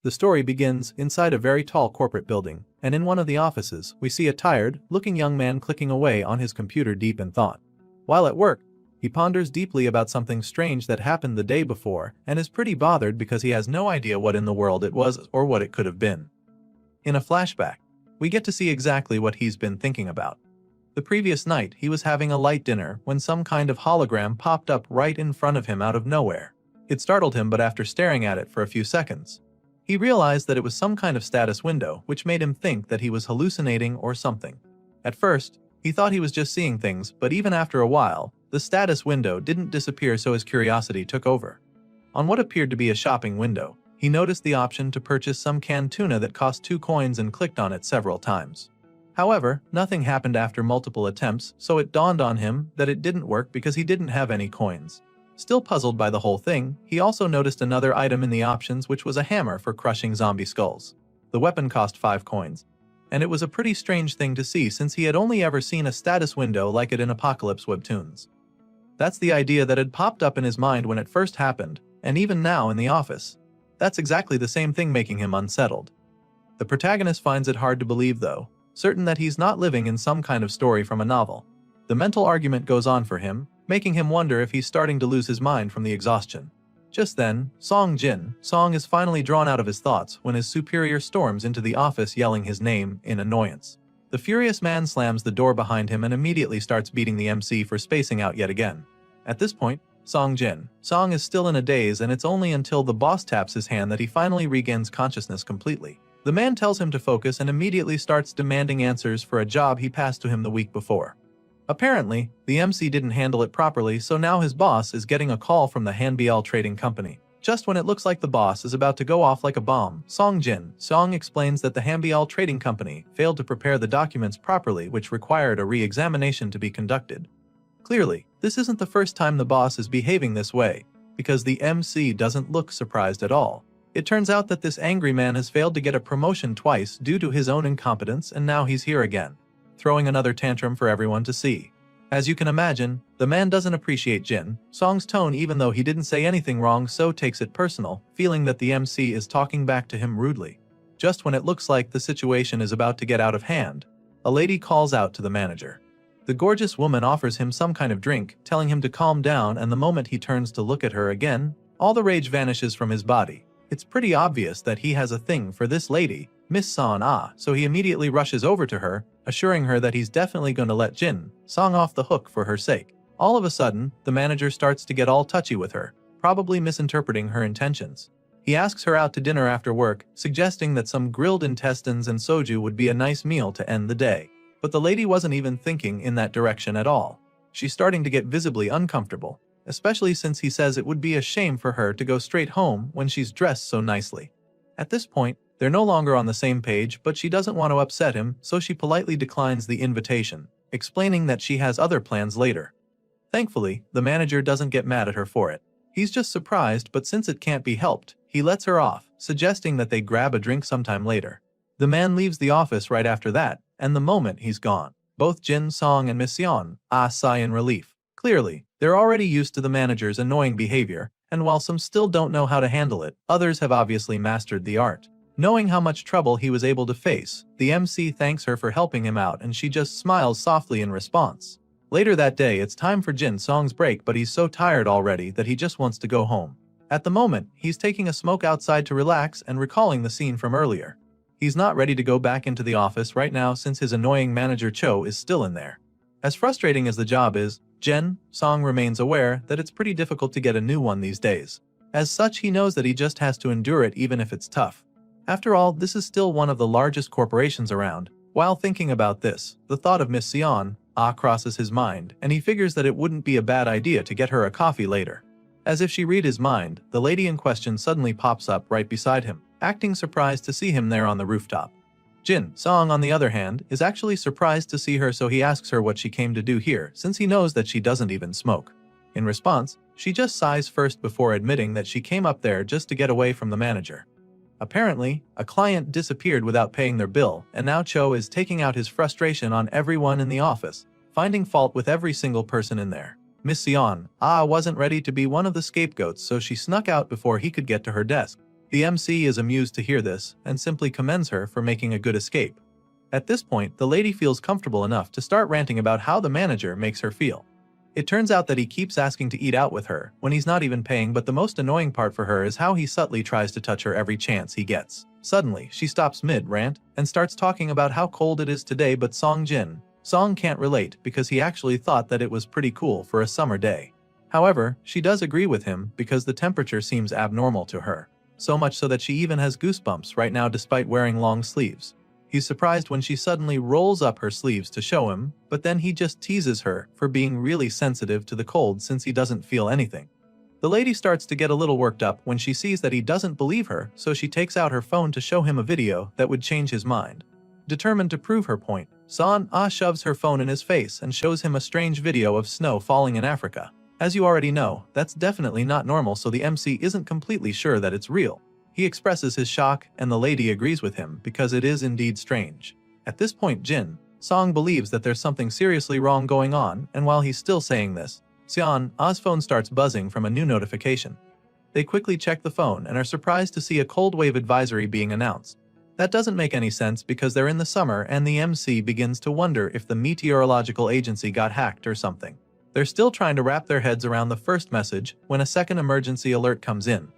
The story begins inside a very tall corporate building, and in one of the offices, we see a tired-looking young man clicking away on his computer deep in thought. While at work, he ponders deeply about something strange that happened the day before and is pretty bothered because he has no idea what in the world it was or what it could have been. In a flashback, we get to see exactly what he's been thinking about. The previous night, he was having a light dinner when some kind of hologram popped up right in front of him out of nowhere. It startled him, but after staring at it for a few seconds, he realized that it was some kind of status window, which made him think that he was hallucinating or something. At first, he thought he was just seeing things, but even after a while, the status window didn't disappear, so his curiosity took over. On what appeared to be a shopping window, he noticed the option to purchase some canned tuna that cost 2 coins and clicked on it several times. However, nothing happened after multiple attempts, so it dawned on him that it didn't work because he didn't have any coins. Still puzzled by the whole thing, he also noticed another item in the options, which was a hammer for crushing zombie skulls. The weapon cost 5 coins. And it was a pretty strange thing to see since he had only ever seen a status window like it in Apocalypse webtoons. That's the idea that had popped up in his mind when it first happened, and even now in the office. That's exactly the same thing, making him unsettled. The protagonist finds it hard to believe though, certain that he's not living in some kind of story from a novel. The mental argument goes on for him, making him wonder if he's starting to lose his mind from the exhaustion. Just then, Song is finally drawn out of his thoughts when his superior storms into the office yelling his name in annoyance. The furious man slams the door behind him and immediately starts beating the MC for spacing out yet again. At this point, Song is still in a daze, and it's only until the boss taps his hand that he finally regains consciousness completely. The man tells him to focus and immediately starts demanding answers for a job he passed to him the week before. Apparently, the MC didn't handle it properly, so now his boss is getting a call from the Hanbiel Trading Company. Just when it looks like the boss is about to go off like a bomb, Song explains that the Hanbiel Trading Company failed to prepare the documents properly, which required a re-examination to be conducted. Clearly, this isn't the first time the boss is behaving this way, because the MC doesn't look surprised at all. It turns out that this angry man has failed to get a promotion twice due to his own incompetence, and now he's here again, throwing another tantrum for everyone to see. As you can imagine, the man doesn't appreciate Song's tone, even though he didn't say anything wrong, so takes it personal, feeling that the MC is talking back to him rudely. Just when it looks like the situation is about to get out of hand, a lady calls out to the manager. The gorgeous woman offers him some kind of drink, telling him to calm down, and the moment he turns to look at her again, all the rage vanishes from his body. It's pretty obvious that he has a thing for this lady, Miss Song, so he immediately rushes over to her, assuring her that he's definitely going to let Song off the hook for her sake. All of a sudden, the manager starts to get all touchy with her, probably misinterpreting her intentions. He asks her out to dinner after work, suggesting that some grilled intestines and soju would be a nice meal to end the day. But the lady wasn't even thinking in that direction at all. She's starting to get visibly uncomfortable, especially since he says it would be a shame for her to go straight home when she's dressed so nicely. At this point, they're no longer on the same page, but she doesn't want to upset him, so she politely declines the invitation, explaining that she has other plans later. Thankfully, the manager doesn't get mad at her for it. He's just surprised, but since it can't be helped, he lets her off, suggesting that they grab a drink sometime later. The man leaves the office right after that, and the moment he's gone, both Song and Miss sigh in relief. Clearly, they're already used to the manager's annoying behavior, and while some still don't know how to handle it, others have obviously mastered the art. Knowing how much trouble he was able to face, the MC thanks her for helping him out, and she just smiles softly in response. Later that day, it's time for Song's break, but he's so tired already that he just wants to go home. At the moment, he's taking a smoke outside to relax and recalling the scene from earlier. He's not ready to go back into the office right now since his annoying manager Choi is still in there. As frustrating as the job is, Song remains aware that it's pretty difficult to get a new one these days. As such, he knows that he just has to endure it even if it's tough. After all, this is still one of the largest corporations around. While thinking about this, the thought of Miss crosses his mind, and he figures that it wouldn't be a bad idea to get her a coffee later. As if she read his mind, the lady in question suddenly pops up right beside him, acting surprised to see him there on the rooftop. Song, on the other hand, is actually surprised to see her, so he asks her what she came to do here, since he knows that she doesn't even smoke. In response, she just sighs first before admitting that she came up there just to get away from the manager. Apparently, a client disappeared without paying their bill, and now Choi is taking out his frustration on everyone in the office, finding fault with every single person in there. Miss wasn't ready to be one of the scapegoats, so she snuck out before he could get to her desk. The MC is amused to hear this and simply commends her for making a good escape. At this point, the lady feels comfortable enough to start ranting about how the manager makes her feel. It turns out that he keeps asking to eat out with her when he's not even paying, but the most annoying part for her is how he subtly tries to touch her every chance he gets. Suddenly, she stops mid-rant and starts talking about how cold it is today, but Song can't relate because he actually thought that it was pretty cool for a summer day. However, she does agree with him because the temperature seems abnormal to her. So much so that she even has goosebumps right now despite wearing long sleeves. He's surprised when she suddenly rolls up her sleeves to show him, but then he just teases her for being really sensitive to the cold since he doesn't feel anything. The lady starts to get a little worked up when she sees that he doesn't believe her, so she takes out her phone to show him a video that would change his mind. Determined to prove her point, Son shoves her phone in his face and shows him a strange video of snow falling in Africa. As you already know, that's definitely not normal, so the MC isn't completely sure that it's real. He expresses his shock and the lady agrees with him because it is indeed strange. At this point Song believes that there's something seriously wrong going on, and while he's still saying this, Seon's phone starts buzzing from a new notification. They quickly check the phone and are surprised to see a cold wave advisory being announced. That doesn't make any sense because they're in the summer and the MC begins to wonder if the meteorological agency got hacked or something. They're still trying to wrap their heads around the first message when a second emergency alert comes in.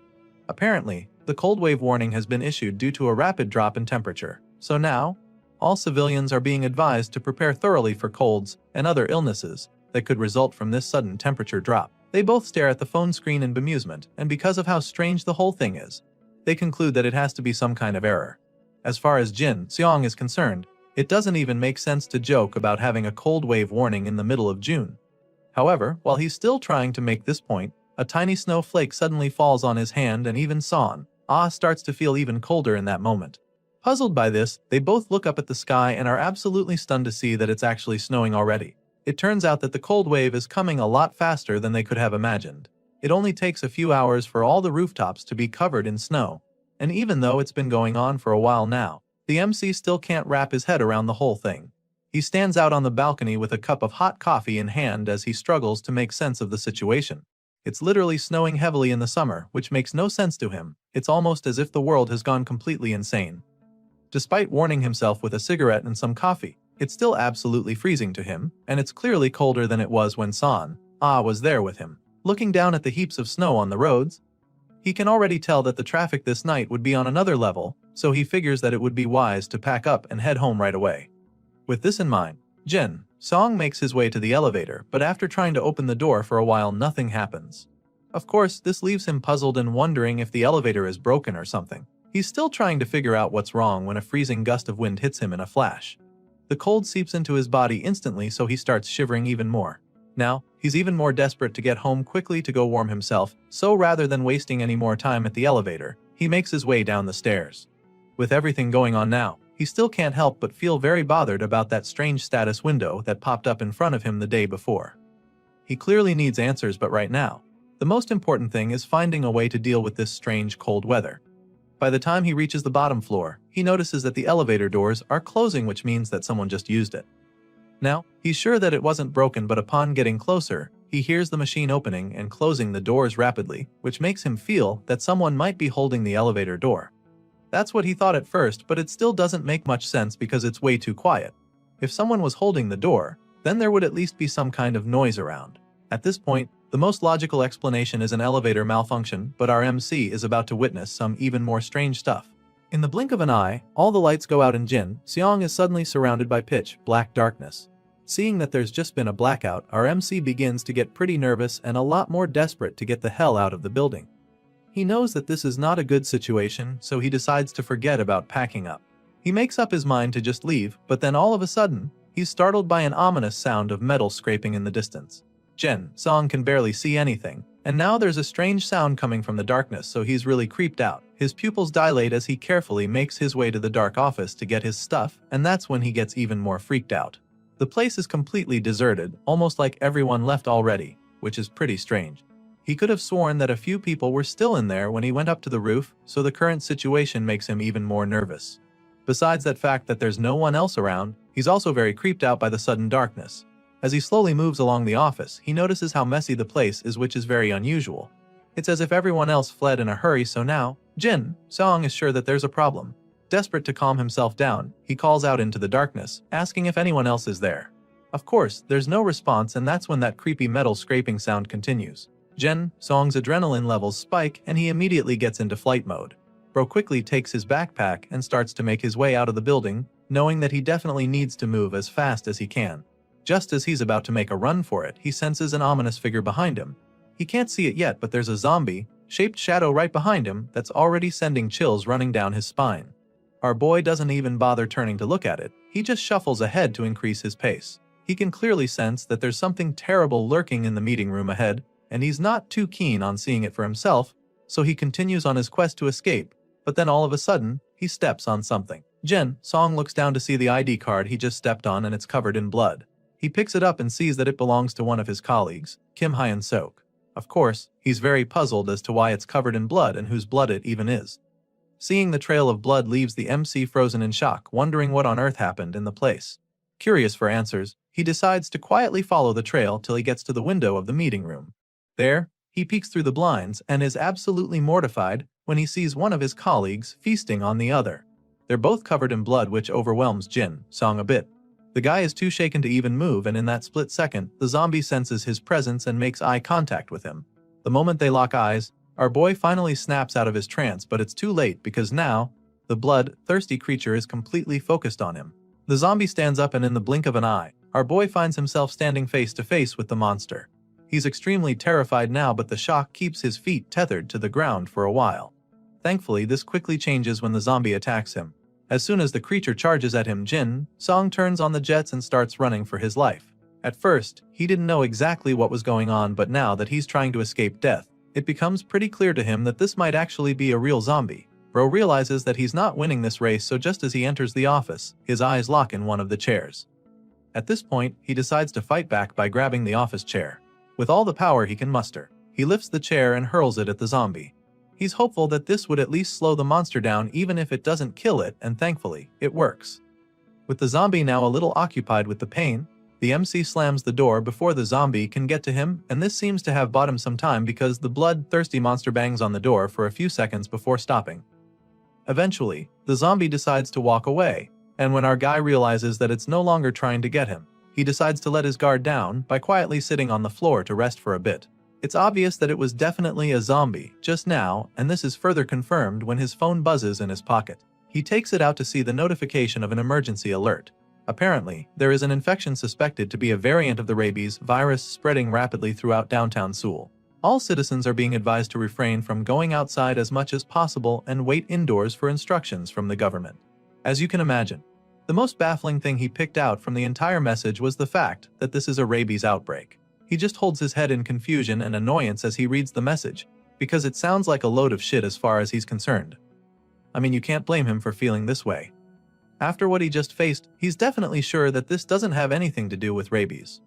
Apparently, the cold wave warning has been issued due to a rapid drop in temperature, so now, all civilians are being advised to prepare thoroughly for colds and other illnesses that could result from this sudden temperature drop. They both stare at the phone screen in bemusement, and because of how strange the whole thing is, they conclude that it has to be some kind of error. As far as Seong is concerned, it doesn't even make sense to joke about having a cold wave warning in the middle of June. However, while he's still trying to make this point, a tiny snowflake suddenly falls on his hand and even Son starts to feel even colder in that moment. Puzzled by this, they both look up at the sky and are absolutely stunned to see that it's actually snowing already. It turns out that the cold wave is coming a lot faster than they could have imagined. It only takes a few hours for all the rooftops to be covered in snow. And even though it's been going on for a while now, the MC still can't wrap his head around the whole thing. He stands out on the balcony with a cup of hot coffee in hand as he struggles to make sense of the situation. It's literally snowing heavily in the summer, which makes no sense to him. It's almost as if the world has gone completely insane. Despite warning himself with a cigarette and some coffee, it's still absolutely freezing to him, and it's clearly colder than it was when Son was there with him. Looking down at the heaps of snow on the roads, he can already tell that the traffic this night would be on another level, so he figures that it would be wise to pack up and head home right away. With this in mind, Song makes his way to the elevator, but after trying to open the door for a while, nothing happens. Of course, this leaves him puzzled and wondering if the elevator is broken or something. He's still trying to figure out what's wrong when a freezing gust of wind hits him in a flash. The cold seeps into his body instantly, so he starts shivering even more. Now, he's even more desperate to get home quickly to go warm himself, so rather than wasting any more time at the elevator, he makes his way down the stairs. With everything going on now, he still can't help but feel very bothered about that strange status window that popped up in front of him the day before. He clearly needs answers, but right now, the most important thing is finding a way to deal with this strange cold weather. By the time he reaches the bottom floor, he notices that the elevator doors are closing, which means that someone just used it. Now, he's sure that it wasn't broken, but upon getting closer, he hears the machine opening and closing the doors rapidly, which makes him feel that someone might be holding the elevator door. That's what he thought at first, but it still doesn't make much sense because it's way too quiet. If someone was holding the door, then there would at least be some kind of noise around. At this point, the most logical explanation is an elevator malfunction, but our MC is about to witness some even more strange stuff. In the blink of an eye, all the lights go out and Seong is suddenly surrounded by pitch black darkness. Seeing that there's just been a blackout, our MC begins to get pretty nervous and a lot more desperate to get the hell out of the building. He knows that this is not a good situation, so he decides to forget about packing up. He makes up his mind to just leave, but then all of a sudden, he's startled by an ominous sound of metal scraping in the distance. Song can barely see anything, and now there's a strange sound coming from the darkness, so he's really creeped out. His pupils dilate as he carefully makes his way to the dark office to get his stuff, and that's when he gets even more freaked out. The place is completely deserted, almost like everyone left already, which is pretty strange. He could have sworn that a few people were still in there when he went up to the roof, so the current situation makes him even more nervous. Besides that fact that there's no one else around, he's also very creeped out by the sudden darkness. As he slowly moves along the office, he notices how messy the place is, which is very unusual. It's as if everyone else fled in a hurry, so now, Jin Song is sure that there's a problem. Desperate to calm himself down, he calls out into the darkness, asking if anyone else is there. Of course, there's no response, and that's when that creepy metal scraping sound continues. Jin Song's adrenaline levels spike and he immediately gets into flight mode. Bro quickly takes his backpack and starts to make his way out of the building, knowing that he definitely needs to move as fast as he can. Just as he's about to make a run for it, he senses an ominous figure behind him. He can't see it yet, but there's a zombie-shaped shadow right behind him that's already sending chills running down his spine. Our boy doesn't even bother turning to look at it, he just shuffles ahead to increase his pace. He can clearly sense that there's something terrible lurking in the meeting room ahead, and he's not too keen on seeing it for himself, so he continues on his quest to escape, but then all of a sudden, he steps on something. Jin Song looks down to see the ID card he just stepped on and it's covered in blood. He picks it up and sees that it belongs to one of his colleagues, Kim Hyun-sok. Of course, he's very puzzled as to why it's covered in blood and whose blood it even is. Seeing the trail of blood leaves the MC frozen in shock, wondering what on earth happened in the place. Curious for answers, he decides to quietly follow the trail till he gets to the window of the meeting room. There, he peeks through the blinds and is absolutely mortified when he sees one of his colleagues feasting on the other. They're both covered in blood, which overwhelms Jin Song a bit. The guy is too shaken to even move, and in that split second, the zombie senses his presence and makes eye contact with him. The moment they lock eyes, our boy finally snaps out of his trance, but it's too late because now, the blood-thirsty creature is completely focused on him. The zombie stands up and in the blink of an eye, our boy finds himself standing face to face with the monster. He's extremely terrified now, but the shock keeps his feet tethered to the ground for a while. Thankfully, this quickly changes when the zombie attacks him. As soon as the creature charges at him, Jin Song turns on the jets and starts running for his life. At first, he didn't know exactly what was going on, but now that he's trying to escape death, it becomes pretty clear to him that this might actually be a real zombie. Bro realizes that he's not winning this race, so just as he enters the office, his eyes lock in one of the chairs. At this point, he decides to fight back by grabbing the office chair. With all the power he can muster, he lifts the chair and hurls it at the zombie. He's hopeful that this would at least slow the monster down even if it doesn't kill it, and thankfully, it works. With the zombie now a little occupied with the pain, the MC slams the door before the zombie can get to him, and this seems to have bought him some time because the blood-thirsty monster bangs on the door for a few seconds before stopping. Eventually, the zombie decides to walk away, and when our guy realizes that it's no longer trying to get him, he decides to let his guard down by quietly sitting on the floor to rest for a bit. It's obvious that it was definitely a zombie just now, and this is further confirmed when his phone buzzes in his pocket. He takes it out to see the notification of an emergency alert. Apparently, there is an infection suspected to be a variant of the rabies virus spreading rapidly throughout downtown Seoul. All citizens are being advised to refrain from going outside as much as possible and wait indoors for instructions from the government. As you can imagine, the most baffling thing he picked out from the entire message was the fact that this is a rabies outbreak. He just holds his head in confusion and annoyance as he reads the message, because it sounds like a load of shit as far as he's concerned. I mean, you can't blame him for feeling this way. After what he just faced, he's definitely sure that this doesn't have anything to do with rabies.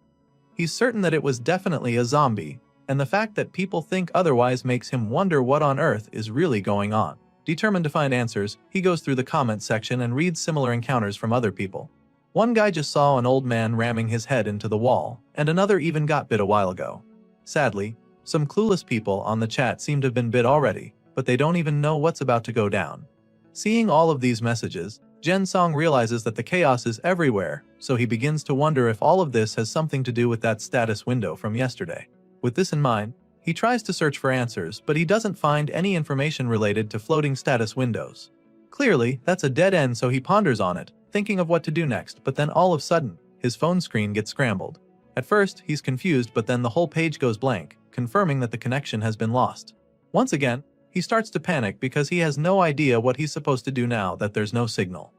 He's certain that it was definitely a zombie, and the fact that people think otherwise makes him wonder what on earth is really going on. Determined to find answers, he goes through the comments section and reads similar encounters from other people. One guy just saw an old man ramming his head into the wall, and another even got bit a while ago. Sadly, some clueless people on the chat seem to have been bit already, but they don't even know what's about to go down. Seeing all of these messages, Jin Song realizes that the chaos is everywhere, so he begins to wonder if all of this has something to do with that status window from yesterday. With this in mind, he tries to search for answers, but he doesn't find any information related to floating status windows. Clearly, that's a dead end, so he ponders on it, thinking of what to do next, but then all of a sudden, his phone screen gets scrambled. At first, he's confused, but then the whole page goes blank, confirming that the connection has been lost. Once again, he starts to panic because he has no idea what he's supposed to do now that there's no signal.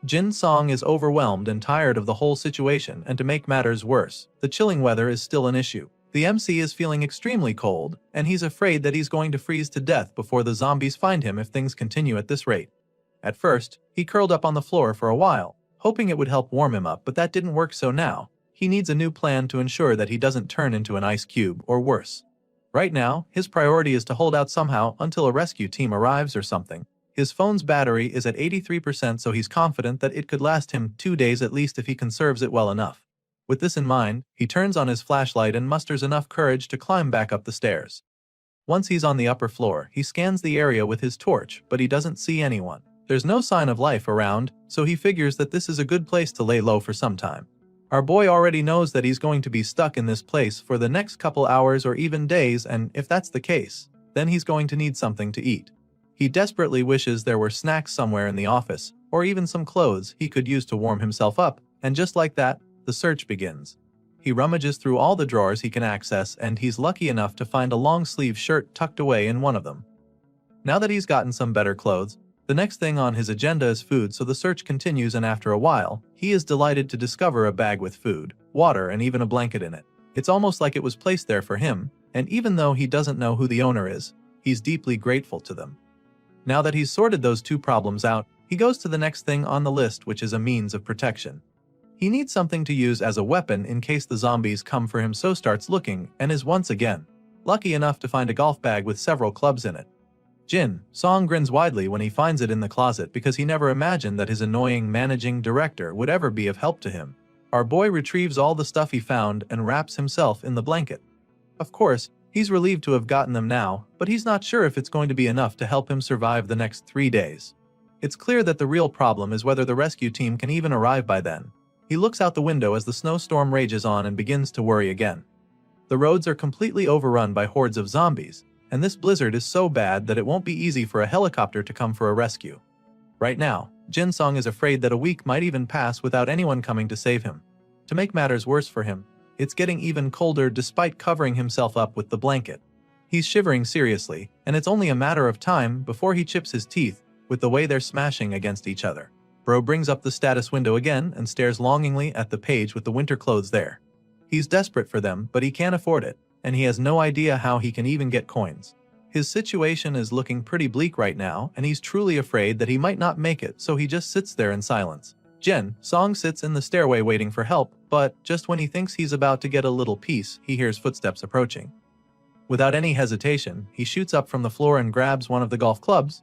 Jin Song is overwhelmed and tired of the whole situation, and to make matters worse, the chilling weather is still an issue. The MC is feeling extremely cold, and he's afraid that he's going to freeze to death before the zombies find him if things continue at this rate. At first, he curled up on the floor for a while, hoping it would help warm him up, but that didn't work, so now, he needs a new plan to ensure that he doesn't turn into an ice cube or worse. Right now, his priority is to hold out somehow until a rescue team arrives or something. His phone's battery is at 83%, so he's confident that it could last him 2 days at least if he conserves it well enough. With this in mind, he turns on his flashlight and musters enough courage to climb back up the stairs. Once he's on the upper floor, he scans the area with his torch, but he doesn't see anyone. There's no sign of life around, so he figures that this is a good place to lay low for some time. Our boy already knows that he's going to be stuck in this place for the next couple hours or even days, and if that's the case, then he's going to need something to eat. He desperately wishes there were snacks somewhere in the office, or even some clothes he could use to warm himself up, and just like that, the search begins. He rummages through all the drawers he can access, and he's lucky enough to find a long-sleeve shirt tucked away in one of them. Now that he's gotten some better clothes, the next thing on his agenda is food, so the search continues, and after a while, he is delighted to discover a bag with food, water, and even a blanket in it. It's almost like it was placed there for him, and even though he doesn't know who the owner is, he's deeply grateful to them. Now that he's sorted those two problems out, he goes to the next thing on the list, which is a means of protection. He needs something to use as a weapon in case the zombies come for him, so starts looking, and is once again lucky enough to find a golf bag with several clubs in it. Jin Song grins widely when he finds it in the closet because he never imagined that his annoying managing director would ever be of help to him. Our boy retrieves all the stuff he found and wraps himself in the blanket. Of course, he's relieved to have gotten them now, but he's not sure if it's going to be enough to help him survive the next 3 days. It's clear that the real problem is whether the rescue team can even arrive by then. He looks out the window as the snowstorm rages on and begins to worry again. The roads are completely overrun by hordes of zombies, and this blizzard is so bad that it won't be easy for a helicopter to come for a rescue. Right now, Jin Song is afraid that a week might even pass without anyone coming to save him. To make matters worse for him, it's getting even colder despite covering himself up with the blanket. He's shivering seriously, and it's only a matter of time before he chips his teeth with the way they're smashing against each other. Bro brings up the status window again and stares longingly at the page with the winter clothes there. He's desperate for them, but he can't afford it, and he has no idea how he can even get coins. His situation is looking pretty bleak right now, and he's truly afraid that he might not make it, so he just sits there in silence. Jin Song sits in the stairway waiting for help, but just when he thinks he's about to get a little peace, he hears footsteps approaching. Without any hesitation, he shoots up from the floor and grabs one of the golf clubs,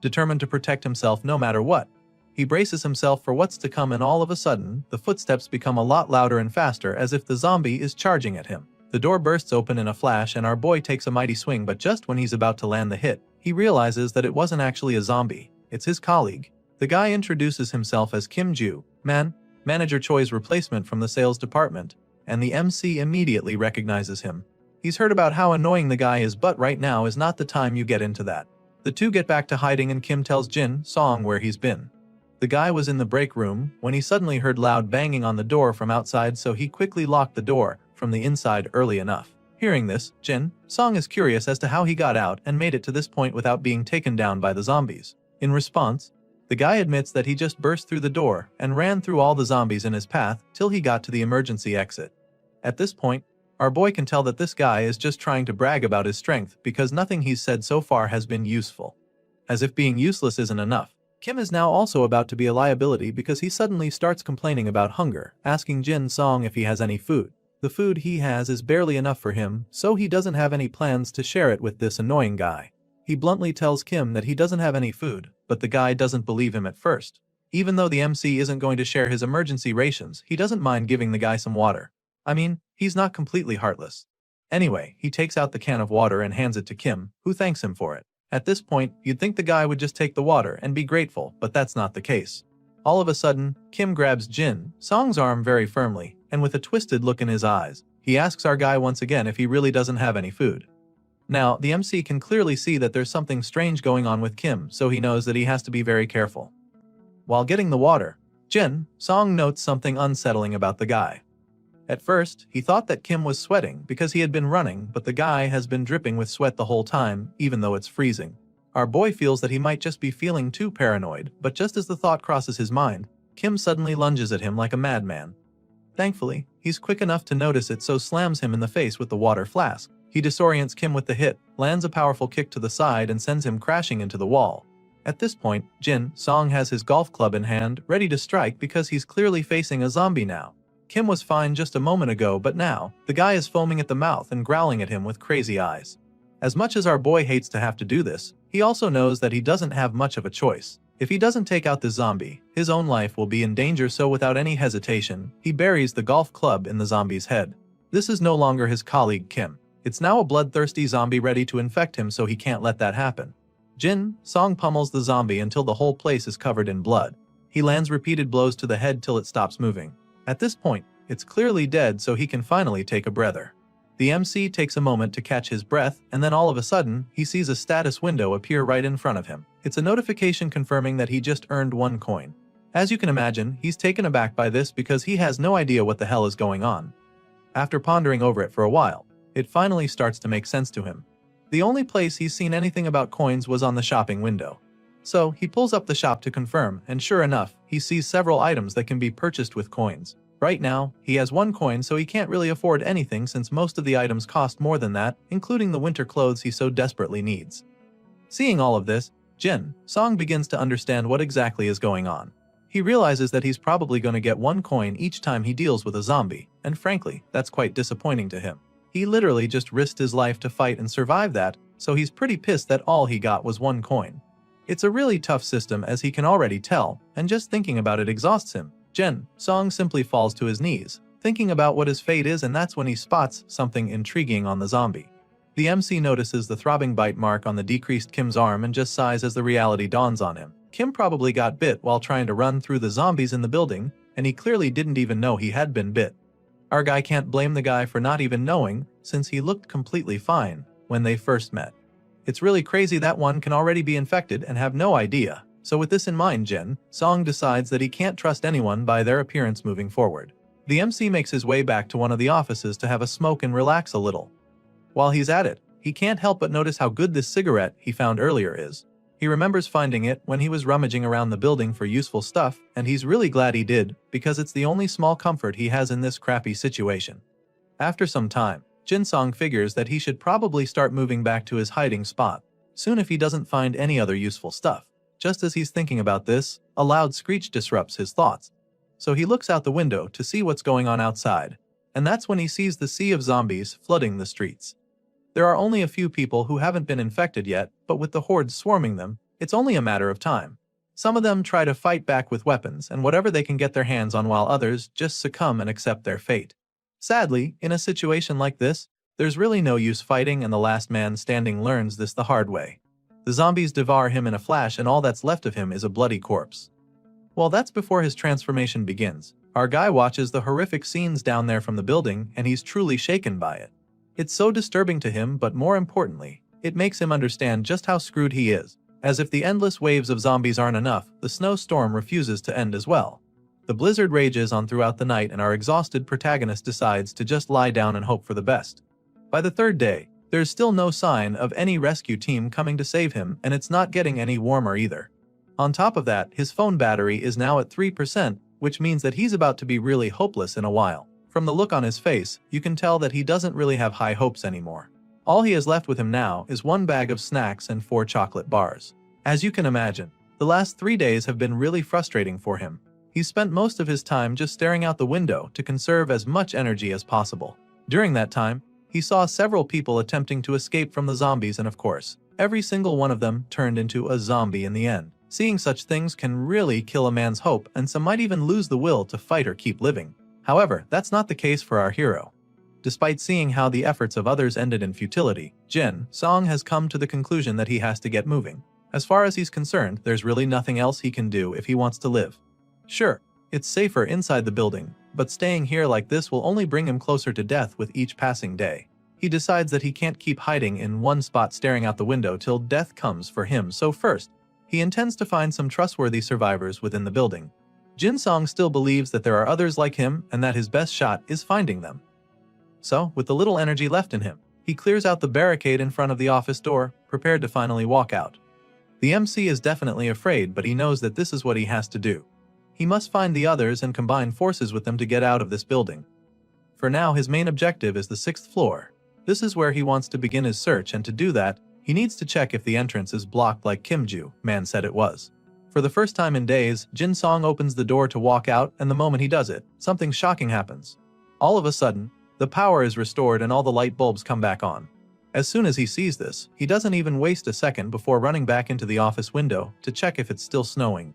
determined to protect himself no matter what. He braces himself for what's to come, and all of a sudden, the footsteps become a lot louder and faster, as if the zombie is charging at him. The door bursts open in a flash and our boy takes a mighty swing, but just when he's about to land the hit, he realizes that it wasn't actually a zombie, it's his colleague. The guy introduces himself as Kim Ju, Manager Choi's replacement from the sales department, and the MC immediately recognizes him. He's heard about how annoying the guy is, but right now is not the time you get into that. The two get back to hiding and Kim tells Jin Song where he's been. The guy was in the break room when he suddenly heard loud banging on the door from outside, so he quickly locked the door from the inside early enough. Hearing this, Jin Song is curious as to how he got out and made it to this point without being taken down by the zombies. In response, the guy admits that he just burst through the door and ran through all the zombies in his path till he got to the emergency exit. At this point, our boy can tell that this guy is just trying to brag about his strength because nothing he's said so far has been useful. As if being useless isn't enough, Kim is now also about to be a liability because he suddenly starts complaining about hunger, asking Jin Song if he has any food. The food he has is barely enough for him, so he doesn't have any plans to share it with this annoying guy. He bluntly tells Kim that he doesn't have any food, but the guy doesn't believe him at first. Even though the MC isn't going to share his emergency rations, he doesn't mind giving the guy some water. I mean, he's not completely heartless. Anyway, he takes out the can of water and hands it to Kim, who thanks him for it. At this point, you'd think the guy would just take the water and be grateful, but that's not the case. All of a sudden, Kim grabs Jin Song's arm very firmly, and with a twisted look in his eyes, he asks our guy once again if he really doesn't have any food. Now, the MC can clearly see that there's something strange going on with Kim, so he knows that he has to be very careful. While getting the water, Jin Song notes something unsettling about the guy. At first, he thought that Kim was sweating because he had been running, but the guy has been dripping with sweat the whole time, even though it's freezing. Our boy feels that he might just be feeling too paranoid, but just as the thought crosses his mind, Kim suddenly lunges at him like a madman. Thankfully, he's quick enough to notice it, so slams him in the face with the water flask. He disorients Kim with the hit, lands a powerful kick to the side and sends him crashing into the wall. At this point, Jin Song has his golf club in hand, ready to strike because he's clearly facing a zombie now. Kim was fine just a moment ago, but now, the guy is foaming at the mouth and growling at him with crazy eyes. As much as our boy hates to have to do this, he also knows that he doesn't have much of a choice. If he doesn't take out the zombie, his own life will be in danger, so without any hesitation, he buries the golf club in the zombie's head. This is no longer his colleague Kim. It's now a bloodthirsty zombie ready to infect him, so he can't let that happen. Jin Song pummels the zombie until the whole place is covered in blood. He lands repeated blows to the head till it stops moving. At this point, it's clearly dead, so he can finally take a breather. The MC takes a moment to catch his breath, and then all of a sudden, he sees a status window appear right in front of him. It's a notification confirming that he just earned 1 coin. As you can imagine, he's taken aback by this because he has no idea what the hell is going on. After pondering over it for a while, it finally starts to make sense to him. The only place he's seen anything about coins was on the shopping window. So, he pulls up the shop to confirm, and sure enough, he sees several items that can be purchased with coins. Right now, he has 1 coin, so he can't really afford anything since most of the items cost more than that, including the winter clothes he so desperately needs. Seeing all of this, Jin Song begins to understand what exactly is going on. He realizes that he's probably going to get 1 coin each time he deals with a zombie, and frankly, that's quite disappointing to him. He literally just risked his life to fight and survive that, so he's pretty pissed that all he got was 1 coin. It's a really tough system, as he can already tell, and just thinking about it exhausts him. Jin Song simply falls to his knees, thinking about what his fate is, and that's when he spots something intriguing on the zombie. The MC notices the throbbing bite mark on the decreased Kim's arm and just sighs as the reality dawns on him. Kim probably got bit while trying to run through the zombies in the building, and he clearly didn't even know he had been bit. Our guy can't blame the guy for not even knowing, since he looked completely fine when they first met. It's really crazy that one can already be infected and have no idea. So with this in mind, Jin Song decides that he can't trust anyone by their appearance moving forward. The MC makes his way back to one of the offices to have a smoke and relax a little. While he's at it, he can't help but notice how good this cigarette he found earlier is. He remembers finding it when he was rummaging around the building for useful stuff, and he's really glad he did, because it's the only small comfort he has in this crappy situation. After some time, Jin Song figures that he should probably start moving back to his hiding spot soon if he doesn't find any other useful stuff. Just as he's thinking about this, a loud screech disrupts his thoughts. So he looks out the window to see what's going on outside, and that's when he sees the sea of zombies flooding the streets. There are only a few people who haven't been infected yet, but with the hordes swarming them, it's only a matter of time. Some of them try to fight back with weapons and whatever they can get their hands on, while others just succumb and accept their fate. Sadly, in a situation like this, there's really no use fighting, and the last man standing learns this the hard way. The zombies devour him in a flash, and all that's left of him is a bloody corpse. Well, that's before his transformation begins. Our guy watches the horrific scenes down there from the building, and he's truly shaken by it. It's so disturbing to him, but more importantly, it makes him understand just how screwed he is. As if the endless waves of zombies aren't enough, the snowstorm refuses to end as well. The blizzard rages on throughout the night, and our exhausted protagonist decides to just lie down and hope for the best. By the 3rd day, there's still no sign of any rescue team coming to save him, and it's not getting any warmer either. On top of that, his phone battery is now at 3%, which means that he's about to be really hopeless in a while. From the look on his face, you can tell that he doesn't really have high hopes anymore. All he has left with him now is 1 bag of snacks and 4 chocolate bars. As you can imagine, the last 3 days have been really frustrating for him. He's spent most of his time just staring out the window to conserve as much energy as possible. During that time, he saw several people attempting to escape from the zombies, and of course, every single one of them turned into a zombie in the end. Seeing such things can really kill a man's hope, and some might even lose the will to fight or keep living. However, that's not the case for our hero. Despite seeing how the efforts of others ended in futility, Jin Song has come to the conclusion that he has to get moving. As far as he's concerned, there's really nothing else he can do if he wants to live. Sure, it's safer inside the building, but staying here like this will only bring him closer to death with each passing day. He decides that he can't keep hiding in one spot staring out the window till death comes for him, so first, he intends to find some trustworthy survivors within the building. Jin Song still believes that there are others like him and that his best shot is finding them. So, with the little energy left in him, he clears out the barricade in front of the office door, prepared to finally walk out. The MC is definitely afraid, but he knows that this is what he has to do. He must find the others and combine forces with them to get out of this building. For now, his main objective is the 6th floor. This is where he wants to begin his search, and to do that, he needs to check if the entrance is blocked like Kimju Man said it was. For the first time in days, Jin Song opens the door to walk out, and the moment he does it, something shocking happens. All of a sudden, the power is restored and all the light bulbs come back on. As soon as he sees this, he doesn't even waste a second before running back into the office window to check if it's still snowing.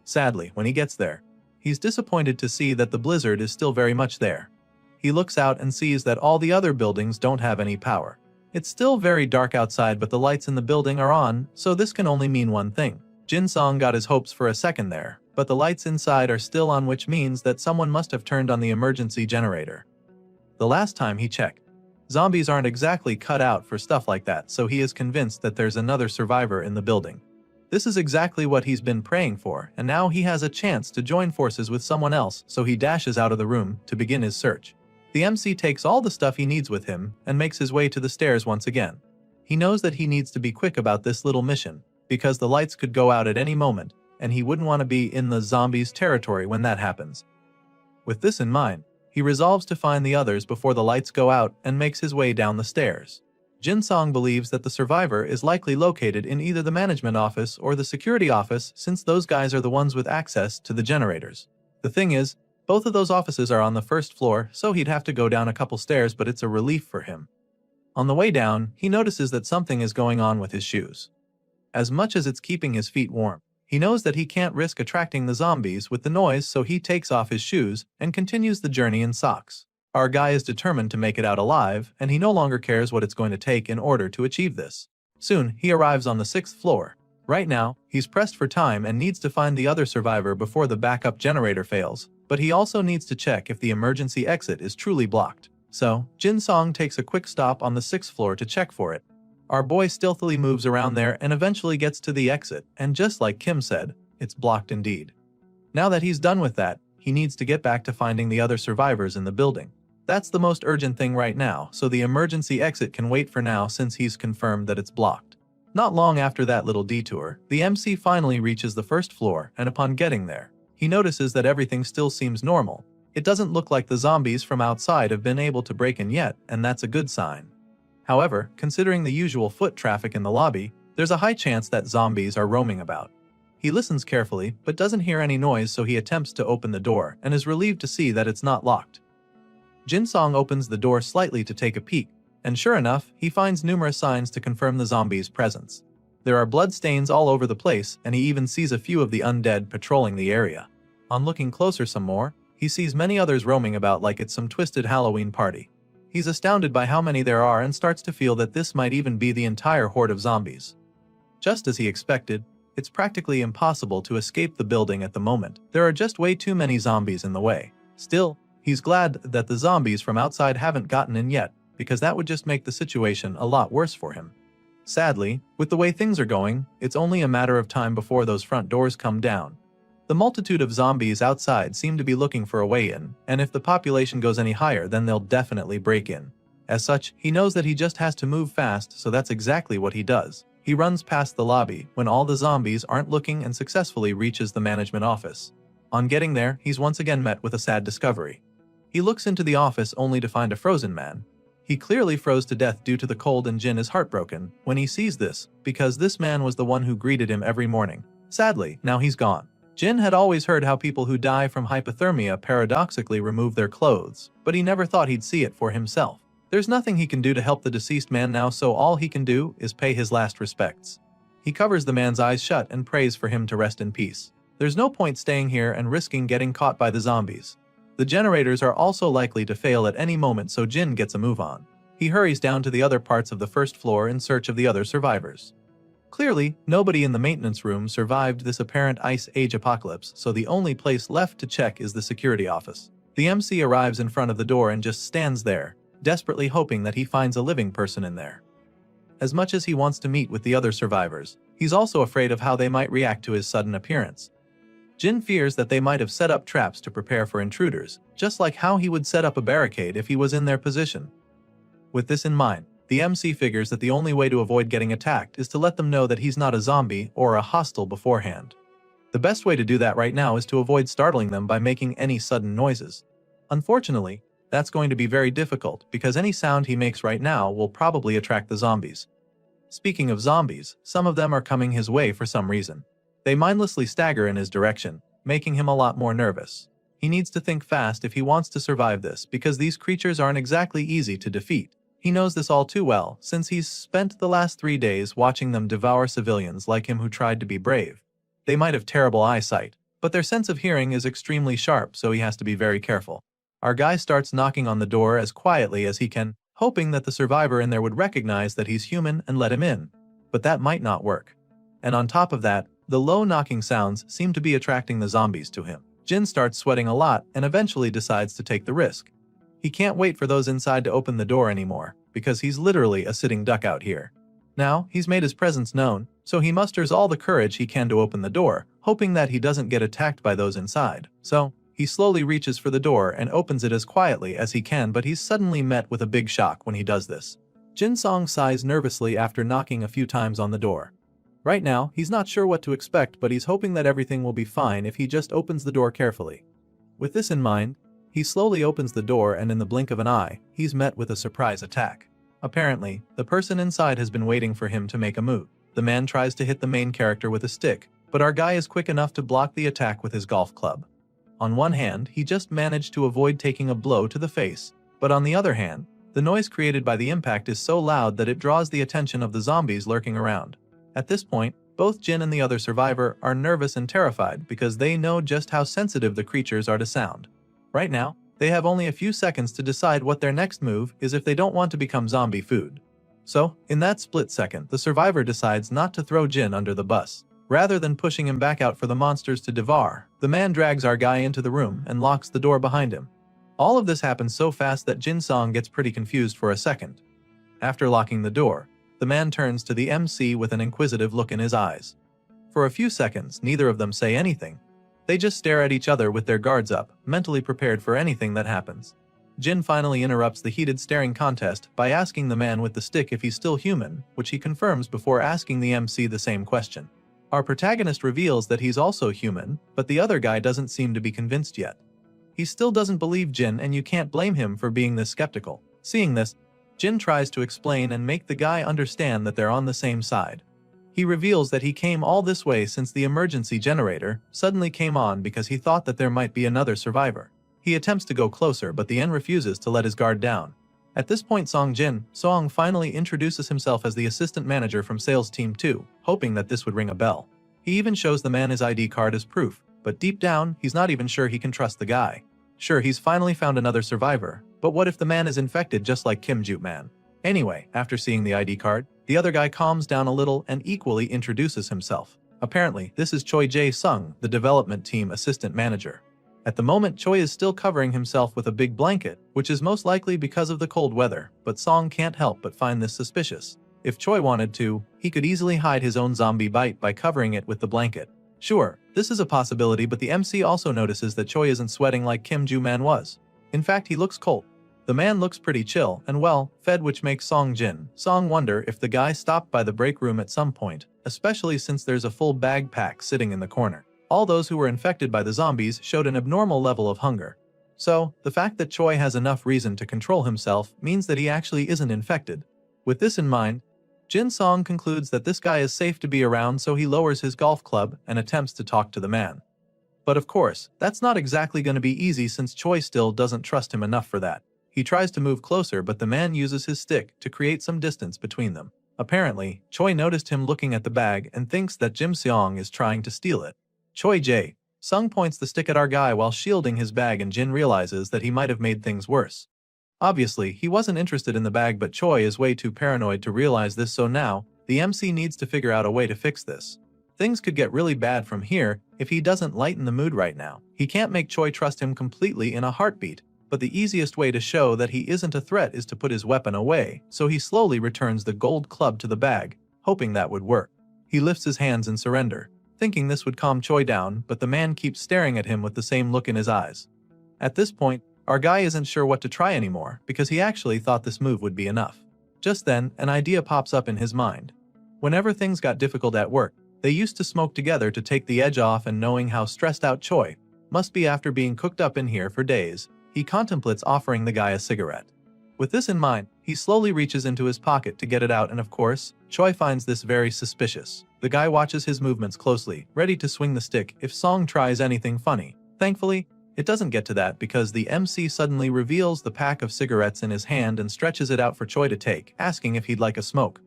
Sadly, when he gets there, he's disappointed to see that the blizzard is still very much there. he looks out and sees that all the other buildings don't have any power. It's still very dark outside, but the lights in the building are on, so this can only mean one thing. Jin-song got his hopes for a second there, but the lights inside are still on, which means that someone must have turned on the emergency generator. The last time he checked, zombies aren't exactly cut out for stuff like that, so he is convinced that there's another survivor in the building. This is exactly what he's been praying for, and now he has a chance to join forces with someone else, so he dashes out of the room to begin his search. The MC takes all the stuff he needs with him and makes his way to the stairs once again. He knows that he needs to be quick about this little mission, because the lights could go out at any moment, and he wouldn't want to be in the zombies' territory when that happens. With this in mind, he resolves to find the others before the lights go out and makes his way down the stairs. Jin-song believes that the survivor is likely located in either the management office or the security office, since those guys are the ones with access to the generators. The thing is, both of those offices are on the first floor, so he'd have to go down a couple stairs, but it's a relief for him. On the way down, he notices that something is going on with his shoes. As much as it's keeping his feet warm, he knows that he can't risk attracting the zombies with the noise, so he takes off his shoes and continues the journey in socks. Our guy is determined to make it out alive, and he no longer cares what it's going to take in order to achieve this. Soon, he arrives on the 6th floor. Right now, he's pressed for time and needs to find the other survivor before the backup generator fails, but he also needs to check if the emergency exit is truly blocked. So, Jin-song takes a quick stop on the 6th floor to check for it. Our boy stealthily moves around there and eventually gets to the exit, and just like Kim said, it's blocked indeed. Now that he's done with that, he needs to get back to finding the other survivors in the building. That's the most urgent thing right now, so the emergency exit can wait for now since he's confirmed that it's blocked. Not long after that little detour, the MC finally reaches the 1st floor, and upon getting there, he notices that everything still seems normal. It doesn't look like the zombies from outside have been able to break in yet, and that's a good sign. However, considering the usual foot traffic in the lobby, there's a high chance that zombies are roaming about. He listens carefully, but doesn't hear any noise, so he attempts to open the door and is relieved to see that it's not locked. Jin-song opens the door slightly to take a peek, and sure enough, he finds numerous signs to confirm the zombies' presence. There are blood stains all over the place, and he even sees a few of the undead patrolling the area. On looking closer some more, he sees many others roaming about like it's some twisted Halloween party. He's astounded by how many there are and starts to feel that this might even be the entire horde of zombies. Just as he expected, it's practically impossible to escape the building at the moment. There are just way too many zombies in the way. Still, he's glad that the zombies from outside haven't gotten in yet, because that would just make the situation a lot worse for him. Sadly, with the way things are going, it's only a matter of time before those front doors come down. The multitude of zombies outside seem to be looking for a way in, and if the population goes any higher, then they'll definitely break in. As such, he knows that he just has to move fast, so that's exactly what he does. He runs past the lobby when all the zombies aren't looking and successfully reaches the management office. On getting there, he's once again met with a sad discovery. He looks into the office only to find a frozen man. He clearly froze to death due to the cold, and Jin is heartbroken when he sees this, because this man was the one who greeted him every morning. Sadly, now he's gone. Jin had always heard how people who die from hypothermia paradoxically remove their clothes, but he never thought he'd see it for himself. There's nothing he can do to help the deceased man now, so all he can do is pay his last respects. He covers the man's eyes shut and prays for him to rest in peace. There's no point staying here and risking getting caught by the zombies. The generators are also likely to fail at any moment, so Jin gets a move on. He hurries down to the other parts of the 1st floor in search of the other survivors. Clearly, nobody in the maintenance room survived this apparent Ice Age apocalypse, so the only place left to check is the security office. The MC arrives in front of the door and just stands there, desperately hoping that he finds a living person in there. As much as he wants to meet with the other survivors, he's also afraid of how they might react to his sudden appearance. Jin fears that they might have set up traps to prepare for intruders, just like how he would set up a barricade if he was in their position. With this in mind, the MC figures that the only way to avoid getting attacked is to let them know that he's not a zombie or a hostile beforehand. The best way to do that right now is to avoid startling them by making any sudden noises. Unfortunately, that's going to be very difficult because any sound he makes right now will probably attract the zombies. Speaking of zombies, some of them are coming his way for some reason. They mindlessly stagger in his direction, making him a lot more nervous. He needs to think fast if he wants to survive this, because these creatures aren't exactly easy to defeat. He knows this all too well, since he's spent the last 3 days watching them devour civilians like him who tried to be brave. They might have terrible eyesight, but their sense of hearing is extremely sharp, so he has to be very careful. Our guy starts knocking on the door as quietly as he can, hoping that the survivor in there would recognize that he's human and let him in. But that might not work. And on top of that, the low knocking sounds seem to be attracting the zombies to him. Jin starts sweating a lot and eventually decides to take the risk. He can't wait for those inside to open the door anymore, because he's literally a sitting duck out here. Now, he's made his presence known, so he musters all the courage he can to open the door, hoping that he doesn't get attacked by those inside. So, he slowly reaches for the door and opens it as quietly as he can, but he's suddenly met with a big shock when he does this. Jin Song sighs nervously after knocking a few times on the door. Right now, he's not sure what to expect, but he's hoping that everything will be fine if he just opens the door carefully. With this in mind, he slowly opens the door and in the blink of an eye, he's met with a surprise attack. Apparently, the person inside has been waiting for him to make a move. The man tries to hit the main character with a stick, but our guy is quick enough to block the attack with his golf club. On one hand, he just managed to avoid taking a blow to the face, but on the other hand, the noise created by the impact is so loud that it draws the attention of the zombies lurking around. At this point, both Jin and the other survivor are nervous and terrified because they know just how sensitive the creatures are to sound. Right now, they have only a few seconds to decide what their next move is if they don't want to become zombie food. So, in that split second, the survivor decides not to throw Jin under the bus. Rather than pushing him back out for the monsters to devour, the man drags our guy into the room and locks the door behind him. All of this happens so fast that Jin Song gets pretty confused for a second. After locking the door, the man turns to the MC with an inquisitive look in his eyes. For a few seconds, neither of them say anything. They just stare at each other with their guards up, mentally prepared for anything that happens. Jin finally interrupts the heated staring contest by asking the man with the stick if he's still human, which he confirms before asking the MC the same question. Our protagonist reveals that he's also human, but the other guy doesn't seem to be convinced yet. He still doesn't believe Jin, and you can't blame him for being this skeptical. Seeing this, Jin tries to explain and make the guy understand that they're on the same side. He reveals that he came all this way since the emergency generator suddenly came on because he thought that there might be another survivor. He attempts to go closer, but the N refuses to let his guard down. At this point, Song finally introduces himself as the assistant manager from Sales Team 2, hoping that this would ring a bell. He even shows the man his ID card as proof, but deep down, he's not even sure he can trust the guy. Sure, he's finally found another survivor, but what if the man is infected just like Kim Jute Man? Anyway, after seeing the ID card, the other guy calms down a little and equally introduces himself. Apparently, this is Choi Jae-sung, the development team assistant manager. At the moment, Choi is still covering himself with a big blanket, which is most likely because of the cold weather, but Song can't help but find this suspicious. If Choi wanted to, he could easily hide his own zombie bite by covering it with the blanket. Sure, this is a possibility, but the MC also notices that Choi isn't sweating like Kim Jute Man was. In fact, he looks cold. The man looks pretty chill and well-fed, which makes Song wonder if the guy stopped by the break room at some point, especially since there's a full bag pack sitting in the corner. All those who were infected by the zombies showed an abnormal level of hunger. So, the fact that Choi has enough reason to control himself means that he actually isn't infected. With this in mind, Jin Song concludes that this guy is safe to be around, so he lowers his golf club and attempts to talk to the man. But of course, that's not exactly going to be easy since Choi still doesn't trust him enough for that. He tries to move closer, but the man uses his stick to create some distance between them. Apparently, Choi noticed him looking at the bag and thinks that Jin Song is trying to steal it. Choi Jae-sung points the stick at our guy while shielding his bag, and Jin realizes that he might have made things worse. Obviously, he wasn't interested in the bag, but Choi is way too paranoid to realize this, so now, the MC needs to figure out a way to fix this. Things could get really bad from here if he doesn't lighten the mood right now. He can't make Choi trust him completely in a heartbeat, but the easiest way to show that he isn't a threat is to put his weapon away, so he slowly returns the gold club to the bag, hoping that would work. He lifts his hands in surrender, thinking this would calm Choi down, but the man keeps staring at him with the same look in his eyes. At this point, our guy isn't sure what to try anymore, because he actually thought this move would be enough. Just then, an idea pops up in his mind. Whenever things got difficult at work, they used to smoke together to take the edge off, and knowing how stressed out Choi must be after being cooked up in here for days, he contemplates offering the guy a cigarette. With this in mind, he slowly reaches into his pocket to get it out, and of course, Choi finds this very suspicious. The guy watches his movements closely, ready to swing the stick if Song tries anything funny. Thankfully, it doesn't get to that because the MC suddenly reveals the pack of cigarettes in his hand and stretches it out for Choi to take, asking if he'd like a smoke.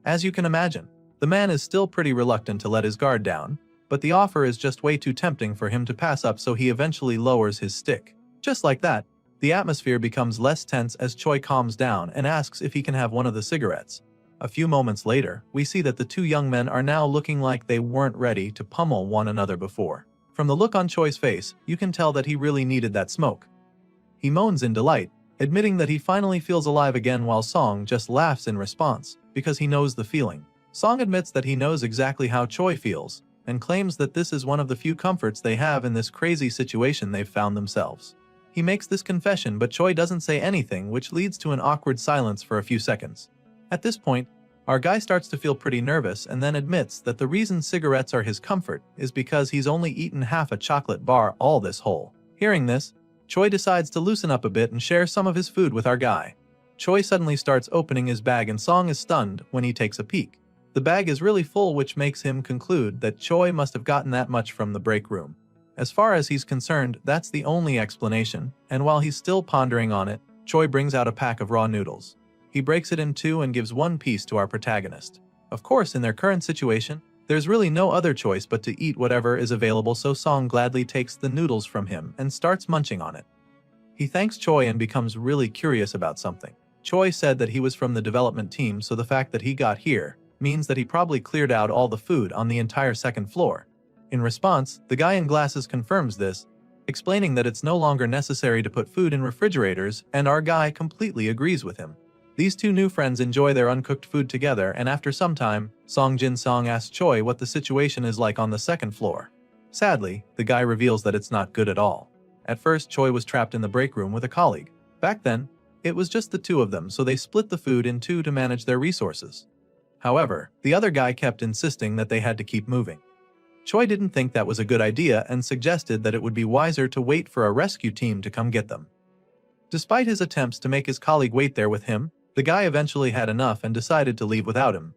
As you can imagine, the man is still pretty reluctant to let his guard down, but the offer is just way too tempting for him to pass up, so he eventually lowers his stick. Just like that, The atmosphere becomes less tense as Choi calms down and asks if he can have one of the cigarettes. A few moments later, we see that the two young men are now looking like they weren't ready to pummel one another before. From the look on Choi's face, you can tell that he really needed that smoke. He moans in delight, admitting that he finally feels alive again, while Song just laughs in response, because he knows the feeling. Song admits that he knows exactly how Choi feels, and claims that this is one of the few comforts they have in this crazy situation they've found themselves. He makes this confession, but Choi doesn't say anything, which leads to an awkward silence for a few seconds. At this point, our guy starts to feel pretty nervous and then admits that the reason cigarettes are his comfort is because he's only eaten half a chocolate bar all this whole. Hearing this, Choi decides to loosen up a bit and share some of his food with our guy. Choi suddenly starts opening his bag and Song is stunned when he takes a peek. The bag is really full, which makes him conclude that Choi must have gotten that much from the break room. As far as he's concerned, that's the only explanation, and while he's still pondering on it, Choi brings out a pack of raw noodles. He breaks it in two and gives one piece to our protagonist. Of course, in their current situation, there's really no other choice but to eat whatever is available, so Song gladly takes the noodles from him and starts munching on it. He thanks Choi and becomes really curious about something. Choi said that he was from the development team, so the fact that he got here means that he probably cleared out all the food on the entire second floor. In response, the guy in glasses confirms this, explaining that it's no longer necessary to put food in refrigerators, and our guy completely agrees with him. These two new friends enjoy their uncooked food together, and after some time, Song asks Choi what the situation is like on the second floor. Sadly, the guy reveals that it's not good at all. At first, Choi was trapped in the break room with a colleague. Back then, it was just the two of them, so they split the food in two to manage their resources. However, the other guy kept insisting that they had to keep moving. Choi didn't think that was a good idea and suggested that it would be wiser to wait for a rescue team to come get them. Despite his attempts to make his colleague wait there with him, the guy eventually had enough and decided to leave without him.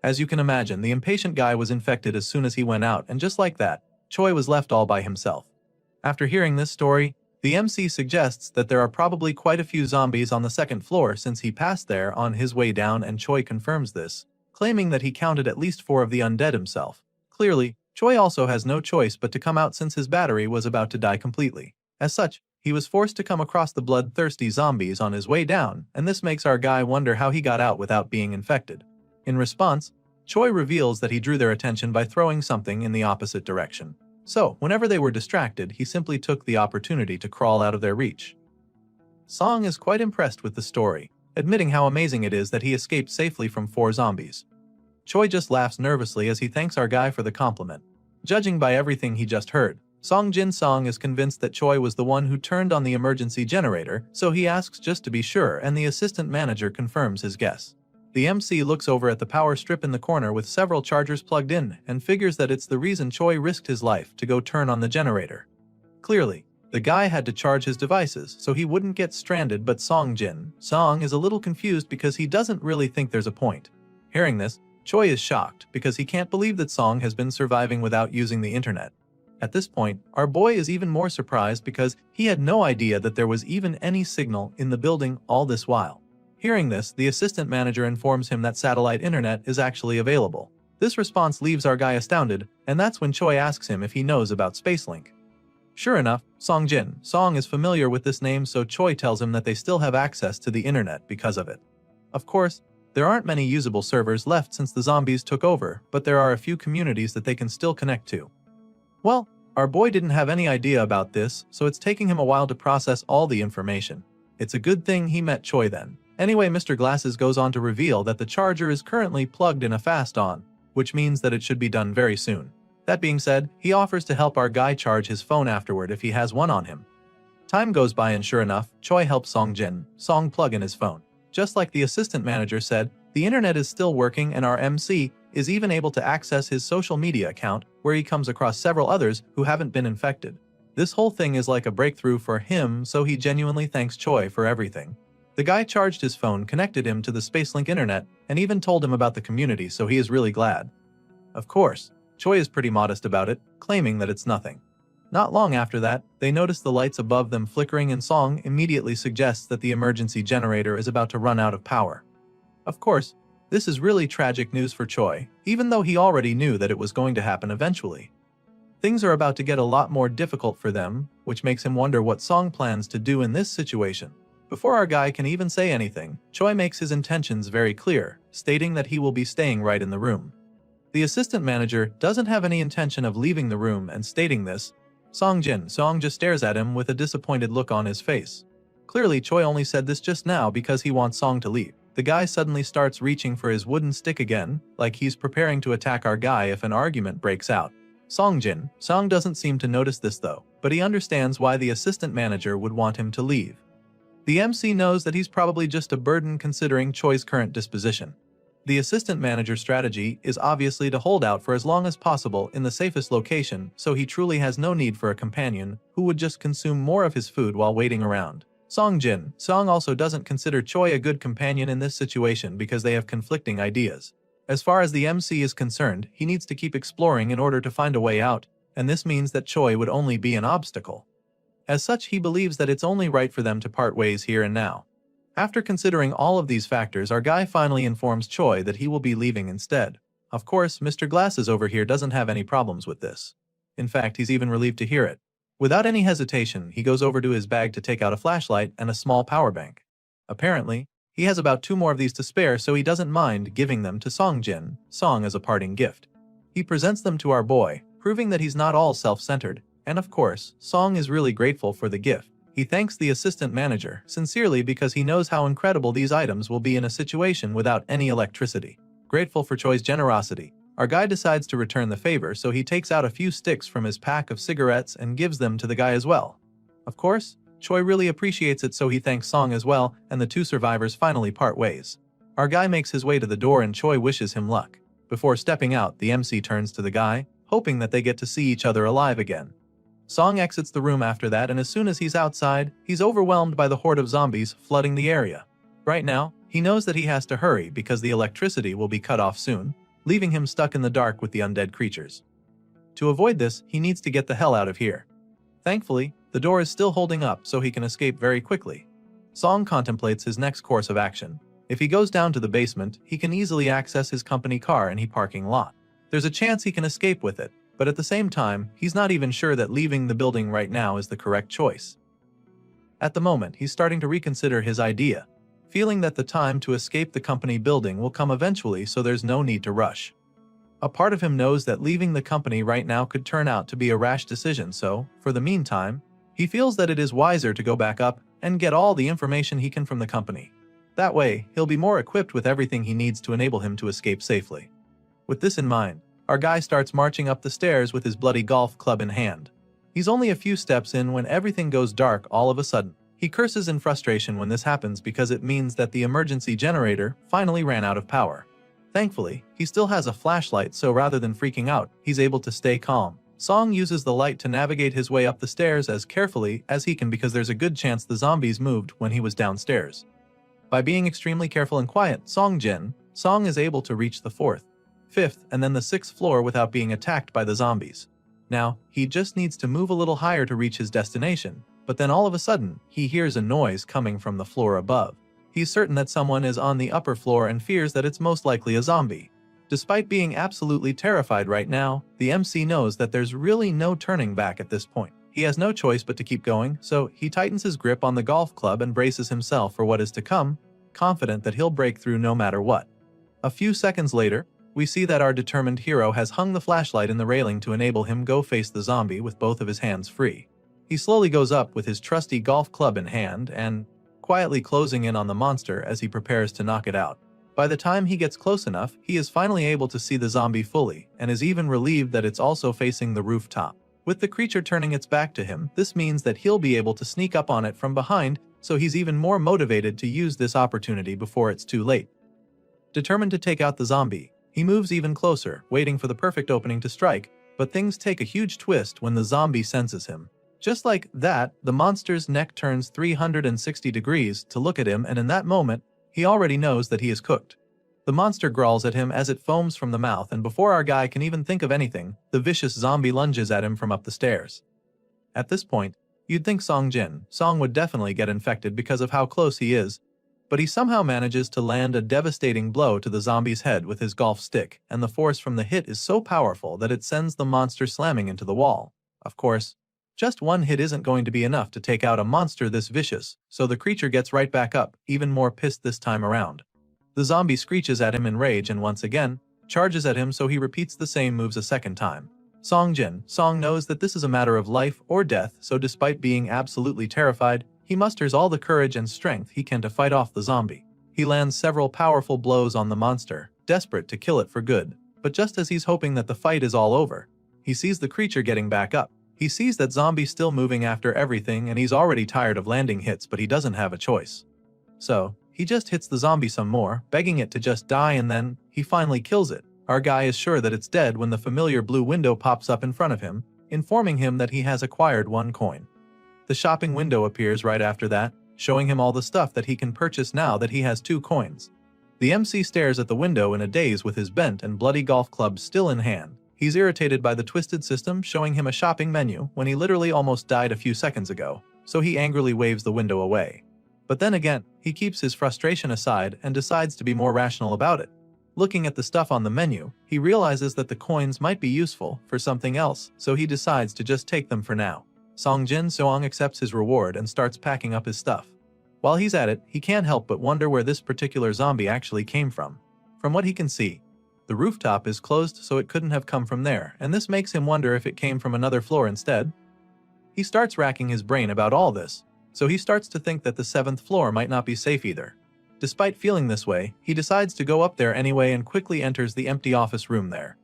As you can imagine, the impatient guy was infected as soon as he went out, and just like that, Choi was left all by himself. After hearing this story, the MC suggests that there are probably quite a few zombies on the second floor since he passed there on his way down, and Choi confirms this, claiming that he counted at least 4 of the undead himself. Clearly, Choi also has no choice but to come out since his battery was about to die completely. As such, he was forced to come across the bloodthirsty zombies on his way down, and this makes our guy wonder how he got out without being infected. In response, Choi reveals that he drew their attention by throwing something in the opposite direction. So, whenever they were distracted, he simply took the opportunity to crawl out of their reach. Song is quite impressed with the story, admitting how amazing it is that he escaped safely from 4 zombies. Choi just laughs nervously as he thanks our guy for the compliment. Judging by everything he just heard, Song is convinced that Choi was the one who turned on the emergency generator, so he asks just to be sure, and the assistant manager confirms his guess. The MC looks over at the power strip in the corner with several chargers plugged in and figures that it's the reason Choi risked his life to go turn on the generator. Clearly, the guy had to charge his devices so he wouldn't get stranded, but Song is a little confused because he doesn't really think there's a point. Hearing this, Choi is shocked because he can't believe that Song has been surviving without using the internet. At this point, our boy is even more surprised because he had no idea that there was even any signal in the building all this while. Hearing this, the assistant manager informs him that satellite internet is actually available. This response leaves our guy astounded, and that's when Choi asks him if he knows about Spacelink. Sure enough, Song is familiar with this name, so Choi tells him that they still have access to the internet because of it. Of course, there aren't many usable servers left since the zombies took over, but there are a few communities that they can still connect to. Well, our boy didn't have any idea about this, so it's taking him a while to process all the information. It's a good thing he met Choi then. Anyway, Mr. Glasses goes on to reveal that the charger is currently plugged in a fast on, which means that it should be done very soon. That being said, he offers to help our guy charge his phone afterward if he has one on him. Time goes by and sure enough, Choi helps Song plug in his phone. Just like the assistant manager said, the internet is still working, and our MC is even able to access his social media account, where he comes across several others who haven't been infected. This whole thing is like a breakthrough for him, so he genuinely thanks Choi for everything. The guy charged his phone, connected him to the Spacelink internet, and even told him about the community, so he is really glad. Of course, Choi is pretty modest about it, claiming that it's nothing. Not long after that, they notice the lights above them flickering, and Song immediately suggests that the emergency generator is about to run out of power. Of course, this is really tragic news for Choi, even though he already knew that it was going to happen eventually. Things are about to get a lot more difficult for them, which makes him wonder what Song plans to do in this situation. Before our guy can even say anything, Choi makes his intentions very clear, stating that he will be staying right in the room. The assistant manager doesn't have any intention of leaving the room, and stating this, Song just stares at him with a disappointed look on his face. Clearly, Choi only said this just now because he wants Song to leave. The guy suddenly starts reaching for his wooden stick again, like he's preparing to attack our guy if an argument breaks out. Song doesn't seem to notice this though, but he understands why the assistant manager would want him to leave. The MC knows that he's probably just a burden considering Choi's current disposition. The assistant manager's strategy is obviously to hold out for as long as possible in the safest location, so he truly has no need for a companion who would just consume more of his food while waiting around. Song also doesn't consider Choi a good companion in this situation because they have conflicting ideas. As far as the MC is concerned, he needs to keep exploring in order to find a way out, and this means that Choi would only be an obstacle. As such, he believes that it's only right for them to part ways here and now. After considering all of these factors, our guy finally informs Choi that he will be leaving instead. Of course, Mr. Glasses over here doesn't have any problems with this. In fact, he's even relieved to hear it. Without any hesitation, he goes over to his bag to take out a flashlight and a small power bank. Apparently, he has about 2 more of these to spare, so he doesn't mind giving them to Song as a parting gift. He presents them to our boy, proving that he's not all self-centered, and of course, Song is really grateful for the gift. He thanks the assistant manager sincerely because he knows how incredible these items will be in a situation without any electricity. Grateful for Choi's generosity, our guy decides to return the favor, so he takes out a few sticks from his pack of cigarettes and gives them to the guy as well. Of course, Choi really appreciates it, so he thanks Song as well, and the 2 survivors finally part ways. Our guy makes his way to the door and Choi wishes him luck. Before stepping out, the MC turns to the guy, hoping that they get to see each other alive again. Song exits the room after that, and as soon as he's outside, he's overwhelmed by the horde of zombies flooding the area. Right now, he knows that he has to hurry because the electricity will be cut off soon, leaving him stuck in the dark with the undead creatures. To avoid this, he needs to get the hell out of here. Thankfully, the door is still holding up so he can escape very quickly. Song contemplates his next course of action. If he goes down to the basement, he can easily access his company car in the parking lot. There's a chance he can escape with it, but at the same time, he's not even sure that leaving the building right now is the correct choice. At the moment, he's starting to reconsider his idea, feeling that the time to escape the company building will come eventually, so there's no need to rush. A part of him knows that leaving the company right now could turn out to be a rash decision, so, for the meantime, he feels that it is wiser to go back up and get all the information he can from the company. That way, he'll be more equipped with everything he needs to enable him to escape safely. With this in mind, our guy starts marching up the stairs with his bloody golf club in hand. He's only a few steps in when everything goes dark all of a sudden. He curses in frustration when this happens because it means that the emergency generator finally ran out of power. Thankfully, he still has a flashlight, so rather than freaking out, he's able to stay calm. Song uses the light to navigate his way up the stairs as carefully as he can because there's a good chance the zombies moved when he was downstairs. By being extremely careful and quiet, Song is able to reach the 4th, 5th, and then the 6th floor without being attacked by the zombies. Now, he just needs to move a little higher to reach his destination, but then all of a sudden, he hears a noise coming from the floor above. He's certain that someone is on the upper floor and fears that it's most likely a zombie. Despite being absolutely terrified right now, the MC knows that there's really no turning back at this point. He has no choice but to keep going, so he tightens his grip on the golf club and braces himself for what is to come, confident that he'll break through no matter what. A few seconds later, we see that our determined hero has hung the flashlight in the railing to enable him go face the zombie with both of his hands free. He slowly goes up with his trusty golf club in hand and quietly closing in on the monster as he prepares to knock it out. By the time he gets close enough, he is finally able to see the zombie fully and is even relieved that it's also facing the rooftop. With the creature turning its back to him, this means that he'll be able to sneak up on it from behind, so he's even more motivated to use this opportunity before it's too late. Determined to take out the zombie, he moves even closer, waiting for the perfect opening to strike, but things take a huge twist when the zombie senses him. Just like that, the monster's neck turns 360 degrees to look at him, and in that moment, he already knows that he is cooked. The monster growls at him as it foams from the mouth, and before our guy can even think of anything, the vicious zombie lunges at him from up the stairs. At this point, you'd think Song would definitely get infected because of how close he is, But he somehow manages to land a devastating blow to the zombie's head with his golf stick, and the force from the hit is so powerful that it sends the monster slamming into the wall. Of course, just one hit isn't going to be enough to take out a monster this vicious, so the creature gets right back up, even more pissed this time around. The zombie screeches at him in rage and once again, charges at him, so he repeats the same moves a second time. Song knows that this is a matter of life or death, so despite being absolutely terrified, he musters all the courage and strength he can to fight off the zombie. He lands several powerful blows on the monster, desperate to kill it for good. But just as he's hoping that the fight is all over, he sees the creature getting back up. He sees that zombie still moving after everything, and he's already tired of landing hits, but he doesn't have a choice. So, he just hits the zombie some more, begging it to just die, and then he finally kills it. Our guy is sure that it's dead when the familiar blue window pops up in front of him, informing him that he has acquired 1 coin. The shopping window appears right after that, showing him all the stuff that he can purchase now that he has 2 coins. The MC stares at the window in a daze with his bent and bloody golf club still in hand. He's irritated by the twisted system showing him a shopping menu when he literally almost died a few seconds ago, so he angrily waves the window away. But then again, he keeps his frustration aside and decides to be more rational about it. Looking at the stuff on the menu, he realizes that the coins might be useful for something else, so he decides to just take them for now. Song accepts his reward and starts packing up his stuff. While he's at it, he can't help but wonder where this particular zombie actually came from. From what he can see, the rooftop is closed, so it couldn't have come from there, and this makes him wonder if it came from another floor instead. He starts racking his brain about all this, so he starts to think that the 7th floor might not be safe either. Despite feeling this way, he decides to go up there anyway and quickly enters the empty office room there.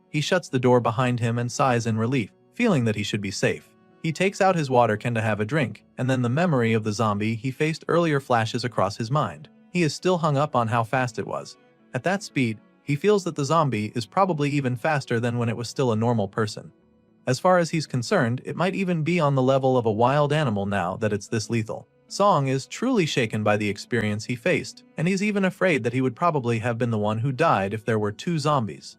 He shuts the door behind him and sighs in relief, feeling that he should be safe. He takes out his water can to have a drink, and then the memory of the zombie he faced earlier flashes across his mind. He is still hung up on how fast it was. At that speed, he feels that the zombie is probably even faster than when it was still a normal person. As far as he's concerned, it might even be on the level of a wild animal now that it's this lethal. Song is truly shaken by the experience he faced, and he's even afraid that he would probably have been the one who died if there were 2 zombies.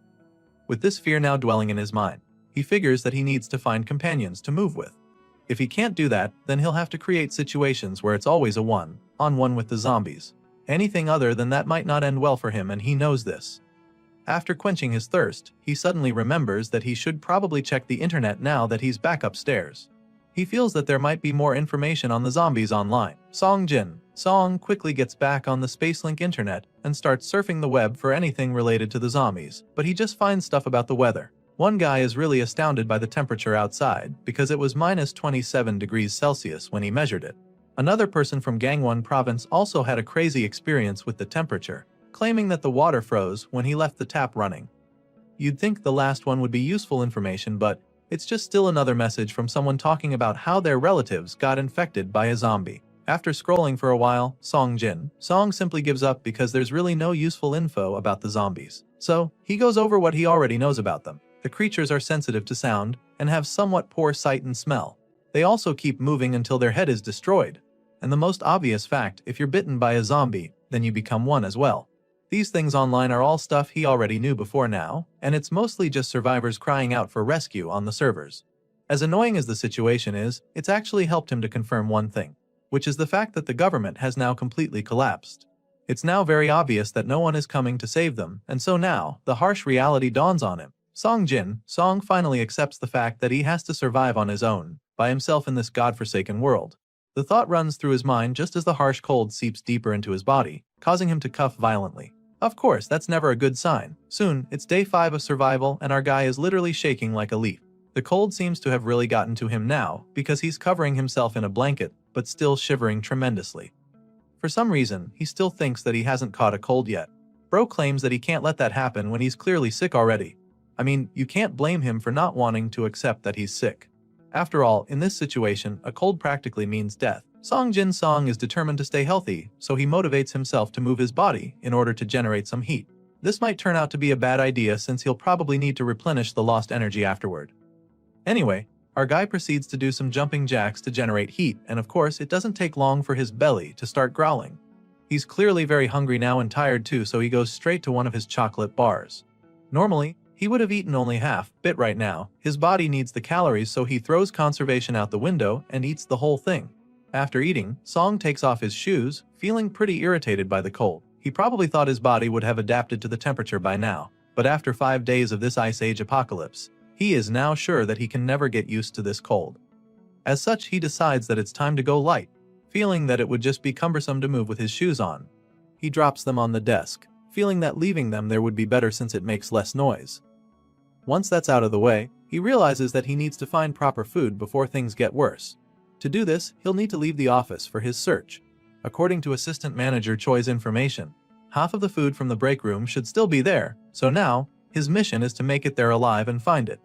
With this fear now dwelling in his mind, he figures that he needs to find companions to move with. If he can't do that, then he'll have to create situations where it's always a one-on-one with the zombies. Anything other than that might not end well for him, and he knows this. After quenching his thirst, he suddenly remembers that he should probably check the internet now that he's back upstairs. He feels that there might be more information on the zombies online. Song quickly gets back on the Spacelink internet and starts surfing the web for anything related to the zombies, but he just finds stuff about the weather. One guy is really astounded by the temperature outside because it was minus 27 degrees Celsius when he measured it. Another person from Gangwon province also had a crazy experience with the temperature, claiming that the water froze when he left the tap running. You'd think the last one would be useful information, but it's just still another message from someone talking about how their relatives got infected by a zombie. After scrolling for a while, Song simply gives up because there's really no useful info about the zombies. So, he goes over what he already knows about them. The creatures are sensitive to sound and have somewhat poor sight and smell. They also keep moving until their head is destroyed. And the most obvious fact, if you're bitten by a zombie, then you become one as well. These things online are all stuff he already knew before now, and it's mostly just survivors crying out for rescue on the servers. As annoying as the situation is, it's actually helped him to confirm one thing, which is the fact that the government has now completely collapsed. It's now very obvious that no one is coming to save them, and so now, the harsh reality dawns on him. Song finally accepts the fact that he has to survive on his own, by himself in this godforsaken world. The thought runs through his mind just as the harsh cold seeps deeper into his body, causing him to cough violently. Of course, that's never a good sign. Soon, it's day 5 of survival and our guy is literally shaking like a leaf. The cold seems to have really gotten to him now, because he's covering himself in a blanket, but still shivering tremendously. For some reason, he still thinks that he hasn't caught a cold yet. Bro claims that he can't let that happen when he's clearly sick already. I mean, you can't blame him for not wanting to accept that he's sick. After all, in this situation, a cold practically means death. Song is determined to stay healthy, so he motivates himself to move his body in order to generate some heat. This might turn out to be a bad idea since he'll probably need to replenish the lost energy afterward. Anyway, our guy proceeds to do some jumping jacks to generate heat, and of course, it doesn't take long for his belly to start growling. He's clearly very hungry now and tired too, so he goes straight to one of his chocolate bars. Normally, he would have eaten only half, but right now, his body needs the calories, so he throws conservation out the window and eats the whole thing. After eating, Song takes off his shoes, feeling pretty irritated by the cold. He probably thought his body would have adapted to the temperature by now, but after 5 days of this Ice Age apocalypse, he is now sure that he can never get used to this cold. As such, he decides that it's time to go light, feeling that it would just be cumbersome to move with his shoes on. He drops them on the desk, feeling that leaving them there would be better since it makes less noise. Once that's out of the way, he realizes that he needs to find proper food before things get worse. To do this, he'll need to leave the office for his search. According to Assistant Manager Choi's information, half of the food from the break room should still be there, so now, his mission is to make it there alive and find it.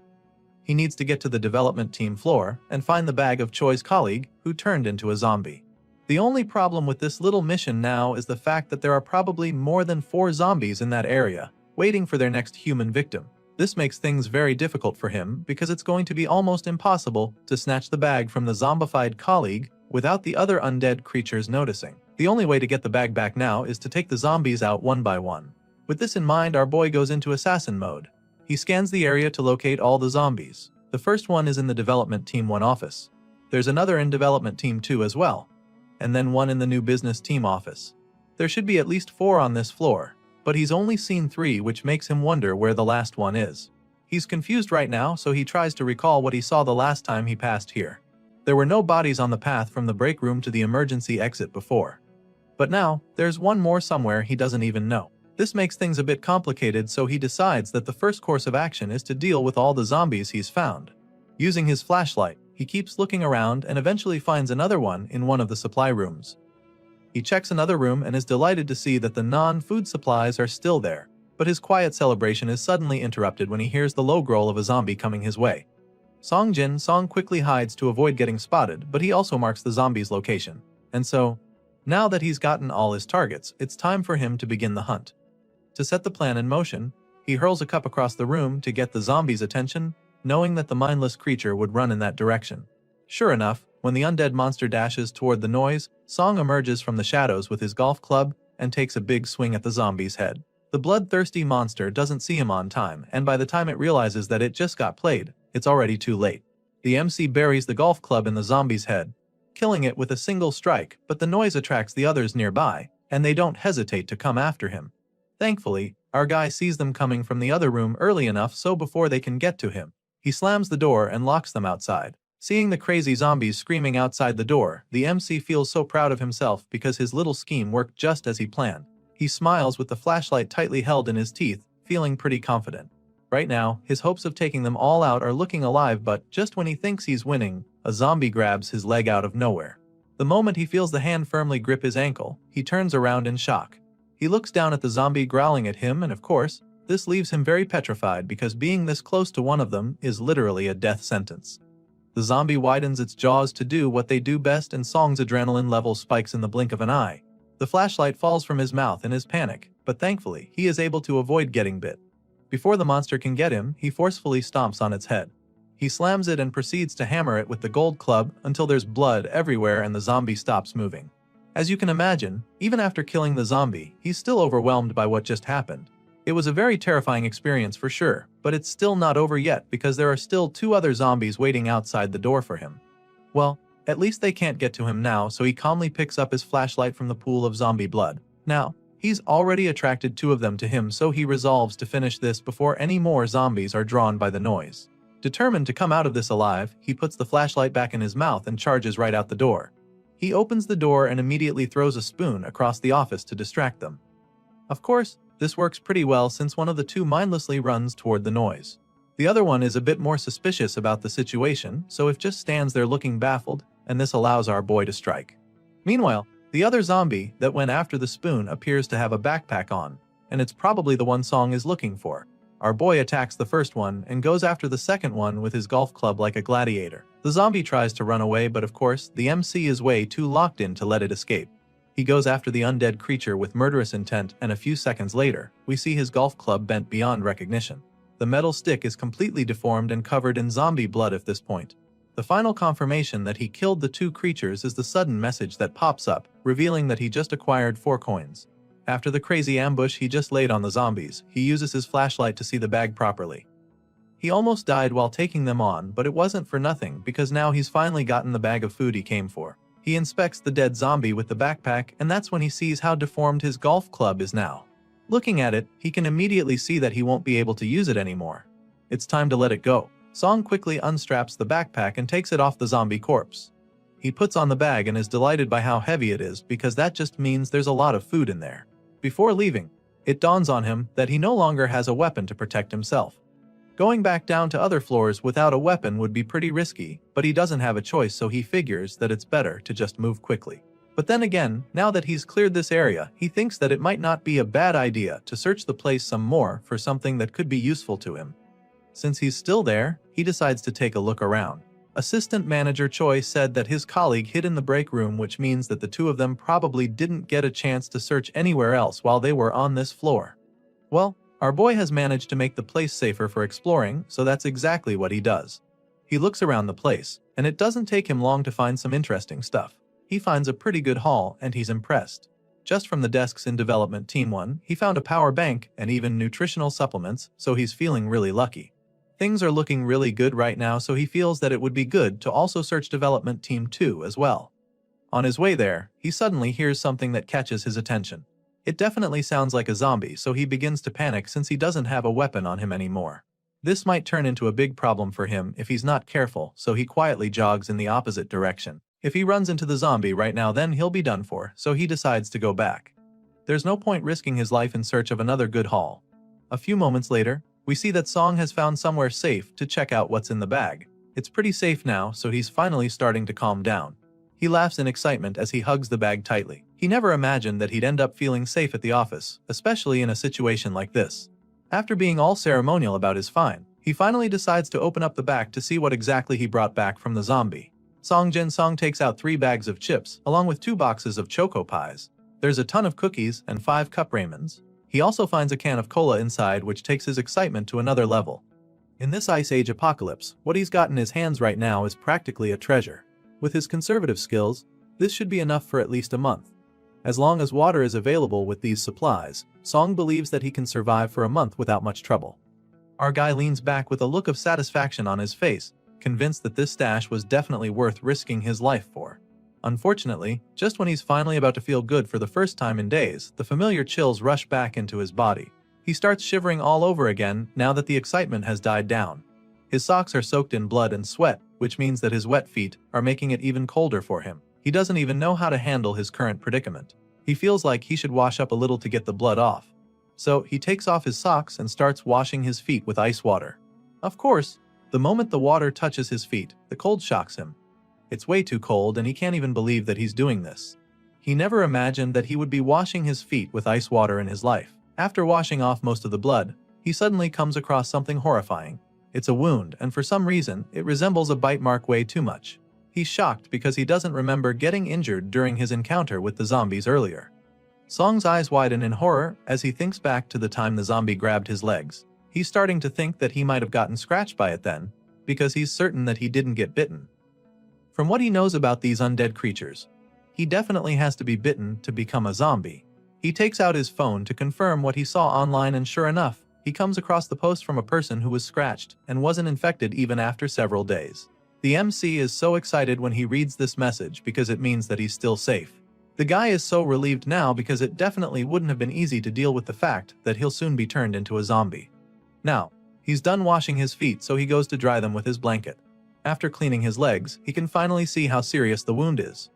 He needs to get to the development team floor and find the bag of Choi's colleague, who turned into a zombie. The only problem with this little mission now is the fact that there are probably more than 4 zombies in that area, waiting for their next human victim. This makes things very difficult for him because it's going to be almost impossible to snatch the bag from the zombified colleague without the other undead creatures noticing. The only way to get the bag back now is to take the zombies out one by one. With this in mind, our boy goes into assassin mode. He scans the area to locate all the zombies. The first one is in the Development Team 1 office. There's another in Development Team 2 as well, and then one in the New Business Team office. There should be at least 4 on this floor, but he's only seen 3, which makes him wonder where the last one is. He's confused right now, so he tries to recall what he saw the last time he passed here. There were no bodies on the path from the break room to the emergency exit before. But now, there's one more somewhere he doesn't even know. This makes things a bit complicated, so he decides that the first course of action is to deal with all the zombies he's found. Using his flashlight, he keeps looking around and eventually finds another one in one of the supply rooms. He checks another room and is delighted to see that the non-food supplies are still there, but his quiet celebration is suddenly interrupted when he hears the low growl of a zombie coming his way. Song quickly hides to avoid getting spotted, but he also marks the zombie's location. And so, now that he's gotten all his targets, it's time for him to begin the hunt. To set the plan in motion, he hurls a cup across the room to get the zombie's attention, knowing that the mindless creature would run in that direction. Sure enough, when the undead monster dashes toward the noise, Song emerges from the shadows with his golf club and takes a big swing at the zombie's head. The bloodthirsty monster doesn't see him on time, and by the time it realizes that it just got played, it's already too late. The MC buries the golf club in the zombie's head, killing it with a single strike, but the noise attracts the others nearby, and they don't hesitate to come after him. Thankfully, our guy sees them coming from the other room early enough so before they can get to him, he slams the door and locks them outside. Seeing the crazy zombies screaming outside the door, the MC feels so proud of himself because his little scheme worked just as he planned. He smiles with the flashlight tightly held in his teeth, feeling pretty confident. Right now, his hopes of taking them all out are looking alive, but just when he thinks he's winning, a zombie grabs his leg out of nowhere. The moment he feels the hand firmly grip his ankle, he turns around in shock. He looks down at the zombie growling at him, and of course, this leaves him very petrified because being this close to one of them is literally a death sentence. The zombie widens its jaws to do what they do best, and Song's adrenaline level spikes in the blink of an eye. The flashlight falls from his mouth in his panic, but thankfully, he is able to avoid getting bit. Before the monster can get him, he forcefully stomps on its head. He slams it and proceeds to hammer it with the gold club until there's blood everywhere and the zombie stops moving. As you can imagine, even after killing the zombie, he's still overwhelmed by what just happened. It was a very terrifying experience for sure, but it's still not over yet because there are still 2 other zombies waiting outside the door for him. Well, at least they can't get to him now, so he calmly picks up his flashlight from the pool of zombie blood. Now, he's already attracted 2 of them to him, so he resolves to finish this before any more zombies are drawn by the noise. Determined to come out of this alive, he puts the flashlight back in his mouth and charges right out the door. He opens the door and immediately throws a spoon across the office to distract them. Of course, this works pretty well since one of the 2 mindlessly runs toward the noise. The other one is a bit more suspicious about the situation, so it just stands there looking baffled, and this allows our boy to strike. Meanwhile, the other zombie that went after the spoon appears to have a backpack on, and it's probably the one Song is looking for. Our boy attacks the first one and goes after the second one with his golf club like a gladiator. The zombie tries to run away, but of course, the MC is way too locked in to let it escape. He goes after the undead creature with murderous intent, and a few seconds later, we see his golf club bent beyond recognition. The metal stick is completely deformed and covered in zombie blood at this point. The final confirmation that he killed the 2 creatures is the sudden message that pops up, revealing that he just acquired 4 coins. After the crazy ambush he just laid on the zombies, he uses his flashlight to see the bag properly. He almost died while taking them on, but it wasn't for nothing because now he's finally gotten the bag of food he came for. He inspects the dead zombie with the backpack, and that's when he sees how deformed his golf club is now. Looking at it, he can immediately see that he won't be able to use it anymore. It's time to let it go. Song quickly unstraps the backpack and takes it off the zombie corpse. He puts on the bag and is delighted by how heavy it is because that just means there's a lot of food in there. Before leaving, it dawns on him that he no longer has a weapon to protect himself. Going back down to other floors without a weapon would be pretty risky, but he doesn't have a choice, so he figures that it's better to just move quickly. But then again, now that he's cleared this area, he thinks that it might not be a bad idea to search the place some more for something that could be useful to him. Since he's still there, he decides to take a look around. Assistant manager Choi said that his colleague hid in the break room, which means that the two of them probably didn't get a chance to search anywhere else while they were on this floor. Well, our boy has managed to make the place safer for exploring, so that's exactly what he does. He looks around the place, and it doesn't take him long to find some interesting stuff. He finds a pretty good haul, and he's impressed. Just from the desks in Development Team 1, he found a power bank and even nutritional supplements, so he's feeling really lucky. Things are looking really good right now, so he feels that it would be good to also search Development Team 2 as well. On his way there, he suddenly hears something that catches his attention. It definitely sounds like a zombie, so he begins to panic since he doesn't have a weapon on him anymore. This might turn into a big problem for him if he's not careful, so he quietly jogs in the opposite direction. If he runs into the zombie right now, then he'll be done for, so he decides to go back. There's no point risking his life in search of another good haul. A few moments later, we see that Song has found somewhere safe to check out what's in the bag. It's pretty safe now, so he's finally starting to calm down. He laughs in excitement as he hugs the bag tightly. He never imagined that he'd end up feeling safe at the office, especially in a situation like this. After being all ceremonial about his find, he finally decides to open up the back to see what exactly he brought back from the zombie. Song takes out 3 bags of chips, along with 2 boxes of choco pies. There's a ton of cookies and 5 cup ramens. He also finds a can of cola inside, which takes his excitement to another level. In this Ice Age apocalypse, what he's got in his hands right now is practically a treasure. With his conservative skills, this should be enough for at least a month. As long as water is available with these supplies, Song believes that he can survive for a month without much trouble. Our guy leans back with a look of satisfaction on his face, convinced that this stash was definitely worth risking his life for. Unfortunately, just when he's finally about to feel good for the first time in days, the familiar chills rush back into his body. He starts shivering all over again now that the excitement has died down. His socks are soaked in blood and sweat, which means that his wet feet are making it even colder for him. He doesn't even know how to handle his current predicament. He feels like he should wash up a little to get the blood off. So he takes off his socks and starts washing his feet with ice water. Of course, the moment the water touches his feet, the cold shocks him. It's way too cold and he can't even believe that he's doing this. He never imagined that he would be washing his feet with ice water in his life. After washing off most of the blood, he suddenly comes across something horrifying. It's a wound, and for some reason, it resembles a bite mark way too much. He's shocked because he doesn't remember getting injured during his encounter with the zombies earlier. Song's eyes widen in horror as he thinks back to the time the zombie grabbed his legs. He's starting to think that he might have gotten scratched by it then, because he's certain that he didn't get bitten. From what he knows about these undead creatures, he definitely has to be bitten to become a zombie. He takes out his phone to confirm what he saw online, and sure enough, he comes across the post from a person who was scratched and wasn't infected even after several days. The MC is so excited when he reads this message because it means that he's still safe. The guy is so relieved now because it definitely wouldn't have been easy to deal with the fact that he'll soon be turned into a zombie. Now, he's done washing his feet, so he goes to dry them with his blanket. After cleaning his legs, he can finally see how serious the wound is.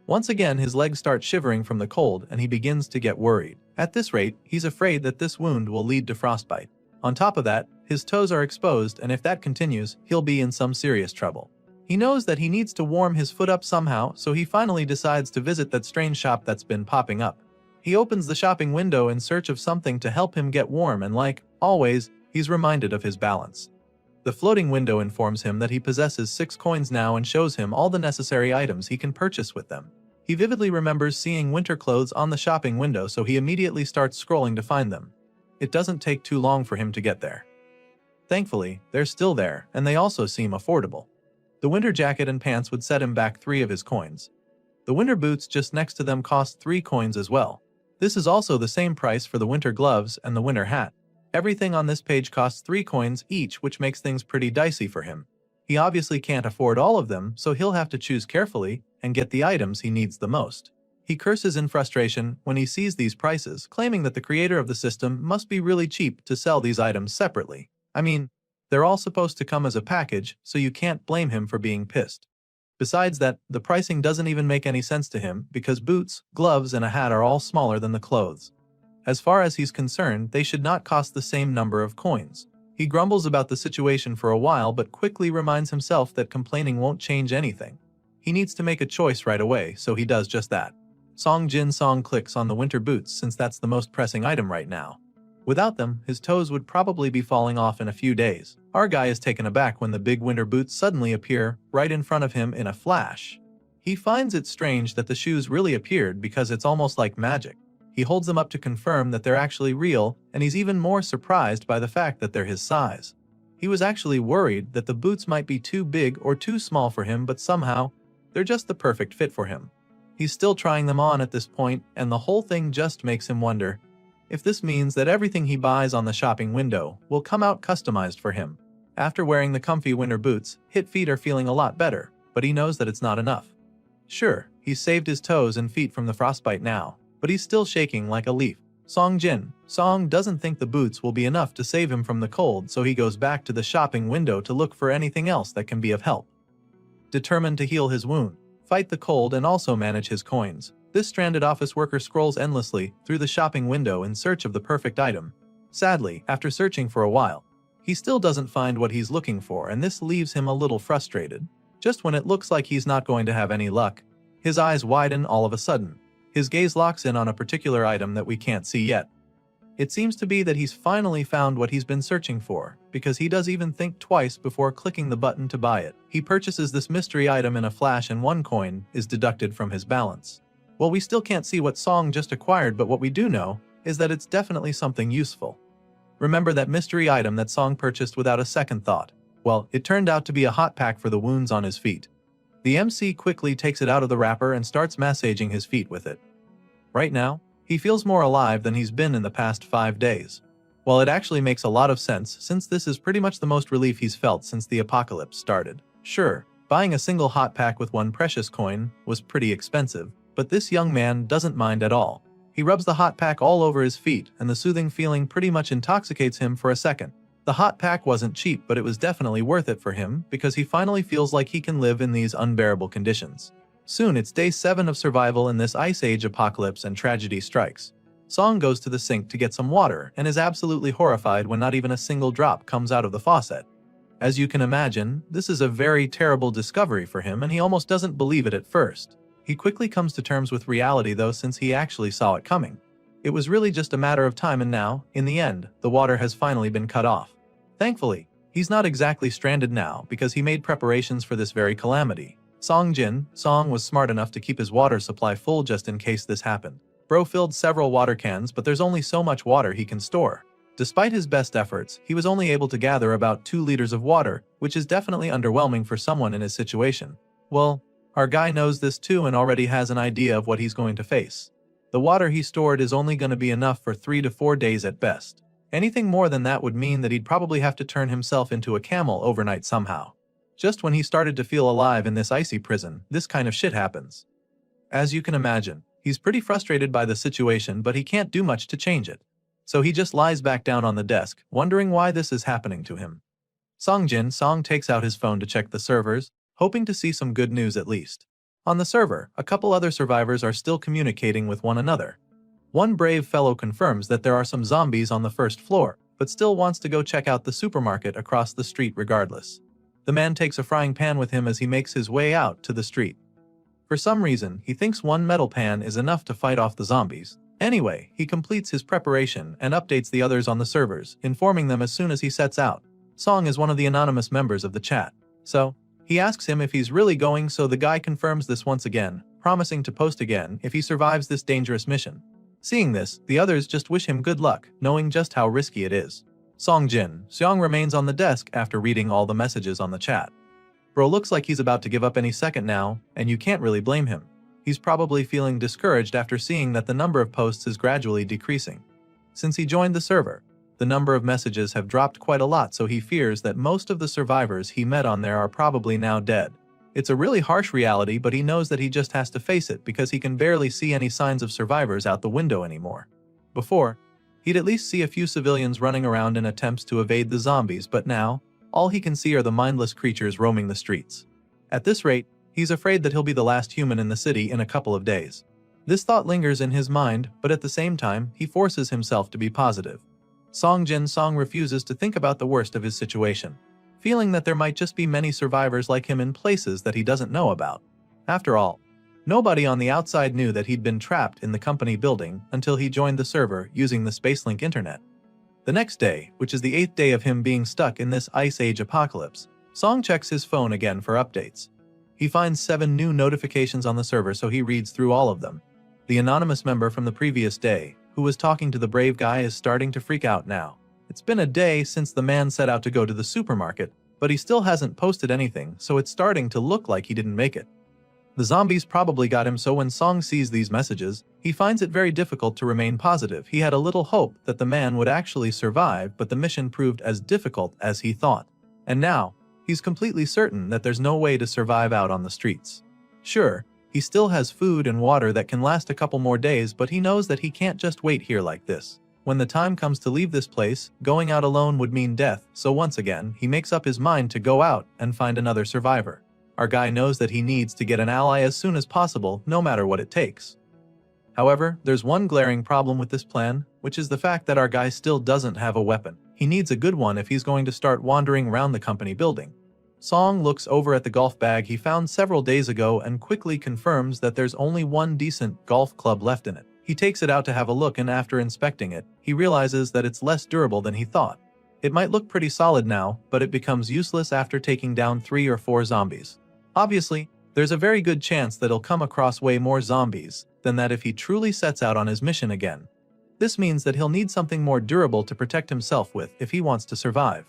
Once again, his legs start shivering from the cold and he begins to get worried. At this rate, he's afraid that this wound will lead to frostbite. On top of that, his toes are exposed, and if that continues, he'll be in some serious trouble. He knows that he needs to warm his foot up somehow, so he finally decides to visit that strange shop that's been popping up. He opens the shopping window in search of something to help him get warm, and like always, he's reminded of his balance. The floating window informs him that he possesses 6 coins now and shows him all the necessary items he can purchase with them. He vividly remembers seeing winter clothes on the shopping window, so he immediately starts scrolling to find them. It doesn't take too long for him to get there. Thankfully, they're still there, and they also seem affordable. The winter jacket and pants would set him back 3 of his coins. The winter boots just next to them cost 3 coins as well. This is also the same price for the winter gloves and the winter hat. Everything on this page costs 3 coins each, which makes things pretty dicey for him. He obviously can't afford all of them, so he'll have to choose carefully and get the items he needs the most. He curses in frustration when he sees these prices, claiming that the creator of the system must be really cheap to sell these items separately. I mean, they're all supposed to come as a package, so you can't blame him for being pissed. Besides that, the pricing doesn't even make any sense to him because boots, gloves, and a hat are all smaller than the clothes. As far as he's concerned, they should not cost the same number of coins. He grumbles about the situation for a while but quickly reminds himself that complaining won't change anything. He needs to make a choice right away, so he does just that. Song clicks on the winter boots since that's the most pressing item right now. Without them, his toes would probably be falling off in a few days. Our guy is taken aback when the big winter boots suddenly appear right in front of him in a flash. He finds it strange that the shoes really appeared because it's almost like magic. He holds them up to confirm that they're actually real, and he's even more surprised by the fact that they're his size. He was actually worried that the boots might be too big or too small for him, but somehow, they're just the perfect fit for him. He's still trying them on at this point, and the whole thing just makes him wonder if this means that everything he buys on the shopping window will come out customized for him. After wearing the comfy winter boots, his feet are feeling a lot better, but he knows that it's not enough. Sure, he's saved his toes and feet from the frostbite now, but he's still shaking like a leaf. Song doesn't think the boots will be enough to save him from the cold, so he goes back to the shopping window to look for anything else that can be of help. Determined to heal his wound, fight the cold, and also manage his coins, this stranded office worker scrolls endlessly through the shopping window in search of the perfect item. Sadly, after searching for a while, he still doesn't find what he's looking for, and this leaves him a little frustrated. Just when it looks like he's not going to have any luck, his eyes widen all of a sudden. His gaze locks in on a particular item that we can't see yet. It seems to be that he's finally found what he's been searching for, because he does even think twice before clicking the button to buy it. He purchases this mystery item in a flash and 1 coin is deducted from his balance. Well, we still can't see what Song just acquired, but what we do know is that it's definitely something useful. Remember that mystery item that Song purchased without a second thought? Well, it turned out to be a hot pack for the wounds on his feet. The MC quickly takes it out of the wrapper and starts massaging his feet with it. Right now, he feels more alive than he's been in the past 5 days. Well, it actually makes a lot of sense since this is pretty much the most relief he's felt since the apocalypse started. Sure, buying a single hot pack with 1 precious coin was pretty expensive, but this young man doesn't mind at all. He rubs the hot pack all over his feet, and the soothing feeling pretty much intoxicates him for a second. The hot pack wasn't cheap, but it was definitely worth it for him because he finally feels like he can live in these unbearable conditions. Soon it's day 7 of survival in this ice age apocalypse, and tragedy strikes. Song goes to the sink to get some water and is absolutely horrified when not even a single drop comes out of the faucet. As you can imagine, this is a very terrible discovery for him, and he almost doesn't believe it at first. He quickly comes to terms with reality though, since he actually saw it coming. It was really just a matter of time, and now, in the end, the water has finally been cut off. Thankfully, he's not exactly stranded now because he made preparations for this very calamity. Song was smart enough to keep his water supply full just in case this happened. Bro filled several water cans, but there's only so much water he can store. Despite his best efforts, he was only able to gather about 2 liters of water, which is definitely underwhelming for someone in his situation. Well, our guy knows this too and already has an idea of what he's going to face. The water he stored is only going to be enough for 3 to 4 days at best. Anything more than that would mean that he'd probably have to turn himself into a camel overnight somehow. Just when he started to feel alive in this icy prison, this kind of shit happens. As you can imagine, he's pretty frustrated by the situation, but he can't do much to change it. So he just lies back down on the desk, wondering why this is happening to him. Song takes out his phone to check the servers, hoping to see some good news at least. On the server, a couple other survivors are still communicating with one another. One brave fellow confirms that there are some zombies on the 1st floor, but still wants to go check out the supermarket across the street regardless. The man takes a frying pan with him as he makes his way out to the street. For some reason, he thinks 1 metal pan is enough to fight off the zombies. Anyway, he completes his preparation and updates the others on the servers, informing them as soon as he sets out. Song is one of the anonymous members of the chat, so he asks him if he's really going, so the guy confirms this once again, promising to post again if he survives this dangerous mission. Seeing this, the others just wish him good luck, knowing just how risky it is. Song remains on the desk after reading all the messages on the chat. Bro looks like he's about to give up any second now, and you can't really blame him. He's probably feeling discouraged after seeing that the number of posts is gradually decreasing. Since he joined the server, The number of messages have dropped quite a lot, so he fears that most of the survivors he met on there are probably now dead. It's a really harsh reality, but he knows that he just has to face it because he can barely see any signs of survivors out the window anymore. Before, he'd at least see a few civilians running around in attempts to evade the zombies, but now, all he can see are the mindless creatures roaming the streets. At this rate, he's afraid that he'll be the last human in the city in a couple of days. This thought lingers in his mind, but at the same time, he forces himself to be positive. Song refuses to think about the worst of his situation, feeling that there might just be many survivors like him in places that he doesn't know about. After all, nobody on the outside knew that he'd been trapped in the company building until he joined the server using the Spacelink internet. The next day, which is the 8th day of him being stuck in this Ice Age apocalypse, Song checks his phone again for updates. He finds 7 new notifications on the server, so he reads through all of them. The anonymous member from the previous day, who was talking to the brave guy, is starting to freak out now. It's been a day since the man set out to go to the supermarket, but he still hasn't posted anything, so it's starting to look like he didn't make it. The zombies probably got him, so when Song sees these messages, he finds it very difficult to remain positive. He had a little hope that the man would actually survive, but the mission proved as difficult as he thought. And now, he's completely certain that there's no way to survive out on the streets. Sure, he still has food and water that can last a couple more days, but he knows that he can't just wait here like this. When the time comes to leave this place, going out alone would mean death, so once again, he makes up his mind to go out and find another survivor. Our guy knows that he needs to get an ally as soon as possible, no matter what it takes. However, there's one glaring problem with this plan, which is the fact that our guy still doesn't have a weapon. He needs a good one if he's going to start wandering around the company building. Song looks over at the golf bag he found several days ago and quickly confirms that there's only one decent golf club left in it. He takes it out to have a look, and after inspecting it, he realizes that it's less durable than he thought. It might look pretty solid now, but it becomes useless after taking down 3 or 4 zombies. Obviously, there's a very good chance that he'll come across way more zombies than that if he truly sets out on his mission again. This means that he'll need something more durable to protect himself with if he wants to survive.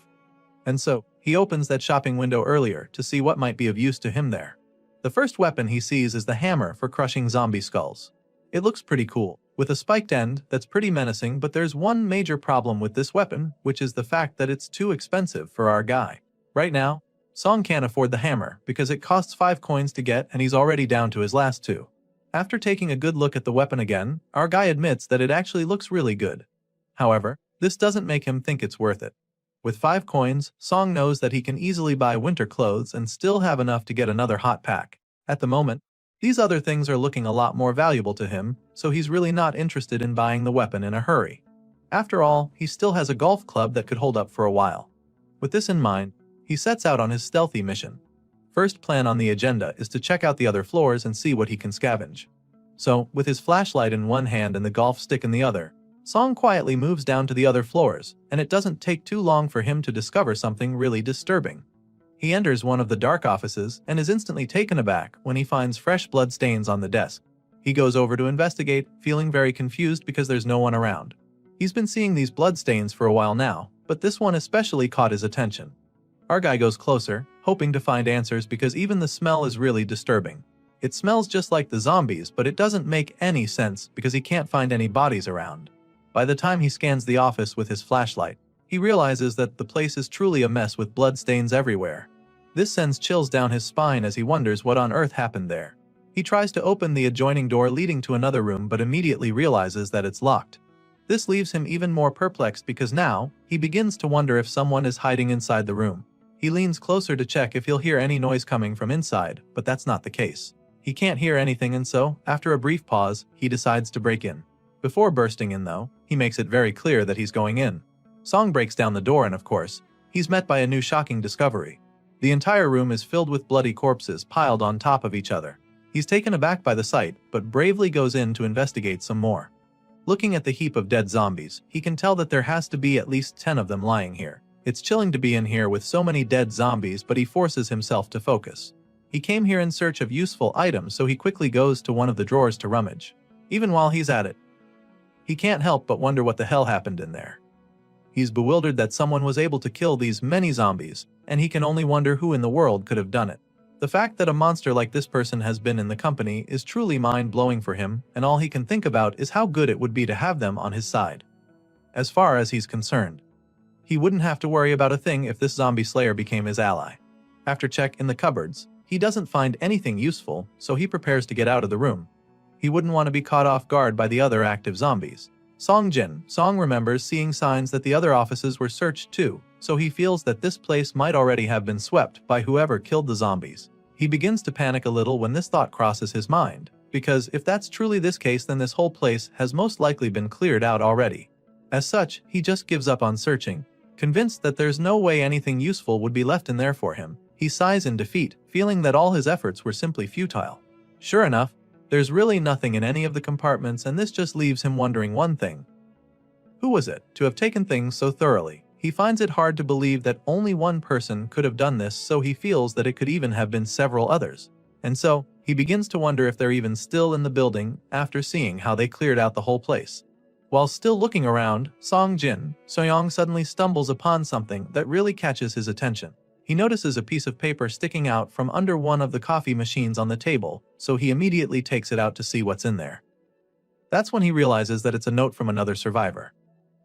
And so, he opens that shopping window earlier to see what might be of use to him there. The first weapon he sees is the hammer for crushing zombie skulls. It looks pretty cool, with a spiked end that's pretty menacing, but there's one major problem with this weapon, which is the fact that it's too expensive for our guy. Right now, Song can't afford the hammer because it costs 5 coins to get, and he's already down to his last 2. After taking a good look at the weapon again, our guy admits that it actually looks really good. However, this doesn't make him think it's worth it. With 5 coins, Song knows that he can easily buy winter clothes and still have enough to get another hot pack. At the moment, these other things are looking a lot more valuable to him, so he's really not interested in buying the weapon in a hurry. After all, he still has a golf club that could hold up for a while. With this in mind, he sets out on his stealthy mission. First plan on the agenda is to check out the other floors and see what he can scavenge. So, with his flashlight in one hand and the golf stick in the other, Song quietly moves down to the other floors, and it doesn't take too long for him to discover something really disturbing. He enters one of the dark offices and is instantly taken aback when he finds fresh blood stains on the desk. He goes over to investigate, feeling very confused because there's no one around. He's been seeing these blood stains for a while now, but this one especially caught his attention. Our guy goes closer, hoping to find answers because even the smell is really disturbing. It smells just like the zombies, but it doesn't make any sense because he can't find any bodies around. By the time he scans the office with his flashlight, he realizes that the place is truly a mess with blood stains everywhere. This sends chills down his spine as he wonders what on earth happened there. He tries to open the adjoining door leading to another room but immediately realizes that it's locked. This leaves him even more perplexed because now, he begins to wonder if someone is hiding inside the room. He leans closer to check if he'll hear any noise coming from inside, but that's not the case. He can't hear anything, and so, after a brief pause, he decides to break in. Before bursting in though, he makes it very clear that he's going in. Song breaks down the door and of course, he's met by a new shocking discovery. The entire room is filled with bloody corpses piled on top of each other. He's taken aback by the sight, but bravely goes in to investigate some more. Looking at the heap of dead zombies, he can tell that there has to be at least 10 of them lying here. It's chilling to be in here with so many dead zombies, but he forces himself to focus. He came here in search of useful items, so he quickly goes to one of the drawers to rummage. Even while he's at it, he can't help but wonder what the hell happened in there. He's bewildered that someone was able to kill these many zombies, and he can only wonder who in the world could have done it. The fact that a monster like this person has been in the company is truly mind-blowing for him, and all he can think about is how good it would be to have them on his side. as far as he's concerned. He wouldn't have to worry about a thing if this zombie slayer became his ally. After check in the cupboards, he doesn't find anything useful, so he prepares to get out of the room. He wouldn't want to be caught off guard by the other active zombies. Song remembers seeing signs that the other offices were searched too, so he feels that this place might already have been swept by whoever killed the zombies. He begins to panic a little when this thought crosses his mind, because if that's truly this case, then this whole place has most likely been cleared out already. As such, he just gives up on searching. Convinced that there's no way anything useful would be left in there for him, he sighs in defeat, feeling that all his efforts were simply futile. Sure enough, there's really nothing in any of the compartments, and this just leaves him wondering one thing. Who was it to have taken things so thoroughly? He finds it hard to believe that only one person could have done this, so he feels that it could even have been several others. And so, he begins to wonder if they're even still in the building after seeing how they cleared out the whole place. While still looking around, Soyoung suddenly stumbles upon something that really catches his attention. He notices a piece of paper sticking out from under one of the coffee machines on the table, so he immediately takes it out to see what's in there. That's when he realizes that it's a note from another survivor.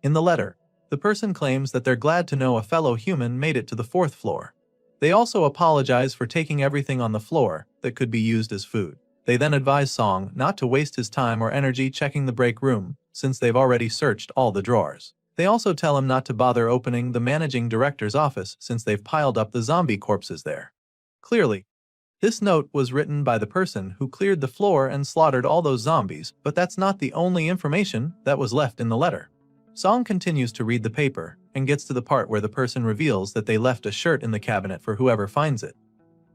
In the letter, the person claims that they're glad to know a fellow human made it to the 4th floor. They also apologize for taking everything on the floor that could be used as food. They then advise Song not to waste his time or energy checking the break room, since they've already searched all the drawers. They also tell him not to bother opening the managing director's office since they've piled up the zombie corpses there. Clearly, this note was written by the person who cleared the floor and slaughtered all those zombies, but that's not the only information that was left in the letter. Song continues to read the paper and gets to the part where the person reveals that they left a shirt in the cabinet for whoever finds it.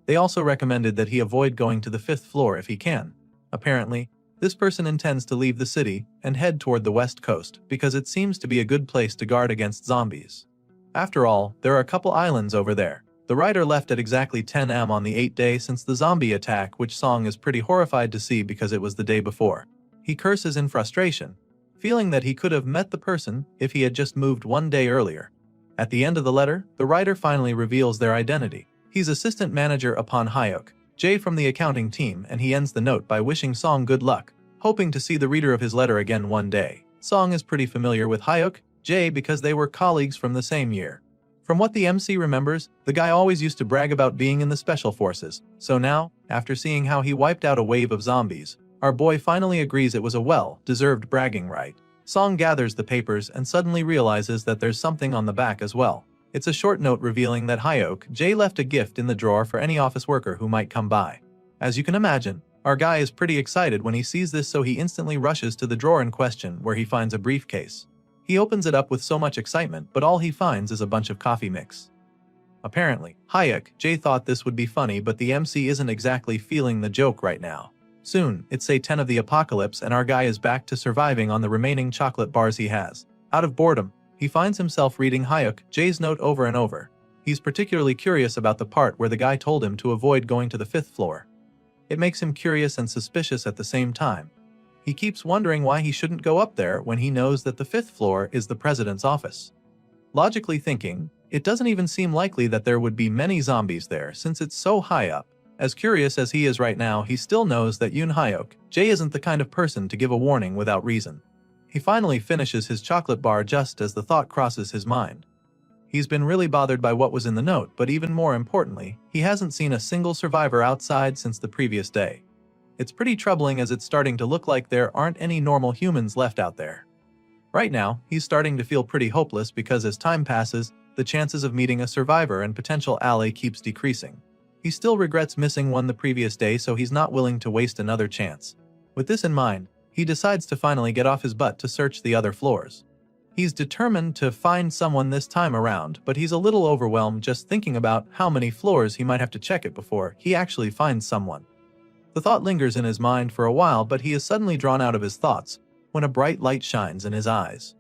They also recommended that he avoid going to the 5th floor if he can. Apparently, this person intends to leave the city and head toward the west coast because it seems to be a good place to guard against zombies. After all, there are a couple islands over there. The writer left at exactly 10 am on the 8th day since the zombie attack, which Song is pretty horrified to see because it was the day before. He curses in frustration, feeling that he could have met the person if he had just moved one day earlier. At the end of the letter, the writer finally reveals their identity. He's assistant manager upon Hyuk, Jay from the accounting team, and he ends the note by wishing Song good luck, hoping to see the reader of his letter again one day. Song is pretty familiar with Hyuk, Jay because they were colleagues from the same year. From what the MC remembers, the guy always used to brag about being in the special forces, so now, after seeing how he wiped out a wave of zombies, our boy finally agrees it was a well-deserved bragging right. Song gathers the papers and suddenly realizes that there's something on the back as well. It's a short note revealing that Hyuk, Jay left a gift in the drawer for any office worker who might come by. As you can imagine, our guy is pretty excited when he sees this, so he instantly rushes to the drawer in question where he finds a briefcase. He opens it up with so much excitement, but all he finds is a bunch of coffee mix. Apparently, Hyuk, Jay thought this would be funny, but the MC isn't exactly feeling the joke right now. Soon, it's say 10 of the apocalypse and our guy is back to surviving on the remaining chocolate bars he has. Out of boredom, he finds himself reading Hyuk, Jay's note over and over. He's particularly curious about the part where the guy told him to avoid going to the 5th floor. It makes him curious and suspicious at the same time. He keeps wondering why he shouldn't go up there when he knows that the 5th floor is the president's office. Logically thinking, it doesn't even seem likely that there would be many zombies there since it's so high up. As curious as he is right now, he still knows that Yoon Hyuk, Jay isn't the kind of person to give a warning without reason. He finally finishes his chocolate bar just as the thought crosses his mind. He's been really bothered by what was in the note, but even more importantly, he hasn't seen a single survivor outside since the previous day. It's pretty troubling as it's starting to look like there aren't any normal humans left out there. Right now, he's starting to feel pretty hopeless because as time passes, the chances of meeting a survivor and potential ally keeps decreasing. He still regrets missing one the previous day, so he's not willing to waste another chance. With this in mind, he decides to finally get off his butt to search the other floors. He's determined to find someone this time around, but he's a little overwhelmed just thinking about how many floors he might have to check it before he actually finds someone. The thought lingers in his mind for a while, but he is suddenly drawn out of his thoughts when a bright light shines in his eyes.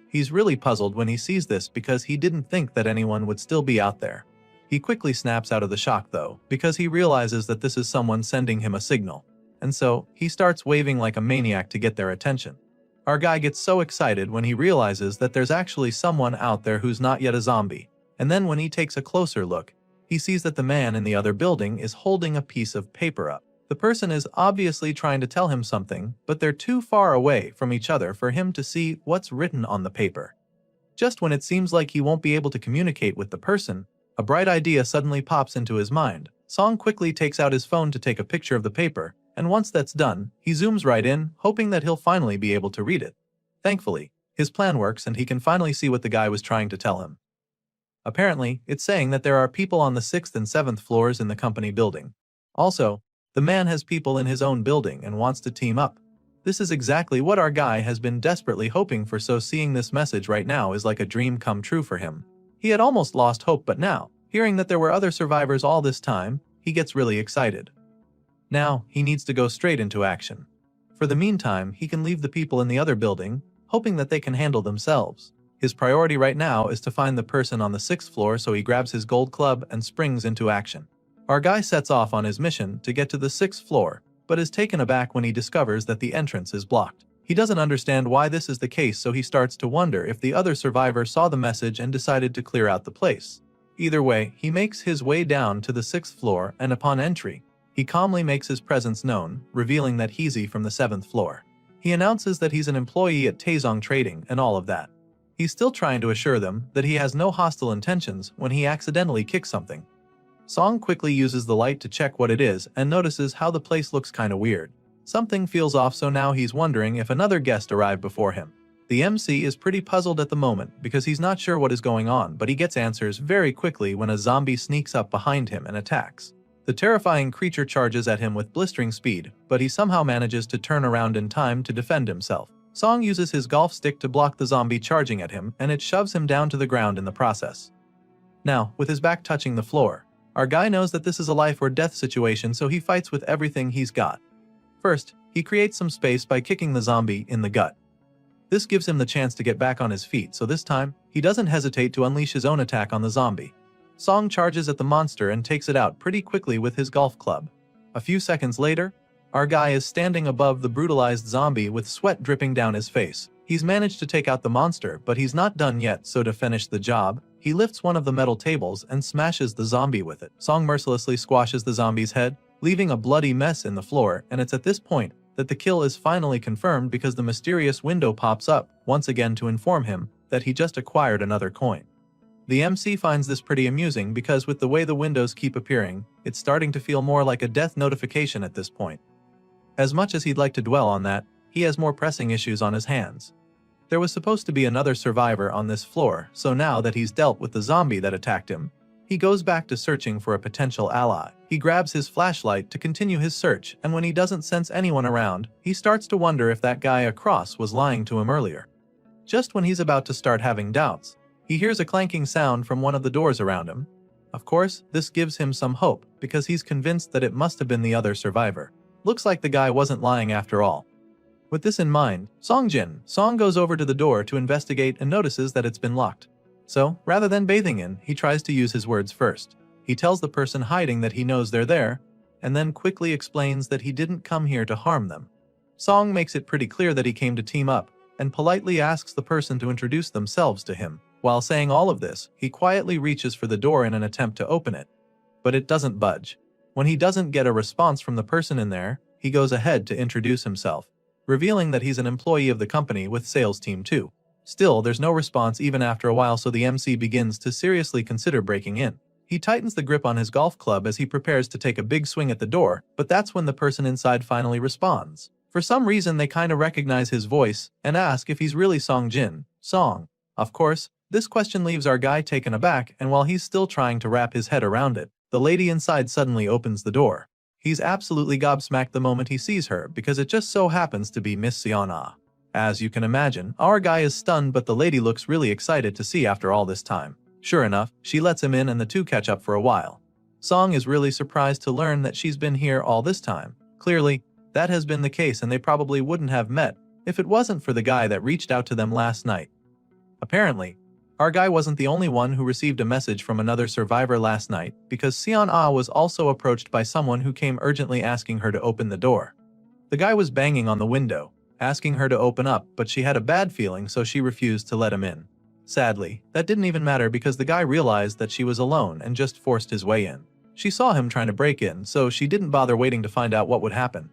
He's really puzzled when he sees this because he didn't think that anyone would still be out there. He quickly snaps out of the shock though, because he realizes that this is someone sending him a signal. And so, he starts waving like a maniac to get their attention. Our guy gets so excited when he realizes that there's actually someone out there who's not yet a zombie, and then when he takes a closer look, he sees that the man in the other building is holding a piece of paper up. The person is obviously trying to tell him something, but they're too far away from each other for him to see what's written on the paper. Just when it seems like he won't be able to communicate with the person, a bright idea suddenly pops into his mind. Song quickly takes out his phone to take a picture of the paper, and once that's done, he zooms right in, hoping that he'll finally be able to read it. Thankfully, his plan works and he can finally see what the guy was trying to tell him. Apparently, it's saying that there are people on the 6th and 7th floors in the company building. Also, the man has people in his own building and wants to team up. This is exactly what our guy has been desperately hoping for, so seeing this message right now is like a dream come true for him. He had almost lost hope, but now, hearing that there were other survivors all this time, he gets really excited. Now, he needs to go straight into action. For the meantime, he can leave the people in the other building, hoping that they can handle themselves. His priority right now is to find the person on the 6th floor, so he grabs his gold club and springs into action. Our guy sets off on his mission to get to the 6th floor, but is taken aback when he discovers that the entrance is blocked. He doesn't understand why this is the case, so he starts to wonder if the other survivor saw the message and decided to clear out the place. Either way, he makes his way down to the 6th floor, and upon entry, he calmly makes his presence known, revealing that he's from the 7th floor. He announces that he's an employee at Taezong Trading and all of that. He's still trying to assure them that he has no hostile intentions when he accidentally kicks something. Song quickly uses the light to check what it is and notices how the place looks kinda weird. Something feels off, so now he's wondering if another guest arrived before him. The MC is pretty puzzled at the moment because he's not sure what is going on, but he gets answers very quickly when a zombie sneaks up behind him and attacks. The terrifying creature charges at him with blistering speed, but he somehow manages to turn around in time to defend himself. Song uses his golf stick to block the zombie charging at him, and it shoves him down to the ground in the process. Now, with his back touching the floor, our guy knows that this is a life or death situation, so he fights with everything he's got. First, he creates some space by kicking the zombie in the gut. This gives him the chance to get back on his feet, so this time, he doesn't hesitate to unleash his own attack on the zombie. Song charges at the monster and takes it out pretty quickly with his golf club. A few seconds later, our guy is standing above the brutalized zombie with sweat dripping down his face. He's managed to take out the monster, but he's not done yet, so to finish the job, he lifts one of the metal tables and smashes the zombie with it. Song mercilessly squashes the zombie's head, leaving a bloody mess in the floor, and it's at this point that the kill is finally confirmed because the mysterious window pops up once again to inform him that he just acquired another coin. The MC finds this pretty amusing because with the way the windows keep appearing, it's starting to feel more like a death notification at this point. As much as he'd like to dwell on that, he has more pressing issues on his hands. There was supposed to be another survivor on this floor, so now that he's dealt with the zombie that attacked him, he goes back to searching for a potential ally. He grabs his flashlight to continue his search, and when he doesn't sense anyone around, he starts to wonder if that guy across was lying to him earlier. Just when he's about to start having doubts, he hears a clanking sound from one of the doors around him. Of course, this gives him some hope, because he's convinced that it must have been the other survivor. Looks like the guy wasn't lying after all. With this in mind, Song goes over to the door to investigate and notices that it's been locked. So, rather than bathing in, he tries to use his words first. He tells the person hiding that he knows they're there, and then quickly explains that he didn't come here to harm them. Song makes it pretty clear that he came to team up, and politely asks the person to introduce themselves to him. While saying all of this, he quietly reaches for the door in an attempt to open it. But it doesn't budge. When he doesn't get a response from the person in there, he goes ahead to introduce himself, revealing that he's an employee of the company with sales team 2. Still, there's no response even after a while, so the MC begins to seriously consider breaking in. He tightens the grip on his golf club as he prepares to take a big swing at the door, but that's when the person inside finally responds. For some reason, they kinda recognize his voice and ask if he's really Song. Of course, this question leaves our guy taken aback, and while he's still trying to wrap his head around it, the lady inside suddenly opens the door. He's absolutely gobsmacked the moment he sees her because it just so happens to be Miss Siona. As you can imagine, our guy is stunned, but the lady looks really excited to see after all this time. Sure enough, she lets him in and the two catch up for a while. Song is really surprised to learn that she's been here all this time. Clearly, that has been the case, and they probably wouldn't have met if it wasn't for the guy that reached out to them last night. Apparently, our guy wasn't the only one who received a message from another survivor last night, because Sion Ah was also approached by someone who came urgently asking her to open the door. The guy was banging on the window, asking her to open up, but she had a bad feeling, so she refused to let him in. Sadly, that didn't even matter because the guy realized that she was alone and just forced his way in. She saw him trying to break in, so she didn't bother waiting to find out what would happen.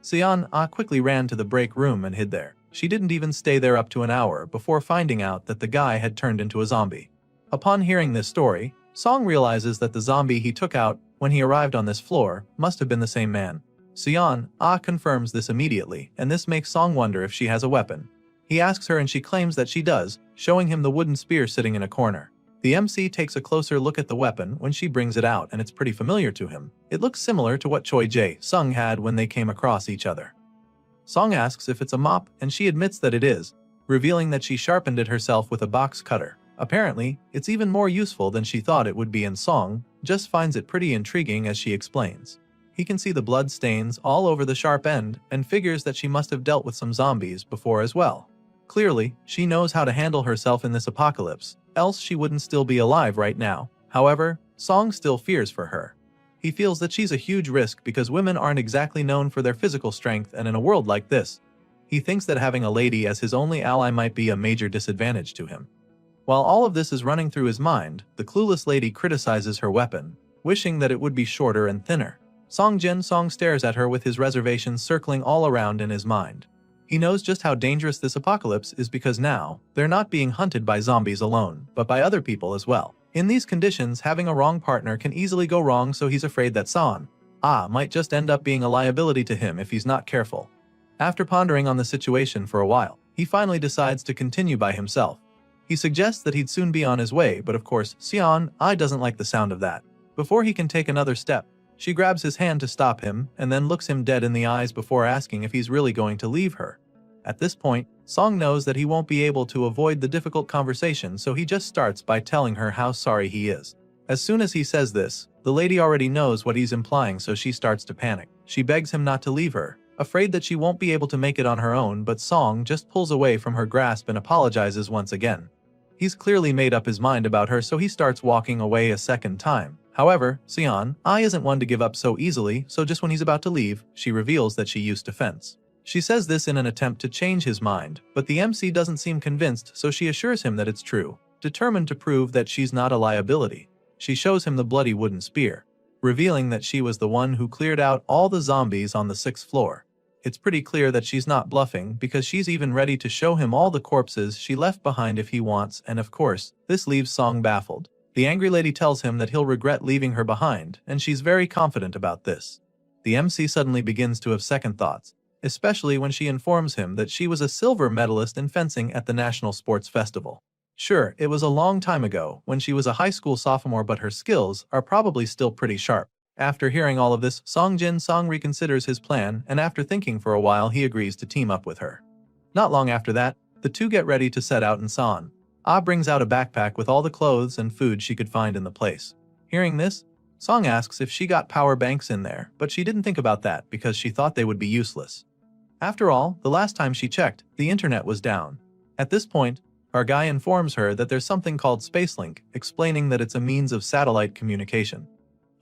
Seon quickly ran to the break room and hid there. She didn't even stay there up to an hour before finding out that the guy had turned into a zombie. Upon hearing this story, Song realizes that the zombie he took out when he arrived on this floor must have been the same man. Seon confirms this immediately, and this makes Song wonder if she has a weapon. He asks her and she claims that she does, showing him the wooden spear sitting in a corner. The MC takes a closer look at the weapon when she brings it out, and it's pretty familiar to him. It looks similar to what Choi Jae-sung had when they came across each other. Song asks if it's a mop, and she admits that it is, revealing that she sharpened it herself with a box cutter. Apparently, it's even more useful than she thought it would be, and Song just finds it pretty intriguing as she explains. He can see the blood stains all over the sharp end and figures that she must have dealt with some zombies before as well. Clearly, she knows how to handle herself in this apocalypse, else she wouldn't still be alive right now. However, Song still fears for her. He feels that she's a huge risk because women aren't exactly known for their physical strength, and in a world like this, he thinks that having a lady as his only ally might be a major disadvantage to him. While all of this is running through his mind, the clueless lady criticizes her weapon, wishing that it would be shorter and thinner. Song stares at her with his reservations circling all around in his mind. He knows just how dangerous this apocalypse is because now, they're not being hunted by zombies alone, but by other people as well. In these conditions, having a wrong partner can easily go wrong, so he's afraid that Son might just end up being a liability to him if he's not careful. After pondering on the situation for a while, he finally decides to continue by himself. He suggests that he'd soon be on his way, but of course, Seon doesn't like the sound of that. Before he can take another step, she grabs his hand to stop him and then looks him dead in the eyes before asking if he's really going to leave her. At this point, Song knows that he won't be able to avoid the difficult conversation, so he just starts by telling her how sorry he is. As soon as he says this, the lady already knows what he's implying, so she starts to panic. She begs him not to leave her, afraid that she won't be able to make it on her own, but Song just pulls away from her grasp and apologizes once again. He's clearly made up his mind about her, so he starts walking away a second time. However, Seon isn't one to give up so easily, so just when he's about to leave, she reveals that she used to fence. She says this in an attempt to change his mind, but the MC doesn't seem convinced, so she assures him that it's true, determined to prove that she's not a liability. She shows him the bloody wooden spear, revealing that she was the one who cleared out all the zombies on the 6th floor. It's pretty clear that she's not bluffing because she's even ready to show him all the corpses she left behind if he wants, and of course, this leaves Song baffled. The angry lady tells him that he'll regret leaving her behind, and she's very confident about this. The MC suddenly begins to have second thoughts, especially when she informs him that she was a silver medalist in fencing at the National Sports Festival. Sure, it was a long time ago when she was a high school sophomore, but her skills are probably still pretty sharp. After hearing all of this, Song reconsiders his plan, and after thinking for a while, he agrees to team up with her. Not long after that, the two get ready to set out, and Son brings out a backpack with all the clothes and food she could find in the place. Hearing this, Song asks if she got power banks in there, but she didn't think about that because she thought they would be useless. After all, the last time she checked, the internet was down. At this point, our guy informs her that there's something called Spacelink, explaining that it's a means of satellite communication.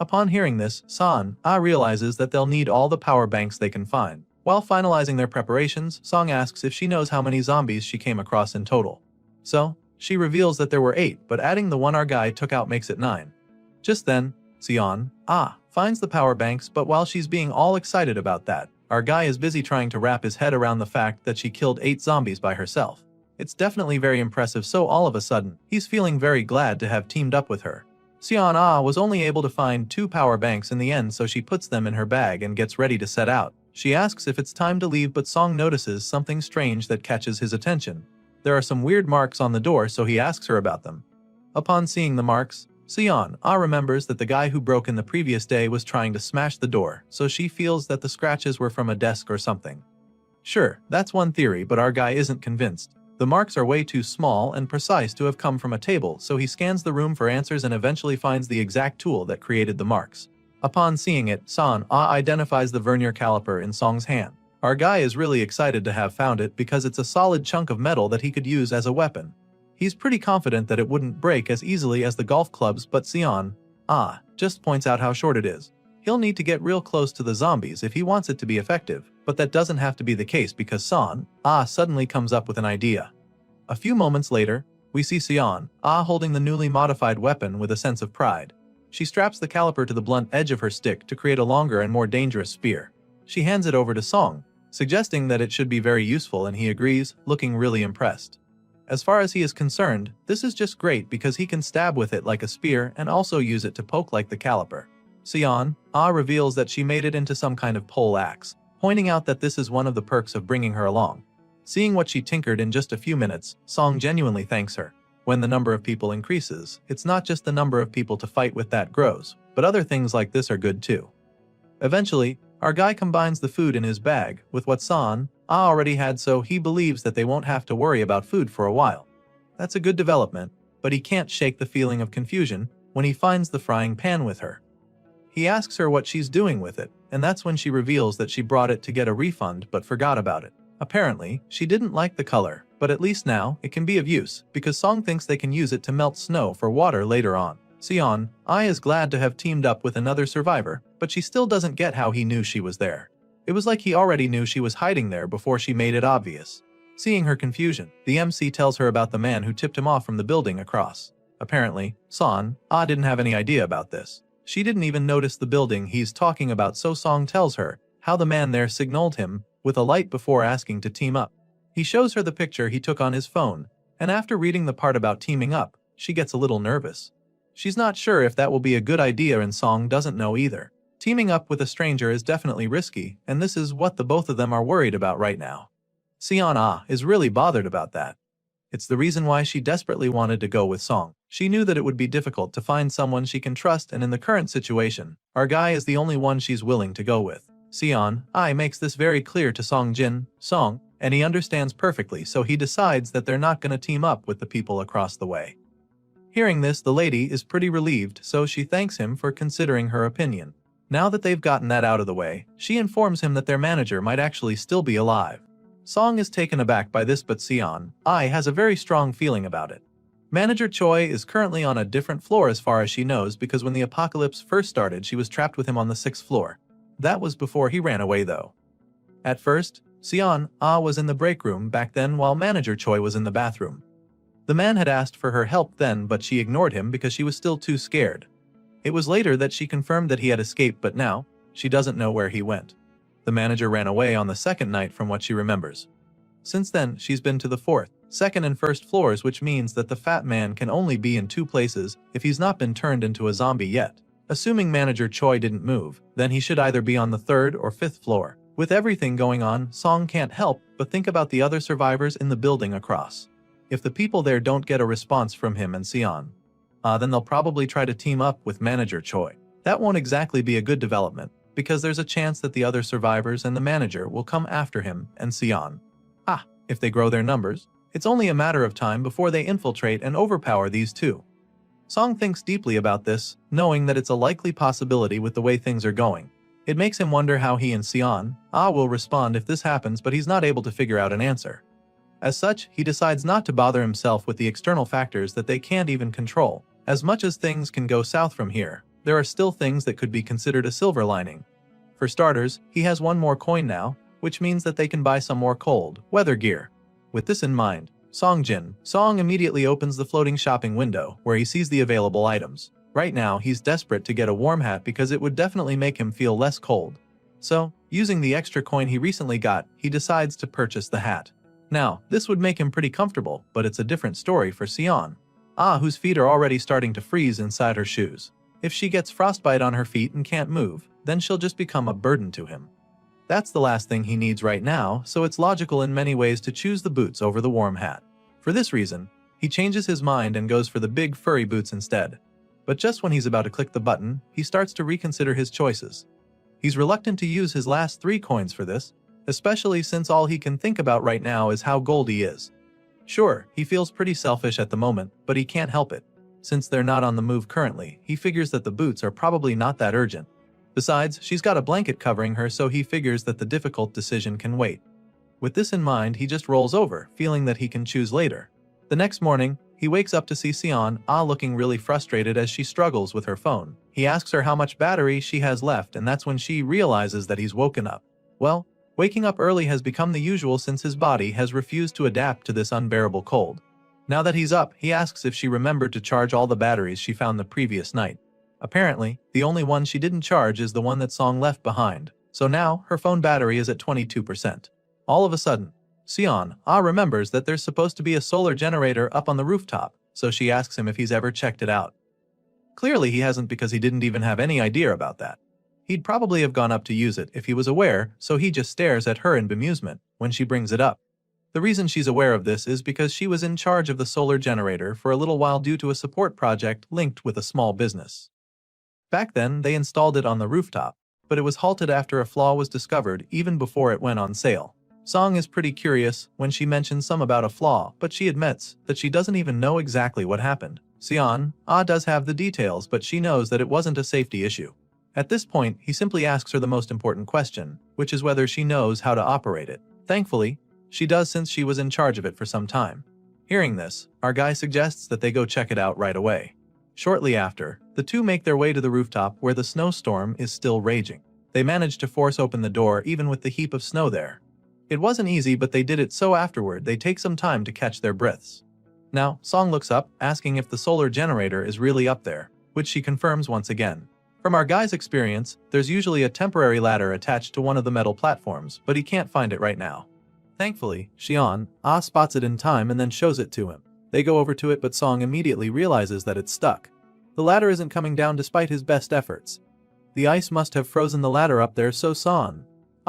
Upon hearing this, Son realizes that they'll need all the power banks they can find. While finalizing their preparations, Song asks if she knows how many zombies she came across in total. So, she reveals that there were 8, but adding the one our guy took out makes it 9. Just then, Seon finds the power banks, but while she's being all excited about that, our guy is busy trying to wrap his head around the fact that she killed 8 zombies by herself. It's definitely very impressive, so all of a sudden, he's feeling very glad to have teamed up with her. Seon was only able to find 2 power banks in the end, so she puts them in her bag and gets ready to set out. She asks if it's time to leave, but Song notices something strange that catches his attention. There are some weird marks on the door, so he asks her about them. Upon seeing the marks, Seon remembers that the guy who broke in the previous day was trying to smash the door, so she feels that the scratches were from a desk or something. Sure, that's one theory, but our guy isn't convinced. The marks are way too small and precise to have come from a table, so he scans the room for answers and eventually finds the exact tool that created the marks. Upon seeing it, Son identifies the vernier caliper in Song's hand. Our guy is really excited to have found it because it's a solid chunk of metal that he could use as a weapon. He's pretty confident that it wouldn't break as easily as the golf clubs, but Seon just points out how short it is. He'll need to get real close to the zombies if he wants it to be effective, but that doesn't have to be the case because Son suddenly comes up with an idea. A few moments later, we see Seon holding the newly modified weapon with a sense of pride. She straps the caliper to the blunt edge of her stick to create a longer and more dangerous spear. She hands it over to Song, suggesting that it should be very useful, and he agrees, looking really impressed. As far as he is concerned, this is just great because he can stab with it like a spear and also use it to poke like the caliper. Sion, reveals that she made it into some kind of pole axe, pointing out that this is one of the perks of bringing her along. Seeing what she tinkered in just a few minutes, Song genuinely thanks her. When the number of people increases, it's not just the number of people to fight with that grows, but other things like this are good too. Eventually, our guy combines the food in his bag with what San already had, so he believes that they won't have to worry about food for a while. That's a good development, but he can't shake the feeling of confusion when he finds the frying pan with her. He asks her what she's doing with it, and that's when she reveals that she brought it to get a refund but forgot about it. Apparently, she didn't like the color, but at least now it can be of use because Song thinks they can use it to melt snow for water later on. Sion is glad to have teamed up with another survivor, but she still doesn't get how he knew she was there. It was like he already knew she was hiding there before she made it obvious. Seeing her confusion, the MC tells her about the man who tipped him off from the building across. Apparently, San didn't have any idea about this. She didn't even notice the building he's talking about, so Song tells her how the man there signaled him with a light before asking to team up. He shows her the picture he took on his phone, and after reading the part about teaming up, she gets a little nervous. She's not sure if that will be a good idea, and Song doesn't know either. Teaming up with a stranger is definitely risky, and this is what the both of them are worried about right now. Sion is really bothered about that. It's the reason why she desperately wanted to go with Song. She knew that it would be difficult to find someone she can trust, and in the current situation, our guy is the only one she's willing to go with. Sion makes this very clear to Song, and he understands perfectly, so he decides that they're not going to team up with the people across the way. Hearing this, the lady is pretty relieved, so she thanks him for considering her opinion. Now that they've gotten that out of the way, she informs him that their manager might actually still be alive. Song is taken aback by this, but Sion has a very strong feeling about it. Manager Choi is currently on a different floor as far as she knows, because when the apocalypse first started, she was trapped with him on the 6th floor. That was before he ran away though. At first, Sion was in the break room back then while Manager Choi was in the bathroom. The man had asked for her help then, but she ignored him because she was still too scared. It was later that she confirmed that he had escaped, but now, she doesn't know where he went. The manager ran away on the 2nd night from what she remembers. Since then, she's been to the 4th, 2nd and 1st floors, which means that the fat man can only be in 2 places if he's not been turned into a zombie yet. Assuming Manager Choi didn't move, then he should either be on the 3rd or 5th floor. With everything going on, Song can't help but think about the other survivors in the building across. If the people there don't get a response from him and Sion, then they'll probably try to team up with Manager Choi. That won't exactly be a good development, because there's a chance that the other survivors and the manager will come after him and Sion. If they grow their numbers, it's only a matter of time before they infiltrate and overpower these two. Song thinks deeply about this, knowing that it's a likely possibility with the way things are going. It makes him wonder how he and Sion will respond if this happens, but he's not able to figure out an answer. As such, he decides not to bother himself with the external factors that they can't even control. As much as things can go south from here, there are still things that could be considered a silver lining. For starters, he has one more coin now, which means that they can buy some more cold weather gear. With this in mind, Song immediately opens the floating shopping window where he sees the available items. Right now, he's desperate to get a warm hat because it would definitely make him feel less cold. So, using the extra coin he recently got, he decides to purchase the hat. Now, this would make him pretty comfortable, but it's a different story for Sion, whose feet are already starting to freeze inside her shoes. If she gets frostbite on her feet and can't move, then she'll just become a burden to him. That's the last thing he needs right now, so it's logical in many ways to choose the boots over the warm hat. For this reason, he changes his mind and goes for the big furry boots instead. But just when he's about to click the button, he starts to reconsider his choices. He's reluctant to use his last 3 coins for this, especially since all he can think about right now is how gold he is. Sure, he feels pretty selfish at the moment, but he can't help it. Since they're not on the move currently, he figures that the boots are probably not that urgent. Besides, she's got a blanket covering her, so he figures that the difficult decision can wait. With this in mind, he just rolls over, feeling that he can choose later. The next morning, he wakes up to see Sion looking really frustrated as she struggles with her phone. He asks her how much battery she has left, and that's when she realizes that he's woken up. Well, waking up early has become the usual since his body has refused to adapt to this unbearable cold. Now that he's up, he asks if she remembered to charge all the batteries she found the previous night. Apparently, the only one she didn't charge is the one that Song left behind, so now her phone battery is at 22%. All of a sudden, Seon remembers that there's supposed to be a solar generator up on the rooftop, so she asks him if he's ever checked it out. Clearly he hasn't, because he didn't even have any idea about that. He'd probably have gone up to use it if he was aware, so he just stares at her in bemusement when she brings it up. The reason she's aware of this is because she was in charge of the solar generator for a little while due to a support project linked with a small business. Back then, they installed it on the rooftop, but it was halted after a flaw was discovered even before it went on sale. Song is pretty curious when she mentions some about a flaw, but she admits that she doesn't even know exactly what happened. Seon does have the details, but she knows that it wasn't a safety issue. At this point, he simply asks her the most important question, which is whether she knows how to operate it. Thankfully, she does, since she was in charge of it for some time. Hearing this, our guy suggests that they go check it out right away. Shortly after, the two make their way to the rooftop where the snowstorm is still raging. They manage to force open the door even with the heap of snow there. It wasn't easy, but they did it, so afterward they take some time to catch their breaths. Now, Song looks up, asking if the solar generator is really up there, which she confirms once again. From our guy's experience, there's usually a temporary ladder attached to one of the metal platforms, but he can't find it right now. Thankfully, Seon spots it in time and then shows it to him. They go over to it, but Song immediately realizes that it's stuck. The ladder isn't coming down despite his best efforts. The ice must have frozen the ladder up there, so Song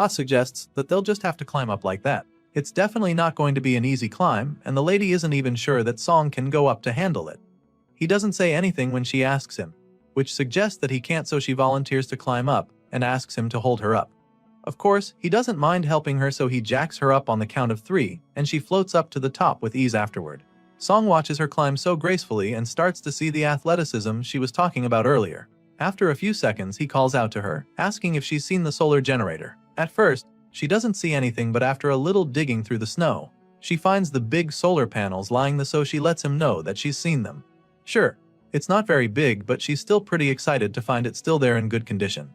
suggests that they'll just have to climb up like that. It's definitely not going to be an easy climb, and the lady isn't even sure that Song can go up to handle it. He doesn't say anything when she asks him, which suggests that he can't, so she volunteers to climb up and asks him to hold her up. Of course, he doesn't mind helping her, so he jacks her up on the count of 3, and she floats up to the top with ease afterward. Song watches her climb so gracefully and starts to see the athleticism she was talking about earlier. After a few seconds, he calls out to her, asking if she's seen the solar generator. At first, she doesn't see anything, but after a little digging through the snow, she finds the big solar panels lying there, so she lets him know that she's seen them. Sure, it's not very big, but she's still pretty excited to find it still there in good condition.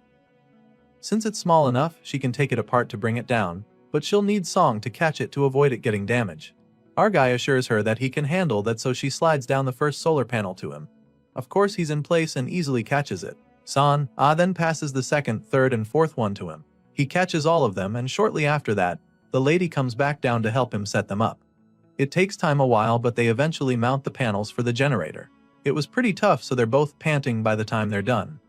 Since it's small enough, she can take it apart to bring it down, but she'll need Song to catch it to avoid it getting damaged. Our guy assures her that he can handle that, so she slides down the first solar panel to him. Of course, he's in place and easily catches it. Song then passes the second, third, and fourth one to him. He catches all of them, and shortly after that, the lady comes back down to help him set them up. It takes time a while, but they eventually mount the panels for the generator. It was pretty tough, so they're both panting by the time they're done.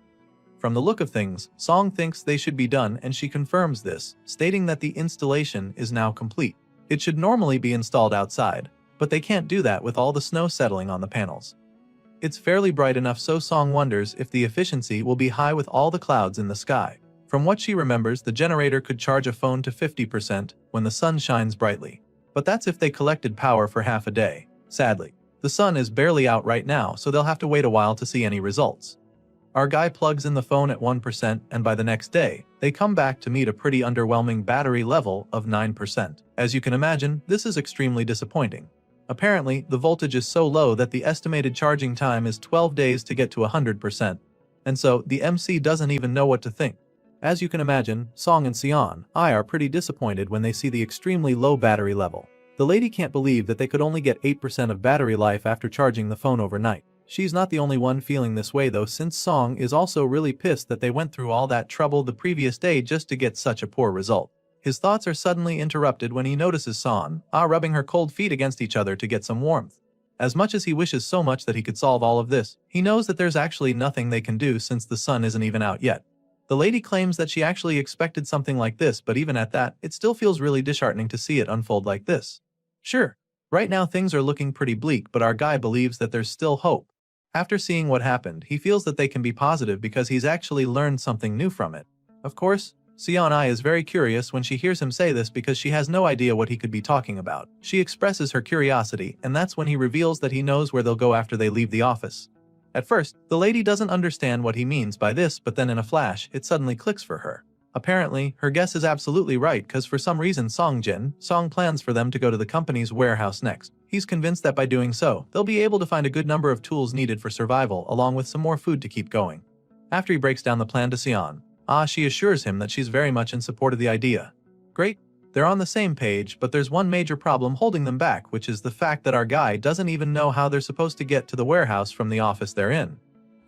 From the look of things, Song thinks they should be done, and she confirms this, stating that the installation is now complete. It should normally be installed outside, but they can't do that with all the snow settling on the panels. It's fairly bright enough, so Song wonders if the efficiency will be high with all the clouds in the sky. From what she remembers, the generator could charge a phone to 50% when the sun shines brightly. But that's if they collected power for half a day. Sadly, the sun is barely out right now, so they'll have to wait a while to see any results. Our guy plugs in the phone at 1%, and by the next day, they come back to meet a pretty underwhelming battery level of 9%. As you can imagine, this is extremely disappointing. Apparently, the voltage is so low that the estimated charging time is 12 days to get to 100%. And so, the MC doesn't even know what to think. As you can imagine, Song and Seon are pretty disappointed when they see the extremely low battery level. The lady can't believe that they could only get 8% of battery life after charging the phone overnight. She's not the only one feeling this way though, since Song is also really pissed that they went through all that trouble the previous day just to get such a poor result. His thoughts are suddenly interrupted when he notices Song rubbing her cold feet against each other to get some warmth. As much as he wishes so much that he could solve all of this, he knows that there's actually nothing they can do since the sun isn't even out yet. The lady claims that she actually expected something like this, but even at that, it still feels really disheartening to see it unfold like this. Sure, right now things are looking pretty bleak, but our guy believes that there's still hope. After seeing what happened, he feels that they can be positive because he's actually learned something new from it. Of course, Seon is very curious when she hears him say this because she has no idea what he could be talking about. She expresses her curiosity, and that's when he reveals that he knows where they'll go after they leave the office. At first, the lady doesn't understand what he means by this, but then in a flash, it suddenly clicks for her. Apparently, her guess is absolutely right, because for some reason Song plans for them to go to the company's warehouse next. He's convinced that by doing so, they'll be able to find a good number of tools needed for survival, along with some more food to keep going. After he breaks down the plan to Seon, she assures him that she's very much in support of the idea. Great, they're on the same page, but there's one major problem holding them back, which is the fact that our guy doesn't even know how they're supposed to get to the warehouse from the office they're in.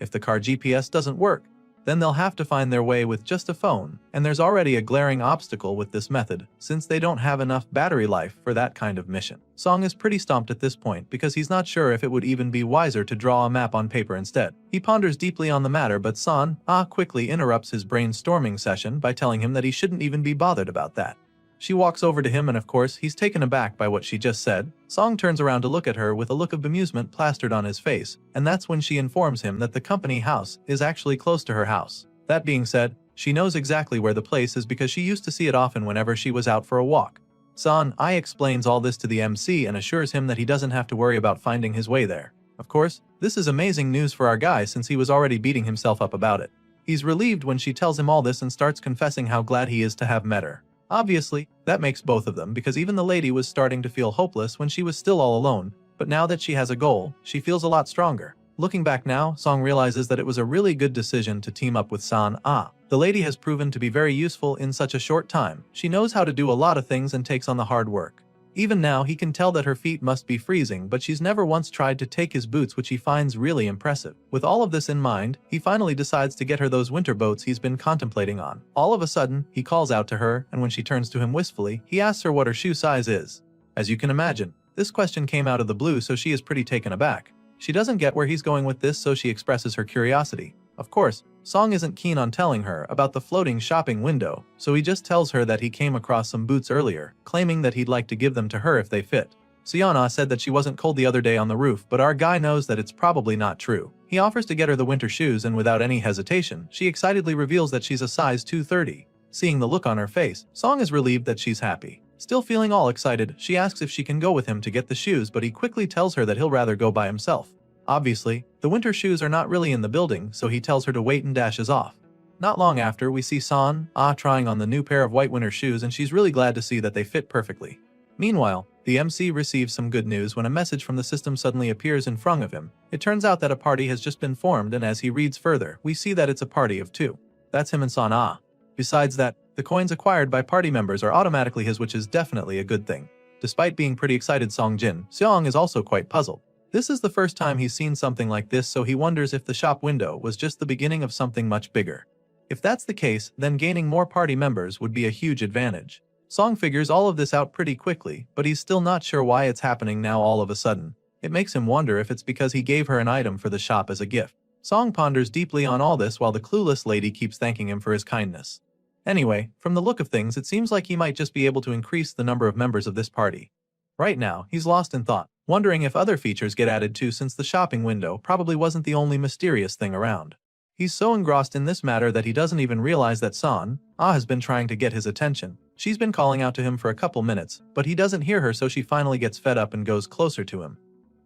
If the car GPS doesn't work, then they'll have to find their way with just a phone, and there's already a glaring obstacle with this method, since they don't have enough battery life for that kind of mission. Song is pretty stumped at this point because he's not sure if it would even be wiser to draw a map on paper instead. He ponders deeply on the matter, but Son quickly interrupts his brainstorming session by telling him that he shouldn't even be bothered about that. She walks over to him and of course he's taken aback by what she just said. Song turns around to look at her with a look of bemusement plastered on his face, and that's when she informs him that the company house is actually close to her house. That being said, she knows exactly where the place is because she used to see it often whenever she was out for a walk. Son explains all this to the MC and assures him that he doesn't have to worry about finding his way there. Of course, this is amazing news for our guy since he was already beating himself up about it. He's relieved when she tells him all this and starts confessing how glad he is to have met her. Obviously, that makes both of them because even the lady was starting to feel hopeless when she was still all alone, but now that she has a goal, she feels a lot stronger. Looking back now, Song realizes that it was a really good decision to team up with San. The lady has proven to be very useful in such a short time. She knows how to do a lot of things and takes on the hard work. Even now, he can tell that her feet must be freezing, but she's never once tried to take his boots, which he finds really impressive. With all of this in mind, he finally decides to get her those winter boats he's been contemplating on. All of a sudden, he calls out to her, and when she turns to him wistfully, he asks her what her shoe size is. As you can imagine, this question came out of the blue, so she is pretty taken aback. She doesn't get where he's going with this, so she expresses her curiosity. Of course, Song isn't keen on telling her about the floating shopping window, so he just tells her that he came across some boots earlier, claiming that he'd like to give them to her if they fit. Siana said that she wasn't cold the other day on the roof, but our guy knows that it's probably not true. He offers to get her the winter shoes, and without any hesitation, she excitedly reveals that she's a size 230. Seeing the look on her face, Song is relieved that she's happy. Still feeling all excited, she asks if she can go with him to get the shoes, but he quickly tells her that he'll rather go by himself. Obviously, the winter shoes are not really in the building, so he tells her to wait and dashes off. Not long after, we see San trying on the new pair of white winter shoes, and she's really glad to see that they fit perfectly. Meanwhile, the MC receives some good news when a message from the system suddenly appears in front of him. It turns out that a party has just been formed, and as he reads further, we see that it's a party of 2. That's him and San. Besides that, the coins acquired by party members are automatically his, which is definitely a good thing. Despite being pretty excited, Seong is also quite puzzled. This is the first time he's seen something like this, so he wonders if the shop window was just the beginning of something much bigger. If that's the case, then gaining more party members would be a huge advantage. Song figures all of this out pretty quickly, but he's still not sure why it's happening now all of a sudden. It makes him wonder if it's because he gave her an item for the shop as a gift. Song ponders deeply on all this while the clueless lady keeps thanking him for his kindness. Anyway, from the look of things, it seems like he might just be able to increase the number of members of this party. Right now, he's lost in thought, wondering if other features get added too, since the shopping window probably wasn't the only mysterious thing around. He's so engrossed in this matter that he doesn't even realize that San has been trying to get his attention. She's been calling out to him for a couple minutes, but he doesn't hear her, so she finally gets fed up and goes closer to him.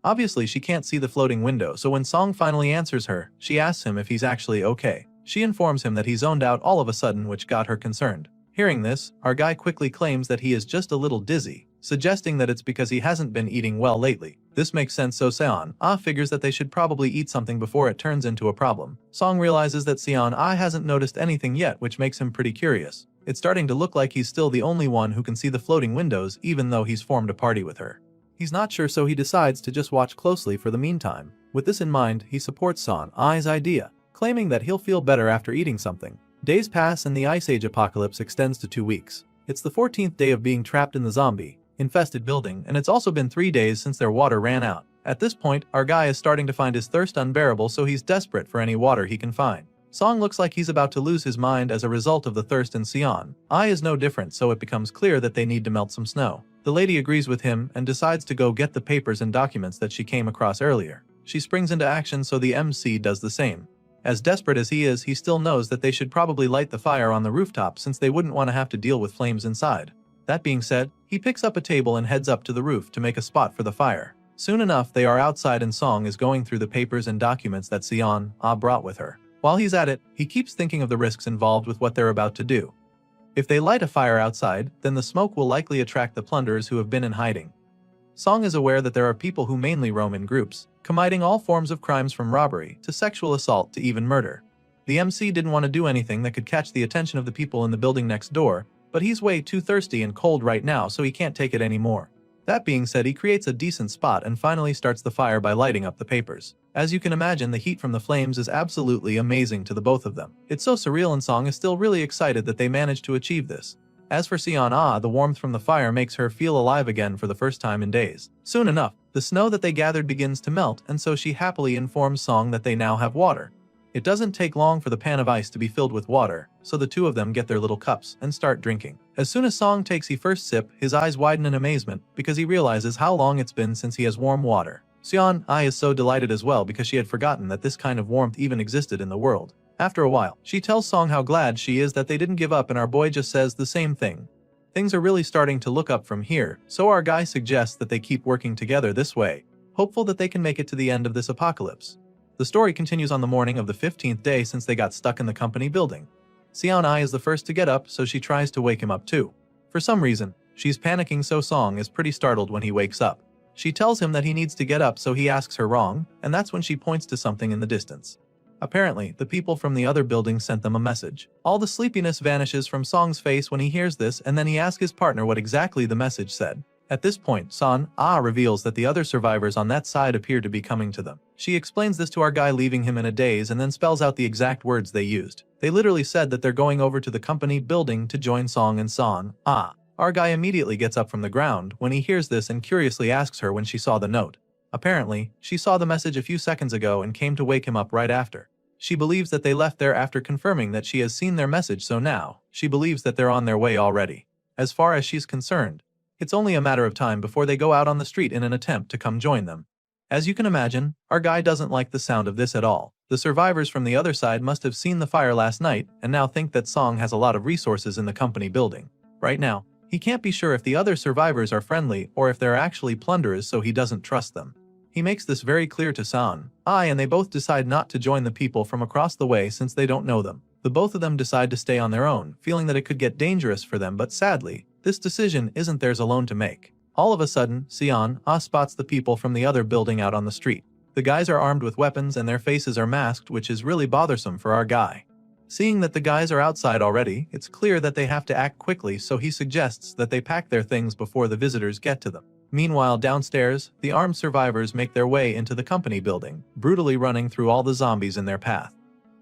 Obviously, she can't see the floating window, so when Song finally answers her, she asks him if he's actually okay. She informs him that he zoned out all of a sudden, which got her concerned. Hearing this, our guy quickly claims that he is just a little dizzy, suggesting that it's because he hasn't been eating well lately. This makes sense, so Seon figures that they should probably eat something before it turns into a problem. Song realizes that Seon hasn't noticed anything yet, which makes him pretty curious. It's starting to look like he's still the only one who can see the floating windows, even though he's formed a party with her. He's not sure, so he decides to just watch closely for the meantime. With this in mind, he supports Seon's idea, claiming that he'll feel better after eating something. Days pass and the Ice Age apocalypse extends to 2 weeks. It's the 14th day of being trapped in the zombie-infested building, and it's also been 3 days since their water ran out. At this point, our guy is starting to find his thirst unbearable, so he's desperate for any water he can find. Song looks like he's about to lose his mind as a result of the thirst, and Sion is no different, so it becomes clear that they need to melt some snow. The lady agrees with him and decides to go get the papers and documents that she came across earlier. She springs into action, so the MC does the same. As desperate as he is, he still knows that they should probably light the fire on the rooftop since they wouldn't want to have to deal with flames inside. That being said, he picks up a table and heads up to the roof to make a spot for the fire. Soon enough, they are outside and Song is going through the papers and documents that Sion brought with her. While he's at it, he keeps thinking of the risks involved with what they're about to do. If they light a fire outside, then the smoke will likely attract the plunderers who have been in hiding. Song is aware that there are people who mainly roam in groups, committing all forms of crimes from robbery to sexual assault to even murder. The MC didn't want to do anything that could catch the attention of the people in the building next door, but he's way too thirsty and cold right now, so he can't take it anymore. That being said, he creates a decent spot and finally starts the fire by lighting up the papers. As you can imagine, the heat from the flames is absolutely amazing to the both of them. It's so surreal, and Song is still really excited that they managed to achieve this. As for Sion, the warmth from the fire makes her feel alive again for the first time in days. Soon enough, the snow that they gathered begins to melt, and so she happily informs Song that they now have water. It doesn't take long for the pan of ice to be filled with water, so the two of them get their little cups and start drinking. As soon as Song takes his first sip, his eyes widen in amazement because he realizes how long it's been since he has warm water. Sion is so delighted as well because she had forgotten that this kind of warmth even existed in the world. After a while, she tells Song how glad she is that they didn't give up, and our boy just says the same thing. Things are really starting to look up from here, so our guy suggests that they keep working together this way, hopeful that they can make it to the end of this apocalypse. The story continues on the morning of the 15th day since they got stuck in the company building. Sion is the first to get up, so she tries to wake him up too. For some reason, she's panicking, so Song is pretty startled when he wakes up. She tells him that he needs to get up, so he asks her wrong, and that's when she points to something in the distance. Apparently, the people from the other building sent them a message. All the sleepiness vanishes from Song's face when he hears this, and then he asks his partner what exactly the message said. At this point, Son reveals that the other survivors on that side appear to be coming to them. She explains this to our guy, leaving him in a daze, and then spells out the exact words they used. They literally said that they're going over to the company building to join Song and Son. Our guy immediately gets up from the ground when he hears this and curiously asks her when she saw the note. Apparently, she saw the message a few seconds ago and came to wake him up right after. She believes that they left there after confirming that she has seen their message, so now she believes that they're on their way already. As far as she's concerned, it's only a matter of time before they go out on the street in an attempt to come join them. As you can imagine, our guy doesn't like the sound of this at all. The survivors from the other side must have seen the fire last night and now think that Song has a lot of resources in the company building. Right now, he can't be sure if the other survivors are friendly or if they're actually plunderers, so he doesn't trust them. He makes this very clear to Son, and they both decide not to join the people from across the way since they don't know them. The both of them decide to stay on their own, feeling that it could get dangerous for them, but sadly, this decision isn't theirs alone to make. All of a sudden, Sion spots the people from the other building out on the street. The guys are armed with weapons and their faces are masked, which is really bothersome for our guy. Seeing that the guys are outside already, it's clear that they have to act quickly, so he suggests that they pack their things before the visitors get to them. Meanwhile, downstairs, the armed survivors make their way into the company building, brutally running through all the zombies in their path.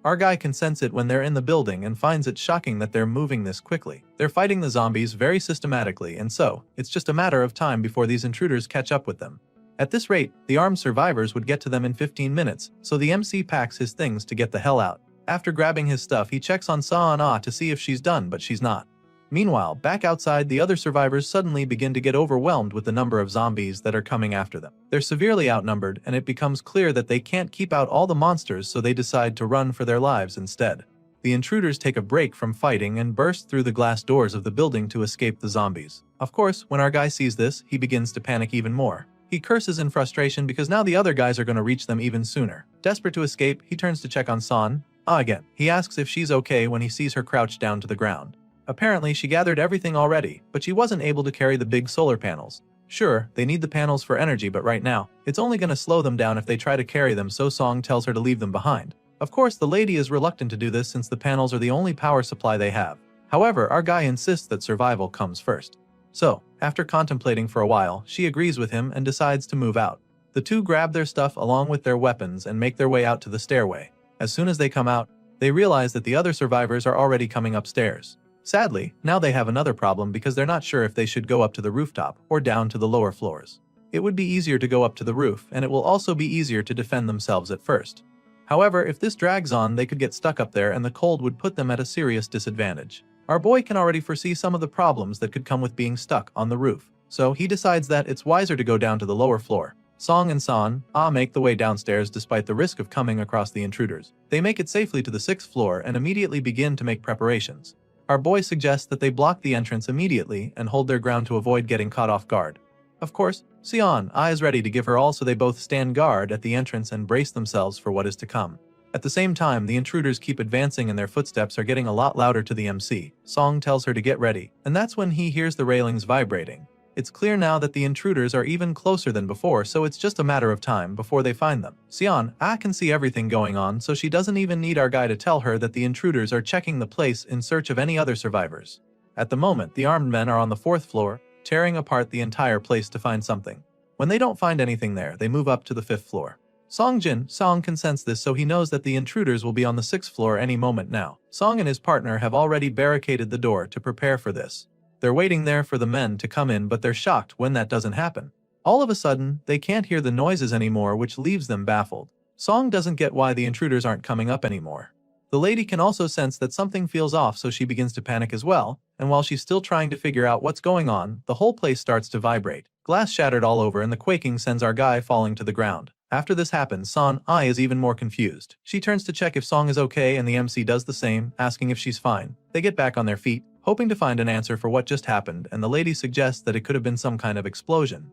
Our guy can sense it when they're in the building and finds it shocking that they're moving this quickly. They're fighting the zombies very systematically, and so it's just a matter of time before these intruders catch up with them. At this rate, the armed survivors would get to them in 15 minutes, so the MC packs his things to get the hell out. After grabbing his stuff, he checks on Sa-na to see if she's done, but she's not. Meanwhile, back outside, the other survivors suddenly begin to get overwhelmed with the number of zombies that are coming after them. They're severely outnumbered, and it becomes clear that they can't keep out all the monsters, so they decide to run for their lives instead. The intruders take a break from fighting and burst through the glass doors of the building to escape the zombies. Of course, when our guy sees this, he begins to panic even more. He curses in frustration because now the other guys are going to reach them even sooner. Desperate to escape, he turns to check on Son again. He asks if she's okay when he sees her crouched down to the ground. Apparently, she gathered everything already, but she wasn't able to carry the big solar panels. Sure, they need the panels for energy, but right now, it's only going to slow them down if they try to carry them, so Song tells her to leave them behind. Of course, the lady is reluctant to do this since the panels are the only power supply they have. However, our guy insists that survival comes first. So, after contemplating for a while, she agrees with him and decides to move out. The two grab their stuff along with their weapons and make their way out to the stairway. As soon as they come out, they realize that the other survivors are already coming upstairs. Sadly, now they have another problem because they're not sure if they should go up to the rooftop or down to the lower floors. It would be easier to go up to the roof, and it will also be easier to defend themselves at first. However, if this drags on, they could get stuck up there and the cold would put them at a serious disadvantage. Our boy can already foresee some of the problems that could come with being stuck on the roof, so he decides that it's wiser to go down to the lower floor. Song and San make the way downstairs despite the risk of coming across the intruders. They make it safely to the 6th floor and immediately begin to make preparations. Our boy suggests that they block the entrance immediately and hold their ground to avoid getting caught off guard. Of course, Sion is ready to give her all, so they both stand guard at the entrance and brace themselves for what is to come. At the same time, the intruders keep advancing and their footsteps are getting a lot louder to the MC. Song tells her to get ready, and that's when he hears the railings vibrating. It's clear now that the intruders are even closer than before, so it's just a matter of time before they find them. Sion can see everything going on, so she doesn't even need our guy to tell her that the intruders are checking the place in search of any other survivors. At the moment, the armed men are on the 4th floor, tearing apart the entire place to find something. When they don't find anything there, they move up to the 5th floor. Song can sense this, so he knows that the intruders will be on the 6th floor any moment now. Song and his partner have already barricaded the door to prepare for this. They're waiting there for the men to come in, but they're shocked when that doesn't happen. All of a sudden, they can't hear the noises anymore, which leaves them baffled. Song doesn't get why the intruders aren't coming up anymore. The lady can also sense that something feels off, so she begins to panic as well, and while she's still trying to figure out what's going on, the whole place starts to vibrate. Glass shattered all over and the quaking sends our guy falling to the ground. After this happens, Son Ai is even more confused. She turns to check if Song is okay and the MC does the same, asking if she's fine. They get back on their feet, hoping to find an answer for what just happened, and the lady suggests that it could have been some kind of explosion.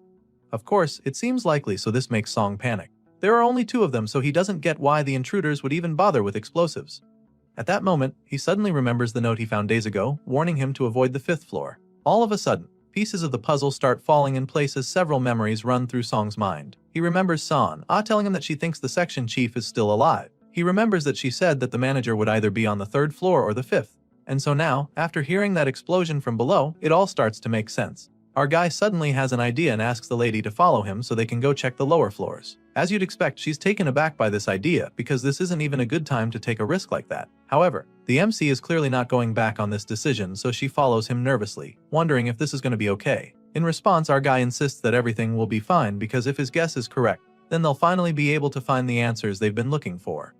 Of course, it seems likely, so this makes Song panic. There are only 2 of them, so he doesn't get why the intruders would even bother with explosives. At that moment, he suddenly remembers the note he found days ago, warning him to avoid the 5th floor. All of a sudden, pieces of the puzzle start falling in place as several memories run through Song's mind. He remembers Son telling him that she thinks the section chief is still alive. He remembers that she said that the manager would either be on the 3rd floor or the 5th. And so now, after hearing that explosion from below, it all starts to make sense. Our guy suddenly has an idea and asks the lady to follow him so they can go check the lower floors. As you'd expect, she's taken aback by this idea because this isn't even a good time to take a risk like that. However, the MC is clearly not going back on this decision, so she follows him nervously, wondering if this is going to be okay. In response, our guy insists that everything will be fine because if his guess is correct, then they'll finally be able to find the answers they've been looking for.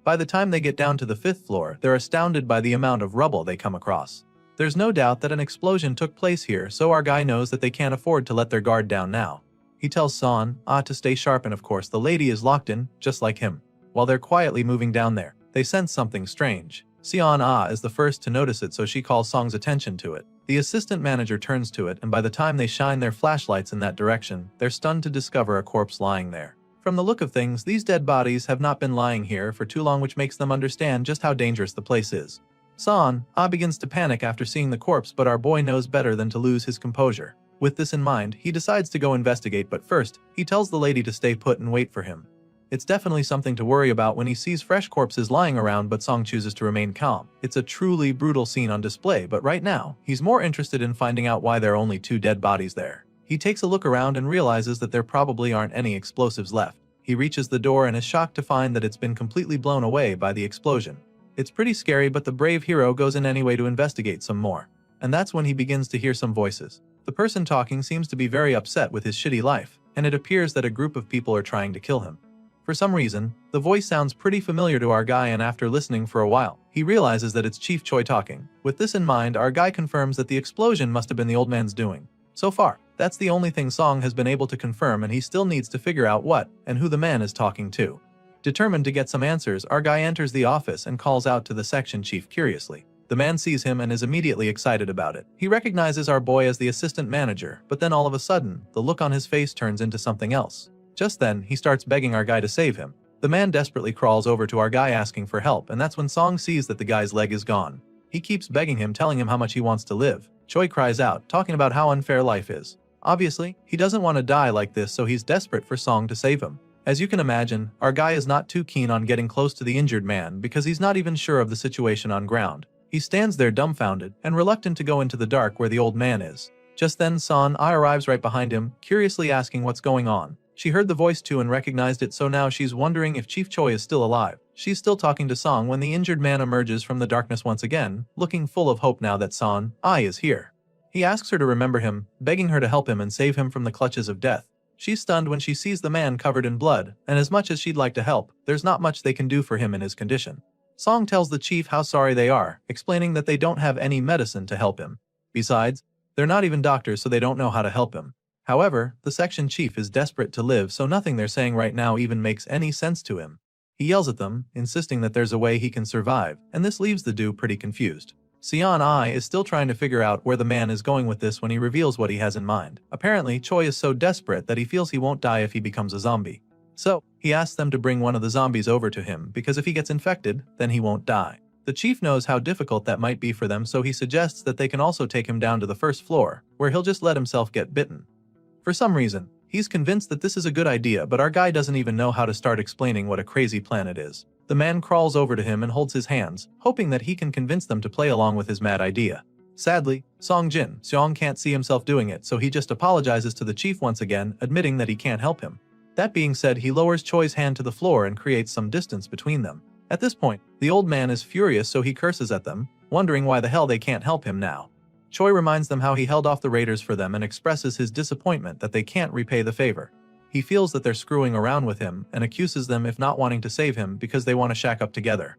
By the time they get down to the 5th floor, they're astounded by the amount of rubble they come across. There's no doubt that an explosion took place here, so our guy knows that they can't afford to let their guard down now. He tells Son to stay sharp, and of course the lady is locked in, just like him. While they're quietly moving down there, they sense something strange. Sion is the first to notice it, so she calls Song's attention to it. The assistant manager turns to it, and by the time they shine their flashlights in that direction, they're stunned to discover a corpse lying there. From the look of things, these dead bodies have not been lying here for too long, which makes them understand just how dangerous the place is. Son begins to panic after seeing the corpse, but our boy knows better than to lose his composure. With this in mind, he decides to go investigate, but first, he tells the lady to stay put and wait for him. It's definitely something to worry about when he sees fresh corpses lying around, but Song chooses to remain calm. It's a truly brutal scene on display, but right now, he's more interested in finding out why there are only 2 dead bodies there. He takes a look around and realizes that there probably aren't any explosives left. He reaches the door and is shocked to find that it's been completely blown away by the explosion. It's pretty scary, but the brave hero goes in anyway to investigate some more. And that's when he begins to hear some voices. The person talking seems to be very upset with his shitty life, and it appears that a group of people are trying to kill him. For some reason, the voice sounds pretty familiar to our guy, and after listening for a while, he realizes that it's Chief Choi talking. With this in mind, our guy confirms that the explosion must have been the old man's doing. So far, that's the only thing Song has been able to confirm, and he still needs to figure out what and who the man is talking to. Determined to get some answers, our guy enters the office and calls out to the section chief curiously. The man sees him and is immediately excited about it. He recognizes our boy as the assistant manager, but then all of a sudden, the look on his face turns into something else. Just then, he starts begging our guy to save him. The man desperately crawls over to our guy asking for help, and that's when Song sees that the guy's leg is gone. He keeps begging him, telling him how much he wants to live. Choi cries out, talking about how unfair life is. Obviously, he doesn't want to die like this, so he's desperate for Song to save him. As you can imagine, our guy is not too keen on getting close to the injured man because he's not even sure of the situation on ground. He stands there dumbfounded and reluctant to go into the dark where the old man is. Just then, Son arrives right behind him, curiously asking what's going on. She heard the voice too and recognized it, so now she's wondering if Chief Choi is still alive. She's still talking to Song when the injured man emerges from the darkness once again, looking full of hope now that Son is here. He asks her to remember him, begging her to help him and save him from the clutches of death. She's stunned when she sees the man covered in blood, and as much as she'd like to help, there's not much they can do for him in his condition. Song tells the chief how sorry they are, explaining that they don't have any medicine to help him. Besides, they're not even doctors, so they don't know how to help him. However, the section chief is desperate to live, so nothing they're saying right now even makes any sense to him. He yells at them, insisting that there's a way he can survive, and this leaves the dude pretty confused. Sion is still trying to figure out where the man is going with this when he reveals what he has in mind. Apparently, Choi is so desperate that he feels he won't die if he becomes a zombie. So, he asks them to bring one of the zombies over to him because if he gets infected, then he won't die. The chief knows how difficult that might be for them, so he suggests that they can also take him down to the 1st floor, where he'll just let himself get bitten. For some reason, he's convinced that this is a good idea, but our guy doesn't even know how to start explaining what a crazy plan it is. The man crawls over to him and holds his hands, hoping that he can convince them to play along with his mad idea. Sadly, Seong can't see himself doing it, so he just apologizes to the chief once again, admitting that he can't help him. That being said, he lowers Choi's hand to the floor and creates some distance between them. At this point, the old man is furious, so he curses at them, wondering why the hell they can't help him now. Choi reminds them how he held off the raiders for them and expresses his disappointment that they can't repay the favor. He feels that they're screwing around with him and accuses them of not wanting to save him because they want to shack up together.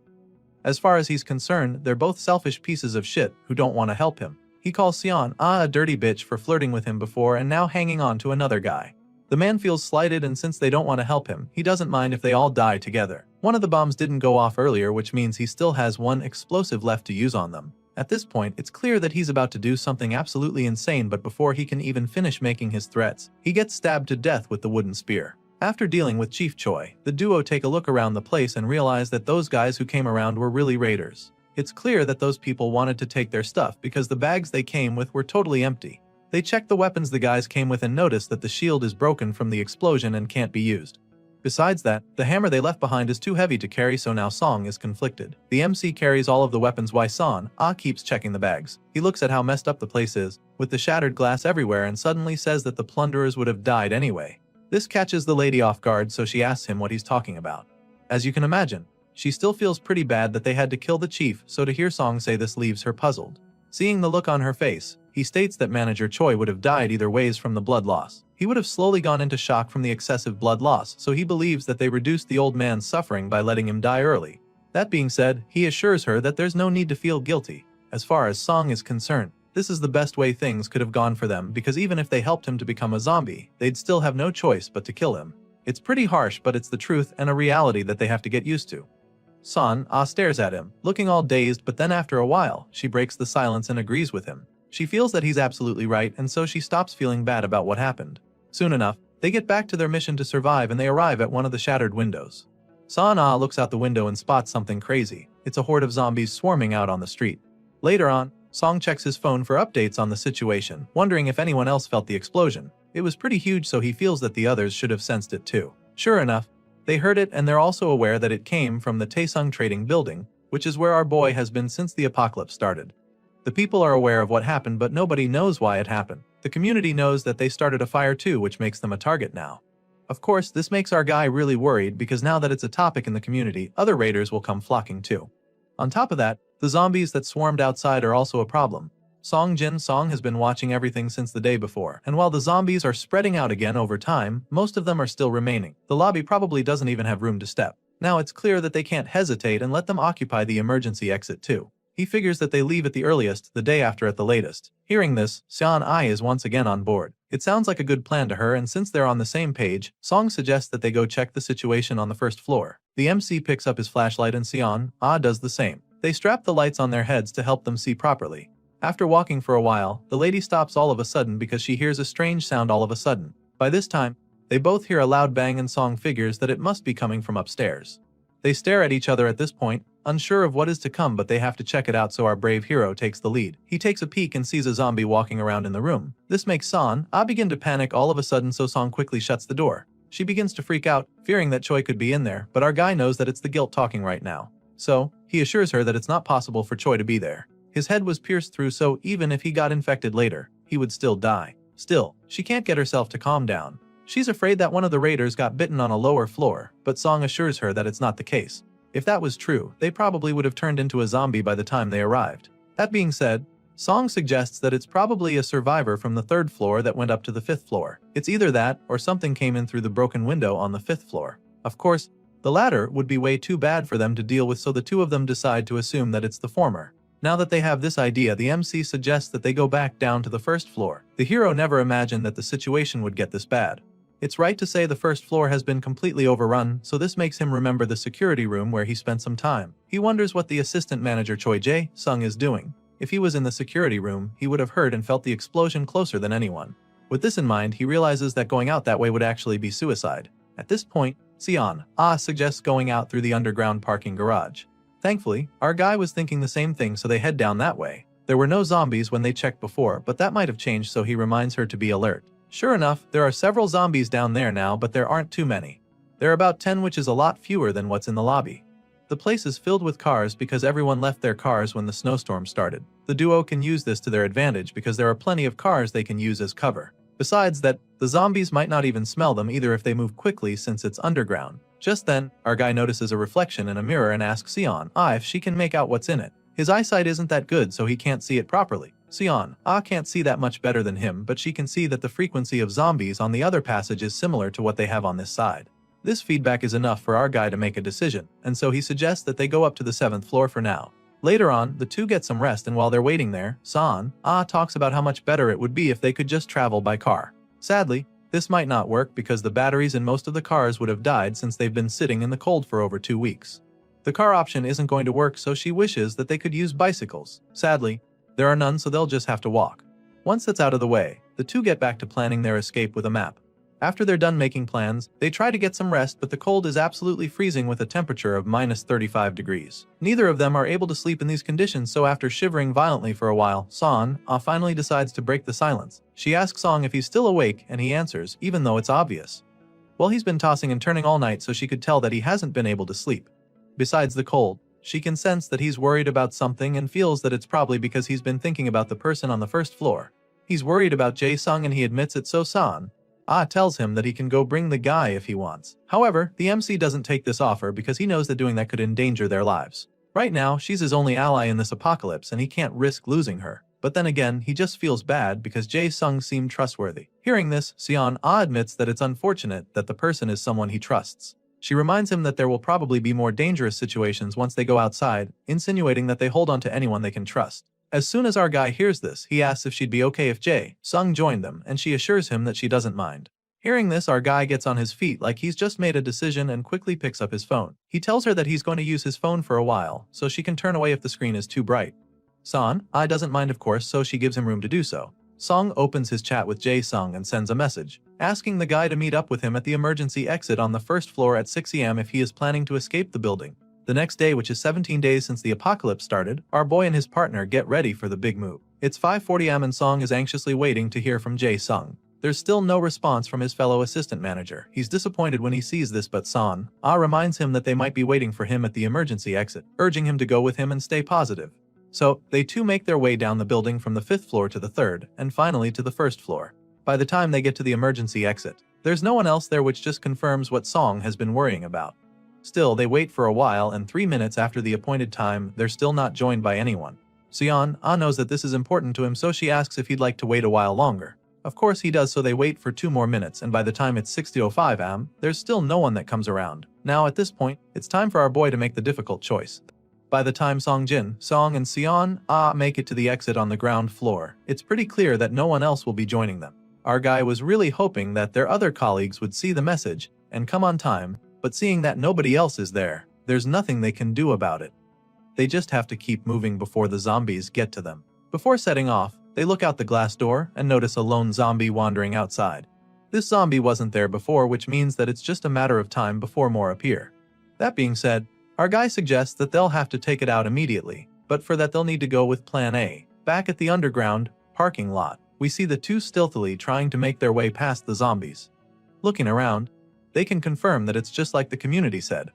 As far as he's concerned, they're both selfish pieces of shit who don't want to help him. He calls Seon a dirty bitch for flirting with him before and now hanging on to another guy. The man feels slighted, and since they don't want to help him, he doesn't mind if they all die together. One of the bombs didn't go off earlier, which means he still has one explosive left to use on them. At this point, it's clear that he's about to do something absolutely insane, but before he can even finish making his threats, he gets stabbed to death with the wooden spear. After dealing with Chief Choi, the duo take a look around the place and realize that those guys who came around were really raiders. It's clear that those people wanted to take their stuff because the bags they came with were totally empty. They check the weapons the guys came with and notice that the shield is broken from the explosion and can't be used. Besides that, the hammer they left behind is too heavy to carry, so now Song is conflicted. The MC carries all of the weapons while Son keeps checking the bags. He looks at how messed up the place is, with the shattered glass everywhere, and suddenly says that the plunderers would have died anyway. This catches the lady off guard, so she asks him what he's talking about. As you can imagine, she still feels pretty bad that they had to kill the chief, so to hear Song say this leaves her puzzled. Seeing the look on her face, he states that manager Choi would have died either ways from the blood loss. He would have slowly gone into shock from the excessive blood loss, so he believes that they reduced the old man's suffering by letting him die early. That being said, he assures her that there's no need to feel guilty. As far as Song is concerned, this is the best way things could have gone for them, because even if they helped him to become a zombie, they'd still have no choice but to kill him. It's pretty harsh, but it's the truth and a reality that they have to get used to. Son stares at him, looking all dazed, but then after a while, she breaks the silence and agrees with him. She feels that he's absolutely right, and so she stops feeling bad about what happened. Soon enough, they get back to their mission to survive, and they arrive at one of the shattered windows. Son looks out the window and spots something crazy. It's a horde of zombies swarming out on the street. Later on, Song checks his phone for updates on the situation, wondering if anyone else felt the explosion. It was pretty huge, so he feels that the others should have sensed it too. Sure enough, they heard it, and they're also aware that it came from the Taesung Trading Building, which is where our boy has been since the apocalypse started. The people are aware of what happened, but nobody knows why it happened. The community knows that they started a fire too, which makes them a target now. Of course, this makes our guy really worried, because now that it's a topic in the community, other raiders will come flocking too. On top of that, the zombies that swarmed outside are also a problem. Song has been watching everything since the day before, and while the zombies are spreading out again over time, most of them are still remaining. The lobby probably doesn't even have room to step. Now it's clear that they can't hesitate and let them occupy the emergency exit too. He figures that they leave at the earliest, the day after at the latest. Hearing this, Seon is once again on board. It sounds like a good plan to her, and since they're on the same page, Song suggests that they go check the situation on the first floor. The MC picks up his flashlight and Seon does the same. They strap the lights on their heads to help them see properly. After walking for a while, the lady stops all of a sudden because she hears a strange sound all of a sudden. By this time, they both hear a loud bang, and Song figures that it must be coming from upstairs. They stare at each other at this point, unsure of what is to come, but they have to check it out, so our brave hero takes the lead. He takes a peek and sees a zombie walking around in the room. This makes Son begin to panic all of a sudden, so Song quickly shuts the door. She begins to freak out, fearing that Choi could be in there, but our guy knows that it's the guilt talking right now. So, he assures her that it's not possible for Choi to be there. His head was pierced through, so even if he got infected later, he would still die. Still, she can't get herself to calm down. She's afraid that one of the raiders got bitten on a lower floor, but Song assures her that it's not the case. If that was true, they probably would have turned into a zombie by the time they arrived. That being said, Song suggests that it's probably a survivor from the 3rd floor that went up to the 5th floor. It's either that, or something came in through the broken window on the 5th floor. Of course, the latter would be way too bad for them to deal with, so the two of them decide to assume that it's the former. Now that they have this idea, the MC suggests that they go back down to the 1st floor. The hero never imagined that the situation would get this bad. It's right to say the 1st floor has been completely overrun, so this makes him remember the security room where he spent some time. He wonders what the assistant manager Choi Jae-sung is doing. If he was in the security room, he would have heard and felt the explosion closer than anyone. With this in mind, he realizes that going out that way would actually be suicide. At this point, Seon suggests going out through the underground parking garage. Thankfully, our guy was thinking the same thing, so they head down that way. There were no zombies when they checked before, but that might have changed, so he reminds her to be alert. Sure enough, there are several zombies down there now, but there aren't too many. There are about 10, which is a lot fewer than what's in the lobby. The place is filled with cars because everyone left their cars when the snowstorm started. The duo can use this to their advantage because there are plenty of cars they can use as cover. Besides that, the zombies might not even smell them either if they move quickly since it's underground. Just then, our guy notices a reflection in a mirror and asks Sion if she can make out what's in it. His eyesight isn't that good, so he can't see it properly. Sion can't see that much better than him, but she can see that the frequency of zombies on the other passage is similar to what they have on this side. This feedback is enough for our guy to make a decision, and so he suggests that they go up to the 7th floor for now. Later on, the two get some rest, and while they're waiting there, Sion talks about how much better it would be if they could just travel by car. Sadly, this might not work because the batteries in most of the cars would have died since they've been sitting in the cold for over 2 weeks. The car option isn't going to work, so she wishes that they could use bicycles. Sadly, there are none, so they'll just have to walk. Once that's out of the way, the two get back to planning their escape with a map. After they're done making plans, they try to get some rest, but the cold is absolutely freezing with a temperature of -35 degrees. Neither of them are able to sleep in these conditions, so after shivering violently for a while, Son finally decides to break the silence. She asks Song if he's still awake, and he answers, even though it's obvious. Well, he's been tossing and turning all night, so she could tell that he hasn't been able to sleep. Besides the cold, she can sense that he's worried about something and feels that it's probably because he's been thinking about the person on the 1st floor. He's worried about Jae-sung and he admits it, so Son tells him that he can go bring the guy if he wants. However, the MC doesn't take this offer because he knows that doing that could endanger their lives. Right now, she's his only ally in this apocalypse and he can't risk losing her. But then again, he just feels bad because Jae-sung seemed trustworthy. Hearing this, Sion admits that it's unfortunate that the person is someone he trusts. She reminds him that there will probably be more dangerous situations once they go outside, insinuating that they hold on to anyone they can trust. As soon as our guy hears this, he asks if she'd be okay if Jae-sung joined them, and she assures him that she doesn't mind. Hearing this, our guy gets on his feet like he's just made a decision and quickly picks up his phone. He tells her that he's going to use his phone for a while, so she can turn away if the screen is too bright. Son doesn't mind, of course, so she gives him room to do so. Song opens his chat with Jae-sung and sends a message, asking the guy to meet up with him at the emergency exit on the 1st floor at 6 AM if he is planning to escape the building. The next day, which is 17 days since the apocalypse started, our boy and his partner get ready for the big move. It's 5:40 AM and Song is anxiously waiting to hear from Jae-sung. There's still no response from his fellow assistant manager. He's disappointed when he sees this, but Son reminds him that they might be waiting for him at the emergency exit, urging him to go with him and stay positive. So, they too make their way down the building from the 5th floor to the 3rd, and finally to the 1st floor. By the time they get to the emergency exit, there's no one else there, which just confirms what Song has been worrying about. Still, they wait for a while, and 3 minutes after the appointed time, they're still not joined by anyone. Sion knows that this is important to him, so she asks if he'd like to wait a while longer. Of course he does, so they wait for 2 more minutes, and by the time it's 6:05 am, there's still no one that comes around. Now at this point, it's time for our boy to make the difficult choice. By the time Songjin, Song, and Sion make it to the exit on the ground floor, it's pretty clear that no one else will be joining them. Our guy was really hoping that their other colleagues would see the message and come on time, but seeing that nobody else is there, there's nothing they can do about it. They just have to keep moving before the zombies get to them. Before setting off, they look out the glass door and notice a lone zombie wandering outside. This zombie wasn't there before, which means that it's just a matter of time before more appear. That being said, our guy suggests that they'll have to take it out immediately, but for that they'll need to go with Plan A. Back at the underground parking lot, we see the two stealthily trying to make their way past the zombies. Looking around, they can confirm that it's just like the community said.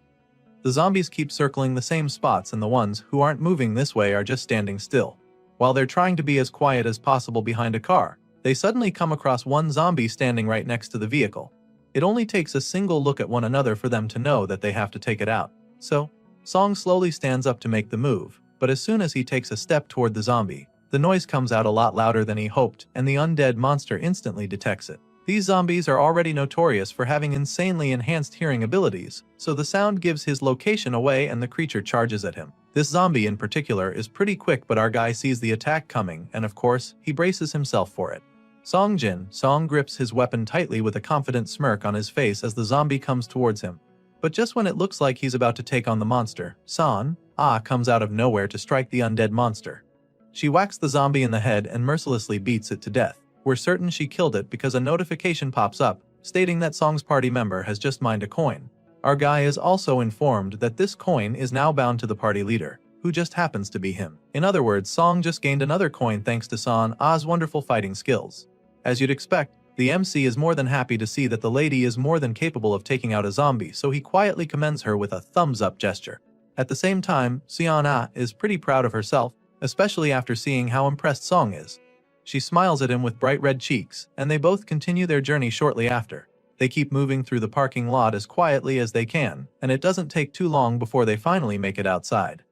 The zombies keep circling the same spots, and the ones who aren't moving this way are just standing still. While they're trying to be as quiet as possible behind a car, they suddenly come across one zombie standing right next to the vehicle. It only takes a single look at one another for them to know that they have to take it out. So, Song slowly stands up to make the move, but as soon as he takes a step toward the zombie, the noise comes out a lot louder than he hoped, and the undead monster instantly detects it. These zombies are already notorious for having insanely enhanced hearing abilities, so the sound gives his location away and the creature charges at him. This zombie in particular is pretty quick, but our guy sees the attack coming, and of course, he braces himself for it. Song grips his weapon tightly with a confident smirk on his face as the zombie comes towards him. But just when it looks like he's about to take on the monster, Son comes out of nowhere to strike the undead monster. She whacks the zombie in the head and mercilessly beats it to death. We're certain she killed it because a notification pops up, stating that Song's party member has just mined a coin. Our guy is also informed that this coin is now bound to the party leader, who just happens to be him. In other words, Song just gained another coin thanks to Son's wonderful fighting skills. As you'd expect, the MC is more than happy to see that the lady is more than capable of taking out a zombie, so he quietly commends her with a thumbs up gesture. At the same time, Seon-ah is pretty proud of herself, especially after seeing how impressed Song is. She smiles at him with bright red cheeks, and they both continue their journey shortly after. They keep moving through the parking lot as quietly as they can, and it doesn't take too long before they finally make it outside.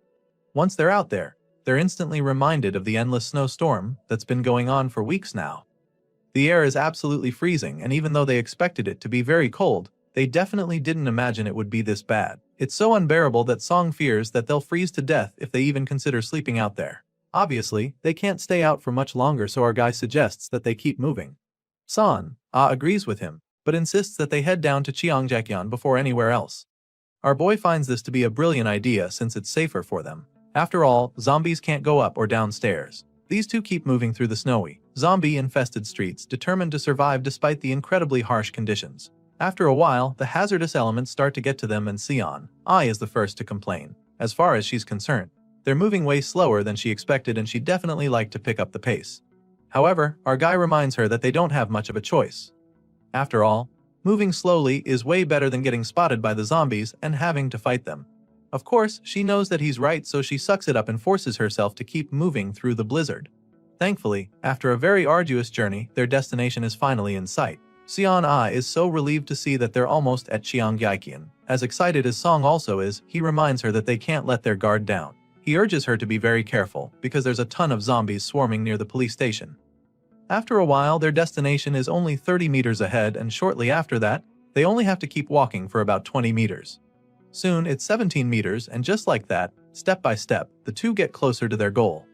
Once they're out there, they're instantly reminded of the endless snowstorm that's been going on for weeks now. The air is absolutely freezing, and even though they expected it to be very cold, they definitely didn't imagine it would be this bad. It's so unbearable that Song fears that they'll freeze to death if they even consider sleeping out there. Obviously, they can't stay out for much longer, so our guy suggests that they keep moving. Seon-ah agrees with him, but insists that they head down to Cheonggyecheon before anywhere else. Our boy finds this to be a brilliant idea since it's safer for them. After all, zombies can't go up or down stairs. These two keep moving through the snowy, zombie-infested streets, determined to survive despite the incredibly harsh conditions. After a while, the hazardous elements start to get to them, and Seon-ah is the first to complain. As far as she's concerned, they're moving way slower than she expected, and she'd definitely like to pick up the pace. However, our guy reminds her that they don't have much of a choice. After all, moving slowly is way better than getting spotted by the zombies and having to fight them. Of course, she knows that he's right, so she sucks it up and forces herself to keep moving through the blizzard. Thankfully, after a very arduous journey, their destination is finally in sight. Seon-ah is so relieved to see that they're almost at Cheonggyecheon. As excited as Song also is, he reminds her that they can't let their guard down. He urges her to be very careful, because there's a ton of zombies swarming near the police station. After a while, their destination is only 30 meters ahead, and shortly after that, they only have to keep walking for about 20 meters. Soon, it's 17 meters, and just like that, step by step, the two get closer to their goal.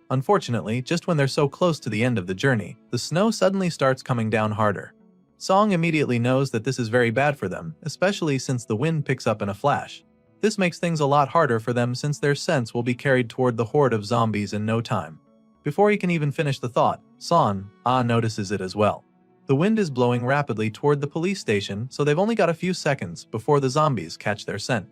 Unfortunately, just when they're so close to the end of the journey, the snow suddenly starts coming down harder. Song immediately knows that this is very bad for them, especially since the wind picks up in a flash. This makes things a lot harder for them since their scents will be carried toward the horde of zombies in no time. Before he can even finish the thought, Seon-ah notices it as well. The wind is blowing rapidly toward the police station, so they've only got a few seconds before the zombies catch their scent.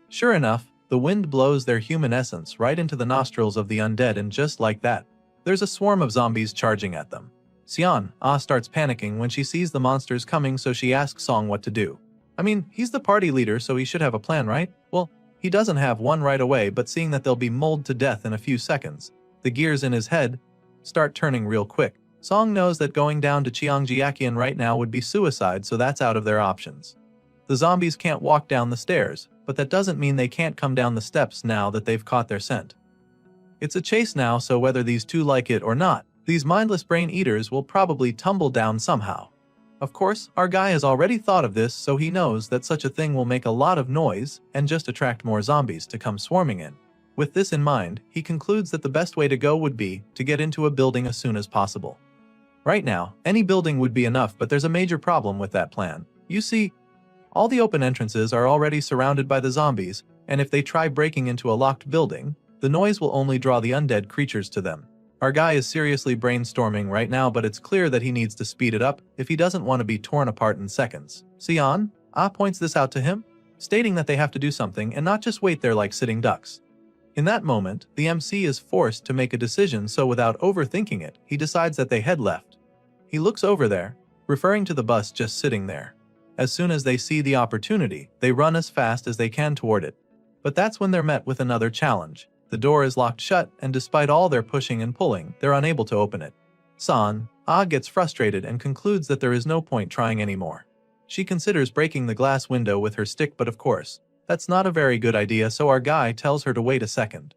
Sure enough, the wind blows their human essence right into the nostrils of the undead, and just like that, there's a swarm of zombies charging at them. Seon-ah starts panicking when she sees the monsters coming, so she asks Song what to do. I mean, he's the party leader, so he should have a plan, right? Well, he doesn't have one right away, but seeing that they'll be mauled to death in a few seconds, the gears in his head start turning real quick. Song knows that going down to Cheonggyecheon right now would be suicide, so that's out of their options. The zombies can't walk down the stairs, but that doesn't mean they can't come down the steps now that they've caught their scent. It's a chase now, so whether these two like it or not, these mindless brain eaters will probably tumble down somehow. Of course, our guy has already thought of this, so he knows that such a thing will make a lot of noise and just attract more zombies to come swarming in. With this in mind, he concludes that the best way to go would be to get into a building as soon as possible. Right now, any building would be enough, but there's a major problem with that plan. You see, all the open entrances are already surrounded by the zombies, and if they try breaking into a locked building, the noise will only draw the undead creatures to them. Our guy is seriously brainstorming right now, but it's clear that he needs to speed it up if he doesn't want to be torn apart in seconds. Seon-ah points this out to him, stating that they have to do something and not just wait there like sitting ducks. In that moment, the MC is forced to make a decision, so without overthinking it, he decides that they head left. He looks over there, referring to the bus just sitting there. As soon as they see the opportunity, they run as fast as they can toward it. But that's when they're met with another challenge. The door is locked shut, and despite all their pushing and pulling, they're unable to open it. Seon-ah gets frustrated and concludes that there is no point trying anymore. She considers breaking the glass window with her stick, but of course, that's not a very good idea, so our guy tells her to wait a second.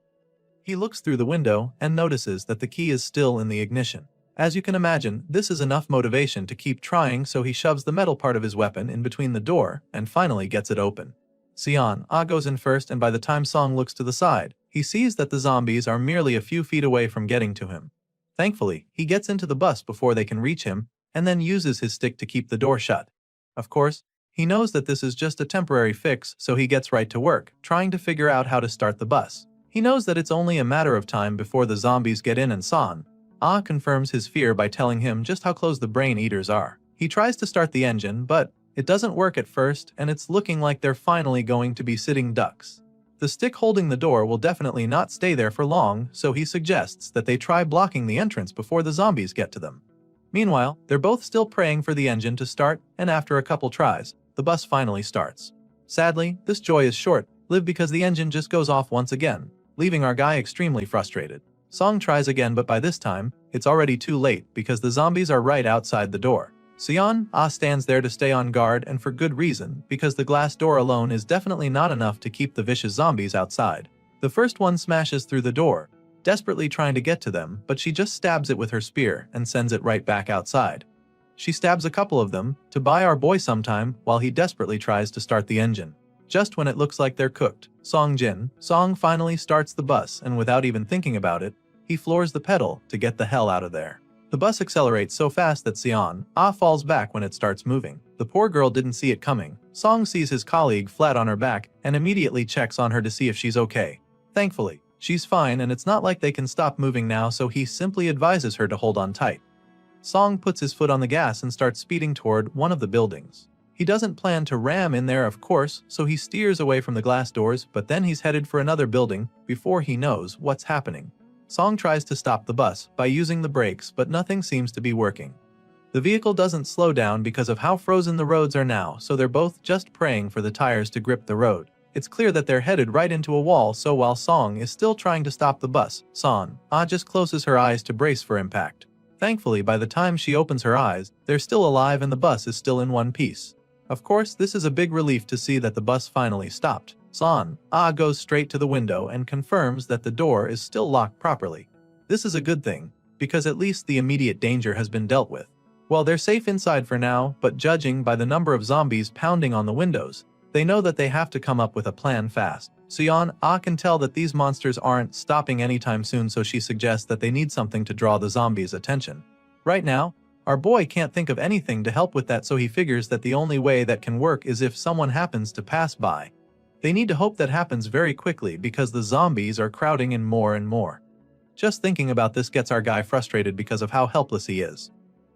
He looks through the window and notices that the key is still in the ignition. As you can imagine, this is enough motivation to keep trying, so he shoves the metal part of his weapon in between the door and finally gets it open. Seon-ah goes in first, and by the time Song looks to the side, he sees that the zombies are merely a few feet away from getting to him. Thankfully, he gets into the bus before they can reach him, and then uses his stick to keep the door shut. Of course, he knows that this is just a temporary fix, so he gets right to work, trying to figure out how to start the bus. He knows that it's only a matter of time before the zombies get in, and Seon-ah confirms his fear by telling him just how close the brain eaters are. He tries to start the engine, but it doesn't work at first, and it's looking like they're finally going to be sitting ducks. The stick holding the door will definitely not stay there for long, so he suggests that they try blocking the entrance before the zombies get to them. Meanwhile, they're both still praying for the engine to start, and after a couple tries, the bus finally starts. Sadly, this joy is short, live because the engine just goes off once again, leaving our guy extremely frustrated. Song tries again, but by this time, it's already too late because the zombies are right outside the door. Sion stands there to stay on guard, and for good reason, because the glass door alone is definitely not enough to keep the vicious zombies outside. The first one smashes through the door, desperately trying to get to them, but she just stabs it with her spear and sends it right back outside. She stabs a couple of them to buy our boy some time while he desperately tries to start the engine. Just when it looks like they're cooked, Song finally starts the bus, and without even thinking about it, he floors the pedal to get the hell out of there. The bus accelerates so fast that Sion falls back when it starts moving. The poor girl didn't see it coming. Song sees his colleague flat on her back and immediately checks on her to see if she's okay. Thankfully, she's fine, and it's not like they can stop moving now, so he simply advises her to hold on tight. Song puts his foot on the gas and starts speeding toward one of the buildings. He doesn't plan to ram in there, of course, so he steers away from the glass doors, but then he's headed for another building before he knows what's happening. Song tries to stop the bus by using the brakes, but nothing seems to be working. The vehicle doesn't slow down because of how frozen the roads are now, so they're both just praying for the tires to grip the road. It's clear that they're headed right into a wall, so while Song is still trying to stop the bus, Son just closes her eyes to brace for impact. Thankfully, by the time she opens her eyes, they're still alive and the bus is still in one piece. Of course, this is a big relief to see that the bus finally stopped. Son goes straight to the window and confirms that the door is still locked properly. This is a good thing, because at least the immediate danger has been dealt with. Well, they're safe inside for now, but judging by the number of zombies pounding on the windows, they know that they have to come up with a plan fast. Sion can tell that these monsters aren't stopping anytime soon, so she suggests that they need something to draw the zombies' attention. Right now, our boy can't think of anything to help with that, so he figures that the only way that can work is if someone happens to pass by. They need to hope that happens very quickly because the zombies are crowding in more and more. Just thinking about this gets our guy frustrated because of how helpless he is.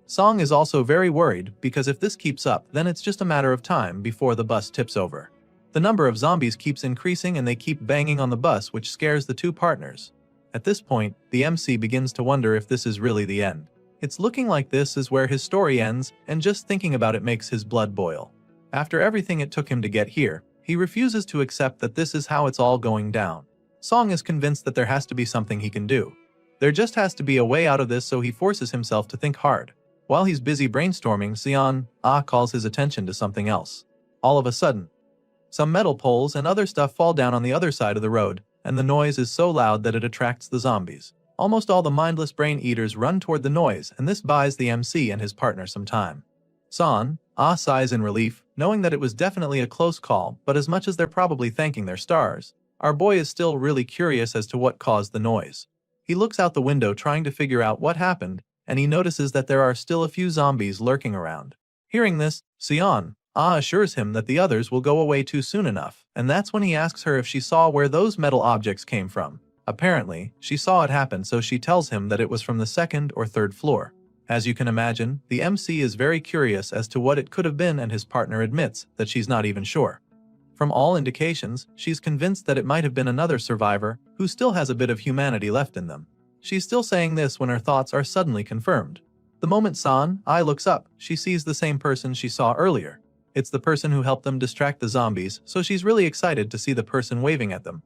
Song is also very worried because if this keeps up, then it's just a matter of time before the bus tips over. The number of zombies keeps increasing and they keep banging on the bus, which scares the two partners. At this point, the MC begins to wonder if this is really the end. It's looking like this is where his story ends, and just thinking about it makes his blood boil. After everything it took him to get here, he refuses to accept that this is how it's all going down. Song is convinced that there has to be something he can do. There just has to be a way out of this, so he forces himself to think hard. While he's busy brainstorming, Sion calls his attention to something else. All of a sudden, some metal poles and other stuff fall down on the other side of the road, and the noise is so loud that it attracts the zombies. Almost all the mindless brain eaters run toward the noise, and this buys the MC and his partner some time. Son sighs in relief, knowing that it was definitely a close call, but as much as they're probably thanking their stars, our boy is still really curious as to what caused the noise. He looks out the window trying to figure out what happened, and he notices that there are still a few zombies lurking around. Hearing this, Sion assures him that the others will go away too soon enough, and that's when he asks her if she saw where those metal objects came from. Apparently, she saw it happen, so she tells him that it was from the second or third floor. As you can imagine, the MC is very curious as to what it could have been, and his partner admits that she's not even sure. From all indications, she's convinced that it might have been another survivor who still has a bit of humanity left in them. She's still saying this when her thoughts are suddenly confirmed. The moment San looks up, she sees the same person she saw earlier. It's the person who helped them distract the zombies, so she's really excited to see the person waving at them.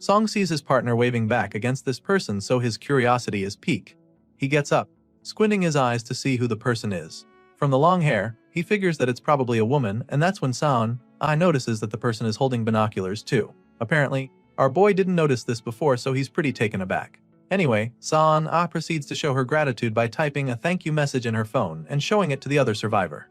Song sees his partner waving back against this person, so his curiosity is piqued. He gets up, squinting his eyes to see who the person is. From the long hair, he figures that it's probably a woman, and that's when San notices that the person is holding binoculars too. Apparently, our boy didn't notice this before, so he's pretty taken aback. Anyway, San proceeds to show her gratitude by typing a thank you message in her phone and showing it to the other survivor.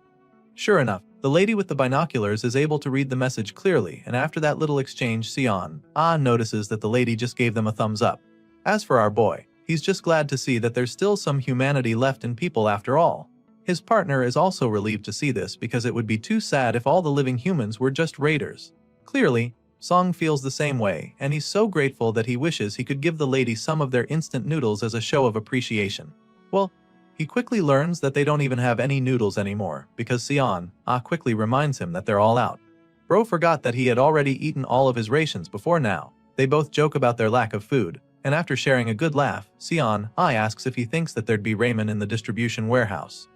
Sure enough, the lady with the binoculars is able to read the message clearly, and after that little exchange, Sion notices that the lady just gave them a thumbs up. As for our boy, he's just glad to see that there's still some humanity left in people after all. His partner is also relieved to see this because it would be too sad if all the living humans were just raiders. Clearly, Song feels the same way, and he's so grateful that he wishes he could give the lady some of their instant noodles as a show of appreciation. Well, he quickly learns that they don't even have any noodles anymore, because Sion quickly reminds him that they're all out. Bro forgot that he had already eaten all of his rations before now. They both joke about their lack of food, and after sharing a good laugh, Sion asks if he thinks that there'd be ramen in the distribution warehouse.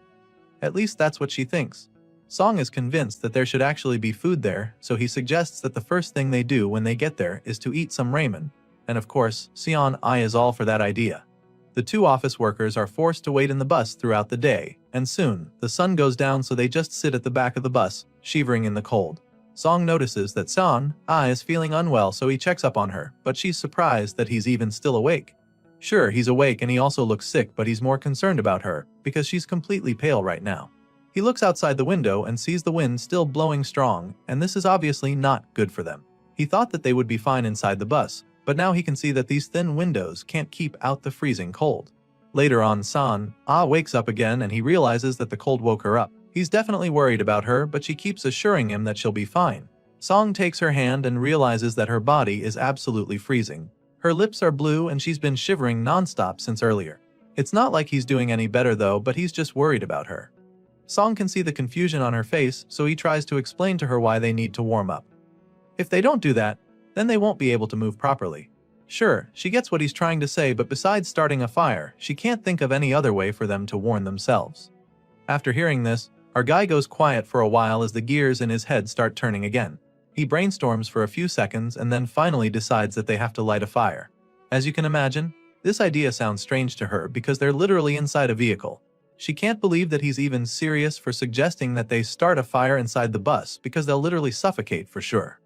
At least that's what she thinks. Song is convinced that there should actually be food there, so he suggests that the first thing they do when they get there is to eat some ramen. And of course, Seon is all for that idea. The two office workers are forced to wait in the bus throughout the day, and soon, the sun goes down, so they just sit at the back of the bus, shivering in the cold. Song notices that Seon is feeling unwell, so he checks up on her, but she's surprised that he's even still awake. Sure, he's awake and he also looks sick, but he's more concerned about her, because she's completely pale right now. He looks outside the window and sees the wind still blowing strong, and this is obviously not good for them. He thought that they would be fine inside the bus, but now he can see that these thin windows can't keep out the freezing cold. Later on, Seon wakes up again and he realizes that the cold woke her up. He's definitely worried about her, but she keeps assuring him that she'll be fine. Song takes her hand and realizes that her body is absolutely freezing. Her lips are blue and she's been shivering non-stop since earlier. It's not like he's doing any better though, but he's just worried about her. Song can see the confusion on her face, so he tries to explain to her why they need to warm up. If they don't do that, then they won't be able to move properly. Sure, she gets what he's trying to say, but besides starting a fire, she can't think of any other way for them to warm themselves. After hearing this, our guy goes quiet for a while as the gears in his head start turning again. He brainstorms for a few seconds and then finally decides that they have to light a fire. As you can imagine, this idea sounds strange to her because they're literally inside a vehicle. She can't believe that he's even serious for suggesting that they start a fire inside the bus because they'll literally suffocate for sure.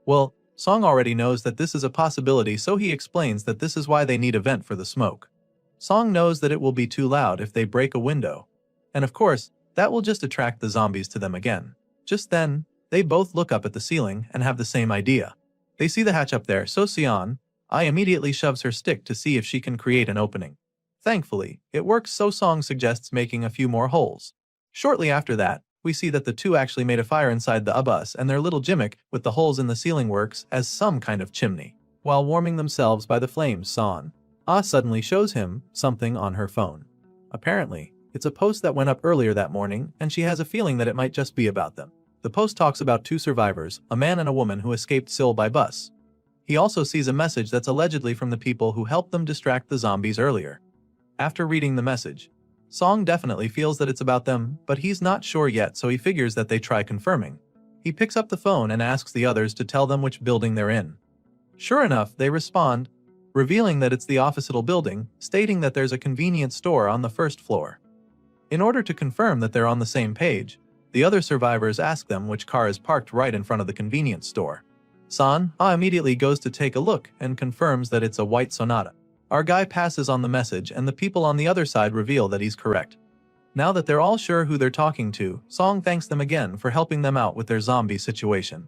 Well, Song already knows that this is a possibility, so he explains that this is why they need a vent for the smoke. Song knows that it will be too loud if they break a window. And of course, that will just attract the zombies to them again. Just then, they both look up at the ceiling and have the same idea. They see the hatch up there, so Seon immediately shoves her stick to see if she can create an opening. Thankfully, it works, so Song suggests making a few more holes. Shortly after that, we see that the two actually made a fire inside the bus, and their little gimmick with the holes in the ceiling works as some kind of chimney. While warming themselves by the flames, Seon suddenly shows him something on her phone. Apparently, it's a post that went up earlier that morning, and she has a feeling that it might just be about them. The post talks about two survivors, a man and a woman who escaped Seoul by bus. He also sees a message that's allegedly from the people who helped them distract the zombies earlier. After reading the message, Song definitely feels that it's about them, but he's not sure yet, so he figures that they try confirming. He picks up the phone and asks the others to tell them which building they're in. Sure enough, they respond, revealing that it's the opposite building, stating that there's a convenience store on the first floor. In order to confirm that they're on the same page, the other survivors ask them which car is parked right in front of the convenience store. Seon immediately goes to take a look and confirms that it's a white Sonata. Our guy passes on the message and the people on the other side reveal that he's correct. Now that they're all sure who they're talking to, Song thanks them again for helping them out with their zombie situation.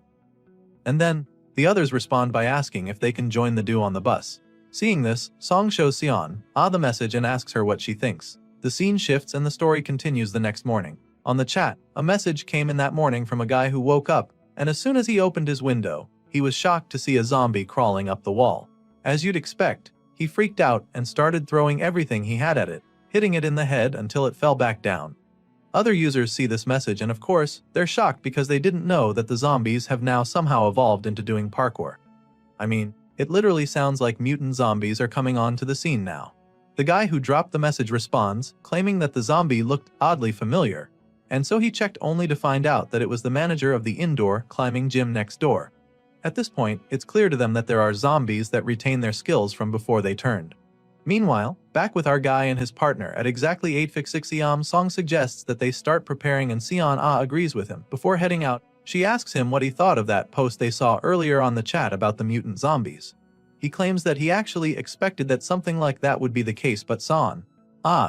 And then, the others respond by asking if they can join the duo on the bus. Seeing this, Song shows Seon the message and asks her what she thinks. The scene shifts and the story continues the next morning. On the chat, a message came in that morning from a guy who woke up, and as soon as he opened his window, he was shocked to see a zombie crawling up the wall. As you'd expect, he freaked out and started throwing everything he had at it, hitting it in the head until it fell back down. Other users see this message and of course, they're shocked because they didn't know that the zombies have now somehow evolved into doing parkour. I mean, it literally sounds like mutant zombies are coming onto the scene now. The guy who dropped the message responds, claiming that the zombie looked oddly familiar, and so he checked only to find out that it was the manager of the indoor climbing gym next door. At this point, it's clear to them that there are zombies that retain their skills from before they turned. Meanwhile, back with our guy and his partner at exactly 8:56 am, Song suggests that they start preparing and Seon agrees with him. Before heading out, she asks him what he thought of that post they saw earlier on the chat about the mutant zombies. He claims that he actually expected that something like that would be the case, but Seon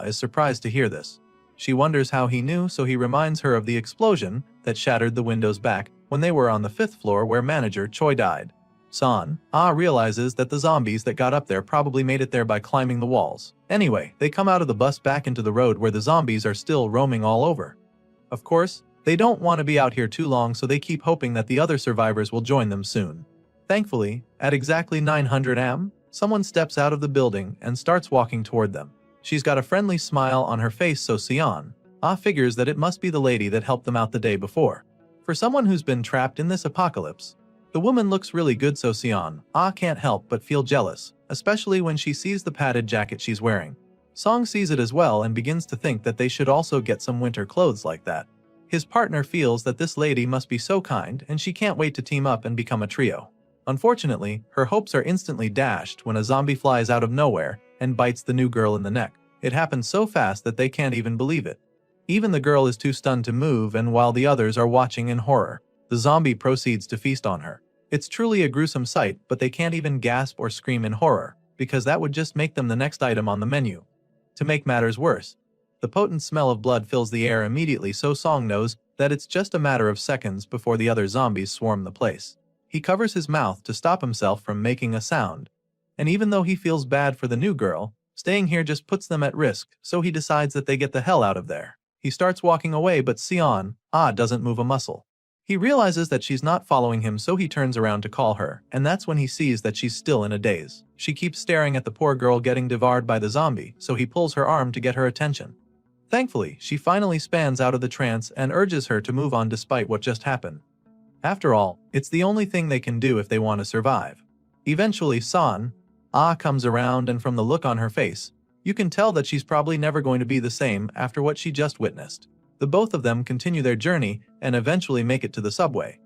is surprised to hear this. She wonders how he knew, so he reminds her of the explosion that shattered the windows back when they were on the 5th floor where manager Choi died. Seon realizes that the zombies that got up there probably made it there by climbing the walls. Anyway, they come out of the bus back into the road where the zombies are still roaming all over. Of course, they don't want to be out here too long, so they keep hoping that the other survivors will join them soon. Thankfully, at exactly 900 am, someone steps out of the building and starts walking toward them. She's got a friendly smile on her face, so Seon figures that it must be the lady that helped them out the day before. For someone who's been trapped in this apocalypse, the woman looks really good, so Seon can't help but feel jealous, especially when she sees the padded jacket she's wearing. Song sees it as well and begins to think that they should also get some winter clothes like that. His partner feels that this lady must be so kind and she can't wait to team up and become a trio. Unfortunately, her hopes are instantly dashed when a zombie flies out of nowhere and bites the new girl in the neck. It happens so fast that they can't even believe it. Even the girl is too stunned to move, and while the others are watching in horror, the zombie proceeds to feast on her. It's truly a gruesome sight, but they can't even gasp or scream in horror, because that would just make them the next item on the menu. To make matters worse, the potent smell of blood fills the air immediately, so Song knows that it's just a matter of seconds before the other zombies swarm the place. He covers his mouth to stop himself from making a sound. And even though he feels bad for the new girl, staying here just puts them at risk, so he decides that they get the hell out of there. He starts walking away, but Sion doesn't move a muscle. He realizes that she's not following him, so he turns around to call her, and that's when he sees that she's still in a daze. She keeps staring at the poor girl getting devoured by the zombie, so he pulls her arm to get her attention. Thankfully, she finally spans out of the trance and urges her to move on despite what just happened. After all, it's the only thing they can do if they want to survive. Eventually, San comes around, and from the look on her face, you can tell that she's probably never going to be the same after what she just witnessed. The both of them continue their journey and eventually make it to the subway.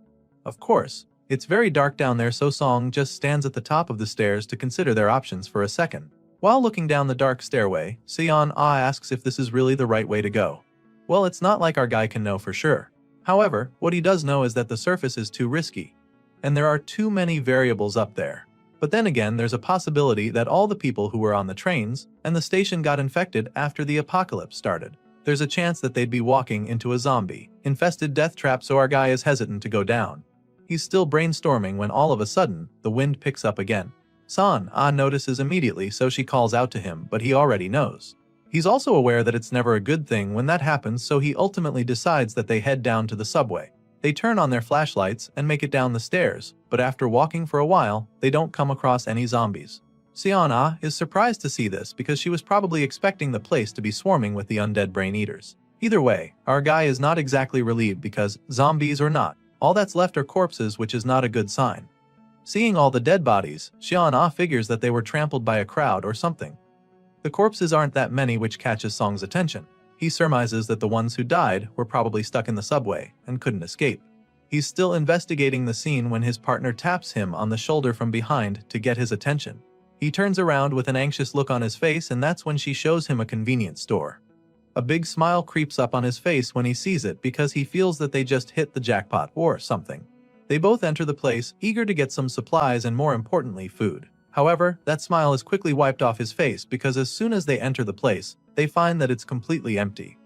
Of course, it's very dark down there, so Song just stands at the top of the stairs to consider their options for a second. While looking down the dark stairway, Sion asks if this is really the right way to go. Well, it's not like our guy can know for sure. However, what he does know is that the surface is too risky, and there are too many variables up there. But then again, there's a possibility that all the people who were on the trains and the station got infected after the apocalypse started. There's a chance that they'd be walking into a zombie-infested death trap, so our guy is hesitant to go down. He's still brainstorming when all of a sudden, the wind picks up again. San notices immediately, so she calls out to him, but he already knows. He's also aware that it's never a good thing when that happens, so he ultimately decides that they head down to the subway. They turn on their flashlights and make it down the stairs, but after walking for a while, they don't come across any zombies. Siana is surprised to see this because she was probably expecting the place to be swarming with the undead brain eaters. Either way, our guy is not exactly relieved because, zombies or not, all that's left are corpses, which is not a good sign. Seeing all the dead bodies, Siana figures that they were trampled by a crowd or something. The corpses aren't that many, which catches Song's attention. He surmises that the ones who died were probably stuck in the subway and couldn't escape. He's still investigating the scene when his partner taps him on the shoulder from behind to get his attention. He turns around with an anxious look on his face, and that's when she shows him a convenience store. A big smile creeps up on his face when he sees it because he feels that they just hit the jackpot or something. They both enter the place, eager to get some supplies and, more importantly, food. However, that smile is quickly wiped off his face because as soon as they enter the place, they find that it's completely empty.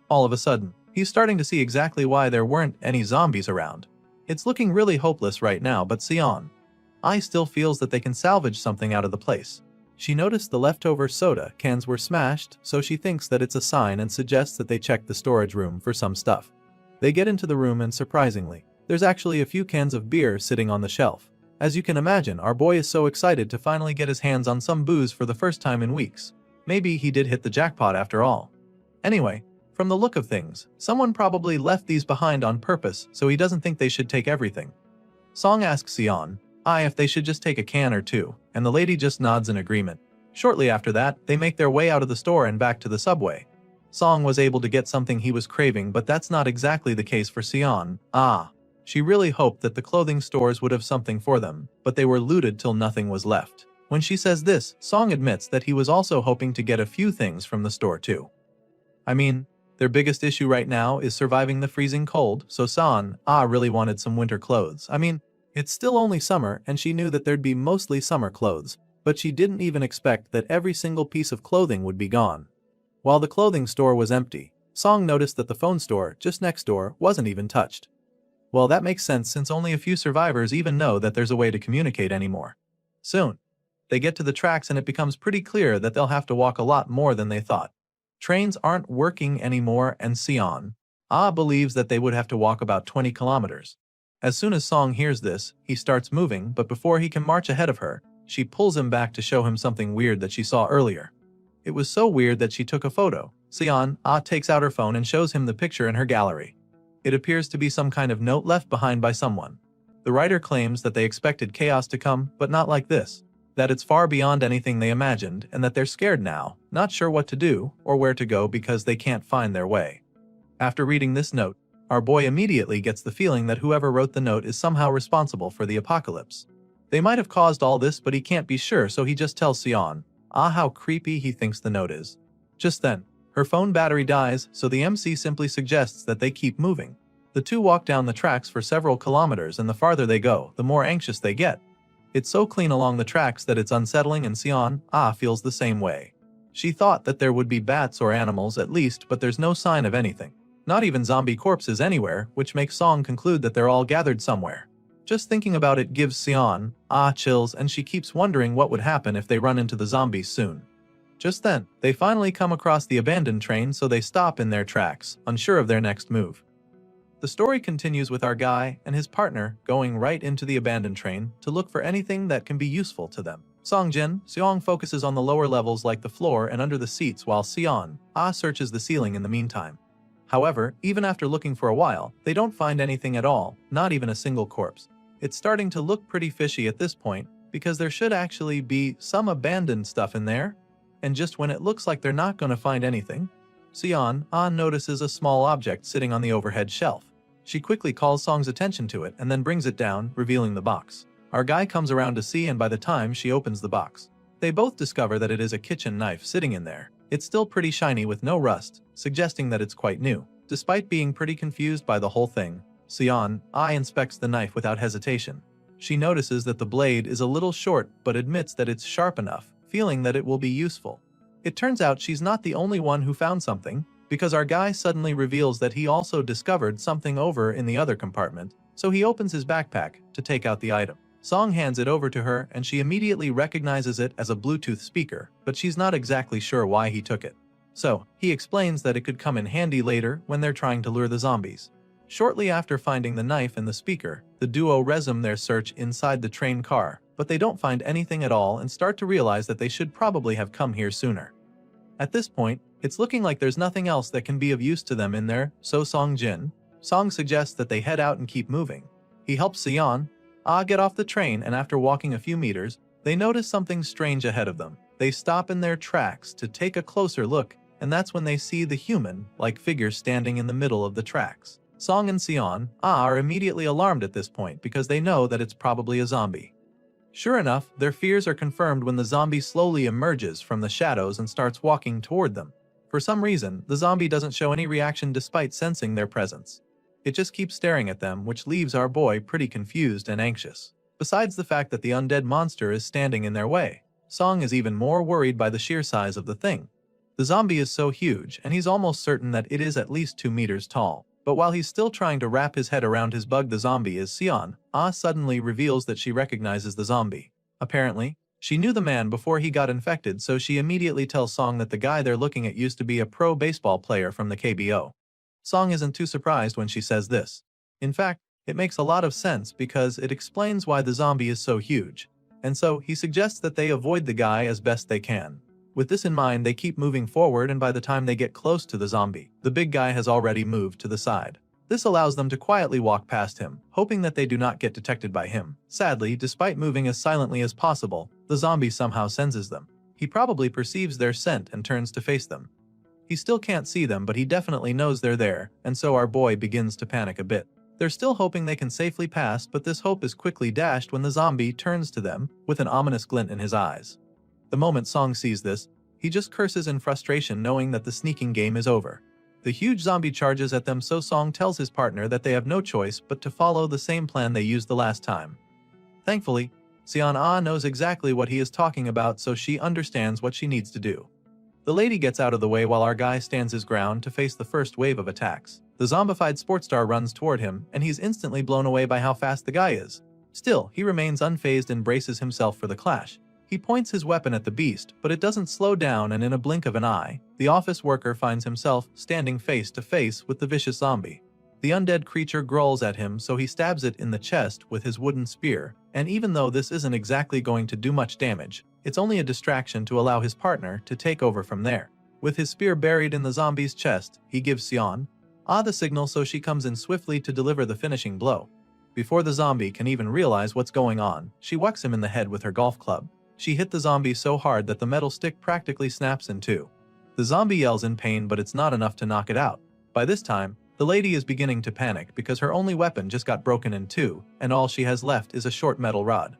All of a sudden, he's starting to see exactly why there weren't any zombies around. It's looking really hopeless right now, but Sion still feels that they can salvage something out of the place. She noticed the leftover soda cans were smashed, so she thinks that it's a sign and suggests that they check the storage room for some stuff. They get into the room and surprisingly, there's actually a few cans of beer sitting on the shelf. As you can imagine, our boy is so excited to finally get his hands on some booze for the first time in weeks. Maybe he did hit the jackpot after all. Anyway, from the look of things, someone probably left these behind on purpose, so he doesn't think they should take everything. Song asks Sion if they should just take a can or two, and the lady just nods in agreement. Shortly after that, they make their way out of the store and back to the subway. Song was able to get something he was craving, but that's not exactly the case for Sion. She really hoped that the clothing stores would have something for them, but they were looted till nothing was left. When she says this, Song admits that he was also hoping to get a few things from the store too. I mean, their biggest issue right now is surviving the freezing cold, so San really wanted some winter clothes. I mean, it's still only summer and she knew that there'd be mostly summer clothes, but she didn't even expect that every single piece of clothing would be gone. While the clothing store was empty, Song noticed that the phone store just next door wasn't even touched. Well, that makes sense since only a few survivors even know that there's a way to communicate anymore. Soon, they get to the tracks and it becomes pretty clear that they'll have to walk a lot more than they thought. Trains aren't working anymore, and Sion believes that they would have to walk about 20 kilometers. As soon as Song hears this, he starts moving, but before he can march ahead of her, she pulls him back to show him something weird that she saw earlier. It was so weird that she took a photo. Sion takes out her phone and shows him the picture in her gallery. It appears to be some kind of note left behind by someone. The writer claims that they expected chaos to come, but not like this. That it's far beyond anything they imagined, and that they're scared now, not sure what to do or where to go because they can't find their way. After reading this note, our boy immediately gets the feeling that whoever wrote the note is somehow responsible for the apocalypse. They might have caused all this, but he can't be sure, so he just tells Sion, how creepy he thinks the note is. Just then, her phone battery dies, so the MC simply suggests that they keep moving. The two walk down the tracks for several kilometers, and the farther they go, the more anxious they get. It's so clean along the tracks that it's unsettling, and Sion, feels the same way. She thought that there would be bats or animals at least, but there's no sign of anything. Not even zombie corpses anywhere, which makes Song conclude that they're all gathered somewhere. Just thinking about it gives Sion, chills, and she keeps wondering what would happen if they run into the zombies soon. Just then, they finally come across the abandoned train, so they stop in their tracks, unsure of their next move. The story continues with our guy and his partner going right into the abandoned train to look for anything that can be useful to them. Seong focuses on the lower levels like the floor and under the seats, while Sion, searches the ceiling in the meantime. However, even after looking for a while, they don't find anything at all, not even a single corpse. It's starting to look pretty fishy at this point, because there should actually be some abandoned stuff in there. And just when it looks like they're not going to find anything, Sion, notices a small object sitting on the overhead shelf. She quickly calls Song's attention to it and then brings it down, revealing the box. Our guy comes around to see, and by the time she opens the box, they both discover that it is a kitchen knife sitting in there. It's still pretty shiny with no rust, suggesting that it's quite new. Despite being pretty confused by the whole thing, Sion, inspects the knife without hesitation. She notices that the blade is a little short but admits that it's sharp enough, feeling that it will be useful. It turns out she's not the only one who found something, because our guy suddenly reveals that he also discovered something over in the other compartment, so he opens his backpack to take out the item. Song hands it over to her and she immediately recognizes it as a Bluetooth speaker, but she's not exactly sure why he took it. So, he explains that it could come in handy later when they're trying to lure the zombies. Shortly after finding the knife and the speaker, the duo resume their search inside the train car, but they don't find anything at all and start to realize that they should probably have come here sooner. At this point, it's looking like there's nothing else that can be of use to them in there, so Song suggests that they head out and keep moving. He helps Sion, get off the train, and after walking a few meters, they notice something strange ahead of them. They stop in their tracks to take a closer look, and that's when they see the human-like figure standing in the middle of the tracks. Song and Sion, are immediately alarmed at this point because they know that it's probably a zombie. Sure enough, their fears are confirmed when the zombie slowly emerges from the shadows and starts walking toward them. For some reason, the zombie doesn't show any reaction despite sensing their presence. It just keeps staring at them, which leaves our boy pretty confused and anxious. Besides the fact that the undead monster is standing in their way, Song is even more worried by the sheer size of the thing. The zombie is so huge, and he's almost certain that it is at least 2 meters tall. But while he's still trying to wrap his head around his bug, the zombie is Sion, suddenly reveals that she recognizes the zombie. Apparently, she knew the man before he got infected, so she immediately tells Song that the guy they're looking at used to be a pro baseball player from the KBO. Song isn't too surprised when she says this. In fact, it makes a lot of sense because it explains why the zombie is so huge, and so he suggests that they avoid the guy as best they can. With this in mind, they keep moving forward, and by the time they get close to the zombie, the big guy has already moved to the side. This allows them to quietly walk past him, hoping that they do not get detected by him. Sadly, despite moving as silently as possible, the zombie somehow senses them. He probably perceives their scent and turns to face them. He still can't see them, but he definitely knows they're there, and so our boy begins to panic a bit. They're still hoping they can safely pass, but this hope is quickly dashed when the zombie turns to them with an ominous glint in his eyes. The moment Song sees this, he just curses in frustration, knowing that the sneaking game is over. The huge zombie charges at them, so Song tells his partner that they have no choice but to follow the same plan they used the last time. Thankfully, Sion knows exactly what he is talking about, so she understands what she needs to do. The lady gets out of the way while our guy stands his ground to face the first wave of attacks. The zombified sports star runs toward him, and he's instantly blown away by how fast the guy is. Still, he remains unfazed and braces himself for the clash. He points his weapon at the beast, but it doesn't slow down, and in a blink of an eye, the office worker finds himself standing face to face with the vicious zombie. The undead creature growls at him, so he stabs it in the chest with his wooden spear, and even though this isn't exactly going to do much damage, it's only a distraction to allow his partner to take over from there. With his spear buried in the zombie's chest, he gives Sion the signal, so she comes in swiftly to deliver the finishing blow. Before the zombie can even realize what's going on, she whacks him in the head with her golf club. She hit the zombie so hard that the metal stick practically snaps in two. The zombie yells in pain, but it's not enough to knock it out. By this time, The lady is beginning to panic because her only weapon just got broken in two, and all she has left is a short metal rod.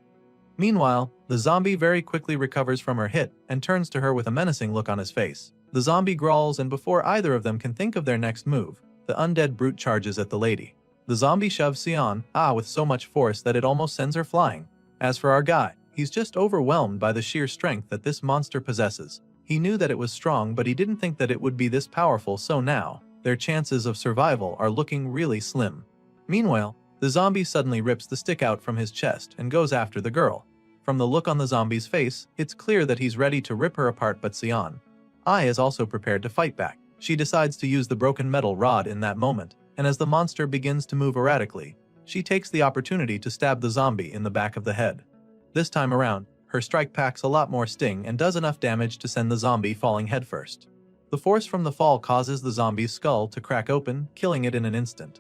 Meanwhile, the zombie very quickly recovers from her hit and turns to her with a menacing look on his face. The zombie growls, and before either of them can think of their next move, the undead brute charges at the lady. The zombie shoves Sion with so much force that it almost sends her flying. As for our guy, he's just overwhelmed by the sheer strength that this monster possesses. He knew that it was strong, but he didn't think that it would be this powerful, so now, their chances of survival are looking really slim. Meanwhile, the zombie suddenly rips the stick out from his chest and goes after the girl. From the look on the zombie's face, it's clear that he's ready to rip her apart, but Sion is also prepared to fight back. She decides to use the broken metal rod in that moment, and as the monster begins to move erratically, she takes the opportunity to stab the zombie in the back of the head. This time around, her strike packs a lot more sting and does enough damage to send the zombie falling headfirst. The force from the fall causes the zombie's skull to crack open, killing it in an instant.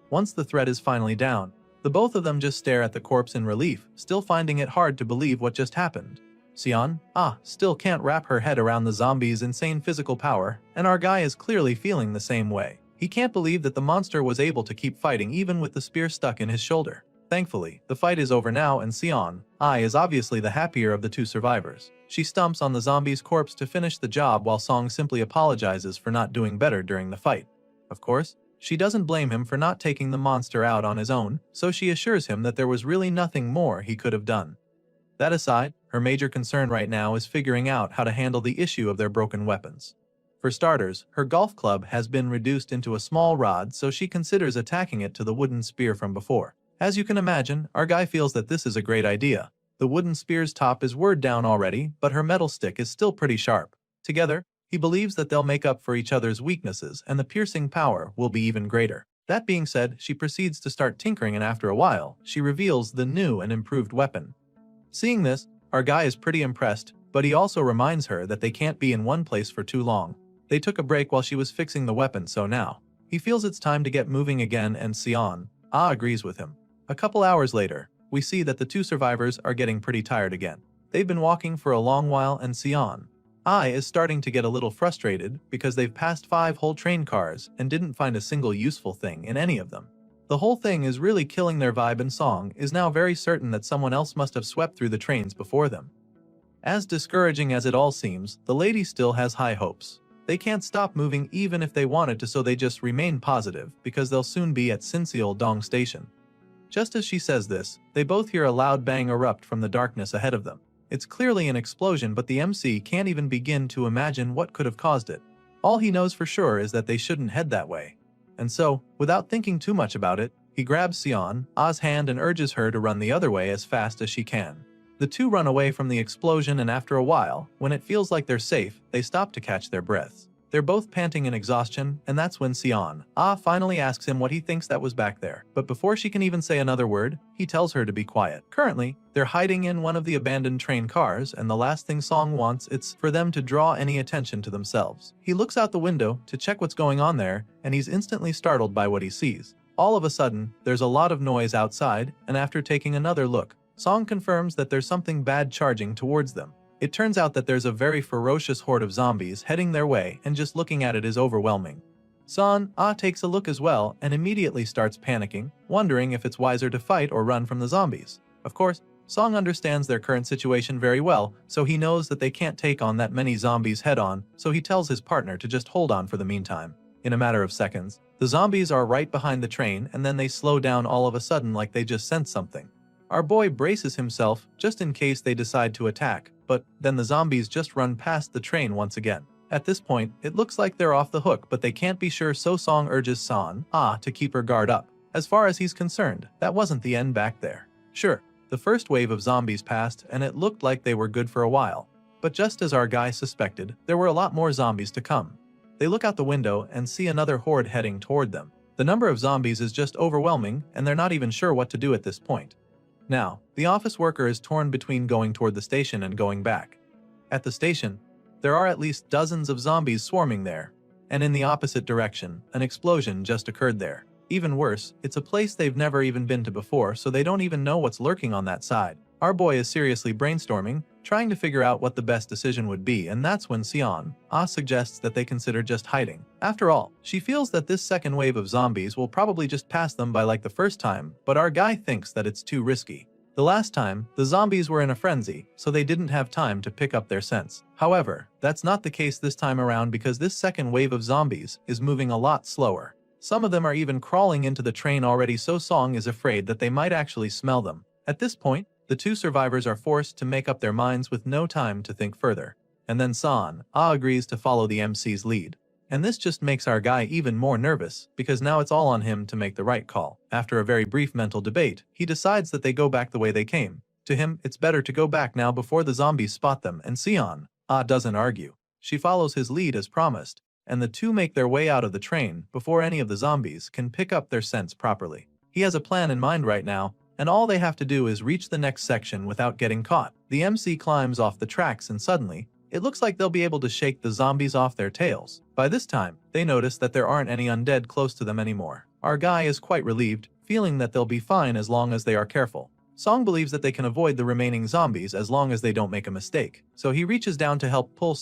Once the threat is finally down, the both of them just stare at the corpse in relief, still finding it hard to believe what just happened. Sion still can't wrap her head around the zombie's insane physical power, and our guy is clearly feeling the same way. He can't believe that the monster was able to keep fighting even with the spear stuck in his shoulder. Thankfully, the fight is over now, and Sion is obviously the happier of the two survivors. She stomps on the zombie's corpse to finish the job, while Song simply apologizes for not doing better during the fight. Of course, she doesn't blame him for not taking the monster out on his own, so she assures him that there was really nothing more he could have done. That aside, her major concern right now is figuring out how to handle the issue of their broken weapons. For starters, her golf club has been reduced into a small rod, so she considers attacking it to the wooden spear from before. As you can imagine, our guy feels that this is a great idea. The wooden spear's top is wore down already, but her metal stick is still pretty sharp. Together, he believes that they'll make up for each other's weaknesses, and the piercing power will be even greater. That being said, she proceeds to start tinkering, and after a while, she reveals the new and improved weapon. Seeing this, our guy is pretty impressed, but he also reminds her that they can't be in one place for too long. They took a break while she was fixing the weapon, so now he feels it's time to get moving again, and Sion agrees with him. A couple hours later, we see that the two survivors are getting pretty tired again. They've been walking for a long while, and Sion is starting to get a little frustrated because they've passed 5 whole train cars and didn't find a single useful thing in any of them. The whole thing is really killing their vibe, and Song is now very certain that someone else must have swept through the trains before them. As discouraging as it all seems, the lady still has high hopes. They can't stop moving even if they wanted to, so they just remain positive because they'll soon be at Sinseol Dong Station. Just as she says this, they both hear a loud bang erupt from the darkness ahead of them. It's clearly an explosion, but the MC can't even begin to imagine what could have caused it. All he knows for sure is that they shouldn't head that way. And so, without thinking too much about it, he grabs Sion's hand and urges her to run the other way as fast as she can. The two run away from the explosion, and after a while, when it feels like they're safe, they stop to catch their breaths. They're both panting in exhaustion, and that's when Sion finally asks him what he thinks that was back there. But before she can even say another word, he tells her to be quiet. Currently, they're hiding in one of the abandoned train cars, and the last thing Song wants is for them to draw any attention to themselves. He looks out the window to check what's going on there, and he's instantly startled by what he sees. All of a sudden, there's a lot of noise outside, and after taking another look, Song confirms that there's something bad charging towards them. It turns out that there's a very ferocious horde of zombies heading their way, and just looking at it is overwhelming. Son takes a look as well and immediately starts panicking, wondering if it's wiser to fight or run from the zombies. Of course, Song understands their current situation very well, so he knows that they can't take on that many zombies head-on, so he tells his partner to just hold on for the meantime. In a matter of seconds, the zombies are right behind the train, and then they slow down all of a sudden like they just sensed something. Our boy braces himself just in case they decide to attack, but then the zombies just run past the train once again. At this point, it looks like they're off the hook, but they can't be sure, so Song urges San to keep her guard up. As far as he's concerned, that wasn't the end back there. Sure, the first wave of zombies passed, and it looked like they were good for a while. But just as our guy suspected, there were a lot more zombies to come. They look out the window and see another horde heading toward them. The number of zombies is just overwhelming, and they're not even sure what to do at this point. Now, the office worker is torn between going toward the station and going back. At the station, there are at least dozens of zombies swarming there, and in the opposite direction, an explosion just occurred there. Even worse, it's a place they've never even been to before, so they don't even know what's lurking on that side. Our boy is seriously brainstorming, trying to figure out what the best decision would be, and that's when suggests that they consider just hiding. After all, she feels that this second wave of zombies will probably just pass them by like the first time, but our guy thinks that it's too risky. The last time, the zombies were in a frenzy, so they didn't have time to pick up their scents. However, that's not the case this time around because this second wave of zombies is moving a lot slower. Some of them are even crawling into the train already, so Song is afraid that they might actually smell them. At this point, the two survivors are forced to make up their minds with no time to think further. And then agrees to follow the MC's lead. And this just makes our guy even more nervous, because now it's all on him to make the right call. After a very brief mental debate, he decides that they go back the way they came. To him, it's better to go back now before the zombies spot them, and doesn't argue. She follows his lead as promised, and the two make their way out of the train before any of the zombies can pick up their scents properly. He has a plan in mind right now, and all they have to do is reach the next section without getting caught. The MC climbs off the tracks and suddenly, it looks like they'll be able to shake the zombies off their tails. By this time, they notice that there aren't any undead close to them anymore. Our guy is quite relieved, feeling that they'll be fine as long as they are careful. Song believes that they can avoid the remaining zombies as long as they don't make a mistake. So he reaches down to help pull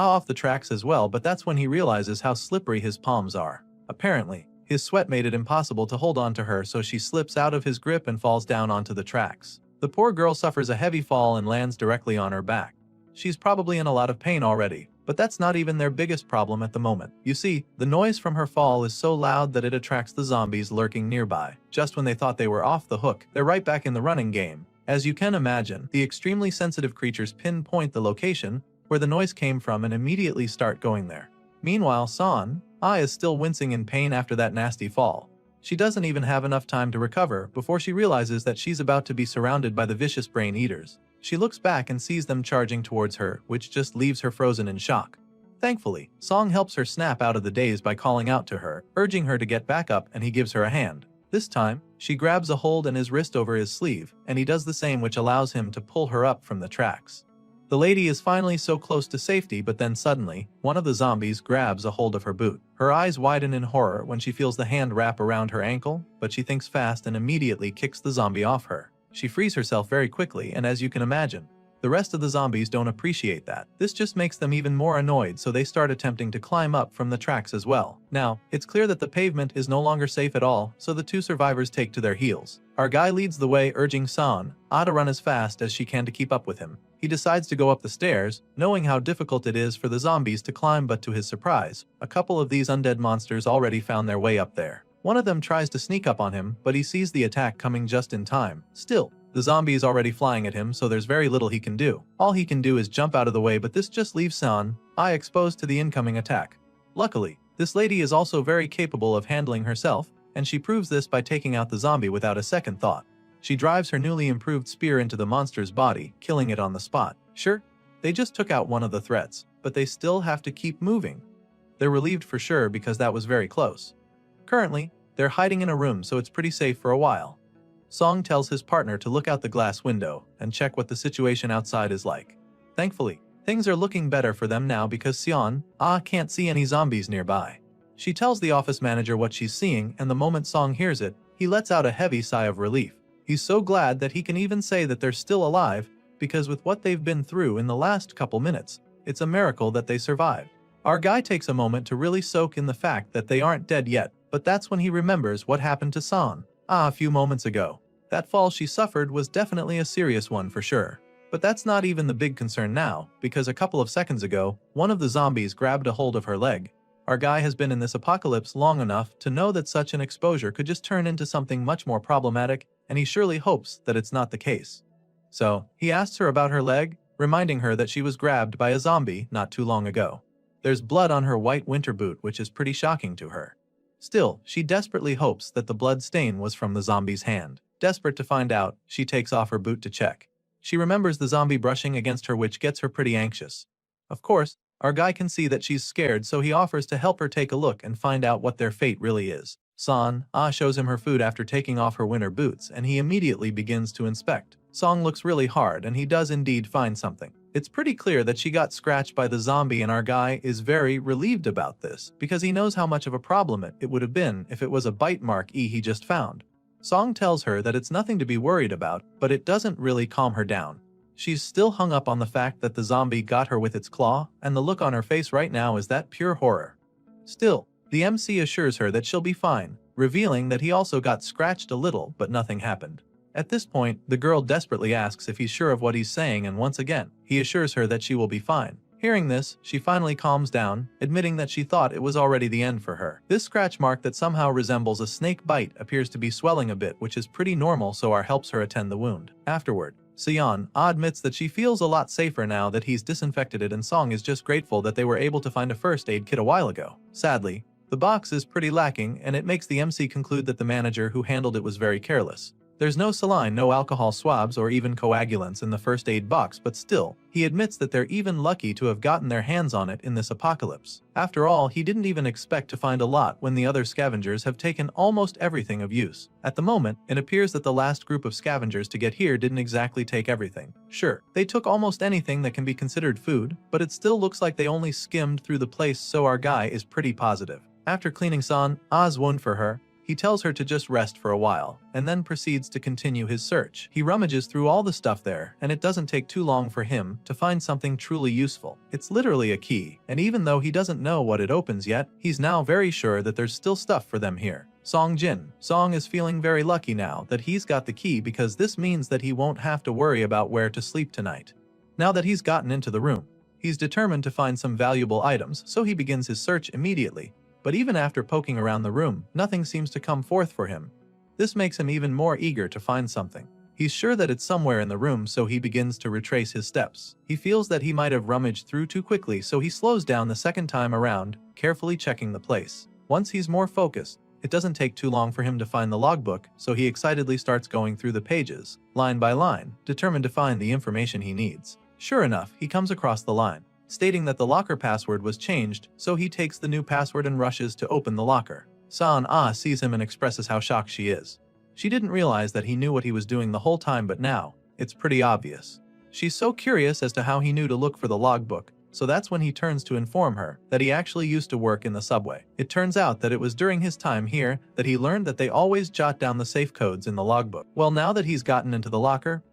off the tracks as well, but that's when he realizes how slippery his palms are. Apparently, his sweat made it impossible to hold on to her, so she slips out of his grip and falls down onto the tracks. The poor girl suffers a heavy fall and lands directly on her back. She's probably in a lot of pain already, but that's not even their biggest problem at the moment. You see, the noise from her fall is so loud that it attracts the zombies lurking nearby. Just when they thought they were off the hook, they're right back in the running game. As you can imagine, the extremely sensitive creatures pinpoint the location where the noise came from and immediately start going there. Meanwhile, is still wincing in pain after that nasty fall. She doesn't even have enough time to recover before she realizes that she's about to be surrounded by the vicious brain eaters. She looks back and sees them charging towards her, which just leaves her frozen in shock. Thankfully, Song helps her snap out of the daze by calling out to her, urging her to get back up, and he gives her a hand. This time, she grabs a hold in his wrist over his sleeve, and he does the same, which allows him to pull her up from the tracks. The lady is finally so close to safety, but then suddenly, one of the zombies grabs a hold of her boot. Her eyes widen in horror when she feels the hand wrap around her ankle, but she thinks fast and immediately kicks the zombie off her. She frees herself very quickly, and as you can imagine, the rest of the zombies don't appreciate that. This just makes them even more annoyed, so they start attempting to climb up from the tracks as well. Now, it's clear that the pavement is no longer safe at all, so the two survivors take to their heels. Our guy leads the way, urging to run as fast as she can to keep up with him. He decides to go up the stairs, knowing how difficult it is for the zombies to climb, but to his surprise, a couple of these undead monsters already found their way up there. One of them tries to sneak up on him, but he sees the attack coming just in time. Still, the zombie is already flying at him, so there's very little he can do. All he can do is jump out of the way, but this just leaves exposed to the incoming attack. Luckily, this lady is also very capable of handling herself, and she proves this by taking out the zombie without a second thought. She drives her newly improved spear into the monster's body, killing it on the spot. Sure, they just took out one of the threats, but they still have to keep moving. They're relieved for sure because that was very close. Currently, they're hiding in a room, so it's pretty safe for a while. Song tells his partner to look out the glass window and check what the situation outside is like. Thankfully, things are looking better for them now because can't see any zombies nearby. She tells the office manager what she's seeing, and the moment Song hears it, he lets out a heavy sigh of relief. He's so glad that he can even say that they're still alive, because with what they've been through in the last couple minutes, it's a miracle that they survived. Our guy takes a moment to really soak in the fact that they aren't dead yet, but that's when he remembers what happened to Song a few moments ago. That fall she suffered was definitely a serious one for sure. But that's not even the big concern now, because a couple of seconds ago, one of the zombies grabbed a hold of her leg. Our guy has been in this apocalypse long enough to know that such an exposure could just turn into something much more problematic, and he surely hopes that it's not the case. So, he asks her about her leg, reminding her that she was grabbed by a zombie not too long ago. There's blood on her white winter boot, which is pretty shocking to her. Still, she desperately hopes that the blood stain was from the zombie's hand. Desperate to find out, she takes off her boot to check. She remembers the zombie brushing against her, which gets her pretty anxious. Of course, our guy can see that she's scared, so he offers to help her take a look and find out what their fate really is. Shows him her food after taking off her winter boots, and he immediately begins to inspect. Song looks really hard, and he does indeed find something. It's pretty clear that she got scratched by the zombie, and our guy is very relieved about this, because he knows how much of a problem it would have been if it was a bite mark he just found. Song tells her that it's nothing to be worried about, but it doesn't really calm her down. She's still hung up on the fact that the zombie got her with its claw, and the look on her face right now is that pure horror. Still, the MC assures her that she'll be fine, revealing that he also got scratched a little but nothing happened. At this point, the girl desperately asks if he's sure of what he's saying, and once again, he assures her that she will be fine. Hearing this, she finally calms down, admitting that she thought it was already the end for her. This scratch mark that somehow resembles a snake bite appears to be swelling a bit, which is pretty normal, so R helps her attend the wound. Afterward, Seon admits that she feels a lot safer now that he's disinfected it, and Song is just grateful that they were able to find a first aid kit a while ago. Sadly, the box is pretty lacking, and it makes the MC conclude that the manager who handled it was very careless. There's no saline, no alcohol swabs, or even coagulants in the first aid box, but still, he admits that they're even lucky to have gotten their hands on it in this apocalypse. After all, he didn't even expect to find a lot when the other scavengers have taken almost everything of use. At the moment, it appears that the last group of scavengers to get here didn't exactly take everything. Sure, they took almost anything that can be considered food, but it still looks like they only skimmed through the place, so our guy is pretty positive. After cleaning A's wound for her, he tells her to just rest for a while, and then proceeds to continue his search. He rummages through all the stuff there, and it doesn't take too long for him to find something truly useful. It's literally a key, and even though he doesn't know what it opens yet, he's now very sure that there's still stuff for them here. Song is feeling very lucky now that he's got the key, because this means that he won't have to worry about where to sleep tonight. Now that he's gotten into the room, he's determined to find some valuable items, so he begins his search immediately. But even after poking around the room, nothing seems to come forth for him. This makes him even more eager to find something. He's sure that it's somewhere in the room, so he begins to retrace his steps. He feels that he might have rummaged through too quickly, so he slows down the second time around, carefully checking the place. Once he's more focused, it doesn't take too long for him to find the logbook, so he excitedly starts going through the pages, line by line, determined to find the information he needs. Sure enough, he comes across the line stating that the locker password was changed, so he takes the new password and rushes to open the locker. Sees him and expresses how shocked she is. She didn't realize that he knew what he was doing the whole time, but now, it's pretty obvious. She's so curious as to how he knew to look for the logbook, so that's when he turns to inform her that he actually used to work in the subway. It turns out that it was during his time here that he learned that they always jot down the safe codes in the logbook. Well, now that he's gotten into the locker,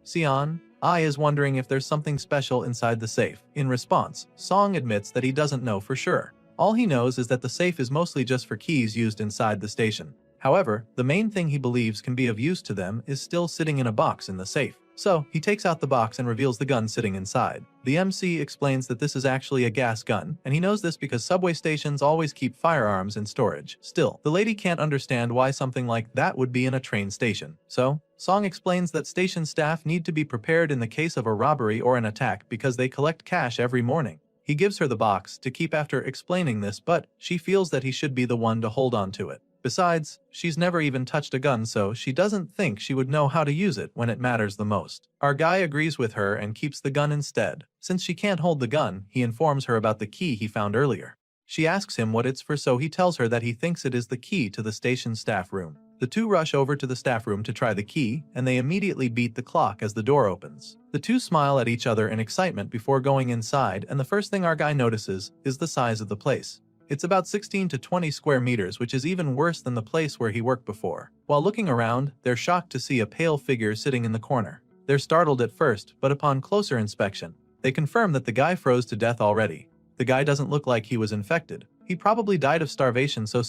I is wondering if there's something special inside the safe. In response, Song admits that he doesn't know for sure. All he knows is that the safe is mostly just for keys used inside the station. However, the main thing he believes can be of use to them is still sitting in a box in the safe. So, he takes out the box and reveals the gun sitting inside. The MC explains that this is actually a gas gun, and he knows this because subway stations always keep firearms in storage. Still, the lady can't understand why something like that would be in a train station. So, Song explains that station staff need to be prepared in the case of a robbery or an attack because they collect cash every morning. He gives her the box to keep after explaining this, but she feels that he should be the one to hold on to it. Besides, she's never even touched a gun, so she doesn't think she would know how to use it when it matters the most. Our guy agrees with her and keeps the gun instead. Since she can't hold the gun, he informs her about the key he found earlier. She asks him what it's for, so he tells her that he thinks it is the key to the station staff room. The two rush over to the staff room to try the key, and they immediately beat the clock as the door opens. The two smile at each other in excitement before going inside, and the first thing our guy notices is the size of the place. It's about 16 to 20 square meters, which is even worse than the place where he worked before. While looking around, they're shocked to see a pale figure sitting in the corner. They're startled at first, but upon closer inspection, they confirm that the guy froze to death already. The guy doesn't look like he was infected. He probably died of starvation, so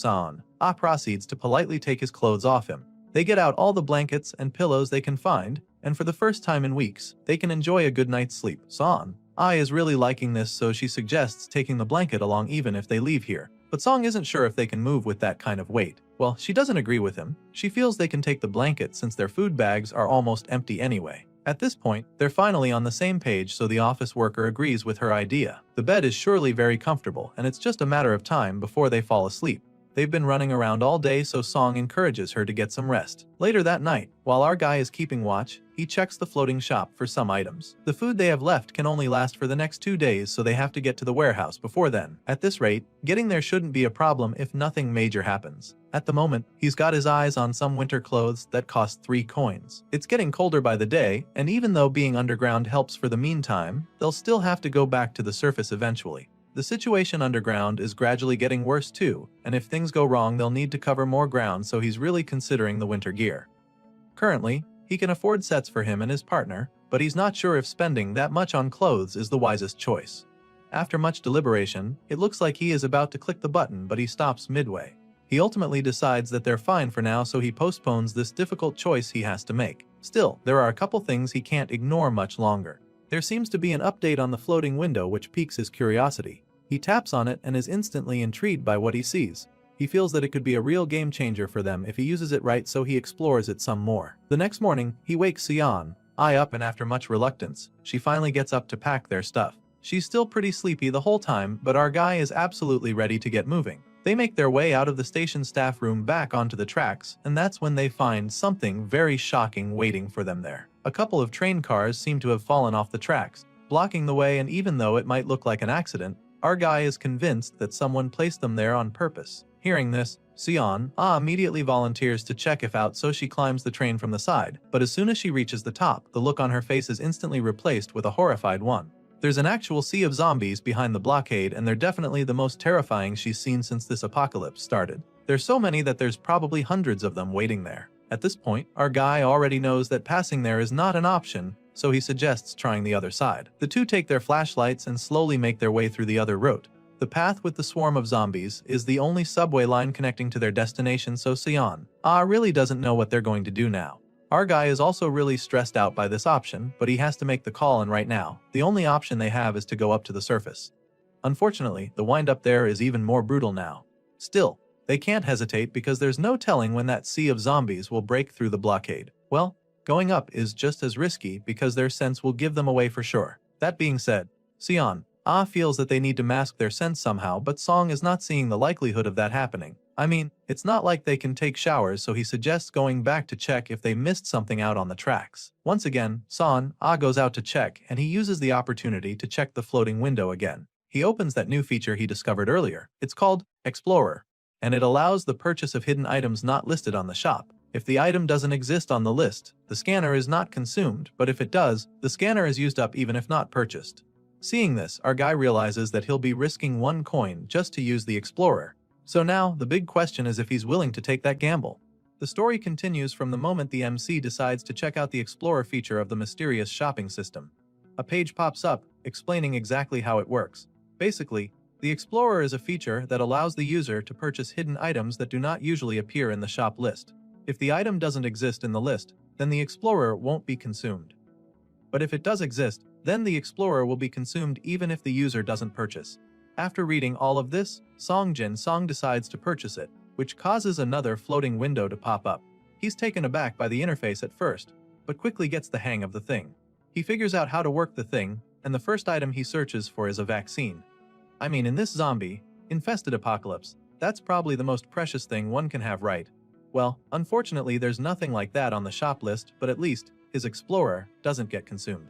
proceeds to politely take his clothes off him. They get out all the blankets and pillows they can find, and for the first time in weeks, they can enjoy a good night's sleep. I is really liking this, so she suggests taking the blanket along even if they leave here. But Song isn't sure if they can move with that kind of weight. Well, she doesn't agree with him. She feels they can take the blanket since their food bags are almost empty anyway. At this point, they're finally on the same page, so the office worker agrees with her idea. The bed is surely very comfortable, and it's just a matter of time before they fall asleep. They've been running around all day, so Song encourages her to get some rest. Later that night, while our guy is keeping watch, he checks the floating shop for some items. The food they have left can only last for the next 2 days, so they have to get to the warehouse before then. At this rate, getting there shouldn't be a problem if nothing major happens. At the moment, he's got his eyes on some winter clothes that cost 3 coins. It's getting colder by the day, and even though being underground helps for the meantime, they'll still have to go back to the surface eventually. The situation underground is gradually getting worse too, and if things go wrong they'll need to cover more ground, so he's really considering the winter gear. Currently, he can afford sets for him and his partner, but he's not sure if spending that much on clothes is the wisest choice. After much deliberation, it looks like he is about to click the button, but he stops midway. He ultimately decides that they're fine for now, so he postpones this difficult choice he has to make. Still, there are a couple things he can't ignore much longer. There seems to be an update on the floating window which piques his curiosity. He taps on it and is instantly intrigued by what he sees. He feels that it could be a real game changer for them if he uses it right, so he explores it some more. The next morning, he wakes Sion up, and after much reluctance, she finally gets up to pack their stuff. She's still pretty sleepy the whole time, but our guy is absolutely ready to get moving. They make their way out of the station staff room back onto the tracks, and that's when they find something very shocking waiting for them there. A couple of train cars seem to have fallen off the tracks, blocking the way, and even though it might look like an accident, our guy is convinced that someone placed them there on purpose. Hearing this, Sion immediately volunteers to check if out, so she climbs the train from the side, but as soon as she reaches the top, the look on her face is instantly replaced with a horrified one. There's an actual sea of zombies behind the blockade, and they're definitely the most terrifying she's seen since this apocalypse started. There's so many that there's probably hundreds of them waiting there. At this point, our guy already knows that passing there is not an option, so he suggests trying the other side. The two take their flashlights and slowly make their way through the other route. The path with the swarm of zombies is the only subway line connecting to their destination, so Sion really doesn't know what they're going to do now. Our guy is also really stressed out by this option, but he has to make the call, and right now, the only option they have is to go up to the surface. Unfortunately, the wind up there is even more brutal now. Still, they can't hesitate because there's no telling when that sea of zombies will break through the blockade. Well, going up is just as risky because their sense will give them away for sure. That being said, Sion feels that they need to mask their sense somehow, but Song is not seeing the likelihood of that happening. I mean, it's not like they can take showers, so he suggests going back to check if they missed something out on the tracks. Once again, Son goes out to check, and he uses the opportunity to check the floating window again. He opens that new feature he discovered earlier. It's called Explorer, and it allows the purchase of hidden items not listed on the shop. If the item doesn't exist on the list, the scanner is not consumed, but if it does, the scanner is used up even if not purchased. Seeing this, our guy realizes that he'll be risking 1 coin just to use the Explorer. So now, the big question is if he's willing to take that gamble. The story continues from the moment the MC decides to check out the Explorer feature of the mysterious shopping system. A page pops up, explaining exactly how it works. Basically, the Explorer is a feature that allows the user to purchase hidden items that do not usually appear in the shop list. If the item doesn't exist in the list, then the Explorer won't be consumed. But if it does exist, then the Explorer will be consumed even if the user doesn't purchase. After reading all of this, Song decides to purchase it, which causes another floating window to pop up. He's taken aback by the interface at first, but quickly gets the hang of the thing. He figures out how to work the thing, and the first item he searches for is a vaccine. I mean, in this zombie-infested apocalypse, that's probably the most precious thing one can have, right? Well, unfortunately there's nothing like that on the shop list, but at least his Explorer doesn't get consumed.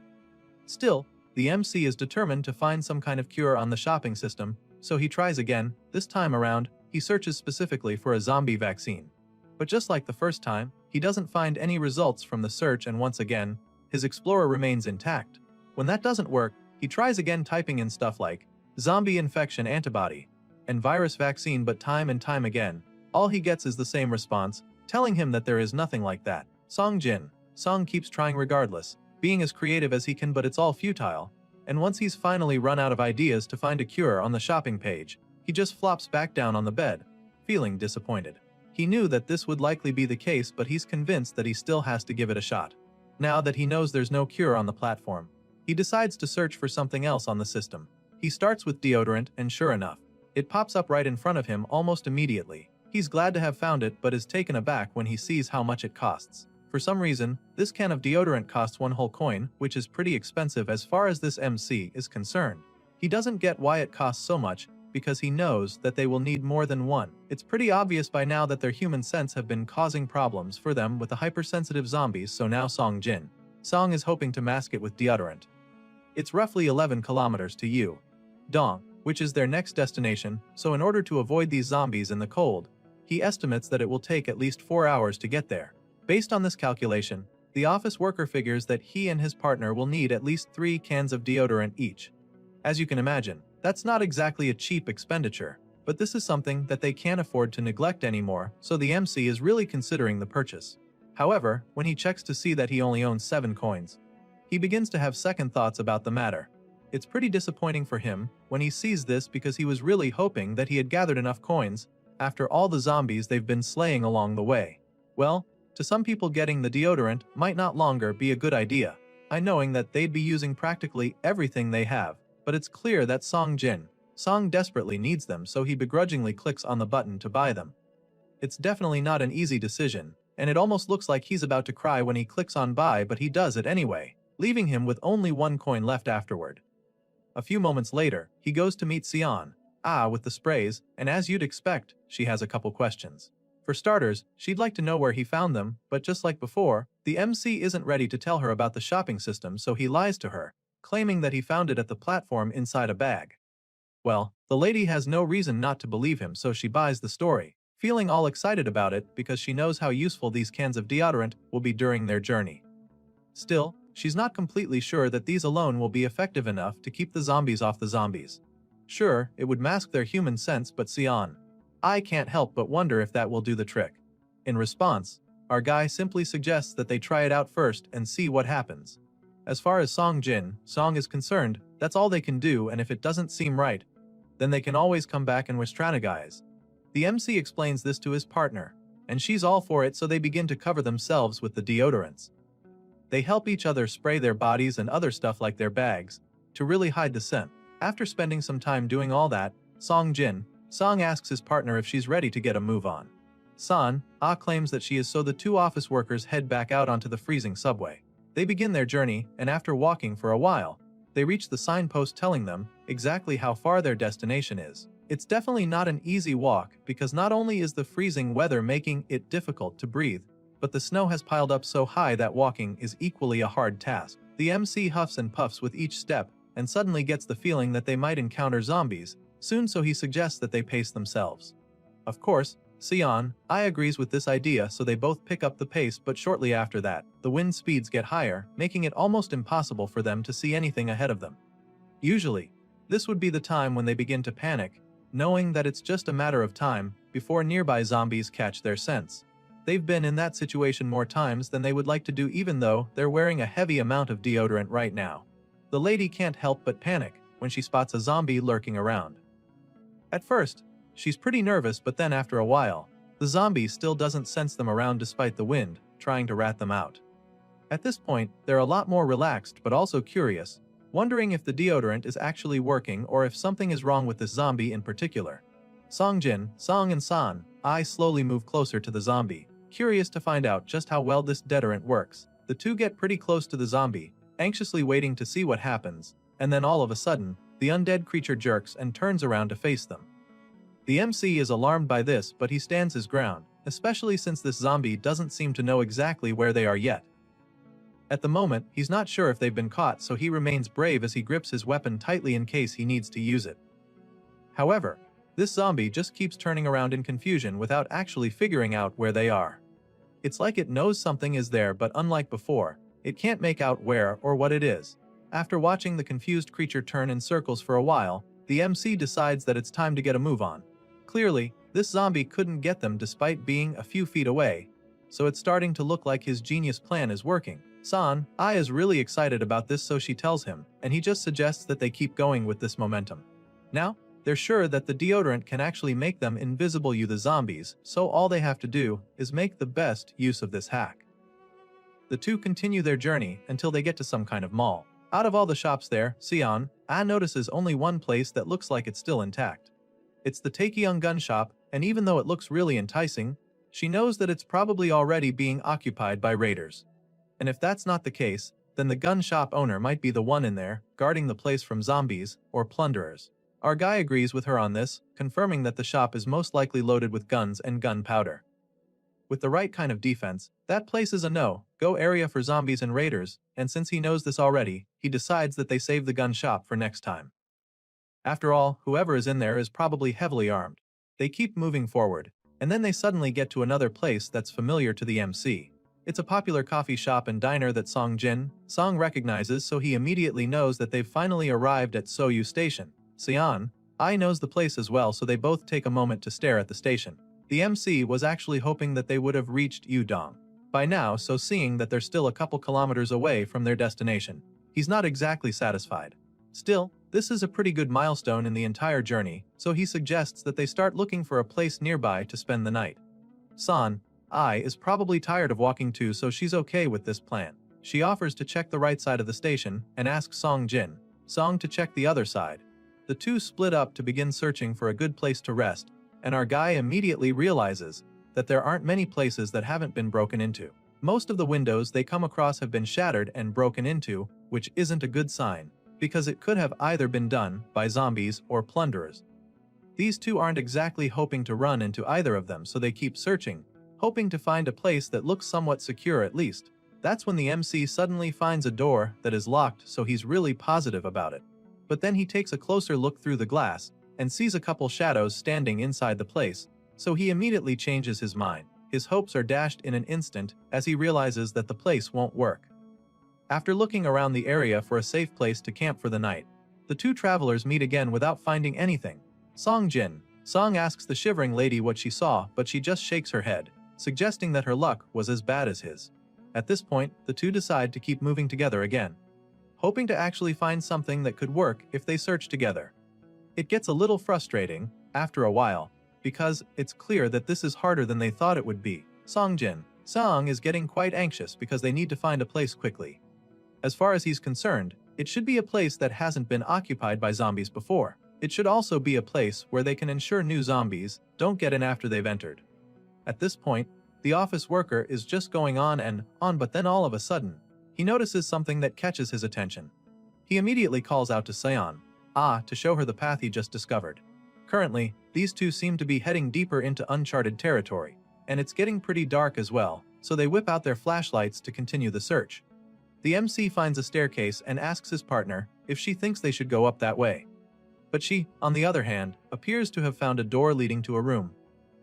Still, the MC is determined to find some kind of cure on the shopping system, so he tries again. This time around, he searches specifically for a zombie vaccine. But just like the first time, he doesn't find any results from the search, and once again, his Explorer remains intact. When that doesn't work, he tries again, typing in stuff like zombie infection antibody and virus vaccine, but time and time again, all he gets is the same response, telling him that there is nothing like that. Song keeps trying regardless, being as creative as he can, but it's all futile, and once he's finally run out of ideas to find a cure on the shopping page, he just flops back down on the bed, feeling disappointed. He knew that this would likely be the case, but he's convinced that he still has to give it a shot. Now that he knows there's no cure on the platform, he decides to search for something else on the system. He starts with deodorant, and sure enough, it pops up right in front of him almost immediately. He's glad to have found it, but is taken aback when he sees how much it costs. For some reason, this can of deodorant costs 1 whole coin, which is pretty expensive as far as this MC is concerned. He doesn't get why it costs so much, because he knows that they will need more than one. It's pretty obvious by now that their human sense have been causing problems for them with the hypersensitive zombies, so now Song is hoping to mask it with deodorant. It's roughly 11 kilometers to Dong, which is their next destination, so in order to avoid these zombies in the cold, he estimates that it will take at least 4 hours to get there. Based on this calculation, the office worker figures that he and his partner will need at least 3 cans of deodorant each. As you can imagine, that's not exactly a cheap expenditure, but this is something that they can't afford to neglect anymore, so the MC is really considering the purchase. However, when he checks to see that he only owns 7 coins, he begins to have second thoughts about the matter. It's pretty disappointing for him when he sees this because he was really hoping that he had gathered enough coins after all the zombies they've been slaying along the way. Well, to some people getting the deodorant might not longer be a good idea, knowing that they'd be using practically everything they have, but it's clear that Song desperately needs them, so he begrudgingly clicks on the button to buy them. It's definitely not an easy decision, and it almost looks like he's about to cry when he clicks on buy, but he does it anyway, leaving him with only 1 coin left afterward. A few moments later, he goes to meet Sion, with the sprays, and as you'd expect, she has a couple questions. For starters, she'd like to know where he found them, but just like before, the MC isn't ready to tell her about the shopping system, so he lies to her, claiming that he found it at the platform inside a bag. Well, the lady has no reason not to believe him, so she buys the story, feeling all excited about it because she knows how useful these cans of deodorant will be during their journey. Still, she's not completely sure that these alone will be effective enough to keep the zombies off the zombies. Sure, it would mask their human sense, but Sion, I can't help but wonder if that will do the trick. In response, our guy simply suggests that they try it out first and see what happens. As far as Song is concerned, that's all they can do, and if it doesn't seem right, then they can always come back and strategize. The MC explains this to his partner, and she's all for it, so they begin to cover themselves with the deodorants. They help each other spray their bodies and other stuff like their bags, to really hide the scent. After spending some time doing all that, Song asks his partner if she's ready to get a move on. Claims that she is, so the two office workers head back out onto the freezing subway. They begin their journey, and after walking for a while, they reach the signpost telling them exactly how far their destination is. It's definitely not an easy walk because not only is the freezing weather making it difficult to breathe, but the snow has piled up so high that walking is equally a hard task. The MC huffs and puffs with each step and suddenly gets the feeling that they might encounter zombies soon, so he suggests that they pace themselves. Of course, Sion agrees with this idea, so they both pick up the pace, but shortly after that, the wind speeds get higher, making it almost impossible for them to see anything ahead of them. Usually, this would be the time when they begin to panic, knowing that it's just a matter of time before nearby zombies catch their scents. They've been in that situation more times than they would like to do, even though they're wearing a heavy amount of deodorant right now. The lady can't help but panic when she spots a zombie lurking around. At first, she's pretty nervous, but then after a while, the zombie still doesn't sense them around despite the wind trying to rat them out. At this point, they're a lot more relaxed but also curious, wondering if the deodorant is actually working or if something is wrong with this zombie in particular. Song and San slowly move closer to the zombie, curious to find out just how well this deodorant works. The two get pretty close to the zombie, anxiously waiting to see what happens, and then all of a sudden, the undead creature jerks and turns around to face them. The MC is alarmed by this, but he stands his ground, especially since this zombie doesn't seem to know exactly where they are yet. At the moment, he's not sure if they've been caught, so he remains brave as he grips his weapon tightly in case he needs to use it. However, this zombie just keeps turning around in confusion without actually figuring out where they are. It's like it knows something is there, but unlike before, it can't make out where or what it is. After watching the confused creature turn in circles for a while, the MC decides that it's time to get a move on. Clearly, this zombie couldn't get them despite being a few feet away, so it's starting to look like his genius plan is working. San is really excited about this, so she tells him, and he just suggests that they keep going with this momentum. Now, they're sure that the deodorant can actually make them invisible to the zombies, so all they have to do is make the best use of this hack. The two continue their journey until they get to some kind of mall. Out of all the shops there, Sion notices only one place that looks like it's still intact. It's the Taekyung gun shop, and even though it looks really enticing, she knows that it's probably already being occupied by raiders. And if that's not the case, then the gun shop owner might be the one in there, guarding the place from zombies or plunderers. Our guy agrees with her on this, confirming that the shop is most likely loaded with guns and gunpowder. With the right kind of defense, that place is a no-go area for zombies and raiders, and since he knows this already, he decides that they save the gun shop for next time. After all, whoever is in there is probably heavily armed. They keep moving forward, and then they suddenly get to another place that's familiar to the MC. It's a popular coffee shop and diner that Song recognizes, so he immediately knows that they've finally arrived at Soyu Station. Sion knows the place as well, so they both take a moment to stare at the station. The MC was actually hoping that they would have reached Udong by now, so seeing that they're still a couple kilometers away from their destination, he's not exactly satisfied. Still, this is a pretty good milestone in the entire journey, so he suggests that they start looking for a place nearby to spend the night. San, Ai is probably tired of walking too, so she's okay with this plan. She offers to check the right side of the station and asks Song to check the other side. The two split up to begin searching for a good place to rest, and our guy immediately realizes that there aren't many places that haven't been broken into. Most of the windows they come across have been shattered and broken into, which isn't a good sign, because it could have either been done by zombies or plunderers. These two aren't exactly hoping to run into either of them, so they keep searching, hoping to find a place that looks somewhat secure at least. That's when the MC suddenly finds a door that is locked, so he's really positive about it. But then he takes a closer look through the glass and sees a couple shadows standing inside the place, so he immediately changes his mind. His hopes are dashed in an instant as he realizes that the place won't work. After looking around the area for a safe place to camp for the night, the two travelers meet again without finding anything. Song asks the shivering lady what she saw, but she just shakes her head, suggesting that her luck was as bad as his. At this point, the two decide to keep moving together again, hoping to actually find something that could work if they search together. It gets a little frustrating after a while, because it's clear that this is harder than they thought it would be. Song is getting quite anxious because they need to find a place quickly. As far as he's concerned, it should be a place that hasn't been occupied by zombies before. It should also be a place where they can ensure new zombies don't get in after they've entered. At this point, the office worker is just going on and on, but then all of a sudden, he notices something that catches his attention. He immediately calls out to Seon to show her the path he just discovered. Currently, these two seem to be heading deeper into uncharted territory, and it's getting pretty dark as well, so they whip out their flashlights to continue the search. The MC finds a staircase and asks his partner if she thinks they should go up that way. But she, on the other hand, appears to have found a door leading to a room.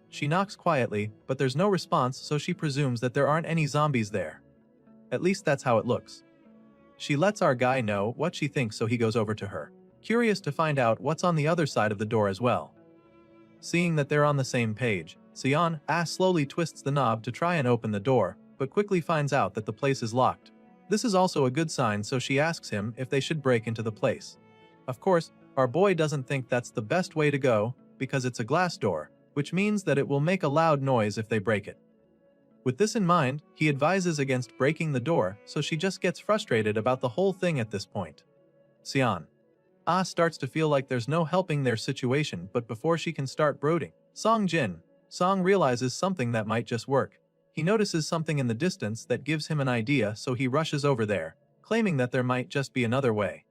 She knocks quietly, but there's no response, so she presumes that there aren't any zombies there. At least that's how it looks. She lets our guy know what she thinks, so he goes over to her, curious to find out what's on the other side of the door as well. Seeing that they're on the same page, Seon slowly twists the knob to try and open the door, but quickly finds out that the place is locked. This is also a good sign, so she asks him if they should break into the place. Of course, our boy doesn't think that's the best way to go, because it's a glass door, which means that it will make a loud noise if they break it. With this in mind, he advises against breaking the door, so she just gets frustrated about the whole thing at this point. Seon starts to feel like there's no helping their situation, but before she can start brooding, Song realizes something that might just work. He notices something in the distance that gives him an idea, so he rushes over there, claiming that there might just be another way.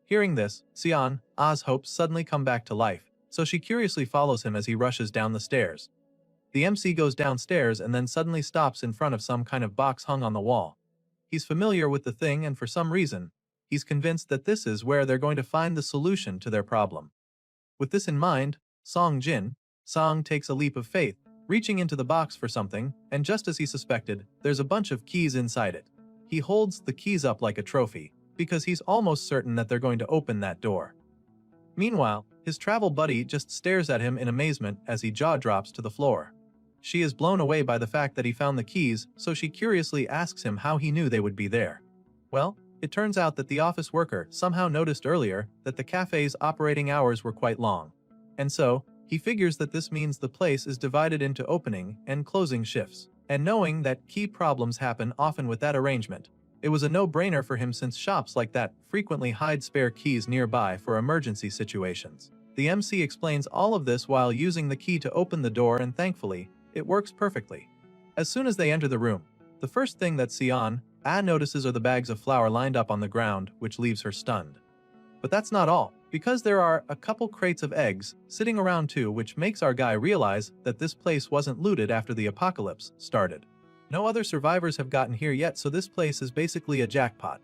Hearing this, Seon's hopes suddenly come back to life, so she curiously follows him as he rushes down the stairs. The MC goes downstairs and then suddenly stops in front of some kind of box hung on the wall. He's familiar with the thing, and for some reason, he's convinced that this is where they're going to find the solution to their problem. With this in mind, Song takes a leap of faith, reaching into the box for something, and just as he suspected, there's a bunch of keys inside it. He holds the keys up like a trophy, because he's almost certain that they're going to open that door. Meanwhile, his travel buddy just stares at him in amazement as he jaw drops to the floor. She is blown away by the fact that he found the keys, so she curiously asks him how he knew they would be there. Well, it turns out that the office worker somehow noticed earlier that the cafe's operating hours were quite long. And so, he figures that this means the place is divided into opening and closing shifts. And knowing that key problems happen often with that arrangement, it was a no-brainer for him, since shops like that frequently hide spare keys nearby for emergency situations. The MC explains all of this while using the key to open the door, and thankfully, it works perfectly. As soon as they enter the room, the first thing that Seon notices are the bags of flour lined up on the ground, which leaves her stunned. But that's not all, because there are a couple crates of eggs sitting around too, which makes our guy realize that this place wasn't looted after the apocalypse started. No other survivors have gotten here yet, so this place is basically a jackpot.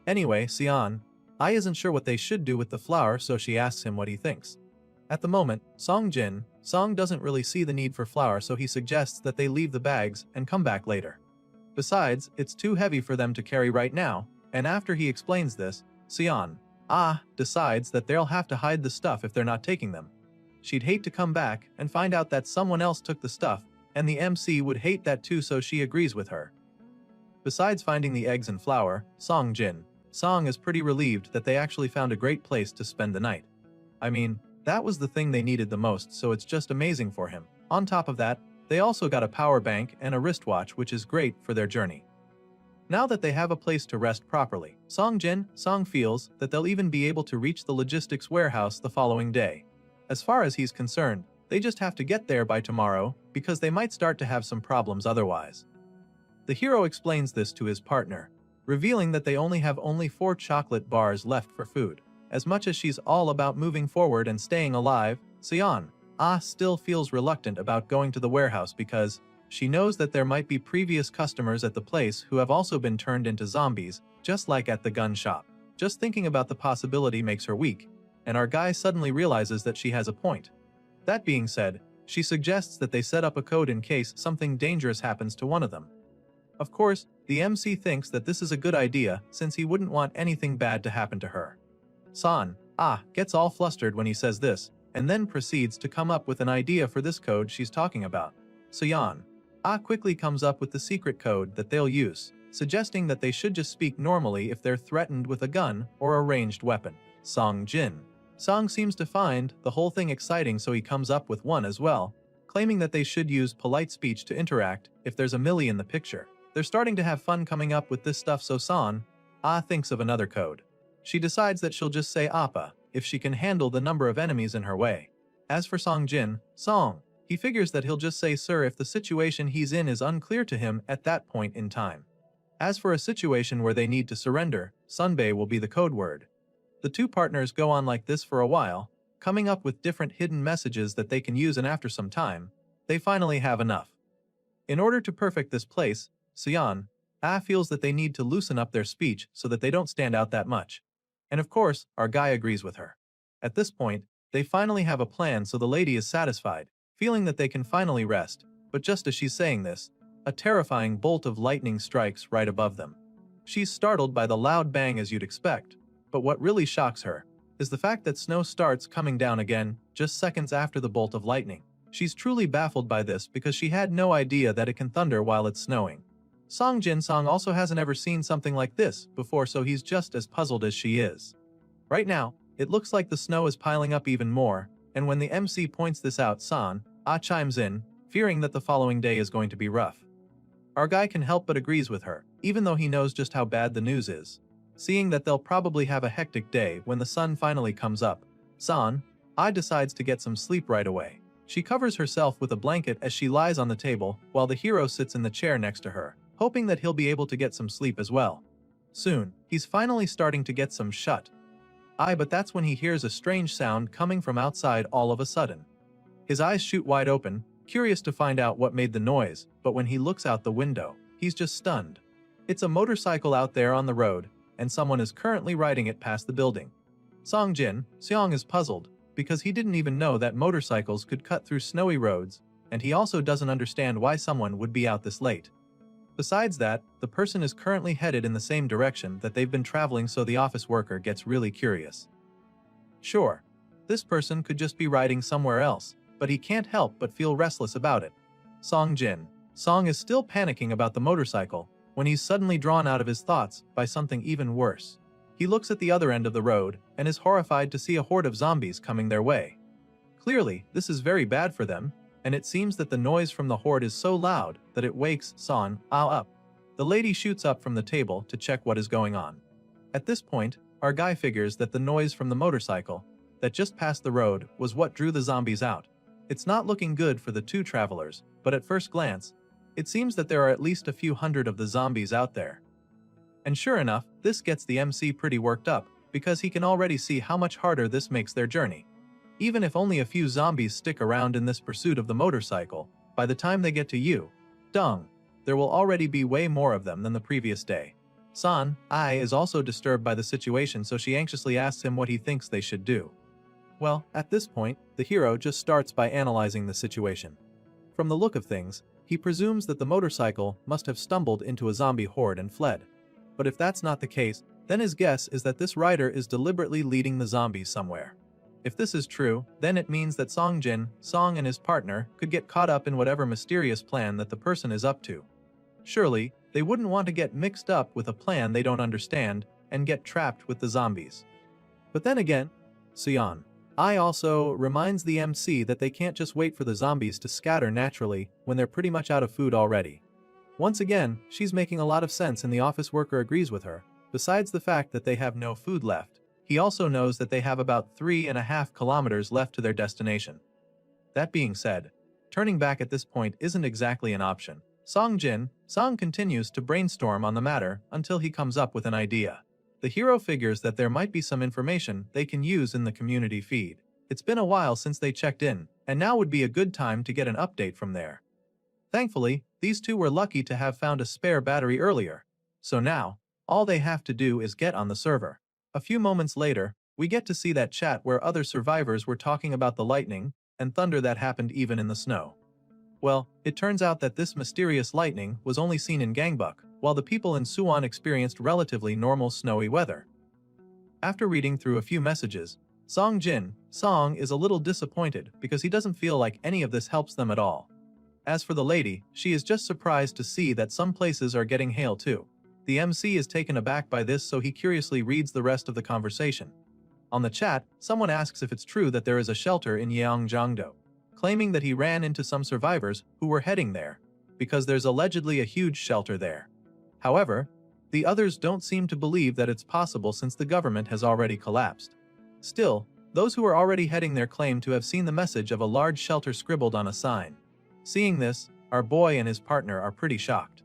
Anyway, Seon isn't sure what they should do with the flour, so she asks him what he thinks. At the moment, Song doesn't really see the need for flour, so he suggests that they leave the bags and come back later. Besides, it's too heavy for them to carry right now, and after he explains this, Seon decides that they'll have to hide the stuff if they're not taking them. She'd hate to come back and find out that someone else took the stuff, and the MC would hate that too, so she agrees with her. Besides finding the eggs and flour, Song is pretty relieved that they actually found a great place to spend the night. I mean, that was the thing they needed the most, so it's just amazing for him. On top of that, they also got a power bank and a wristwatch, which is great for their journey. Now that they have a place to rest properly, Song feels that they'll even be able to reach the logistics warehouse the following day. As far as he's concerned, they just have to get there by tomorrow because they might start to have some problems otherwise. The hero explains this to his partner, revealing that they only have 4 chocolate bars left for food. As much as she's all about moving forward and staying alive, Seon still feels reluctant about going to the warehouse because she knows that there might be previous customers at the place who have also been turned into zombies, just like at the gun shop. Just thinking about the possibility makes her weak, and our guy suddenly realizes that she has a point. That being said, she suggests that they set up a code in case something dangerous happens to one of them. Of course, the MC thinks that this is a good idea since he wouldn't want anything bad to happen to her. San gets all flustered when he says this, and then proceeds to come up with an idea for this code she's talking about. Seon quickly comes up with the secret code that they'll use, suggesting that they should just speak normally if they're threatened with a gun or a ranged weapon. Song seems to find the whole thing exciting, so he comes up with one as well, claiming that they should use polite speech to interact if there's a Millie in the picture. They're starting to have fun coming up with this stuff, so San thinks of another code. She decides that she'll just say Appa if she can handle the number of enemies in her way. As for Song, he figures that he'll just say sir if the situation he's in is unclear to him at that point in time. As for a situation where they need to surrender, Sunbae will be the code word. The two partners go on like this for a while, coming up with different hidden messages that they can use, and after some time, they finally have enough. In order to perfect this place, Seon feels that they need to loosen up their speech so that they don't stand out that much. And of course, our guy agrees with her. At this point, they finally have a plan, so the lady is satisfied, feeling that they can finally rest, but just as she's saying this, a terrifying bolt of lightning strikes right above them. She's startled by the loud bang as you'd expect, but what really shocks her is the fact that snow starts coming down again just seconds after the bolt of lightning. She's truly baffled by this because she had no idea that it can thunder while it's snowing. Song also hasn't ever seen something like this before, so he's just as puzzled as she is. Right now, it looks like the snow is piling up even more, and when the MC points this out, San chimes in, fearing that the following day is going to be rough. Our guy can help but agrees with her, even though he knows just how bad the news is. Seeing that they'll probably have a hectic day when the sun finally comes up, San decides to get some sleep right away. She covers herself with a blanket as she lies on the table, while the hero sits in the chair next to her, hoping that he'll be able to get some sleep as well. Soon, he's finally starting to get some shut. But that's when he hears a strange sound coming from outside all of a sudden. His eyes shoot wide open, curious to find out what made the noise, but when he looks out the window, he's just stunned. It's a motorcycle out there on the road, and someone is currently riding it past the building. Seong is puzzled, because he didn't even know that motorcycles could cut through snowy roads, and he also doesn't understand why someone would be out this late. Besides that, the person is currently headed in the same direction that they've been traveling, so the office worker gets really curious. Sure, this person could just be riding somewhere else, but he can't help but feel restless about it. Song is still panicking about the motorcycle when he's suddenly drawn out of his thoughts by something even worse. He looks at the other end of the road and is horrified to see a horde of zombies coming their way. Clearly, this is very bad for them, and it seems that the noise from the horde is so loud that it wakes San up. The lady shoots up from the table to check what is going on. At this point, our guy figures that the noise from the motorcycle that just passed the road was what drew the zombies out. It's not looking good for the two travelers, but at first glance, it seems that there are at least a few hundred of the zombies out there. And sure enough, this gets the MC pretty worked up, because he can already see how much harder this makes their journey. Even if only a few zombies stick around in this pursuit of the motorcycle, by the time they get to you, there will already be way more of them than the previous day. San is also disturbed by the situation, so she anxiously asks him what he thinks they should do. Well, at this point, the hero just starts by analyzing the situation. From the look of things, he presumes that the motorcycle must have stumbled into a zombie horde and fled. But if that's not the case, then his guess is that this rider is deliberately leading the zombies somewhere. If this is true, then it means that Song and his partner could get caught up in whatever mysterious plan that the person is up to. Surely, they wouldn't want to get mixed up with a plan they don't understand and get trapped with the zombies. But then again, Sion I also reminds the MC that they can't just wait for the zombies to scatter naturally when they're pretty much out of food already. Once again, she's making a lot of sense and the office worker agrees with her. Besides the fact that they have no food left, he also knows that they have about 3.5 kilometers left to their destination. That being said, turning back at this point isn't exactly an option. Song continues to brainstorm on the matter until he comes up with an idea. The hero figures that there might be some information they can use in the community feed. It's been a while since they checked in, and now would be a good time to get an update from there. Thankfully, these two were lucky to have found a spare battery earlier. So now, all they have to do is get on the server. A few moments later, we get to see that chat where other survivors were talking about the lightning and thunder that happened even in the snow. Well, it turns out that this mysterious lightning was only seen in Gangbuk, while the people in Suwon experienced relatively normal snowy weather. After reading through a few messages, Song is a little disappointed because he doesn't feel like any of this helps them at all. As for the lady, she is just surprised to see that some places are getting hail too. The MC is taken aback by this, so he curiously reads the rest of the conversation. On the chat, someone asks if it's true that there is a shelter in Yeongjangdo, claiming that he ran into some survivors who were heading there, because there's allegedly a huge shelter there. However, the others don't seem to believe that it's possible since the government has already collapsed. Still, those who are already heading there claim to have seen the message of a large shelter scribbled on a sign. Seeing this, our boy and his partner are pretty shocked.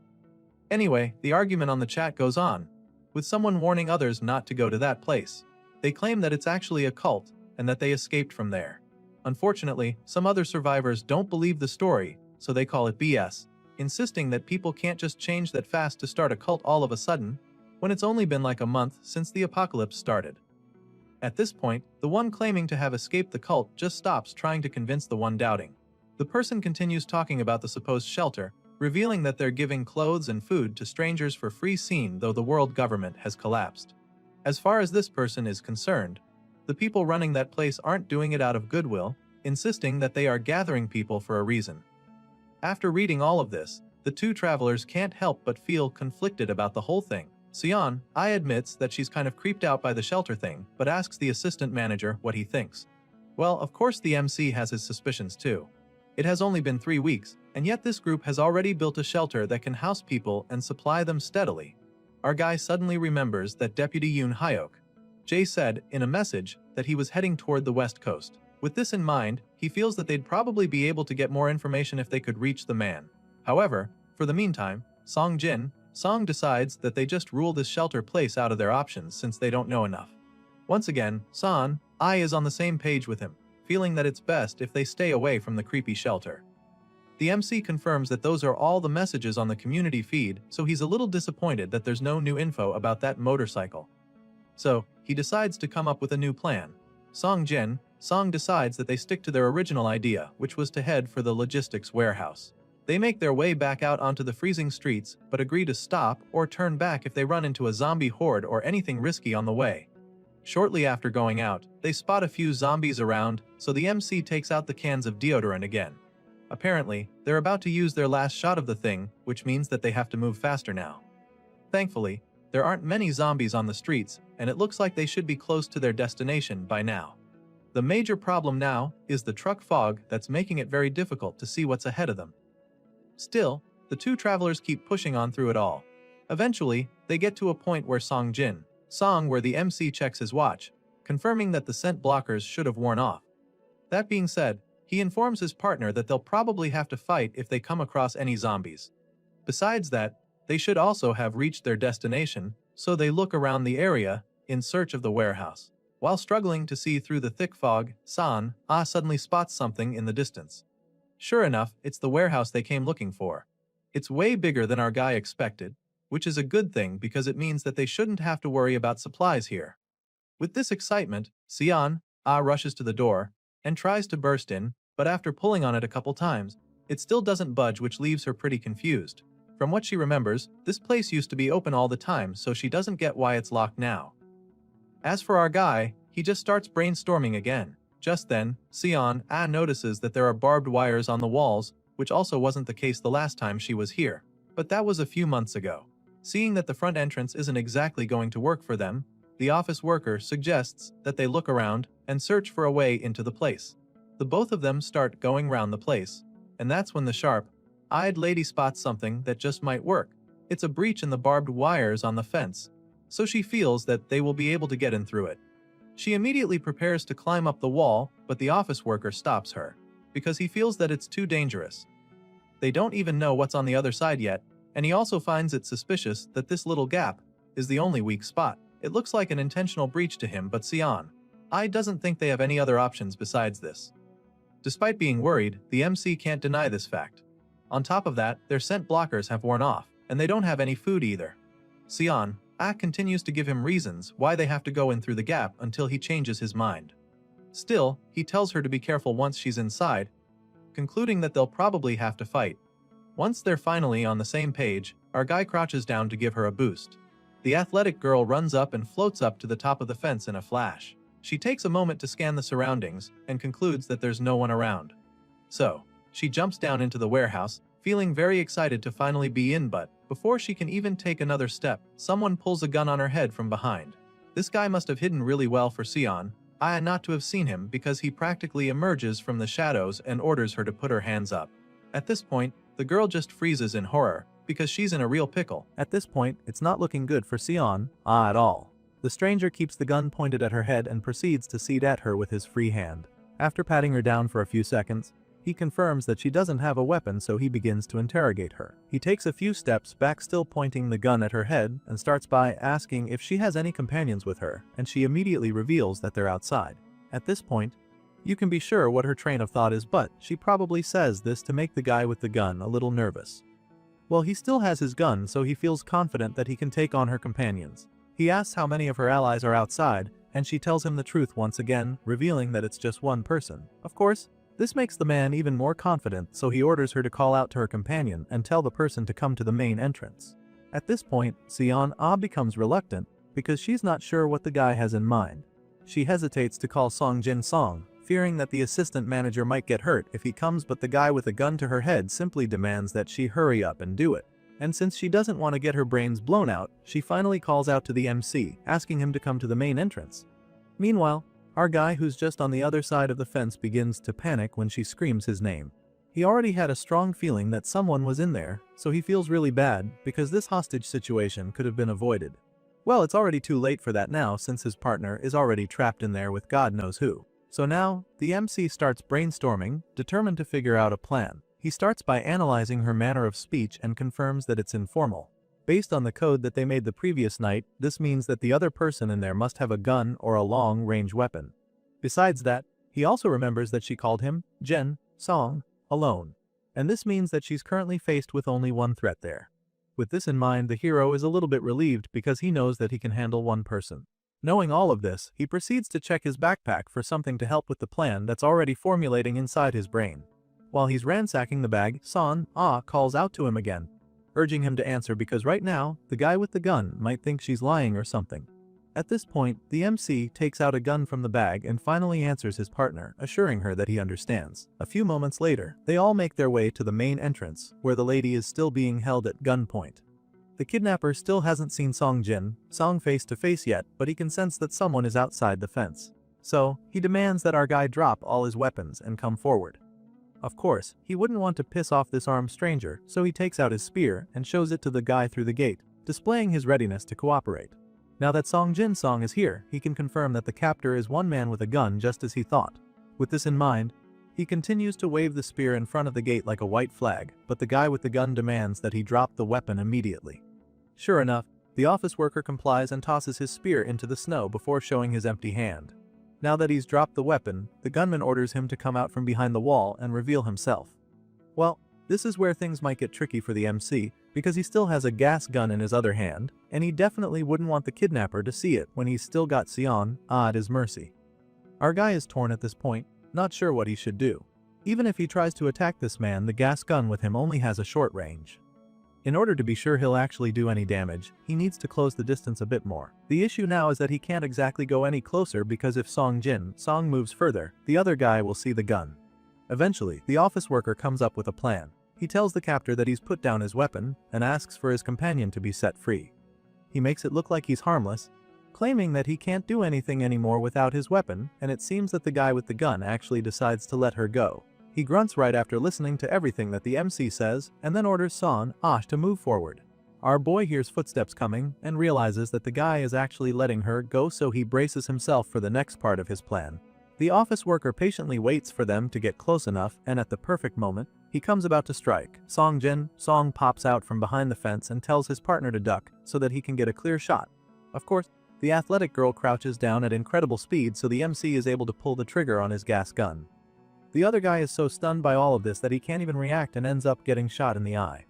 Anyway, the argument on the chat goes on, with someone warning others not to go to that place. They claim that it's actually a cult and that they escaped from there. Unfortunately, some other survivors don't believe the story, so they call it BS, insisting that people can't just change that fast to start a cult all of a sudden, when it's only been like a month since the apocalypse started. At this point, the one claiming to have escaped the cult just stops trying to convince the one doubting. The person continues talking about the supposed shelter, revealing that they're giving clothes and food to strangers for free scene though the world government has collapsed. As far as this person is concerned, the people running that place aren't doing it out of goodwill, insisting that they are gathering people for a reason. After reading all of this, the two travelers can't help but feel conflicted about the whole thing. Sion admits that she's kind of creeped out by the shelter thing, but asks the assistant manager what he thinks. Well, of course the MC has his suspicions too. It has only been 3 weeks, and yet this group has already built a shelter that can house people and supply them steadily. Our guy suddenly remembers that Deputy Yoon Hyok, Jay said in a message that he was heading toward the west coast. With this in mind, he feels that they'd probably be able to get more information if they could reach the man. However, for the meantime, Song decides that they just rule this shelter place out of their options since they don't know enough. Once again, is on the same page with him, feeling that it's best if they stay away from the creepy shelter. The MC confirms that those are all the messages on the community feed, so he's a little disappointed that there's no new info about that motorcycle. So, he decides to come up with a new plan. Song decides that they stick to their original idea, which was to head for the logistics warehouse. They make their way back out onto the freezing streets, but agree to stop or turn back if they run into a zombie horde or anything risky on the way. Shortly after going out, they spot a few zombies around, so the MC takes out the cans of deodorant again. Apparently, they're about to use their last shot of the thing, which means that they have to move faster now. Thankfully, there aren't many zombies on the streets, and it looks like they should be close to their destination by now. The major problem now is the truck fog that's making it very difficult to see what's ahead of them. Still, the two travelers keep pushing on through it all. Eventually, they get to a point where where the MC checks his watch, confirming that the scent blockers should have worn off. That being said, he informs his partner that they'll probably have to fight if they come across any zombies. Besides that, they should also have reached their destination, so they look around the area in search of the warehouse. While struggling to see through the thick fog, suddenly spots something in the distance. Sure enough, it's the warehouse they came looking for. It's way bigger than our guy expected, which is a good thing because it means that they shouldn't have to worry about supplies here. With this excitement, rushes to the door and tries to burst in, but after pulling on it a couple times, it still doesn't budge, which leaves her pretty confused. From what she remembers, this place used to be open all the time, so she doesn't get why it's locked now. As for our guy, he just starts brainstorming again. Just then, notices that there are barbed wires on the walls, which also wasn't the case the last time she was here. But that was a few months ago. Seeing that the front entrance isn't exactly going to work for them, the office worker suggests that they look around and search for a way into the place. The both of them start going round the place, and that's when the sharp-eyed lady spots something that just might work. It's a breach in the barbed wires on the fence, so she feels that they will be able to get in through it. She immediately prepares to climb up the wall, but the office worker stops her, because he feels that it's too dangerous. They don't even know what's on the other side yet, and he also finds it suspicious that this little gap is the only weak spot. It looks like an intentional breach to him, but Sion-I doesn't think they have any other options besides this. Despite being worried, the MC can't deny this fact. On top of that, their scent blockers have worn off, and they don't have any food either. Sion-I continues to give him reasons why they have to go in through the gap until he changes his mind. Still, he tells her to be careful once she's inside, concluding that they'll probably have to fight. Once they're finally on the same page, our guy crouches down to give her a boost. The athletic girl runs up and floats up to the top of the fence in a flash. She takes a moment to scan the surroundings and concludes that there's no one around. So, she jumps down into the warehouse, feeling very excited to finally be in, but before she can even take another step, someone pulls a gun on her head from behind. This guy must have hidden really well for Sion-I not to have seen him, because he practically emerges from the shadows and orders her to put her hands up. At this point, the girl just freezes in horror, because she's in a real pickle. At this point, it's not looking good for Sion-I at all. The stranger keeps the gun pointed at her head and proceeds to seat at her with his free hand. After patting her down for a few seconds, he confirms that she doesn't have a weapon, so he begins to interrogate her. He takes a few steps back, still pointing the gun at her head, and starts by asking if she has any companions with her, and she immediately reveals that they're outside. At this point, you can be sure what her train of thought is, but she probably says this to make the guy with the gun a little nervous. Well, he still has his gun, so he feels confident that he can take on her companions. He asks how many of her allies are outside, and she tells him the truth once again, revealing that it's just one person. Of course, this makes the man even more confident, so he orders her to call out to her companion and tell the person to come to the main entrance. At this point, Sion-Ah becomes reluctant, because she's not sure what the guy has in mind. She hesitates to call Song Jin Song, fearing that the assistant manager might get hurt if he comes, but the guy with a gun to her head simply demands that she hurry up and do it. And since she doesn't want to get her brains blown out, she finally calls out to the MC, asking him to come to the main entrance. Meanwhile, our guy, who's just on the other side of the fence, begins to panic when she screams his name. He already had a strong feeling that someone was in there, so he feels really bad, because this hostage situation could have been avoided. Well, it's already too late for that now, since his partner is already trapped in there with God knows who. So now, the MC starts brainstorming, determined to figure out a plan. He starts by analyzing her manner of speech and confirms that it's informal. Based on the code that they made the previous night, this means that the other person in there must have a gun or a long-range weapon. Besides that, he also remembers that she called him Jen Song alone, and this means that she's currently faced with only one threat there. With this in mind, the hero is a little bit relieved because he knows that he can handle one person. Knowing all of this, he proceeds to check his backpack for something to help with the plan that's already formulating inside his brain. While he's ransacking the bag, Sion-Ah calls out to him again, urging him to answer because right now, the guy with the gun might think she's lying or something. At this point, the MC takes out a gun from the bag and finally answers his partner, assuring her that he understands. A few moments later, they all make their way to the main entrance, where the lady is still being held at gunpoint. The kidnapper still hasn't seen Song Jin Song face to face yet, but he can sense that someone is outside the fence. So, he demands that our guy drop all his weapons and come forward. Of course, he wouldn't want to piss off this armed stranger, so he takes out his spear and shows it to the guy through the gate, displaying his readiness to cooperate. Now that Song Jin Song is here, he can confirm that the captor is one man with a gun, just as he thought. With this in mind, he continues to wave the spear in front of the gate like a white flag, but the guy with the gun demands that he drop the weapon immediately. Sure enough, the office worker complies and tosses his spear into the snow before showing his empty hand. Now that he's dropped the weapon, the gunman orders him to come out from behind the wall and reveal himself. Well, this is where things might get tricky for the MC, because he still has a gas gun in his other hand, and he definitely wouldn't want the kidnapper to see it when he's still got Sion-Ah at his mercy. Our guy is torn at this point, not sure what he should do. Even if he tries to attack this man, the gas gun with him only has a short range. In order to be sure he'll actually do any damage, he needs to close the distance a bit more. The issue now is that he can't exactly go any closer because if Song Jin Song moves further, the other guy will see the gun. Eventually, the office worker comes up with a plan. He tells the captor that he's put down his weapon and asks for his companion to be set free. He makes it look like he's harmless, claiming that he can't do anything anymore without his weapon, and it seems that the guy with the gun actually decides to let her go. He grunts right after listening to everything that the MC says and then orders Son Ash to move forward. Our boy hears footsteps coming and realizes that the guy is actually letting her go, so he braces himself for the next part of his plan. The office worker patiently waits for them to get close enough, and at the perfect moment, he comes about to strike. Song pops out from behind the fence and tells his partner to duck so that he can get a clear shot. Of course, the athletic girl crouches down at incredible speed, so the MC is able to pull the trigger on his gas gun. The other guy is so stunned by all of this that he can't even react and ends up getting shot in the eye.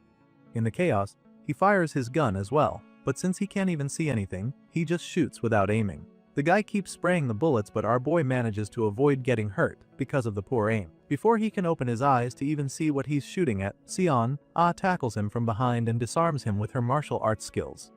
In the chaos, he fires his gun as well, but since he can't even see anything, he just shoots without aiming. The guy keeps spraying the bullets, but our boy manages to avoid getting hurt because of the poor aim. Before he can open his eyes to even see what he's shooting at, Sion tackles him from behind and disarms him with her martial arts skills.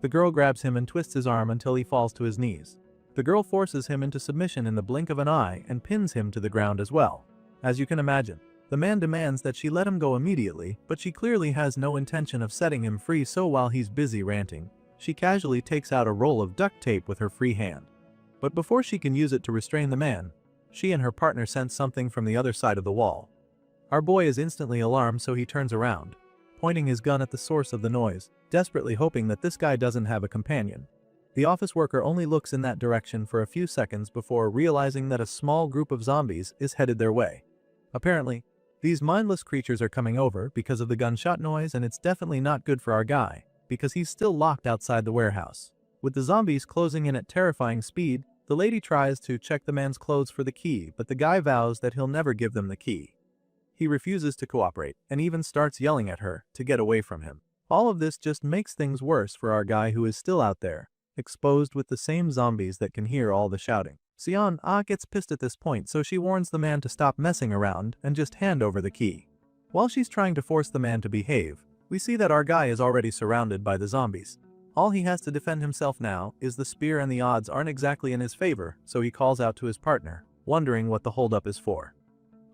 The girl grabs him and twists his arm until he falls to his knees. The girl forces him into submission in the blink of an eye and pins him to the ground as well. As you can imagine, the man demands that she let him go immediately, but she clearly has no intention of setting him free, so while he's busy ranting, she casually takes out a roll of duct tape with her free hand. But before she can use it to restrain the man, she and her partner sense something from the other side of the wall. Our boy is instantly alarmed, so he turns around, pointing his gun at the source of the noise, desperately hoping that this guy doesn't have a companion. The office worker only looks in that direction for a few seconds before realizing that a small group of zombies is headed their way. Apparently, these mindless creatures are coming over because of the gunshot noise, and it's definitely not good for our guy, because he's still locked outside the warehouse. With the zombies closing in at terrifying speed, the lady tries to check the man's clothes for the key, but the guy vows that he'll never give them the key. He refuses to cooperate and even starts yelling at her to get away from him. All of this just makes things worse for our guy, who is still out there, exposed with the same zombies that can hear all the shouting. Sion gets pissed at this point, so she warns the man to stop messing around and just hand over the key. While she's trying to force the man to behave, we see that our guy is already surrounded by the zombies. All he has to defend himself now is the spear, and the odds aren't exactly in his favor, so he calls out to his partner, wondering what the holdup is for.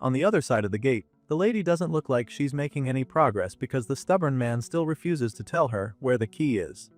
On the other side of the gate, the lady doesn't look like she's making any progress because the stubborn man still refuses to tell her where the key is.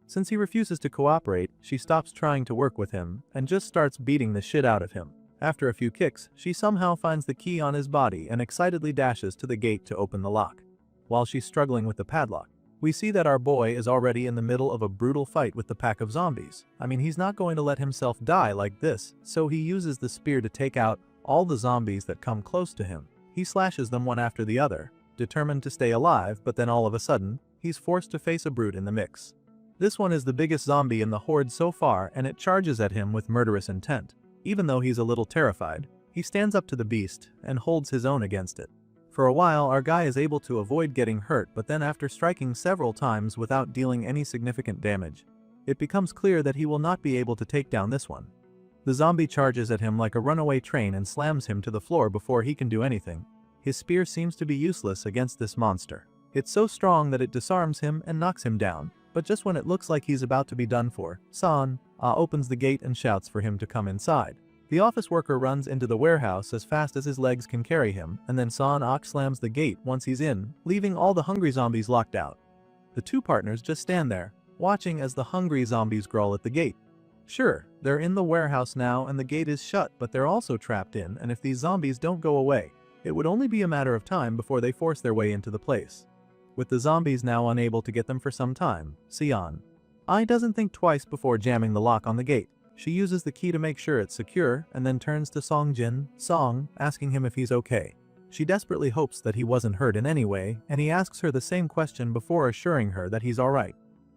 Since he refuses to cooperate, she stops trying to work with him and just starts beating the shit out of him. After a few kicks, she somehow finds the key on his body and excitedly dashes to the gate to open the lock. While she's struggling with the padlock, we see that our boy is already in the middle of a brutal fight with the pack of zombies. I mean, he's not going to let himself die like this, so he uses the spear to take out all the zombies that come close to him. He slashes them one after the other, determined to stay alive, but then all of a sudden, he's forced to face a brute in the mix. This one is the biggest zombie in the horde so far, and it charges at him with murderous intent. Even though he's a little terrified, he stands up to the beast and holds his own against it. For a while, our guy is able to avoid getting hurt, but then after striking several times without dealing any significant damage, it becomes clear that he will not be able to take down this one. The zombie charges at him like a runaway train and slams him to the floor before he can do anything. His spear seems to be useless against this monster. It's so strong that it disarms him and knocks him down. But just when it looks like he's about to be done for, Son opens the gate and shouts for him to come inside. The office worker runs into the warehouse as fast as his legs can carry him, and then Son slams the gate once he's in, leaving all the hungry zombies locked out. The two partners just stand there, watching as the hungry zombies growl at the gate. Sure, they're in the warehouse now and the gate is shut, but they're also trapped in, and if these zombies don't go away, it would only be a matter of time before they force their way into the place. With the zombies now unable to get them for some time, Sion doesn't think twice before jamming the lock on the gate. She uses the key to make sure it's secure and then turns to Song, asking him if he's okay. She desperately hopes that he wasn't hurt in any way, and he asks her the same question before assuring her that he's alright.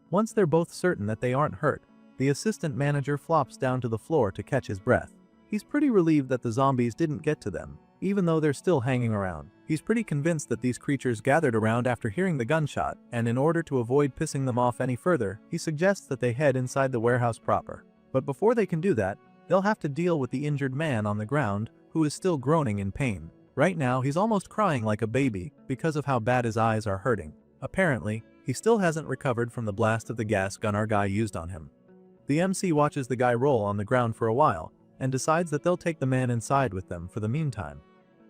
Once they're both certain that they aren't hurt, the assistant manager flops down to the floor to catch his breath. He's pretty relieved that the zombies didn't get to them, even though they're still hanging around. He's pretty convinced that these creatures gathered around after hearing the gunshot, and in order to avoid pissing them off any further, he suggests that they head inside the warehouse proper. But before they can do that, they'll have to deal with the injured man on the ground, who is still groaning in pain. Right now, he's almost crying like a baby because of how bad his eyes are hurting. Apparently, he still hasn't recovered from the blast of the gas gun our guy used on him. The MC watches the guy roll on the ground for a while, and decides that they'll take the man inside with them for the meantime.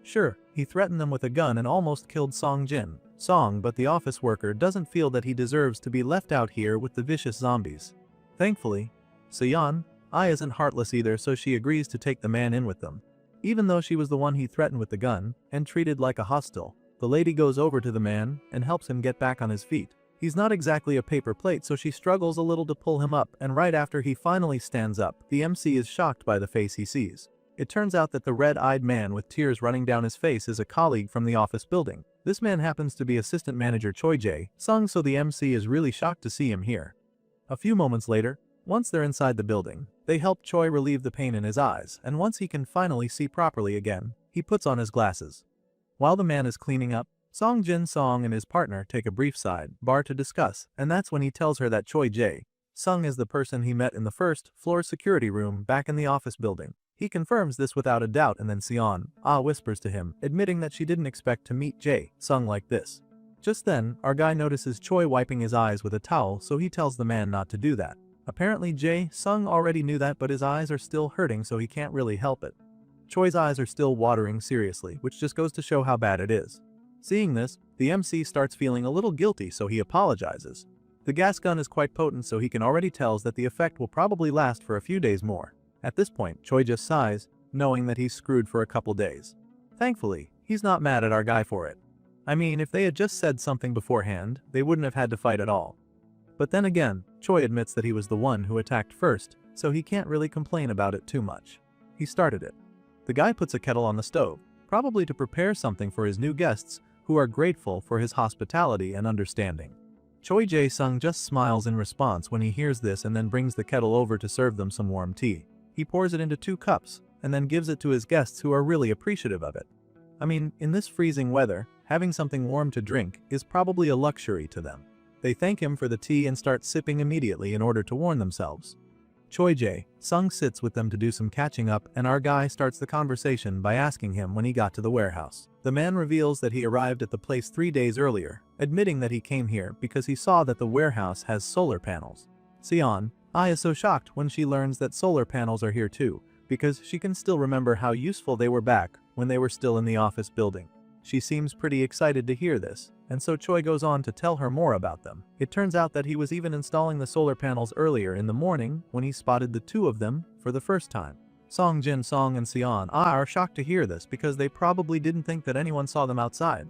Sure, he threatened them with a gun and almost killed Song Jin. But the office worker doesn't feel that he deserves to be left out here with the vicious zombies. Thankfully, Seon, isn't heartless either, so she agrees to take the man in with them. Even though she was the one he threatened with the gun and treated like a hostile, the lady goes over to the man and helps him get back on his feet. He's not exactly a paper plate, so she struggles a little to pull him up, and right after he finally stands up, the MC is shocked by the face he sees. It turns out that the red-eyed man with tears running down his face is a colleague from the office building. This man happens to be assistant manager Choi Jae-sung, so the MC is really shocked to see him here. A few moments later, once they're inside the building, they help Choi relieve the pain in his eyes, and once he can finally see properly again, he puts on his glasses. While the man is cleaning up, Song Jin-song and his partner take a brief side bar to discuss, and that's when he tells her that Choi Jae-sung is the person he met in the first floor security room back in the office building. He confirms this without a doubt, and then Seon whispers to him, admitting that she didn't expect to meet Jae-sung like this. Just then, our guy notices Choi wiping his eyes with a towel, so he tells the man not to do that. Apparently Jae-sung already knew that, but his eyes are still hurting, so he can't really help it. Choi's eyes are still watering seriously, which just goes to show how bad it is. Seeing this, the MC starts feeling a little guilty, so he apologizes. The gas gun is quite potent, so he can already tell that the effect will probably last for a few days more. At this point, Choi just sighs, knowing that he's screwed for a couple days. Thankfully, he's not mad at our guy for it. I mean, if they had just said something beforehand, they wouldn't have had to fight at all. But then again, Choi admits that he was the one who attacked first, so he can't really complain about it too much. He started it. The guy puts a kettle on the stove, probably to prepare something for his new guests, who are grateful for his hospitality and understanding. Choi Jae-sung just smiles in response when he hears this and then brings the kettle over to serve them some warm tea. He pours it into 2 cups, and then gives it to his guests, who are really appreciative of it. I mean, in this freezing weather, having something warm to drink is probably a luxury to them. They thank him for the tea and start sipping immediately in order to warm themselves. Choi Jae-sung sits with them to do some catching up, and our guy starts the conversation by asking him when he got to the warehouse. The man reveals that he arrived at the place 3 days earlier, admitting that he came here because he saw that the warehouse has solar panels. Seon is so shocked when she learns that solar panels are here too, because she can still remember how useful they were back when they were still in the office building. She seems pretty excited to hear this, and so Choi goes on to tell her more about them. It turns out that he was even installing the solar panels earlier in the morning when he spotted the 2 of them for the first time. Song Jin-song and Seon are shocked to hear this because they probably didn't think that anyone saw them outside.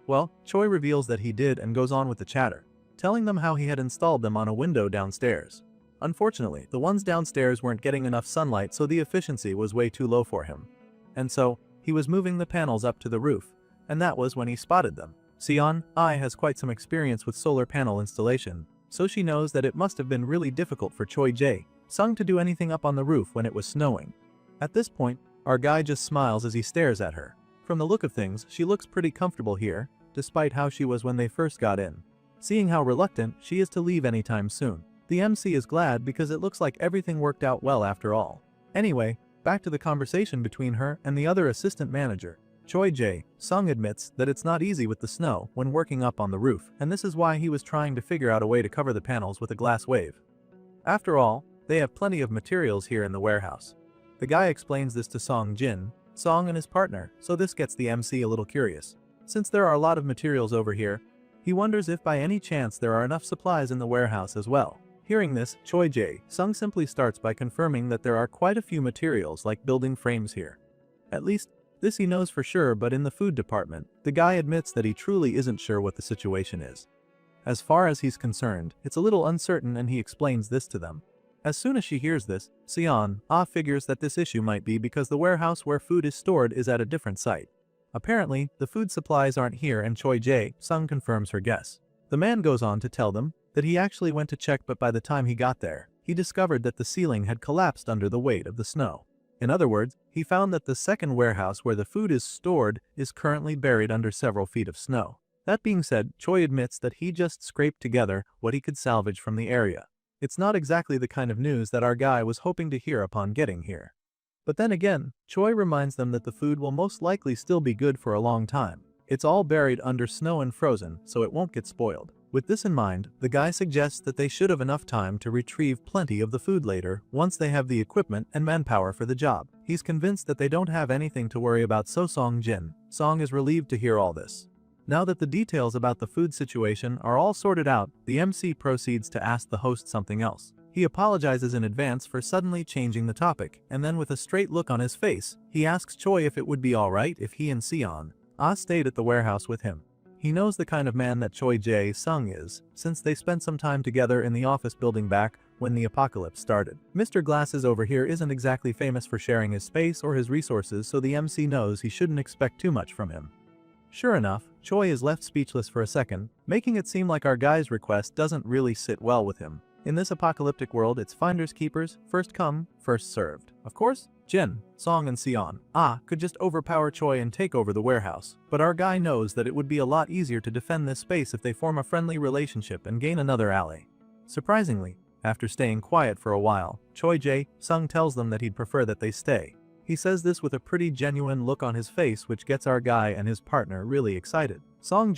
Well, Choi reveals that he did and goes on with the chatter, telling them how he had installed them on a window downstairs. Unfortunately, the ones downstairs weren't getting enough sunlight, so the efficiency was way too low for him. And so, he was moving the panels up to the roof, and that was when he spotted them. Seon has quite some experience with solar panel installation, so she knows that it must have been really difficult for Choi Jae-sung to do anything up on the roof when it was snowing. At this point, our guy just smiles as he stares at her. From the look of things, she looks pretty comfortable here, despite how she was when they first got in. Seeing how reluctant she is to leave anytime soon, the MC is glad because it looks like everything worked out well after all. Anyway, back to the conversation between her and the other assistant manager. Choi Jae-sung admits that it's not easy with the snow when working up on the roof, and this is why he was trying to figure out a way to cover the panels with a glass wave. After all, they have plenty of materials here in the warehouse. The guy explains this to Song Jin-song and his partner, so this gets the MC a little curious. Since there are a lot of materials over here, he wonders if by any chance there are enough supplies in the warehouse as well. Hearing this, Choi Jae-sung simply starts by confirming that there are quite a few materials like building frames here. At least, this he knows for sure, but in the food department, the guy admits that he truly isn't sure what the situation is. As far as he's concerned, it's a little uncertain, and he explains this to them. As soon as she hears this, Seon figures that this issue might be because the warehouse where food is stored is at a different site. Apparently, the food supplies aren't here, and Choi Jae-sung confirms her guess. The man goes on to tell them that he actually went to check, but by the time he got there, he discovered that the ceiling had collapsed under the weight of the snow. In other words, he found that the second warehouse where the food is stored is currently buried under several feet of snow. That being said, Choi admits that he just scraped together what he could salvage from the area. It's not exactly the kind of news that our guy was hoping to hear upon getting here. But then again, Choi reminds them that the food will most likely still be good for a long time. It's all buried under snow and frozen, so it won't get spoiled. With this in mind, the guy suggests that they should have enough time to retrieve plenty of the food later once they have the equipment and manpower for the job. He's convinced that they don't have anything to worry about, so Song is relieved to hear all this. Now that the details about the food situation are all sorted out, the MC proceeds to ask the host something else. He apologizes in advance for suddenly changing the topic, and then with a straight look on his face, he asks Choi if it would be alright if he and stayed at the warehouse with him. He knows the kind of man that Choi Jae-sung is, since they spent some time together in the office building back when the apocalypse started. Mr. Glasses over here isn't exactly famous for sharing his space or his resources, so the MC knows he shouldn't expect too much from him. Sure enough, Choi is left speechless for a second, making it seem like our guy's request doesn't really sit well with him. In this apocalyptic world, it's finders keepers, first come, first served. Of course, Song and could just overpower Choi and take over the warehouse, but our guy knows that it would be a lot easier to defend this space if they form a friendly relationship and gain another ally. Surprisingly, after staying quiet for a while, Choi Jae-sung tells them that he'd prefer that they stay. He says this with a pretty genuine look on his face, which gets our guy and his partner really excited. Song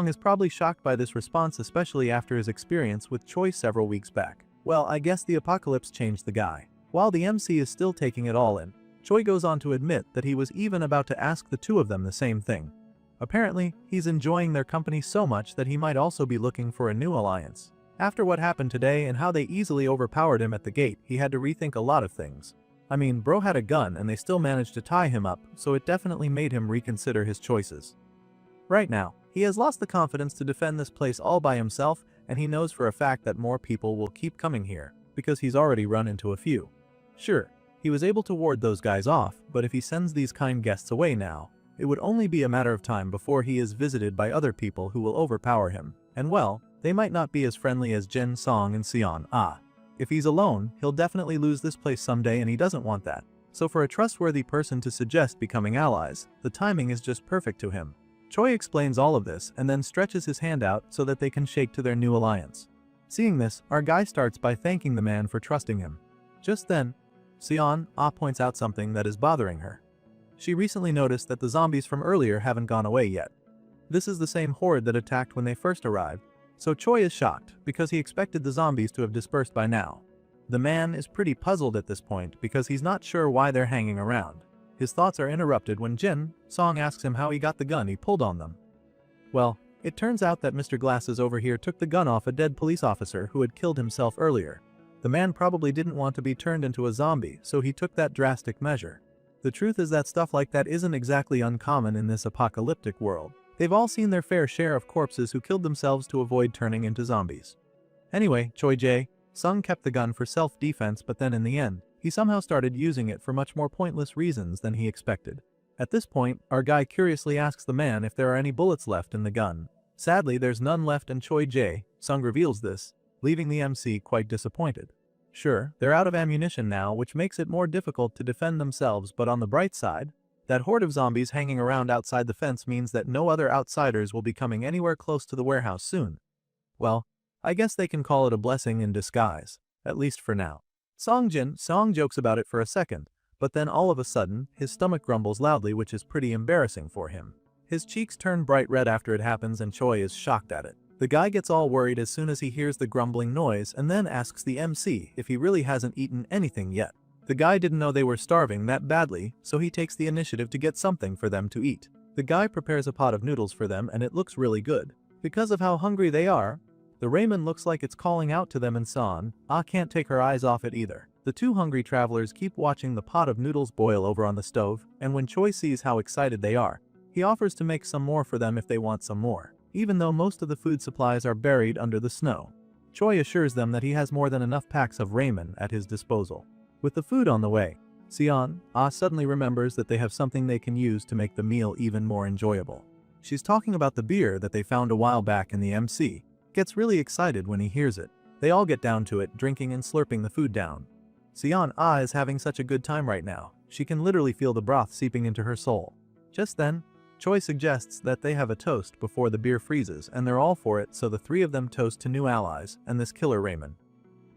is probably shocked by this response, especially after his experience with Choi several weeks back. Well, I guess the apocalypse changed the guy. While the MC is still taking it all in, Choi goes on to admit that he was even about to ask the two of them the same thing. Apparently, he's enjoying their company so much that he might also be looking for a new alliance. After what happened today and how they easily overpowered him at the gate, he had to rethink a lot of things. I mean, bro had a gun and they still managed to tie him up, so it definitely made him reconsider his choices. Right now, he has lost the confidence to defend this place all by himself, and he knows for a fact that more people will keep coming here, because he's already run into a few. Sure, he was able to ward those guys off, but if he sends these kind guests away now, it would only be a matter of time before he is visited by other people who will overpower him, and well, they might not be as friendly as Song and If he's alone, he'll definitely lose this place someday, and he doesn't want that. So for a trustworthy person to suggest becoming allies, the timing is just perfect to him. Choi explains all of this and then stretches his hand out so that they can shake to their new alliance. Seeing this, our guy starts by thanking the man for trusting him. Just then, points out something that is bothering her. She recently noticed that the zombies from earlier haven't gone away yet. This is the same horde that attacked when they first arrived, so Choi is shocked because he expected the zombies to have dispersed by now. The man is pretty puzzled at this point because he's not sure why they're hanging around. His thoughts are interrupted when Song asks him how he got the gun he pulled on them. Well, it turns out that Mr. Glasses over here took the gun off a dead police officer who had killed himself earlier. The man probably didn't want to be turned into a zombie, so he took that drastic measure. The truth is that stuff like that isn't exactly uncommon in this apocalyptic world. They've all seen their fair share of corpses who killed themselves to avoid turning into zombies. Anyway, Choi Jae-sung kept the gun for self-defense, but then in the end, he somehow started using it for much more pointless reasons than he expected. At this point, our guy curiously asks the man if there are any bullets left in the gun. Sadly, there's none left, and Choi Jae-sung reveals this, leaving the MC quite disappointed. Sure, they're out of ammunition now, which makes it more difficult to defend themselves, but on the bright side, that horde of zombies hanging around outside the fence means that no other outsiders will be coming anywhere close to the warehouse soon. Well, I guess they can call it a blessing in disguise, at least for now. Song jokes about it for a second, but then all of a sudden, his stomach grumbles loudly, which is pretty embarrassing for him. His cheeks turn bright red after it happens, and Choi is shocked at it. The guy gets all worried as soon as he hears the grumbling noise and then asks the MC if he really hasn't eaten anything yet. The guy didn't know they were starving that badly, so he takes the initiative to get something for them to eat. The guy prepares a pot of noodles for them and it looks really good. Because of how hungry they are, the ramen looks like it's calling out to them, and can't take her eyes off it either. The two hungry travelers keep watching the pot of noodles boil over on the stove, and when Choi sees how excited they are, he offers to make some more for them if they want some more, even though most of the food supplies are buried under the snow. Choi assures them that he has more than enough packs of ramen at his disposal. With the food on the way, suddenly remembers that they have something they can use to make the meal even more enjoyable. She's talking about the beer that they found a while back, and the MC gets really excited when he hears it. They all get down to it, drinking and slurping the food down. Is having such a good time right now, she can literally feel the broth seeping into her soul. Just then, Choi suggests that they have a toast before the beer freezes, and they're all for it, so the three of them toast to new allies and this killer ramen.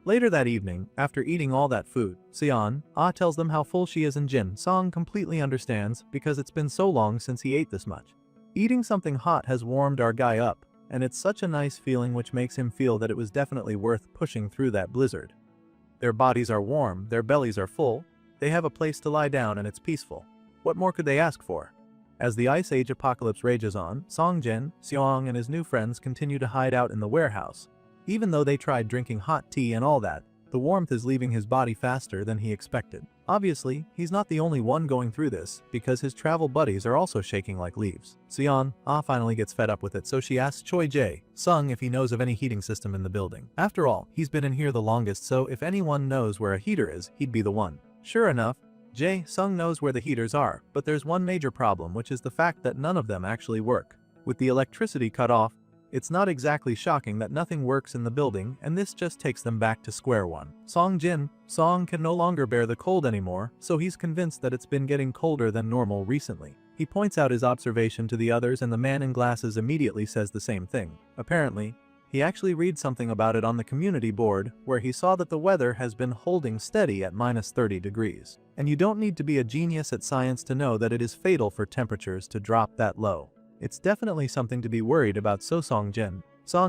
Later that evening, after eating all that food, tells them how full she is, and Song completely understands because it's been so long since he ate this much. Eating something hot has warmed our guy up, and it's such a nice feeling which makes him feel that it was definitely worth pushing through that blizzard. Their bodies are warm, their bellies are full, they have a place to lie down and it's peaceful. What more could they ask for? As the Ice Age apocalypse rages on, Songjin, Seong and his new friends continue to hide out in the warehouse. Even though they tried drinking hot tea and all that, the warmth is leaving his body faster than he expected. Obviously, he's not the only one going through this, because his travel buddies are also shaking like leaves. Seon, finally gets fed up with it, so she asks Choi Jae-sung if he knows of any heating system in the building. After all, he's been in here the longest, so if anyone knows where a heater is, he'd be the one. Sure enough, Jae-sung knows where the heaters are, but there's one major problem, which is the fact that none of them actually work. With the electricity cut off, it's not exactly shocking that nothing works in the building, and this just takes them back to square one. Song can no longer bear the cold anymore, so he's convinced that it's been getting colder than normal recently. He points out his observation to the others and the man in glasses immediately says the same thing. Apparently, he actually reads something about it on the community board, where he saw that the weather has been holding steady at -30 degrees. And you don't need to be a genius at science to know that it is fatal for temperatures to drop that low. It's definitely something to be worried about, so Song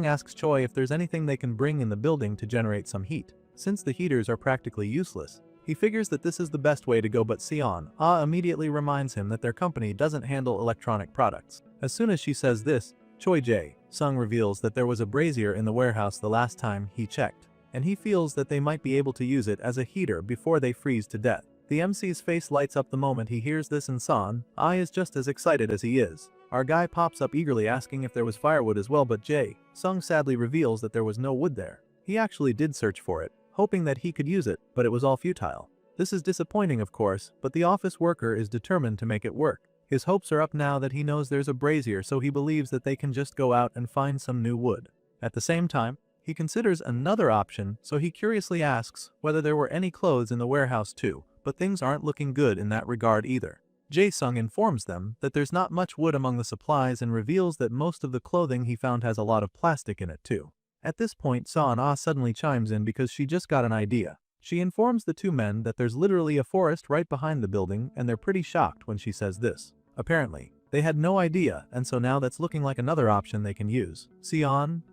asks Choi if there's anything they can bring in the building to generate some heat. Since the heaters are practically useless, he figures that this is the best way to go, but Seon immediately reminds him that their company doesn't handle electronic products. As soon as she says this, Choi Jae-sung reveals that there was a brazier in the warehouse the last time he checked, and he feels that they might be able to use it as a heater before they freeze to death. The MC's face lights up the moment he hears this, and Son is just as excited as he is. Our guy pops up eagerly asking if there was firewood as well, but Jae-sung sadly reveals that there was no wood there. He actually did search for it, hoping that he could use it, but it was all futile. This is disappointing, of course, but the office worker is determined to make it work. His hopes are up now that he knows there's a brazier, so he believes that they can just go out and find some new wood. At the same time, he considers another option, so he curiously asks whether there were any clothes in the warehouse too, but things aren't looking good in that regard either. Jae-sung informs them that there's not much wood among the supplies and reveals that most of the clothing he found has a lot of plastic in it too. At this point, Son suddenly chimes in because she just got an idea. She informs the two men that there's literally a forest right behind the building, and they're pretty shocked when she says this. Apparently, they had no idea, and so now that's looking like another option they can use.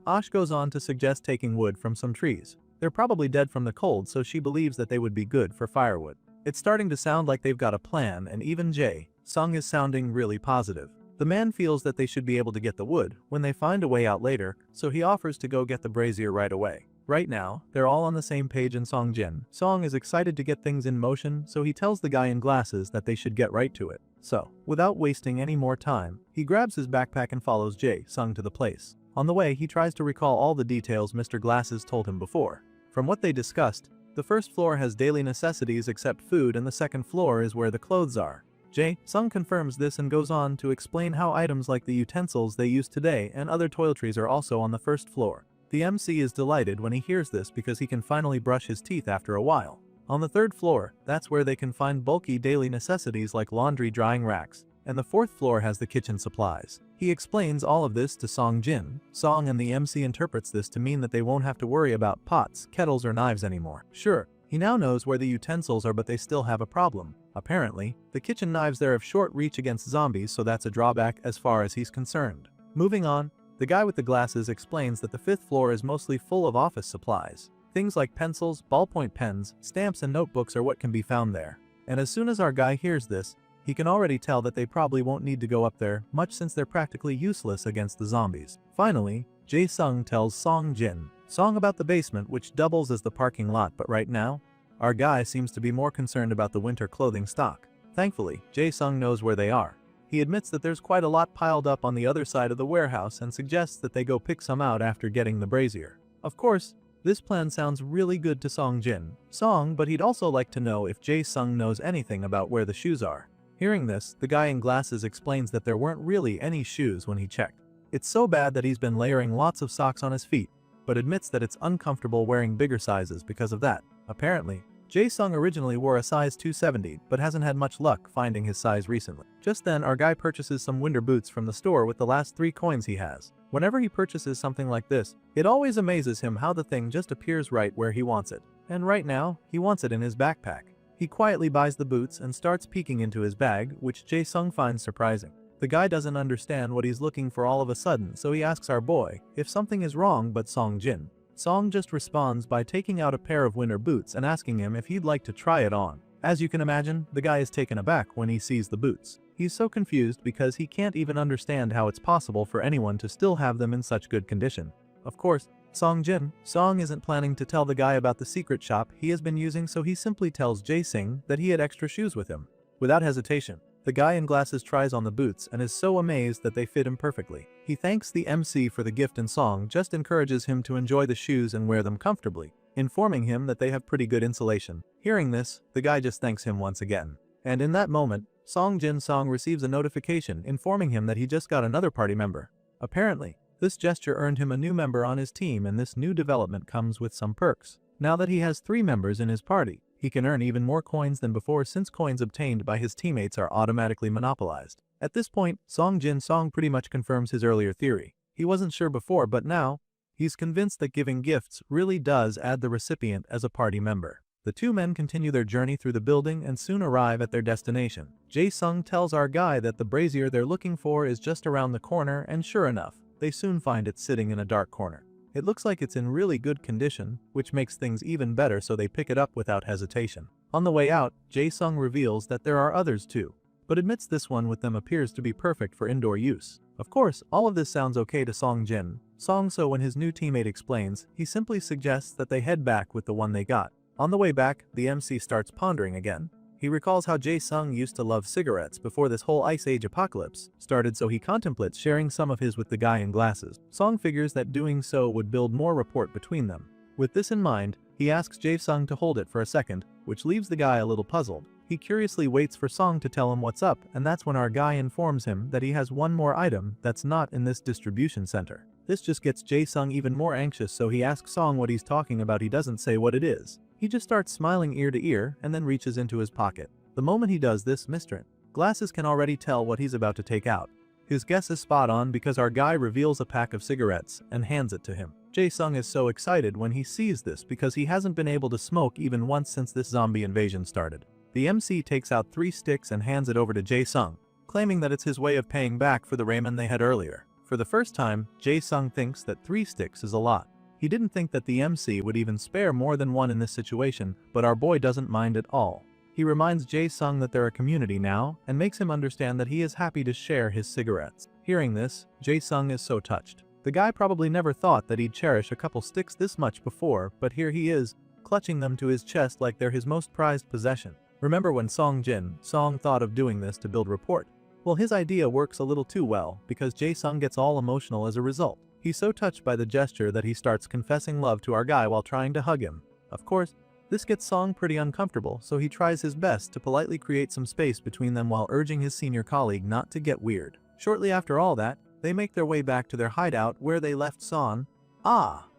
Ash goes on to suggest taking wood from some trees. They're probably dead from the cold, so she believes that they would be good for firewood. It's starting to sound like they've got a plan, and even Jae-sung is sounding really positive. The man feels that they should be able to get the wood when they find a way out later, so he offers to go get the brazier right away. Right now, they're all on the same page, and Song is excited to get things in motion, so he tells the guy in glasses that they should get right to it. So, without wasting any more time, he grabs his backpack and follows Jae-sung to the place. On the way, he tries to recall all the details Mr. Glasses told him before. From what they discussed, the first floor has daily necessities except food, and the second floor is where the clothes are. Jae-sung confirms this and goes on to explain how items like the utensils they use today and other toiletries are also on the first floor. The MC is delighted when he hears this because he can finally brush his teeth after a while. On the third floor, that's where they can find bulky daily necessities like laundry drying racks, and the fourth floor has the kitchen supplies. He explains all of this to Song, and the MC interprets this to mean that they won't have to worry about pots, kettles, or knives anymore. Sure, he now knows where the utensils are, but they still have a problem. Apparently, the kitchen knives there have short reach against zombies, so that's a drawback as far as he's concerned. Moving on, the guy with the glasses explains that the fifth floor is mostly full of office supplies. Things like pencils, ballpoint pens, stamps, and notebooks are what can be found there. And as soon as our guy hears this, he can already tell that they probably won't need to go up there much since they're practically useless against the zombies. Finally, Jae-sung tells Song about the basement, which doubles as the parking lot, but right now, our guy seems to be more concerned about the winter clothing stock. Thankfully, Jae-sung knows where they are. He admits that there's quite a lot piled up on the other side of the warehouse and suggests that they go pick some out after getting the brazier. Of course, this plan sounds really good to Song, but he'd also like to know if Jae-sung knows anything about where the shoes are. Hearing this, the guy in glasses explains that there weren't really any shoes when he checked. It's so bad that he's been layering lots of socks on his feet, but admits that it's uncomfortable wearing bigger sizes because of that. Apparently, Jae-sung originally wore a size 270 but hasn't had much luck finding his size recently. Just then, our guy purchases some winter boots from the store with the last 3 coins he has. Whenever he purchases something like this, it always amazes him how the thing just appears right where he wants it. And right now, he wants it in his backpack. He quietly buys the boots and starts peeking into his bag, which Jae-sung finds surprising. The guy doesn't understand what he's looking for all of a sudden, so he asks our boy if something is wrong, but Song Jin. Song just responds by taking out a pair of winter boots and asking him if he'd like to try it on. As you can imagine, the guy is taken aback when he sees the boots. He's so confused because he can't even understand how it's possible for anyone to still have them in such good condition. Of course, Song isn't planning to tell the guy about the secret shop he has been using, so he simply tells Jae-sing that he had extra shoes with him. Without hesitation, the guy in glasses tries on the boots and is so amazed that they fit him perfectly. He thanks the MC for the gift, and Song just encourages him to enjoy the shoes and wear them comfortably, informing him that they have pretty good insulation. Hearing this, the guy just thanks him once again. And in that moment, Song receives a notification informing him that he just got another party member. Apparently, this gesture earned him a new member on his team, and this new development comes with some perks. Now that he has 3 members in his party, he can earn even more coins than before, since coins obtained by his teammates are automatically monopolized. At this point, Song pretty much confirms his earlier theory. He wasn't sure before, but now, he's convinced that giving gifts really does add the recipient as a party member. The two men continue their journey through the building and soon arrive at their destination. Jae-sung tells our guy that the brazier they're looking for is just around the corner, and sure enough, they soon find it sitting in a dark corner. It looks like it's in really good condition, which makes things even better, so they pick it up without hesitation. On the way out, Jae-sung reveals that there are others too, but admits this one with them appears to be perfect for indoor use. Of course, all of this sounds okay to Song, so when his new teammate explains, he simply suggests that they head back with the one they got. On the way back, the MC starts pondering again. He recalls how Jae-sung used to love cigarettes before this whole Ice Age apocalypse started, so he contemplates sharing some of his with the guy in glasses. Song figures that doing so would build more rapport between them. With this in mind, he asks Jae-sung to hold it for a second, which leaves the guy a little puzzled. He curiously waits for Song to tell him what's up, and that's when our guy informs him that he has one more item that's not in this distribution center. This just gets Jae-sung even more anxious, so he asks Song what he's talking about. He doesn't say what it is. He just starts smiling ear to ear and then reaches into his pocket. The moment he does this, Mr. Glasses can already tell what he's about to take out. His guess is spot on because our guy reveals a pack of cigarettes and hands it to him. Jae-sung is so excited when he sees this because he hasn't been able to smoke even once since this zombie invasion started. The MC takes out 3 sticks and hands it over to Jae-sung, claiming that it's his way of paying back for the ramen they had earlier. For the first time, Jae-sung thinks that 3 sticks is a lot. He didn't think that the MC would even spare more than one in this situation, but our boy doesn't mind at all. He reminds Jae-sung that they're a community now and makes him understand that he is happy to share his cigarettes. Hearing this, Jae-sung is so touched. The guy probably never thought that he'd cherish a couple sticks this much before, but here he is, clutching them to his chest like they're his most prized possession. Remember when Song thought of doing this to build rapport? Well, his idea works a little too well because Jae-sung gets all emotional as a result. He's so touched by the gesture that he starts confessing love to our guy while trying to hug him. Of course, this gets Song pretty uncomfortable, so he tries his best to politely create some space between them while urging his senior colleague not to get weird. Shortly after all that, they make their way back to their hideout where they left Song.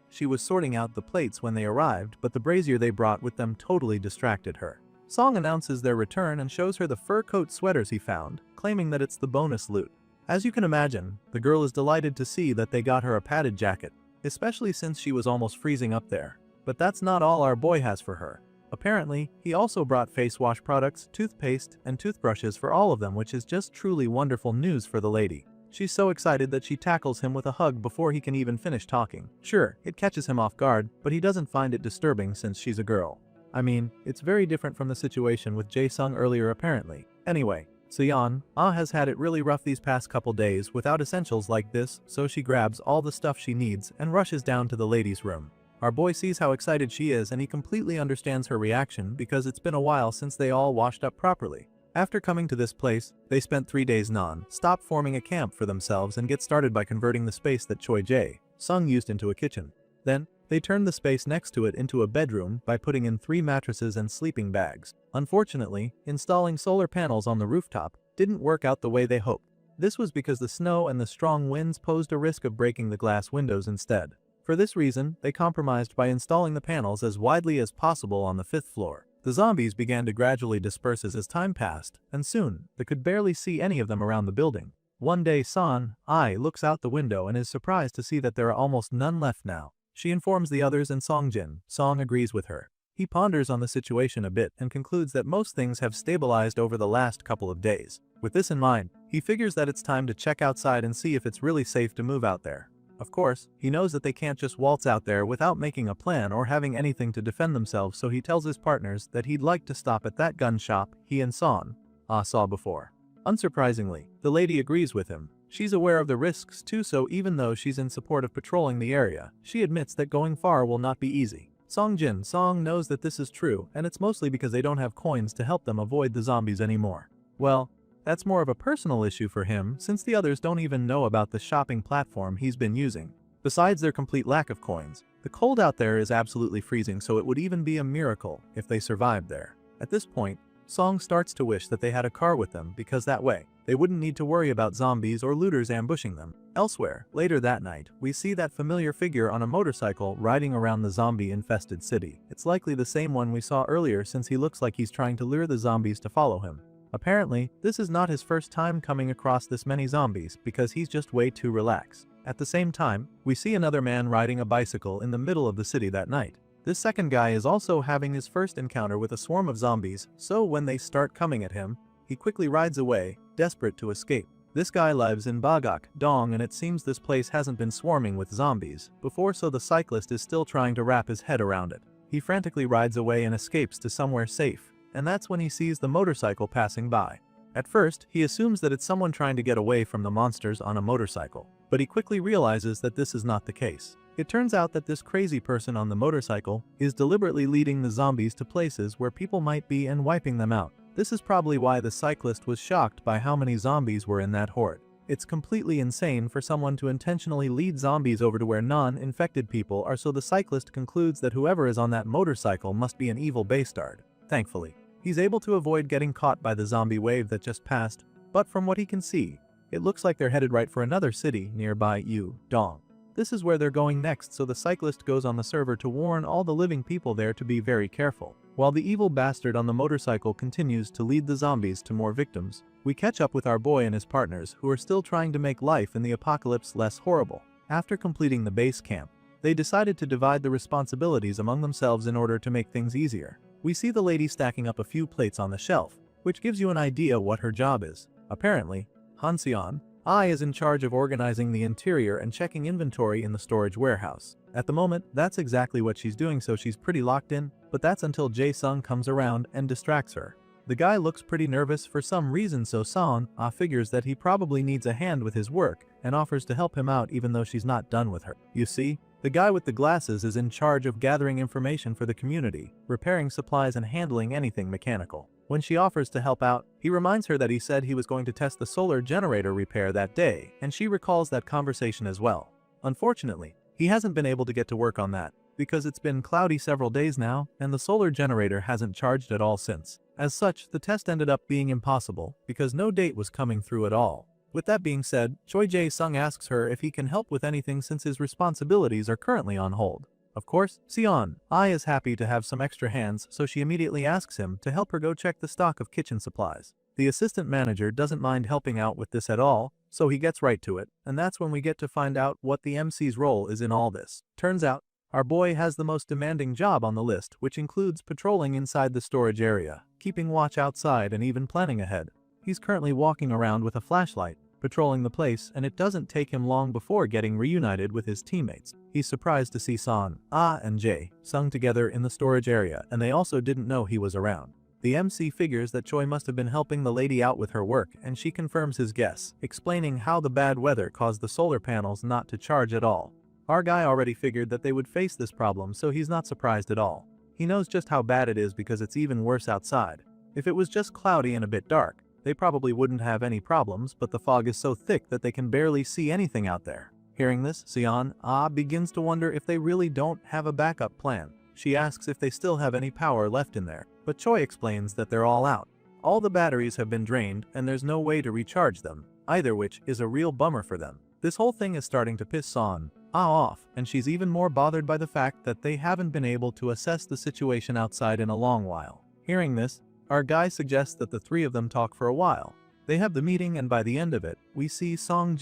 She was sorting out the plates when they arrived, but the brazier they brought with them totally distracted her. Song announces their return and shows her the fur coat sweaters he found, claiming that it's the bonus loot. As you can imagine, the girl is delighted to see that they got her a padded jacket, especially since she was almost freezing up there. But that's not all our boy has for her. Apparently, he also brought face wash products, toothpaste, and toothbrushes for all of them, which is just truly wonderful news for the lady. She's so excited that she tackles him with a hug before he can even finish talking. Sure, it catches him off guard, but he doesn't find it disturbing since she's a girl. I mean, it's very different from the situation with Jae-sung earlier apparently. Anyway, Seon has had it really rough these past couple days without essentials like this, so she grabs all the stuff she needs and rushes down to the ladies' room. Our boy sees how excited she is and he completely understands her reaction because it's been a while since they all washed up properly. After coming to this place, they spent 3 days non-stop forming a camp for themselves and get started by converting the space that Choi Jae-sung used into a kitchen. Then, they turned the space next to it into a bedroom by putting in 3 mattresses and sleeping bags. Unfortunately, installing solar panels on the rooftop didn't work out the way they hoped. This was because the snow and the strong winds posed a risk of breaking the glass windows instead. For this reason, they compromised by installing the panels as widely as possible on the 5th floor. The zombies began to gradually disperse as time passed, and soon, they could barely see any of them around the building. One day Son looks out the window and is surprised to see that there are almost none left now. She informs the others and Song agrees with her. He ponders on the situation a bit and concludes that most things have stabilized over the last couple of days. With this in mind, he figures that it's time to check outside and see if it's really safe to move out there. Of course, he knows that they can't just waltz out there without making a plan or having anything to defend themselves, so he tells his partners that he'd like to stop at that gun shop he and Son saw before. Unsurprisingly, the lady agrees with him. She's aware of the risks too, so even though she's in support of patrolling the area, she admits that going far will not be easy. Song knows that this is true, and it's mostly because they don't have coins to help them avoid the zombies anymore. Well, that's more of a personal issue for him, since the others don't even know about the shopping platform he's been using. Besides their complete lack of coins, the cold out there is absolutely freezing, so it would even be a miracle if they survived there. At this point, Song starts to wish that they had a car with them, because that way, they wouldn't need to worry about zombies or looters ambushing them. Elsewhere, later that night, we see that familiar figure on a motorcycle riding around the zombie-infested city. It's likely the same one we saw earlier, since he looks like he's trying to lure the zombies to follow him. Apparently, this is not his first time coming across this many zombies, because he's just way too relaxed. At the same time, we see another man riding a bicycle in the middle of the city that night. This second guy is also having his first encounter with a swarm of zombies, so when they start coming at him, he quickly rides away, desperate to escape. This guy lives in Bagak, Dong, and it seems this place hasn't been swarming with zombies before, so the cyclist is still trying to wrap his head around it. He frantically rides away and escapes to somewhere safe, and that's when he sees the motorcycle passing by. At first, he assumes that it's someone trying to get away from the monsters on a motorcycle, but he quickly realizes that this is not the case. It turns out that this crazy person on the motorcycle is deliberately leading the zombies to places where people might be and wiping them out. This is probably why the cyclist was shocked by how many zombies were in that horde. It's completely insane for someone to intentionally lead zombies over to where non-infected people are, so the cyclist concludes that whoever is on that motorcycle must be an evil bastard. Thankfully, he's able to avoid getting caught by the zombie wave that just passed, but from what he can see, it looks like they're headed right for another city nearby Dong. This is where they're going next, so the cyclist goes on the server to warn all the living people there to be very careful. While the evil bastard on the motorcycle continues to lead the zombies to more victims, we catch up with our boy and his partners, who are still trying to make life in the apocalypse less horrible. After completing the base camp, they decided to divide the responsibilities among themselves in order to make things easier. We see the lady stacking up a few plates on the shelf, which gives you an idea what her job is. Apparently, Hanseon is in charge of organizing the interior and checking inventory in the storage warehouse. At the moment, that's exactly what she's doing, so she's pretty locked in, but that's until Jae-sung comes around and distracts her. The guy looks pretty nervous for some reason, so Son figures that he probably needs a hand with his work and offers to help him out even though she's not done with her. You see, the guy with the glasses is in charge of gathering information for the community, repairing supplies and handling anything mechanical. When she offers to help out, he reminds her that he said he was going to test the solar generator repair that day, and she recalls that conversation as well. Unfortunately, he hasn't been able to get to work on that, because it's been cloudy several days now, and the solar generator hasn't charged at all since. As such, the test ended up being impossible, because no date was coming through at all. With that being said, Choi Jae-sung asks her if he can help with anything since his responsibilities are currently on hold. Of course, Seon is happy to have some extra hands, so she immediately asks him to help her go check the stock of kitchen supplies. The assistant manager doesn't mind helping out with this at all, so he gets right to it, and that's when we get to find out what the MC's role is in all this. Turns out, our boy has the most demanding job on the list, which includes patrolling inside the storage area, keeping watch outside, and even planning ahead. He's currently walking around with a flashlight, patrolling the place, and it doesn't take him long before getting reunited with his teammates. He's surprised to see Son and Jae-sung together in the storage area, and they also didn't know he was around. The MC figures that Choi must have been helping the lady out with her work, and she confirms his guess, explaining how the bad weather caused the solar panels not to charge at all. Our guy already figured that they would face this problem, so he's not surprised at all. He knows just how bad it is because it's even worse outside. If it was just cloudy and a bit dark, they probably wouldn't have any problems, but the fog is so thick that they can barely see anything out there. Hearing this, Seon begins to wonder if they really don't have a backup plan. She asks if they still have any power left in there, but Choi explains that they're all out. All the batteries have been drained and there's no way to recharge them, either, which is a real bummer for them. This whole thing is starting to piss Son off, and she's even more bothered by the fact that they haven't been able to assess the situation outside in a long while. Hearing this, our guy suggests that the three of them talk for a while. They have the meeting, and by the end of it, we see Song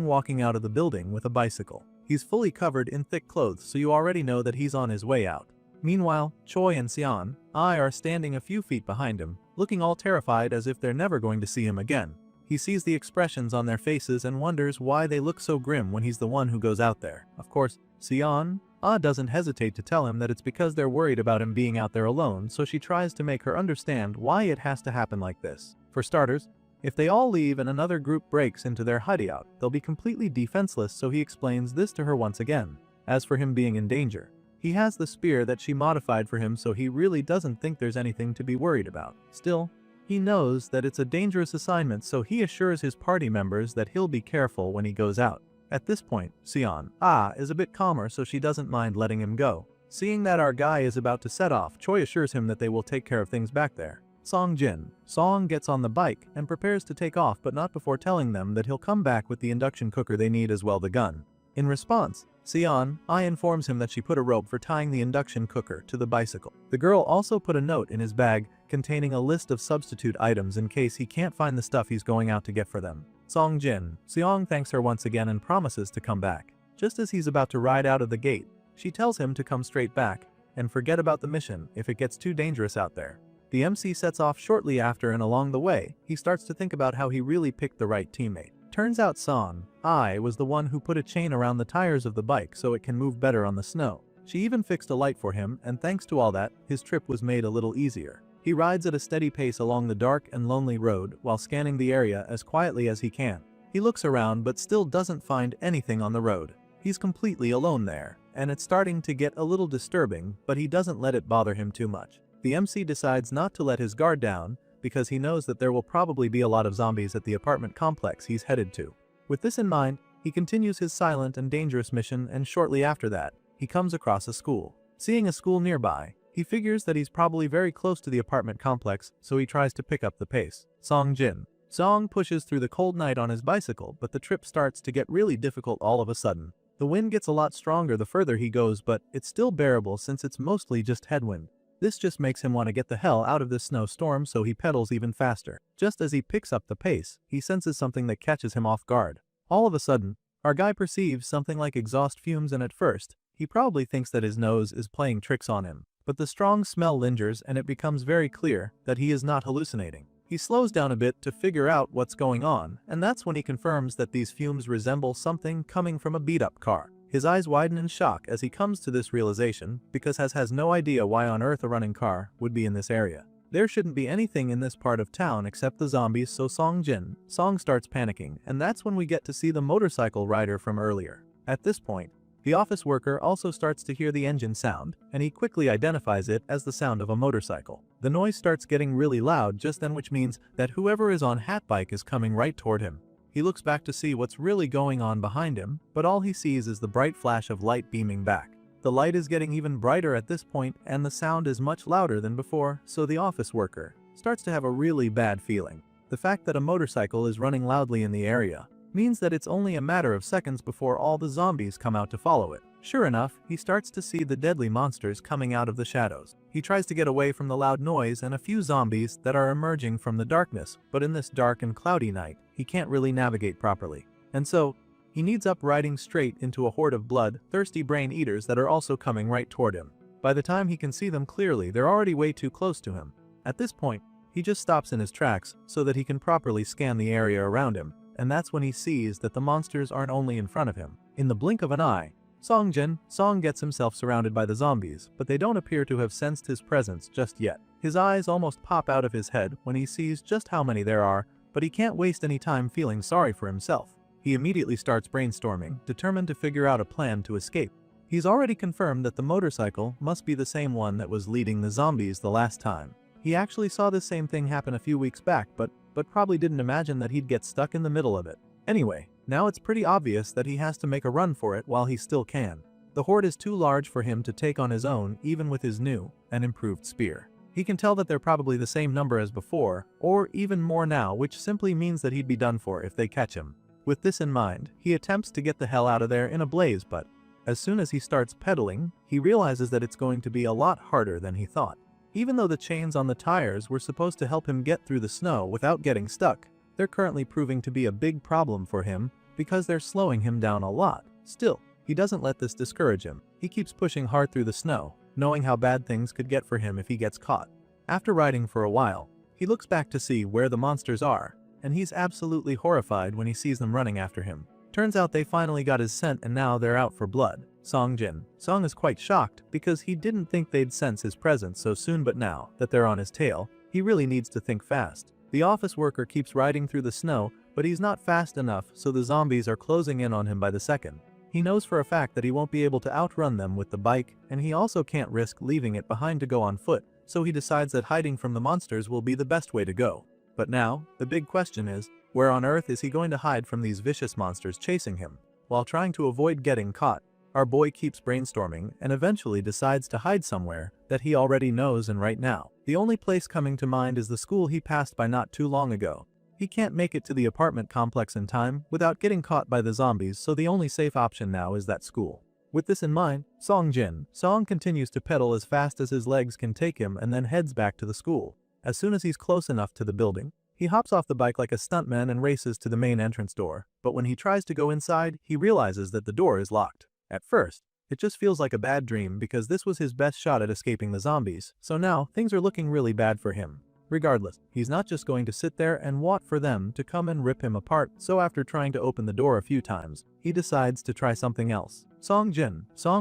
walking out of the building with a bicycle. He's fully covered in thick clothes, so you already know that he's on his way out. Meanwhile, Choi and Sion are standing a few feet behind him, looking all terrified as if they're never going to see him again. He sees the expressions on their faces and wonders why they look so grim when he's the one who goes out there. Of course, Sion doesn't hesitate to tell him that it's because they're worried about him being out there alone, so she tries to make her understand why it has to happen like this. For starters, if they all leave and another group breaks into their hideout, they'll be completely defenseless, so he explains this to her once again. As for him being in danger, he has the spear that she modified for him, so he really doesn't think there's anything to be worried about. Still, he knows that it's a dangerous assignment, so he assures his party members that he'll be careful when he goes out. At this point, Sion is a bit calmer, so she doesn't mind letting him go. Seeing that our guy is about to set off, Choi assures him that they will take care of things back there. Song gets on the bike and prepares to take off, but not before telling them that he'll come back with the induction cooker they need as well, the gun. In response, Sion informs him that she put a rope for tying the induction cooker to the bicycle. The girl also put a note in his bag containing a list of substitute items in case he can't find the stuff he's going out to get for them. Sion thanks her once again and promises to come back. Just as he's about to ride out of the gate, she tells him to come straight back and forget about the mission if it gets too dangerous out there. The MC sets off shortly after, and along the way, he starts to think about how he really picked the right teammate. Turns out Son was the one who put a chain around the tires of the bike so it can move better on the snow. She even fixed a light for him, and thanks to all that, his trip was made a little easier. He rides at a steady pace along the dark and lonely road while scanning the area as quietly as he can. He looks around but still doesn't find anything on the road. He's completely alone there, and it's starting to get a little disturbing, but he doesn't let it bother him too much. The MC decides not to let his guard down because he knows that there will probably be a lot of zombies at the apartment complex he's headed to. With this in mind, he continues his silent and dangerous mission, and shortly after that, he comes across a school. Seeing a school nearby, he figures that he's probably very close to the apartment complex, so he tries to pick up the pace. Song pushes through the cold night on his bicycle, but the trip starts to get really difficult all of a sudden. The wind gets a lot stronger the further he goes, but it's still bearable since it's mostly just headwind. This just makes him want to get the hell out of this snowstorm, so he pedals even faster. Just as he picks up the pace, he senses something that catches him off guard. All of a sudden, our guy perceives something like exhaust fumes, and at first, he probably thinks that his nose is playing tricks on him. But the strong smell lingers and it becomes very clear that he is not hallucinating. He slows down a bit to figure out what's going on, and that's when he confirms that these fumes resemble something coming from a beat-up car. His eyes widen in shock as he comes to this realization, because has no idea why on earth a running car would be in this area. There shouldn't be anything in this part of town except the zombies, so Song starts panicking, and that's when we get to see the motorcycle rider from earlier. At this point, the office worker also starts to hear the engine sound, and he quickly identifies it as the sound of a motorcycle. The noise starts getting really loud just then, which means that whoever is on Hatbike is coming right toward him. He looks back to see what's really going on behind him, but all he sees is the bright flash of light beaming back. The light is getting even brighter at this point, and the sound is much louder than before, so the office worker starts to have a really bad feeling. The fact that a motorcycle is running loudly in the area means that it's only a matter of seconds before all the zombies come out to follow it. Sure enough, he starts to see the deadly monsters coming out of the shadows. He tries to get away from the loud noise and a few zombies that are emerging from the darkness, but in this dark and cloudy night, he can't really navigate properly. And so, he needs up riding straight into a horde of blood-thirsty brain eaters that are also coming right toward him. By the time he can see them clearly, they're already way too close to him. At this point, he just stops in his tracks so that he can properly scan the area around him, and that's when he sees that the monsters aren't only in front of him. In the blink of an eye, Song gets himself surrounded by the zombies, but they don't appear to have sensed his presence just yet. His eyes almost pop out of his head when he sees just how many there are, but he can't waste any time feeling sorry for himself. He immediately starts brainstorming, determined to figure out a plan to escape. He's already confirmed that the motorcycle must be the same one that was leading the zombies the last time. He actually saw this same thing happen a few weeks back, but probably didn't imagine that he'd get stuck in the middle of it. Anyway, now it's pretty obvious that he has to make a run for it while he still can. The horde is too large for him to take on his own, even with his new and improved spear. He can tell that they're probably the same number as before, or even more now, which simply means that he'd be done for if they catch him. With this in mind, he attempts to get the hell out of there in a blaze, but as soon as he starts pedaling, he realizes that it's going to be a lot harder than he thought. Even though the chains on the tires were supposed to help him get through the snow without getting stuck, they're currently proving to be a big problem for him because they're slowing him down a lot. Still, he doesn't let this discourage him. He keeps pushing hard through the snow, knowing how bad things could get for him if he gets caught. After riding for a while, he looks back to see where the monsters are, and he's absolutely horrified when he sees them running after him. Turns out they finally got his scent and now they're out for blood. Song is quite shocked because he didn't think they'd sense his presence so soon, but now that they're on his tail, he really needs to think fast. The office worker keeps riding through the snow, but he's not fast enough, so the zombies are closing in on him by the second. He knows for a fact that he won't be able to outrun them with the bike, and he also can't risk leaving it behind to go on foot, so he decides that hiding from the monsters will be the best way to go. But now, the big question is, where on earth is he going to hide from these vicious monsters chasing him? While trying to avoid getting caught, our boy keeps brainstorming and eventually decides to hide somewhere that he already knows, and right now, the only place coming to mind is the school he passed by not too long ago. He can't make it to the apartment complex in time without getting caught by the zombies, so the only safe option now is that school. With this in mind, Song continues to pedal as fast as his legs can take him and then heads back to the school. As soon as he's close enough to the building, he hops off the bike like a stuntman and races to the main entrance door, but when he tries to go inside, he realizes that the door is locked. At first, it just feels like a bad dream because this was his best shot at escaping the zombies, so now things are looking really bad for him. Regardless, he's not just going to sit there and wait for them to come and rip him apart, so after trying to open the door a few times, he decides to try something else. Song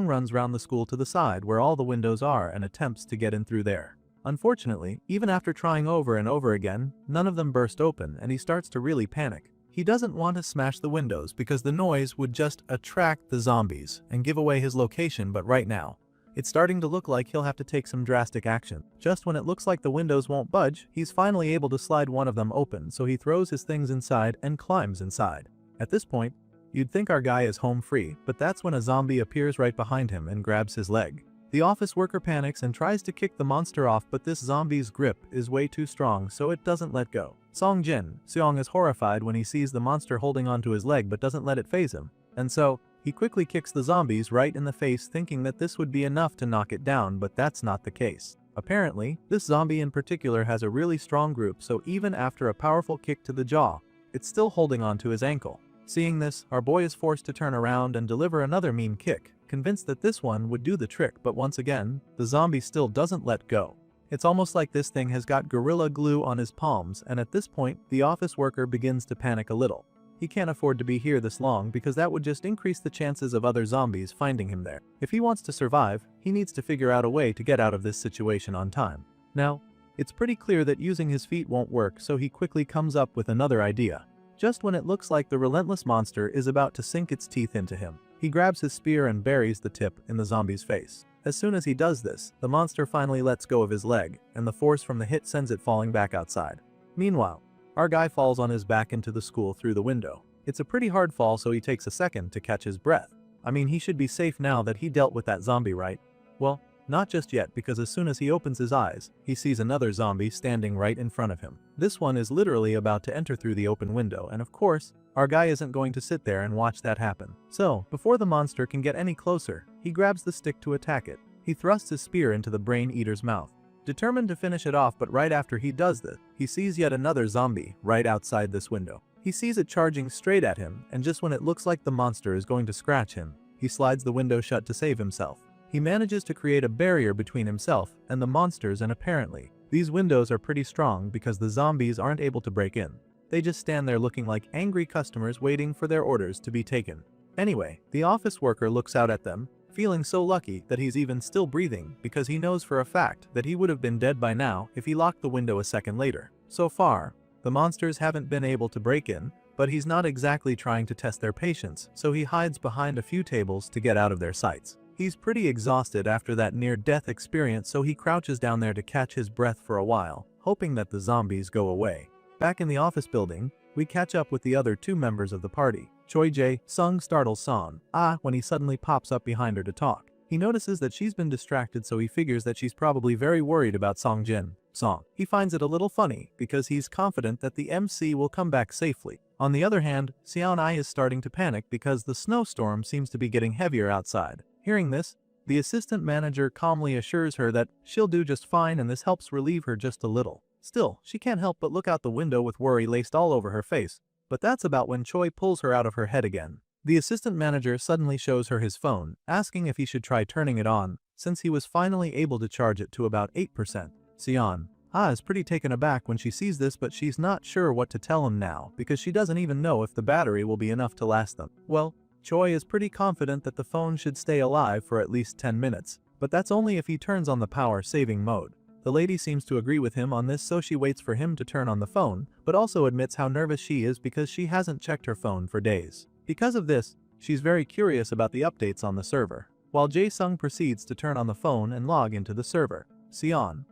runs round the school to the side where all the windows are and attempts to get in through there. Unfortunately, even after trying over and over again, none of them burst open and he starts to really panic. He doesn't want to smash the windows because the noise would just attract the zombies and give away his location, but right now, it's starting to look like he'll have to take some drastic action. Just when it looks like the windows won't budge, he's finally able to slide one of them open, so he throws his things inside and climbs inside. At this point, you'd think our guy is home free, but that's when a zombie appears right behind him and grabs his leg. The office worker panics and tries to kick the monster off, but this zombie's grip is way too strong, so it doesn't let go. Song is horrified when he sees the monster holding onto his leg but doesn't let it faze him, and so he quickly kicks the zombies right in the face, thinking that this would be enough to knock it down, but that's not the case. Apparently, this zombie in particular has a really strong grip, so even after a powerful kick to the jaw, it's still holding onto his ankle. Seeing this, our boy is forced to turn around and deliver another mean kick, convinced that this one would do the trick, but once again, the zombie still doesn't let go. It's almost like this thing has got gorilla glue on his palms, and at this point, the office worker begins to panic a little. He can't afford to be here this long because that would just increase the chances of other zombies finding him there. If he wants to survive, he needs to figure out a way to get out of this situation on time. Now, it's pretty clear that using his feet won't work, so he quickly comes up with another idea. Just when it looks like the relentless monster is about to sink its teeth into him, he grabs his spear and buries the tip in the zombie's face. As soon as he does this, the monster finally lets go of his leg, and the force from the hit sends it falling back outside. Meanwhile, our guy falls on his back into the school through the window. It's a pretty hard fall, so he takes a second to catch his breath. I mean, he should be safe now that he dealt with that zombie, right? Well, not just yet, because as soon as he opens his eyes, he sees another zombie standing right in front of him. This one is literally about to enter through the open window, and of course, our guy isn't going to sit there and watch that happen. So, before the monster can get any closer, he grabs the stick to attack it. He thrusts his spear into the brain eater's mouth, determined to finish it off, but right after he does this, he sees yet another zombie right outside this window. He sees it charging straight at him, and just when it looks like the monster is going to scratch him, he slides the window shut to save himself. He manages to create a barrier between himself and the monsters, and apparently, these windows are pretty strong because the zombies aren't able to break in. They just stand there looking like angry customers waiting for their orders to be taken. Anyway, the office worker looks out at them, feeling so lucky that he's even still breathing because he knows for a fact that he would have been dead by now if he locked the window a second later. So far, the monsters haven't been able to break in, but he's not exactly trying to test their patience, so he hides behind a few tables to get out of their sights. He's pretty exhausted after that near-death experience, so he crouches down there to catch his breath for a while, hoping that the zombies go away. Back in the office building, we catch up with the other two members of the party. Choi Sung startles Son when he suddenly pops up behind her to talk. He notices that she's been distracted, so he figures that she's probably very worried about Song. He finds it a little funny because he's confident that the MC will come back safely. On the other hand, Xiao is starting to panic because the snowstorm seems to be getting heavier outside. Hearing this, the assistant manager calmly assures her that she'll do just fine, and this helps relieve her just a little. Still, she can't help but look out the window with worry laced all over her face. But that's about when Choi pulls her out of her head again. The assistant manager suddenly shows her his phone, asking if he should try turning it on, since he was finally able to charge it to about 8%. Sion is pretty taken aback when she sees this, but she's not sure what to tell him now because she doesn't even know if the battery will be enough to last them. Well, Choi is pretty confident that the phone should stay alive for at least 10 minutes, but that's only if he turns on the power saving mode. The lady seems to agree with him on this, so she waits for him to turn on the phone, but also admits how nervous she is because she hasn't checked her phone for days. Because of this, she's very curious about the updates on the server. While Jae-sung proceeds to turn on the phone and log into the server, Sion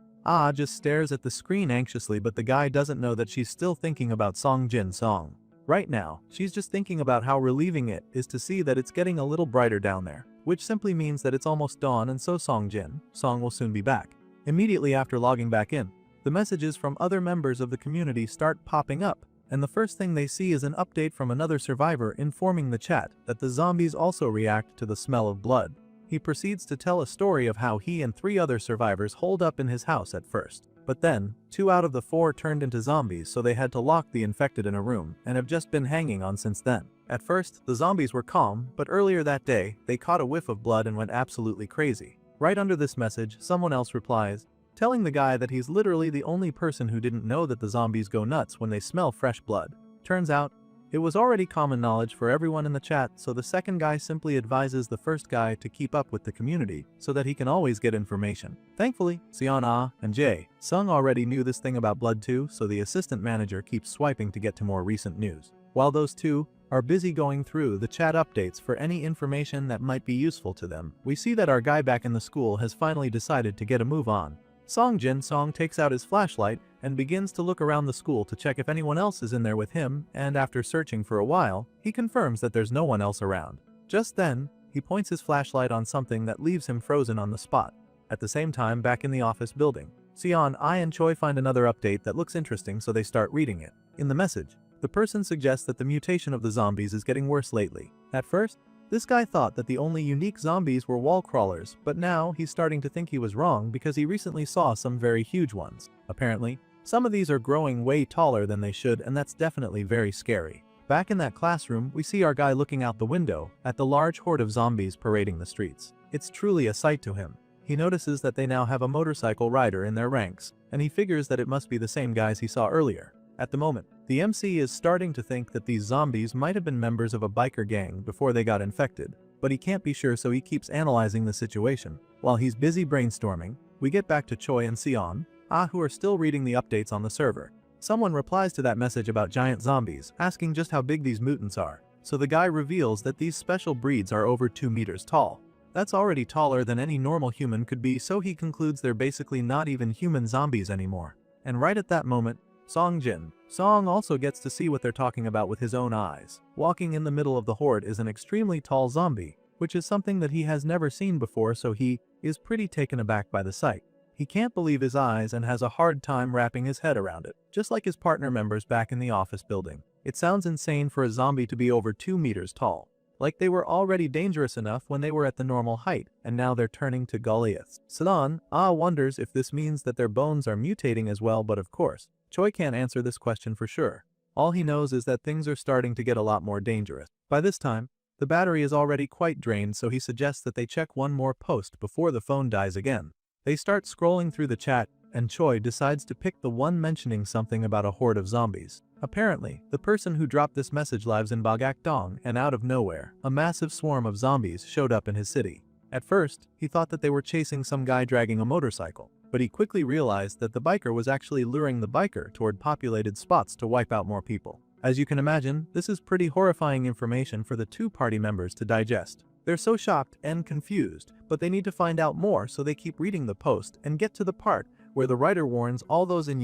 just stares at the screen anxiously, but the guy doesn't know that she's still thinking about Songjin's song. Right now, she's just thinking about how relieving it is to see that it's getting a little brighter down there, which simply means that it's almost dawn and so Song will soon be back. Immediately after logging back in, the messages from other members of the community start popping up, and the first thing they see is an update from another survivor informing the chat that the zombies also react to the smell of blood. He proceeds to tell a story of how he and 3 other survivors holed up in his house at first. But then, 2 out of the 4 turned into zombies, so they had to lock the infected in a room and have just been hanging on since then. At first, the zombies were calm, but earlier that day, they caught a whiff of blood and went absolutely crazy. Right under this message, someone else replies, telling the guy that he's literally the only person who didn't know that the zombies go nuts when they smell fresh blood. Turns out, it was already common knowledge for everyone in the chat, so the second guy simply advises the first guy to keep up with the community so that he can always get information. Thankfully, Sion and Jae-sung already knew this thing about blood too, so the assistant manager keeps swiping to get to more recent news. While those two are busy going through the chat updates for any information that might be useful to them, we see that our guy back in the school has finally decided to get a move on. Song takes out his flashlight and begins to look around the school to check if anyone else is in there with him, and after searching for a while, he confirms that there's no one else around. Just then, he points his flashlight on something that leaves him frozen on the spot. At the same time, back in the office building, Sion and Choi find another update that looks interesting, so they start reading it. In the message, the person suggests that the mutation of the zombies is getting worse lately. At first, this guy thought that the only unique zombies were wall crawlers, but now he's starting to think he was wrong because he recently saw some very huge ones. Apparently, some of these are growing way taller than they should, and that's definitely very scary. Back in that classroom, we see our guy looking out the window at the large horde of zombies parading the streets. It's truly a sight to him. He notices that they now have a motorcycle rider in their ranks, and he figures that it must be the same guys he saw earlier. At the moment, the MC is starting to think that these zombies might have been members of a biker gang before they got infected, but he can't be sure, so he keeps analyzing the situation. While he's busy brainstorming, we get back to Choi and Sion, who are still reading the updates on the server. Someone replies to that message about giant zombies, asking just how big these mutants are, so the guy reveals that these special breeds are over 2 meters tall. That's already taller than any normal human could be, so he concludes they're basically not even human zombies anymore. And right at that moment, Song also gets to see what they're talking about with his own eyes. Walking in the middle of the horde is an extremely tall zombie, which is something that he has never seen before, so he is pretty taken aback by the sight. He can't believe his eyes and has a hard time wrapping his head around it, just like his partner members back in the office building. It sounds insane for a zombie to be over 2 meters tall. Like they were already dangerous enough when they were at the normal height, and now they're turning to Goliaths. Sion wonders if this means that their bones are mutating as well, but of course, Choi can't answer this question for sure. All he knows is that things are starting to get a lot more dangerous. By this time, the battery is already quite drained, so he suggests that they check one more post before the phone dies again. They start scrolling through the chat, and Choi decides to pick the one mentioning something about a horde of zombies. Apparently, the person who dropped this message lives in Bagakdong, and out of nowhere, a massive swarm of zombies showed up in his city. At first, he thought that they were chasing some guy dragging a motorcycle, but he quickly realized that the biker was actually luring the biker toward populated spots to wipe out more people. As you can imagine, this is pretty horrifying information for the 2 party members to digest. They're so shocked and confused, but they need to find out more, so they keep reading the post and get to the part where the writer warns all those in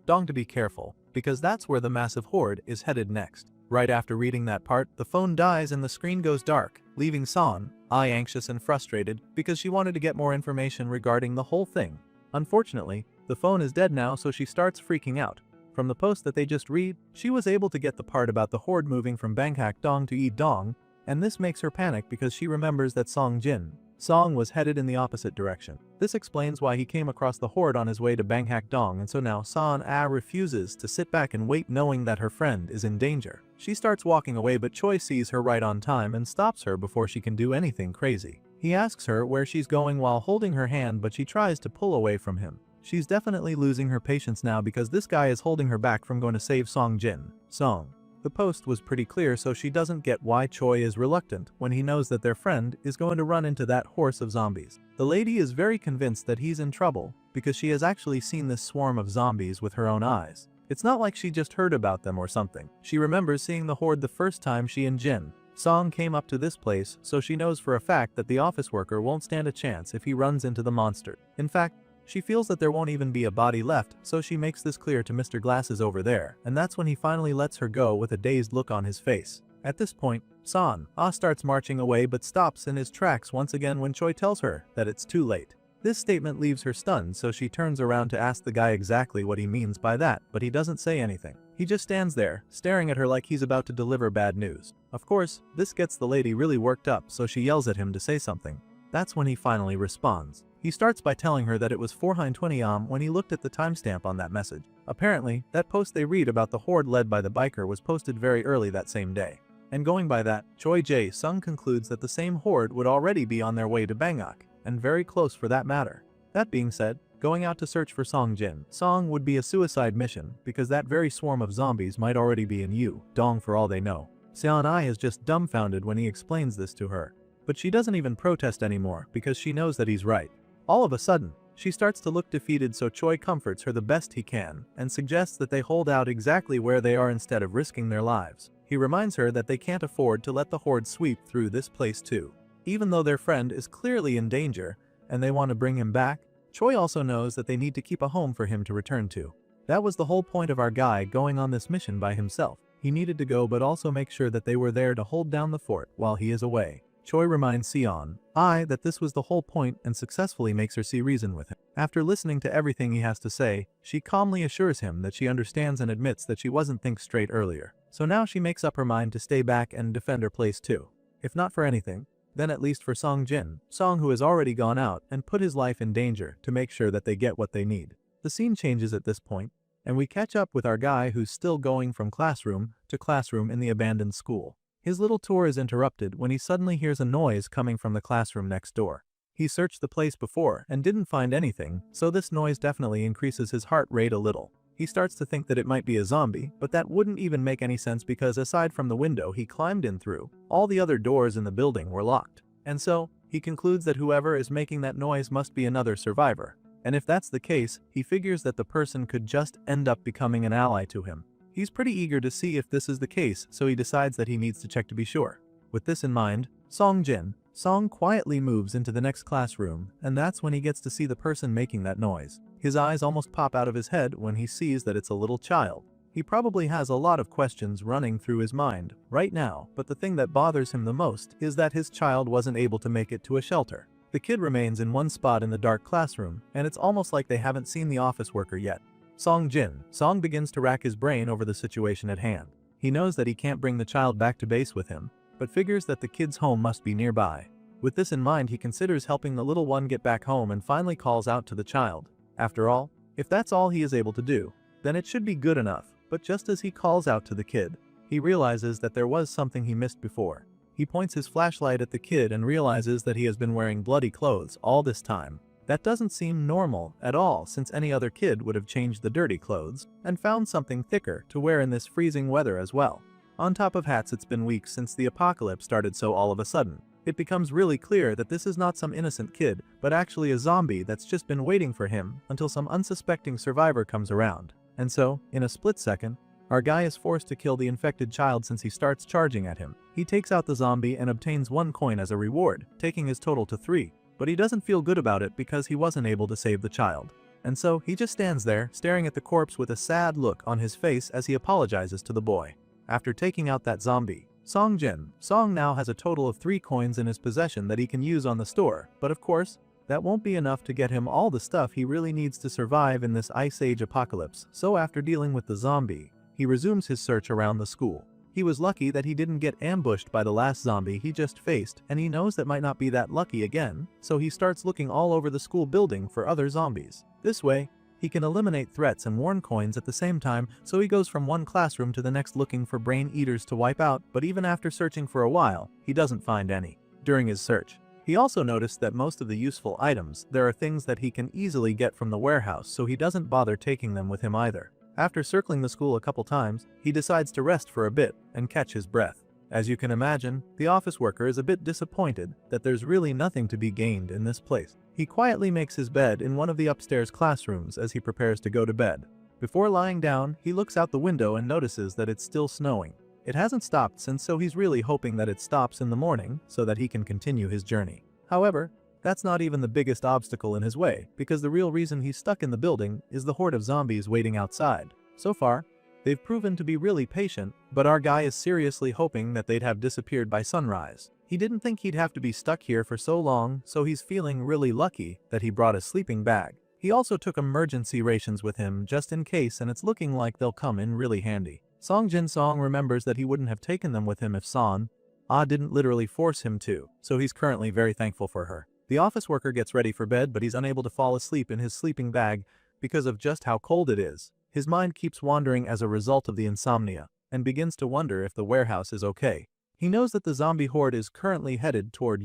Dong to be careful, because that's where the massive horde is headed next. Right after reading that part, the phone dies and the screen goes dark, leaving Son anxious and frustrated because she wanted to get more information regarding the whole thing. Unfortunately, the phone is dead now, so she starts freaking out. From the post that they just read, she was able to get the part about the horde moving from Bangkok-dong to Dong, and this makes her panic because she remembers that Song was headed in the opposite direction. This explains why he came across the horde on his way to Bangkok-dong, and so now Son refuses to sit back and wait, knowing that her friend is in danger. She starts walking away, but Choi sees her right on time and stops her before she can do anything crazy. He asks her where she's going while holding her hand, but she tries to pull away from him. She's definitely losing her patience now because this guy is holding her back from going to save Song Jin. The post was pretty clear, so she doesn't get why Choi is reluctant when he knows that their friend is going to run into that horse of zombies. The lady is very convinced that he's in trouble because she has actually seen this swarm of zombies with her own eyes. It's not like she just heard about them or something. She remembers seeing the horde the first time she and Song came up to this place, so she knows for a fact that the office worker won't stand a chance if he runs into the monster. In fact, she feels that there won't even be a body left, so she makes this clear to Mr. Glasses over there, and that's when he finally lets her go with a dazed look on his face. At this point, starts marching away but stops in his tracks once again when Choi tells her that it's too late. This statement leaves her stunned, so she turns around to ask the guy exactly what he means by that, but he doesn't say anything. He just stands there, staring at her like he's about to deliver bad news. Of course, this gets the lady really worked up, so she yells at him to say something. That's when he finally responds. He starts by telling her that it was 4:20 am when he looked at the timestamp on that message. Apparently, that post they read about the horde led by the biker was posted very early that same day. And going by that, Choi Jae-sung concludes that the same horde would already be on their way to Bangkok, and very close for that matter. That being said, going out to search for Song would be a suicide mission because that very swarm of zombies might already be in Dong for all they know. Seon-ai is just dumbfounded when he explains this to her. But she doesn't even protest anymore because she knows that he's right. All of a sudden, she starts to look defeated, so Choi comforts her the best he can and suggests that they hold out exactly where they are instead of risking their lives. He reminds her that they can't afford to let the horde sweep through this place too. Even though their friend is clearly in danger and they want to bring him back, Choi also knows that they need to keep a home for him to return to. That was the whole point of our guy going on this mission by himself. He needed to go but also make sure that they were there to hold down the fort while he is away. Choi reminds Seon-ai that this was the whole point and successfully makes her see reason with him. After listening to everything he has to say, she calmly assures him that she understands and admits that she wasn't think straight earlier. So now she makes up her mind to stay back and defend her place too. If not for anything, then at least for Song who has already gone out and put his life in danger to make sure that they get what they need. The scene changes at this point, and we catch up with our guy who's still going from classroom to classroom in the abandoned school. His little tour is interrupted when he suddenly hears a noise coming from the classroom next door. He searched the place before and didn't find anything, so this noise definitely increases his heart rate a little. He starts to think that it might be a zombie, but that wouldn't even make any sense because aside from the window he climbed in through, all the other doors in the building were locked. And so, he concludes that whoever is making that noise must be another survivor. And if that's the case, he figures that the person could just end up becoming an ally to him. He's pretty eager to see if this is the case, so he decides that he needs to check to be sure. With this in mind, Song quietly moves into the next classroom, and that's when he gets to see the person making that noise. His eyes almost pop out of his head when he sees that it's a little child. He probably has a lot of questions running through his mind right now, but the thing that bothers him the most is that his child wasn't able to make it to a shelter. The kid remains in one spot in the dark classroom, and it's almost like they haven't seen the office worker yet. Song begins to rack his brain over the situation at hand. He knows that he can't bring the child back to base with him, but figures that the kid's home must be nearby. With this in mind, he considers helping the little one get back home and finally calls out to the child. After all, if that's all he is able to do, then it should be good enough. But just as he calls out to the kid, he realizes that there was something he missed before. He points his flashlight at the kid and realizes that he has been wearing bloody clothes all this time. That doesn't seem normal at all, since any other kid would have changed the dirty clothes and found something thicker to wear in this freezing weather as well. On top of hats, it's been weeks since the apocalypse started, so all of a sudden, it becomes really clear that this is not some innocent kid, but actually a zombie that's just been waiting for him until some unsuspecting survivor comes around. And so, in a split second, our guy is forced to kill the infected child since he starts charging at him. He takes out the zombie and obtains 1 coin as a reward, taking his total to 3. But he doesn't feel good about it because he wasn't able to save the child. And so he just stands there, staring at the corpse with a sad look on his face as he apologizes to the boy. After taking out that zombie, Song now has a total of 3 coins in his possession that he can use on the store, but of course, that won't be enough to get him all the stuff he really needs to survive in this Ice Age apocalypse, so after dealing with the zombie, he resumes his search around the school. He was lucky that he didn't get ambushed by the last zombie he just faced, and he knows that might not be that lucky again, so he starts looking all over the school building for other zombies. This way, he can eliminate threats and warn coins at the same time, so he goes from one classroom to the next looking for brain eaters to wipe out, but even after searching for a while, he doesn't find any. During his search, He also noticed that most of the useful items there are things that he can easily get from the warehouse, so he doesn't bother taking them with him either. After circling the school a couple times, he decides to rest for a bit and catch his breath. As you can imagine, the office worker is a bit disappointed that there's really nothing to be gained in this place. He quietly makes his bed in one of the upstairs classrooms as he prepares to go to bed. Before lying down, he looks out the window and notices that it's still snowing. It hasn't stopped since, so he's really hoping that it stops in the morning so that he can continue his journey. However, that's not even the biggest obstacle in his way, because the real reason he's stuck in the building is the horde of zombies waiting outside. So far, they've proven to be really patient, but our guy is seriously hoping that they'd have disappeared by sunrise. He didn't think he'd have to be stuck here for so long, so he's feeling really lucky that he brought a sleeping bag. He also took emergency rations with him just in case, and it's looking like they'll come in really handy. Song Jin-song remembers that he wouldn't have taken them with him if Son didn't literally force him to, so he's currently very thankful for her. The office worker gets ready for bed, but he's unable to fall asleep in his sleeping bag because of just how cold it is. His mind keeps wandering as a result of the insomnia, and begins to wonder if the warehouse is okay. He knows that the zombie horde is currently headed toward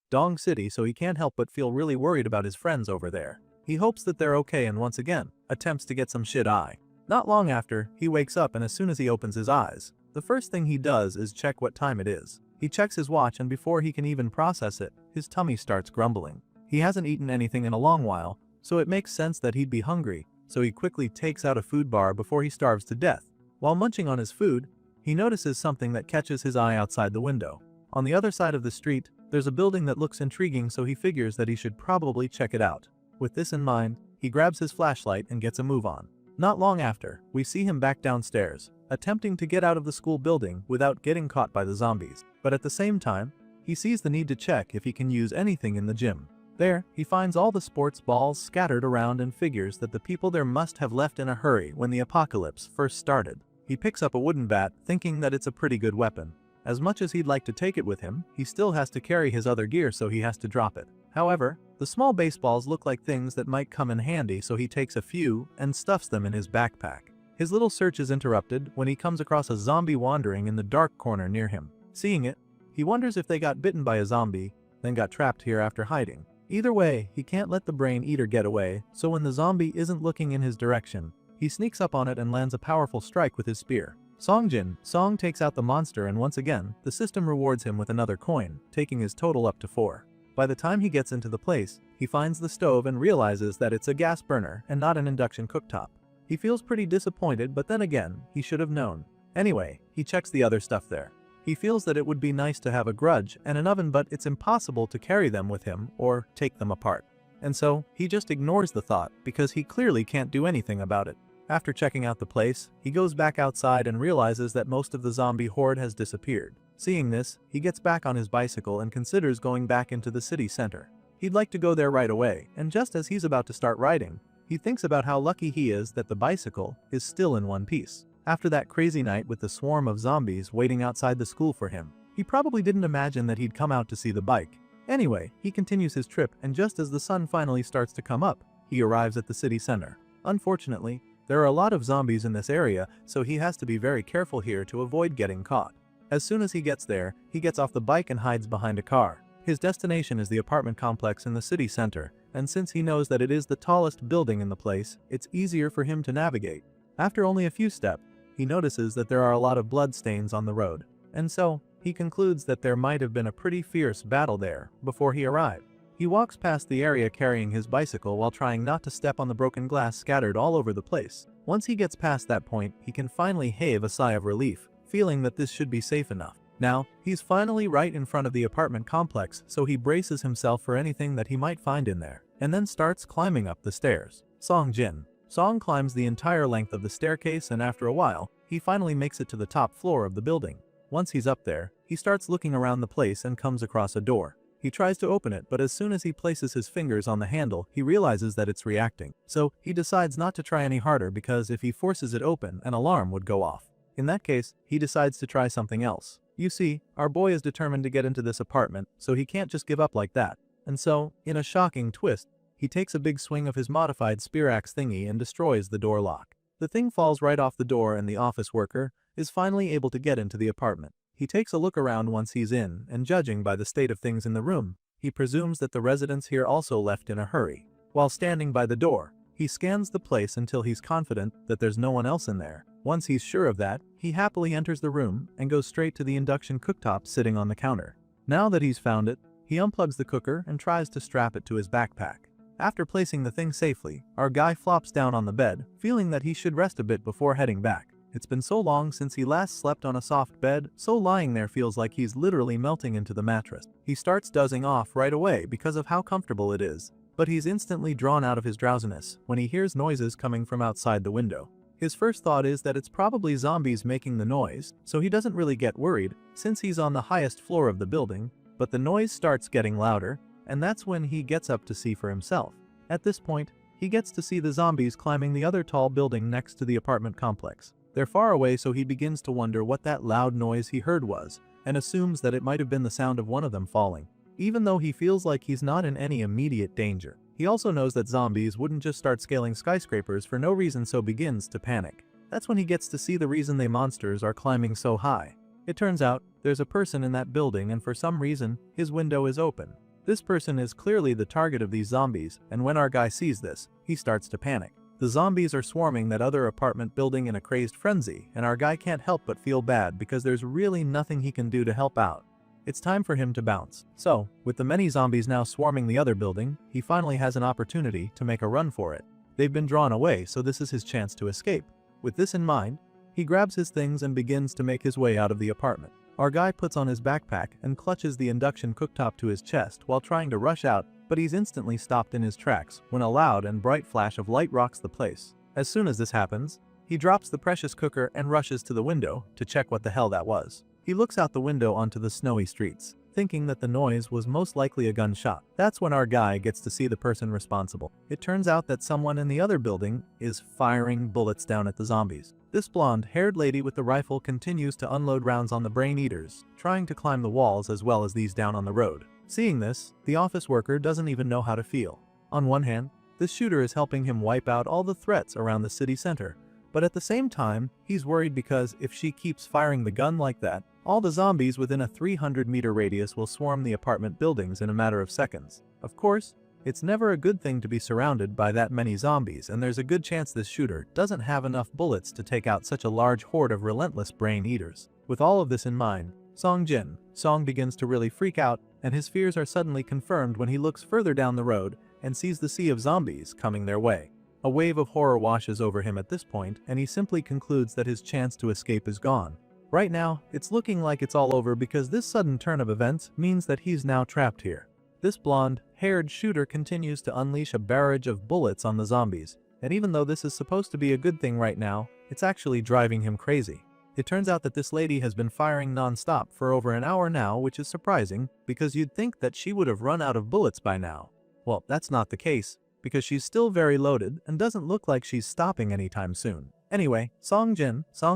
Dong City, so he can't help but feel really worried about his friends over there. He hopes that they're okay and once again, attempts to get some shit-eye. Not long after, he wakes up, and as soon as he opens his eyes, the first thing he does is check what time it is. He checks his watch, and before he can even process it, his tummy starts grumbling. He hasn't eaten anything in a long while, so it makes sense that he'd be hungry, so he quickly takes out a food bar before he starves to death. While munching on his food, he notices something that catches his eye outside the window. On the other side of the street, there's a building that looks intriguing, so he figures that he should probably check it out. With this in mind, he grabs his flashlight and gets a move on. Not long after, we see him back downstairs, attempting to get out of the school building without getting caught by the zombies. But at the same time, he sees the need to check if he can use anything in the gym. There, he finds all the sports balls scattered around and figures that the people there must have left in a hurry when the apocalypse first started. He picks up a wooden bat, thinking that it's a pretty good weapon. As much as he'd like to take it with him, he still has to carry his other gear, so he has to drop it. However, the small baseballs look like things that might come in handy, so he takes a few and stuffs them in his backpack. His little search is interrupted when he comes across a zombie wandering in the dark corner near him. Seeing it, he wonders if they got bitten by a zombie, then got trapped here after hiding. Either way, he can't let the brain eater get away, so when the zombie isn't looking in his direction, he sneaks up on it and lands a powerful strike with his spear. Song takes out the monster, and once again, the system rewards him with another coin, taking his total up to 4. By the time he gets into the place, he finds the stove and realizes that it's a gas burner and not an induction cooktop. He feels pretty disappointed, but then again, he should have known. Anyway, he checks the other stuff there. He feels that it would be nice to have a grudge and an oven, but it's impossible to carry them with him or take them apart. And so, he just ignores the thought because he clearly can't do anything about it. After checking out the place, he goes back outside and realizes that most of the zombie horde has disappeared. Seeing this, he gets back on his bicycle and considers going back into the city center. He'd like to go there right away, and just as he's about to start riding, he thinks about how lucky he is that the bicycle is still in one piece. After that crazy night with the swarm of zombies waiting outside the school for him, he probably didn't imagine that he'd come out to see the bike. Anyway, he continues his trip, and just as the sun finally starts to come up, he arrives at the city center. Unfortunately, there are a lot of zombies in this area, so he has to be very careful here to avoid getting caught. As soon as he gets there, he gets off the bike and hides behind a car. His destination is the apartment complex in the city center, and since he knows that it is the tallest building in the place, it's easier for him to navigate. After only a few steps, he notices that there are a lot of blood stains on the road, and so, he concludes that there might have been a pretty fierce battle there before he arrived. He walks past the area carrying his bicycle while trying not to step on the broken glass scattered all over the place. Once he gets past that point, he can finally heave a sigh of relief, feeling that this should be safe enough. Now, he's finally right in front of the apartment complex, so he braces himself for anything that he might find in there, and then starts climbing up the stairs. Song climbs the entire length of the staircase, and after a while, he finally makes it to the top floor of the building. Once he's up there, he starts looking around the place and comes across a door. He tries to open it, but as soon as he places his fingers on the handle, he realizes that it's reacting. So, he decides not to try any harder because if he forces it open, an alarm would go off. In that case, he decides to try something else. You see, our boy is determined to get into this apartment, so he can't just give up like that. And so, in a shocking twist, he takes a big swing of his modified spear axe thingy and destroys the door lock. The thing falls right off the door, and the office worker is finally able to get into the apartment. He takes a look around once he's in, and judging by the state of things in the room, He presumes that the residents here also left in a hurry. While standing by the door, he scans the place until he's confident that there's no one else in there. Once he's sure of that, he happily enters the room and goes straight to the induction cooktop sitting on the counter. Now that he's found it, he unplugs the cooker and tries to strap it to his backpack. After placing the thing safely, our guy flops down on the bed, feeling that he should rest a bit before heading back. It's been so long since he last slept on a soft bed, so lying there feels like he's literally melting into the mattress. He starts dozing off right away because of how comfortable it is. But he's instantly drawn out of his drowsiness when he hears noises coming from outside the window. His first thought is that it's probably zombies making the noise, so he doesn't really get worried since he's on the highest floor of the building, but the noise starts getting louder, and that's when he gets up to see for himself. At this point, he gets to see the zombies climbing the other tall building next to the apartment complex. They're far away, so he begins to wonder what that loud noise he heard was, and assumes that it might have been the sound of one of them falling. Even though he feels like he's not in any immediate danger, he also knows that zombies wouldn't just start scaling skyscrapers for no reason, so begins to panic. That's when he gets to see the reason they monsters are climbing so high. It turns out, there's a person in that building, and for some reason, his window is open. This person is clearly the target of these zombies, and when our guy sees this, he starts to panic. The zombies are swarming that other apartment building in a crazed frenzy, and our guy can't help but feel bad because there's really nothing he can do to help out. It's time for him to bounce. So, with the many zombies now swarming the other building, he finally has an opportunity to make a run for it. They've been drawn away, so this is his chance to escape. With this in mind, he grabs his things and begins to make his way out of the apartment. Our guy puts on his backpack and clutches the induction cooktop to his chest while trying to rush out, but he's instantly stopped in his tracks when a loud and bright flash of light rocks the place. As soon as this happens, he drops the precious cooker and rushes to the window to check what the hell that was. He looks out the window onto the snowy streets, thinking that the noise was most likely a gunshot. That's when our guy gets to see the person responsible. It turns out that someone in the other building is firing bullets down at the zombies. This blonde-haired lady with the rifle continues to unload rounds on the brain eaters, trying to climb the walls as well as these down on the road. Seeing this, the office worker doesn't even know how to feel. On one hand, this shooter is helping him wipe out all the threats around the city center, but at the same time, he's worried because if she keeps firing the gun like that, all the zombies within a 300-meter radius will swarm the apartment buildings in a matter of seconds. Of course, it's never a good thing to be surrounded by that many zombies, and there's a good chance this shooter doesn't have enough bullets to take out such a large horde of relentless brain eaters. With all of this in mind, Song begins to really freak out, and his fears are suddenly confirmed when he looks further down the road and sees the sea of zombies coming their way. A wave of horror washes over him at this point, and he simply concludes that his chance to escape is gone. Right now, it's looking like it's all over because this sudden turn of events means that he's now trapped here. This blonde-haired shooter continues to unleash a barrage of bullets on the zombies, and even though this is supposed to be a good thing right now, it's actually driving him crazy. It turns out that this lady has been firing non-stop for over an hour now, which is surprising because you'd think that she would have run out of bullets by now. Well, that's not the case, because she's still very loaded and doesn't look like she's stopping anytime soon. Anyway, Song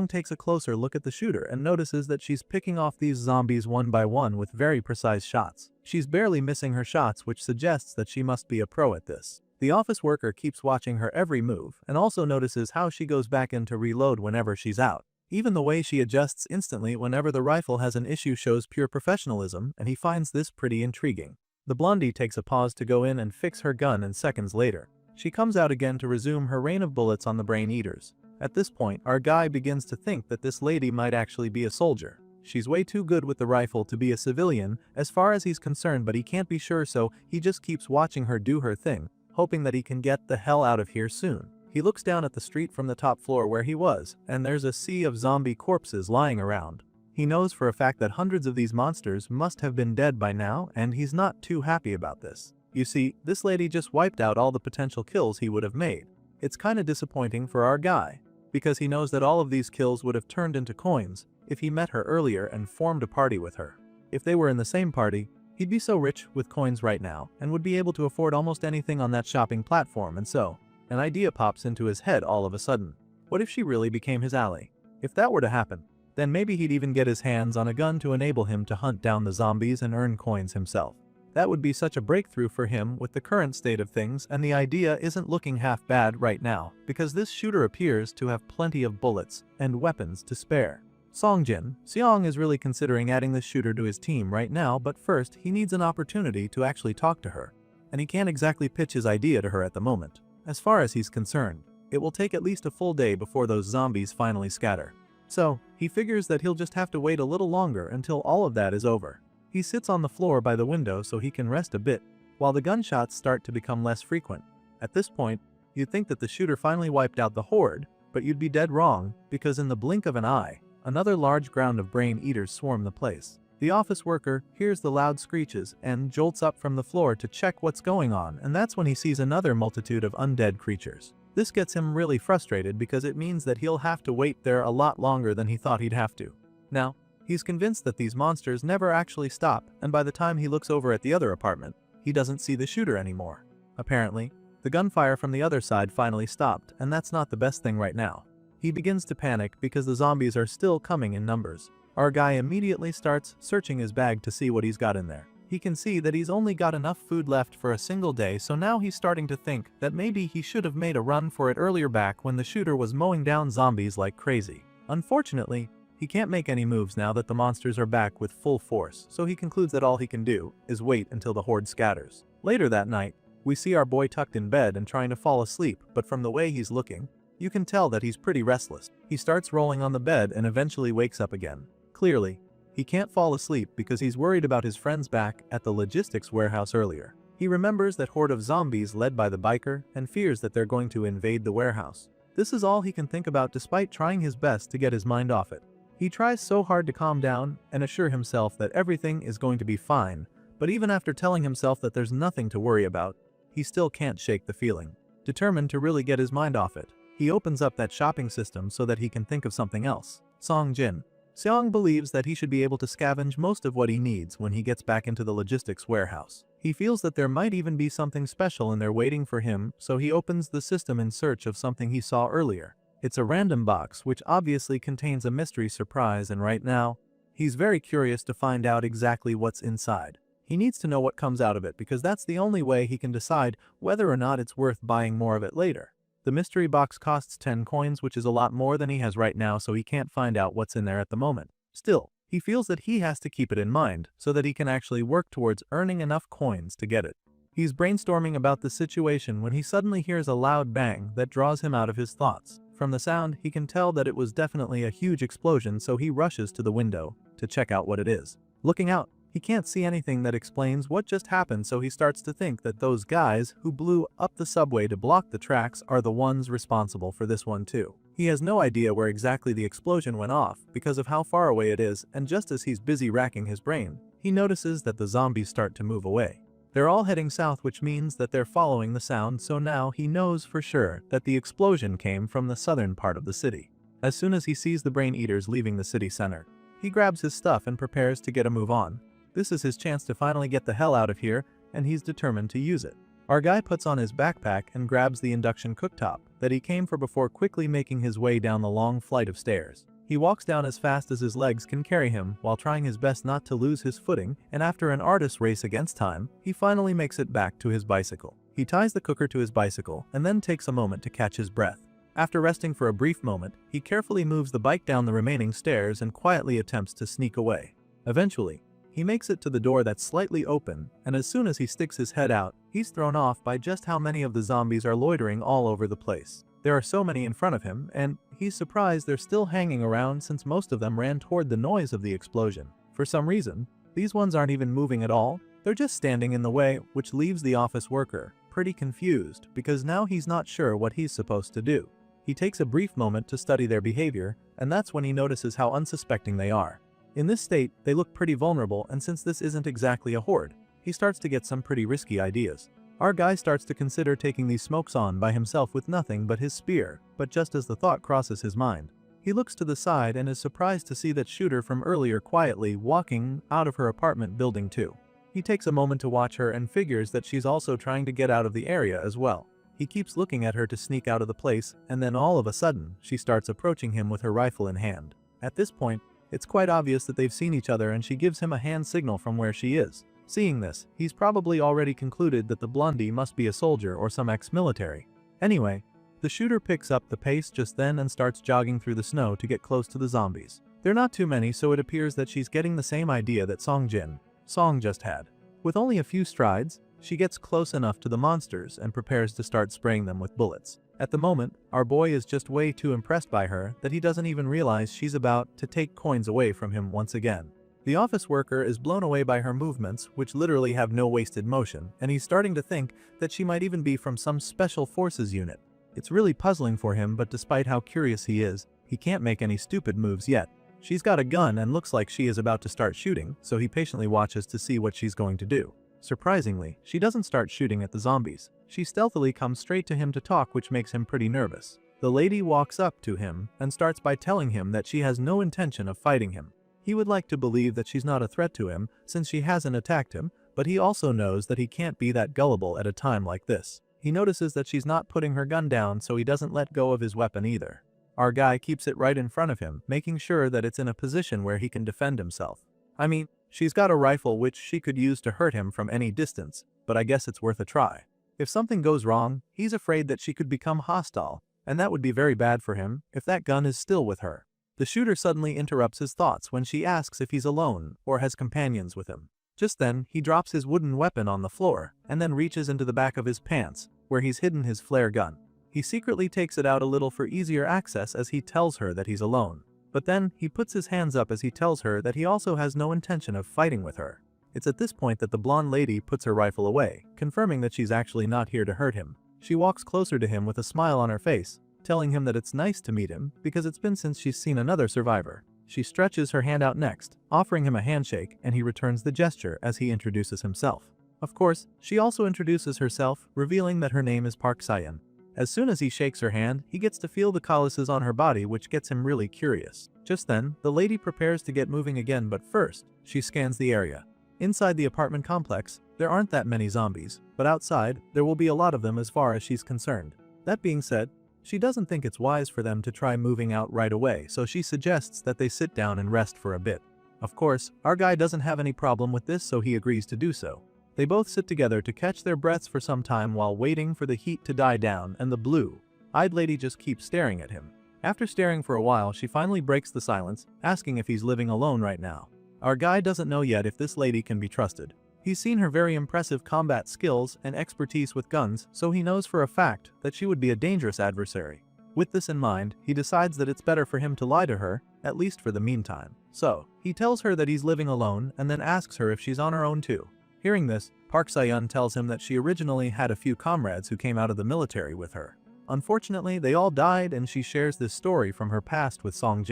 takes a closer look at the shooter and notices that she's picking off these zombies one by one with very precise shots. She's barely missing her shots, which suggests that she must be a pro at this. The office worker keeps watching her every move and also notices how she goes back in to reload whenever she's out. Even the way she adjusts instantly whenever the rifle has an issue shows pure professionalism, and he finds this pretty intriguing. The blondie takes a pause to go in and fix her gun, and seconds later, she comes out again to resume her rain of bullets on the brain eaters. At this point, our guy begins to think that this lady might actually be a soldier. She's way too good with the rifle to be a civilian as far as he's concerned, but he can't be sure, so he just keeps watching her do her thing, hoping that he can get the hell out of here soon. He looks down at the street from the top floor where he was, and there's a sea of zombie corpses lying around. He knows for a fact that hundreds of these monsters must have been dead by now, and he's not too happy about this. You see, this lady just wiped out all the potential kills he would have made. It's kinda disappointing for our guy, because he knows that all of these kills would have turned into coins if he met her earlier and formed a party with her. If they were in the same party, he'd be so rich with coins right now and would be able to afford almost anything on that shopping platform, and so an idea pops into his head all of a sudden. What if she really became his ally? If that were to happen, then maybe he'd even get his hands on a gun to enable him to hunt down the zombies and earn coins himself. That would be such a breakthrough for him with the current state of things, and the idea isn't looking half bad right now, because this shooter appears to have plenty of bullets and weapons to spare. Songjin, Seong is really considering adding this shooter to his team right now, but first he needs an opportunity to actually talk to her. And he can't exactly pitch his idea to her at the moment. As far as he's concerned, it will take at least a full day before those zombies finally scatter. So, he figures that he'll just have to wait a little longer until all of that is over. He sits on the floor by the window so he can rest a bit, while the gunshots start to become less frequent. At this point, you'd think that the shooter finally wiped out the horde, but you'd be dead wrong, because in the blink of an eye, another large ground of brain eaters swarm the place. The office worker hears the loud screeches and jolts up from the floor to check what's going on, and that's when he sees another multitude of undead creatures. This gets him really frustrated because it means that he'll have to wait there a lot longer than he thought he'd have to. Now, he's convinced that these monsters never actually stop, and by the time he looks over at the other apartment, he doesn't see the shooter anymore. Apparently, the gunfire from the other side finally stopped, and that's not the best thing right now. He begins to panic because the zombies are still coming in numbers. Our guy immediately starts searching his bag to see what he's got in there. He can see that he's only got enough food left for a single day, so now he's starting to think that maybe he should have made a run for it earlier back when the shooter was mowing down zombies like crazy. Unfortunately, he can't make any moves now that the monsters are back with full force, so he concludes that all he can do is wait until the horde scatters. Later that night, we see our boy tucked in bed and trying to fall asleep, but from the way he's looking, you can tell that he's pretty restless. He starts rolling on the bed and eventually wakes up again. Clearly, he can't fall asleep because he's worried about his friends back at the logistics warehouse earlier. He remembers that horde of zombies led by the biker and fears that they're going to invade the warehouse. This is all he can think about despite trying his best to get his mind off it. He tries so hard to calm down and assure himself that everything is going to be fine, but even after telling himself that there's nothing to worry about, he still can't shake the feeling. Determined to really get his mind off it, he opens up that shopping system so that he can think of something else. Songjin. Seong believes that he should be able to scavenge most of what he needs when he gets back into the logistics warehouse. He feels that there might even be something special in there waiting for him, so he opens the system in search of something he saw earlier. It's a random box which obviously contains a mystery surprise, and right now, he's very curious to find out exactly what's inside. He needs to know what comes out of it because that's the only way he can decide whether or not it's worth buying more of it later. The mystery box costs 10 coins, which is a lot more than he has right now, so he can't find out what's in there at the moment. Still, he feels that he has to keep it in mind so that he can actually work towards earning enough coins to get it. He's brainstorming about the situation when he suddenly hears a loud bang that draws him out of his thoughts. From the sound, he can tell that it was definitely a huge explosion, so he rushes to the window to check out what it is. Looking out, he can't see anything that explains what just happened, so he starts to think that those guys who blew up the subway to block the tracks are the ones responsible for this one too. He has no idea where exactly the explosion went off because of how far away it is, and just as he's busy racking his brain, he notices that the zombies start to move away. They're all heading south, which means that they're following the sound, so now he knows for sure that the explosion came from the southern part of the city. As soon as he sees the brain eaters leaving the city center, he grabs his stuff and prepares to get a move on. This is his chance to finally get the hell out of here, and he's determined to use it. Our guy puts on his backpack and grabs the induction cooktop that he came for before quickly making his way down the long flight of stairs. He walks down as fast as his legs can carry him while trying his best not to lose his footing, and after an arduous race against time, he finally makes it back to his bicycle. He ties the cooker to his bicycle and then takes a moment to catch his breath. After resting for a brief moment, he carefully moves the bike down the remaining stairs and quietly attempts to sneak away. Eventually, he makes it to the door that's slightly open, and as soon as he sticks his head out, he's thrown off by just how many of the zombies are loitering all over the place. There are so many in front of him, and he's surprised they're still hanging around since most of them ran toward the noise of the explosion. For some reason, these ones aren't even moving at all, they're just standing in the way, which leaves the office worker pretty confused because now he's not sure what he's supposed to do. He takes a brief moment to study their behavior, and that's when he notices how unsuspecting they are. In this state, they look pretty vulnerable, and since this isn't exactly a horde, he starts to get some pretty risky ideas. Our guy starts to consider taking these smokes on by himself with nothing but his spear, but just as the thought crosses his mind, he looks to the side and is surprised to see that shooter from earlier quietly walking out of her apartment building too. He takes a moment to watch her and figures that she's also trying to get out of the area as well. He keeps looking at her to sneak out of the place, and then all of a sudden, she starts approaching him with her rifle in hand. At this point, it's quite obvious that they've seen each other, and she gives him a hand signal from where she is. Seeing this, he's probably already concluded that the blondie must be a soldier or some ex-military. Anyway, the shooter picks up the pace just then and starts jogging through the snow to get close to the zombies. They're not too many, so it appears that she's getting the same idea that Song just had. With only a few strides, she gets close enough to the monsters and prepares to start spraying them with bullets. At the moment, our boy is just way too impressed by her that he doesn't even realize she's about to take coins away from him once again. The office worker is blown away by her movements, which literally have no wasted motion, and he's starting to think that she might even be from some special forces unit. It's really puzzling for him, but despite how curious he is, he can't make any stupid moves yet. She's got a gun and looks like she is about to start shooting, so he patiently watches to see what she's going to do. Surprisingly, she doesn't start shooting at the zombies. She stealthily comes straight to him to talk, which makes him pretty nervous. The lady walks up to him and starts by telling him that she has no intention of fighting him. He would like to believe that she's not a threat to him since she hasn't attacked him, but he also knows that he can't be that gullible at a time like this. He notices that she's not putting her gun down, so he doesn't let go of his weapon either. Our guy keeps it right in front of him, making sure that it's in a position where he can defend himself. I mean, she's got a rifle which she could use to hurt him from any distance, but I guess it's worth a try. If something goes wrong, he's afraid that she could become hostile, and that would be very bad for him if that gun is still with her. The shooter suddenly interrupts his thoughts when she asks if he's alone or has companions with him. Just then, he drops his wooden weapon on the floor and then reaches into the back of his pants, where he's hidden his flare gun. He secretly takes it out a little for easier access as he tells her that he's alone. But then, he puts his hands up as he tells her that he also has no intention of fighting with her. It's at this point that the blonde lady puts her rifle away, confirming that she's actually not here to hurt him. She walks closer to him with a smile on her face, telling him that it's nice to meet him because it's been since she's seen another survivor. She stretches her hand out next, offering him a handshake, and he returns the gesture as he introduces himself. Of course, she also introduces herself, revealing that her name is Park Sayan. As soon as he shakes her hand, he gets to feel the calluses on her body, which gets him really curious. Just then, the lady prepares to get moving again, but first, she scans the area. Inside the apartment complex, there aren't that many zombies, but outside, there will be a lot of them as far as she's concerned. That being said, she doesn't think it's wise for them to try moving out right away, so she suggests that they sit down and rest for a bit. Of course, our guy doesn't have any problem with this, so he agrees to do so. They both sit together to catch their breaths for some time while waiting for the heat to die down, and the blue-eyed lady just keeps staring at him. After staring for a while, she finally breaks the silence, asking if he's living alone right now. Our guy doesn't know yet if this lady can be trusted. He's seen her very impressive combat skills and expertise with guns, so he knows for a fact that she would be a dangerous adversary. With this in mind, he decides that it's better for him to lie to her, at least for the meantime. So, he tells her that he's living alone and then asks her if she's on her own too. Hearing this, Park Sayan tells him that she originally had a few comrades who came out of the military with her. Unfortunately, they all died, and she shares this story from her past with Song.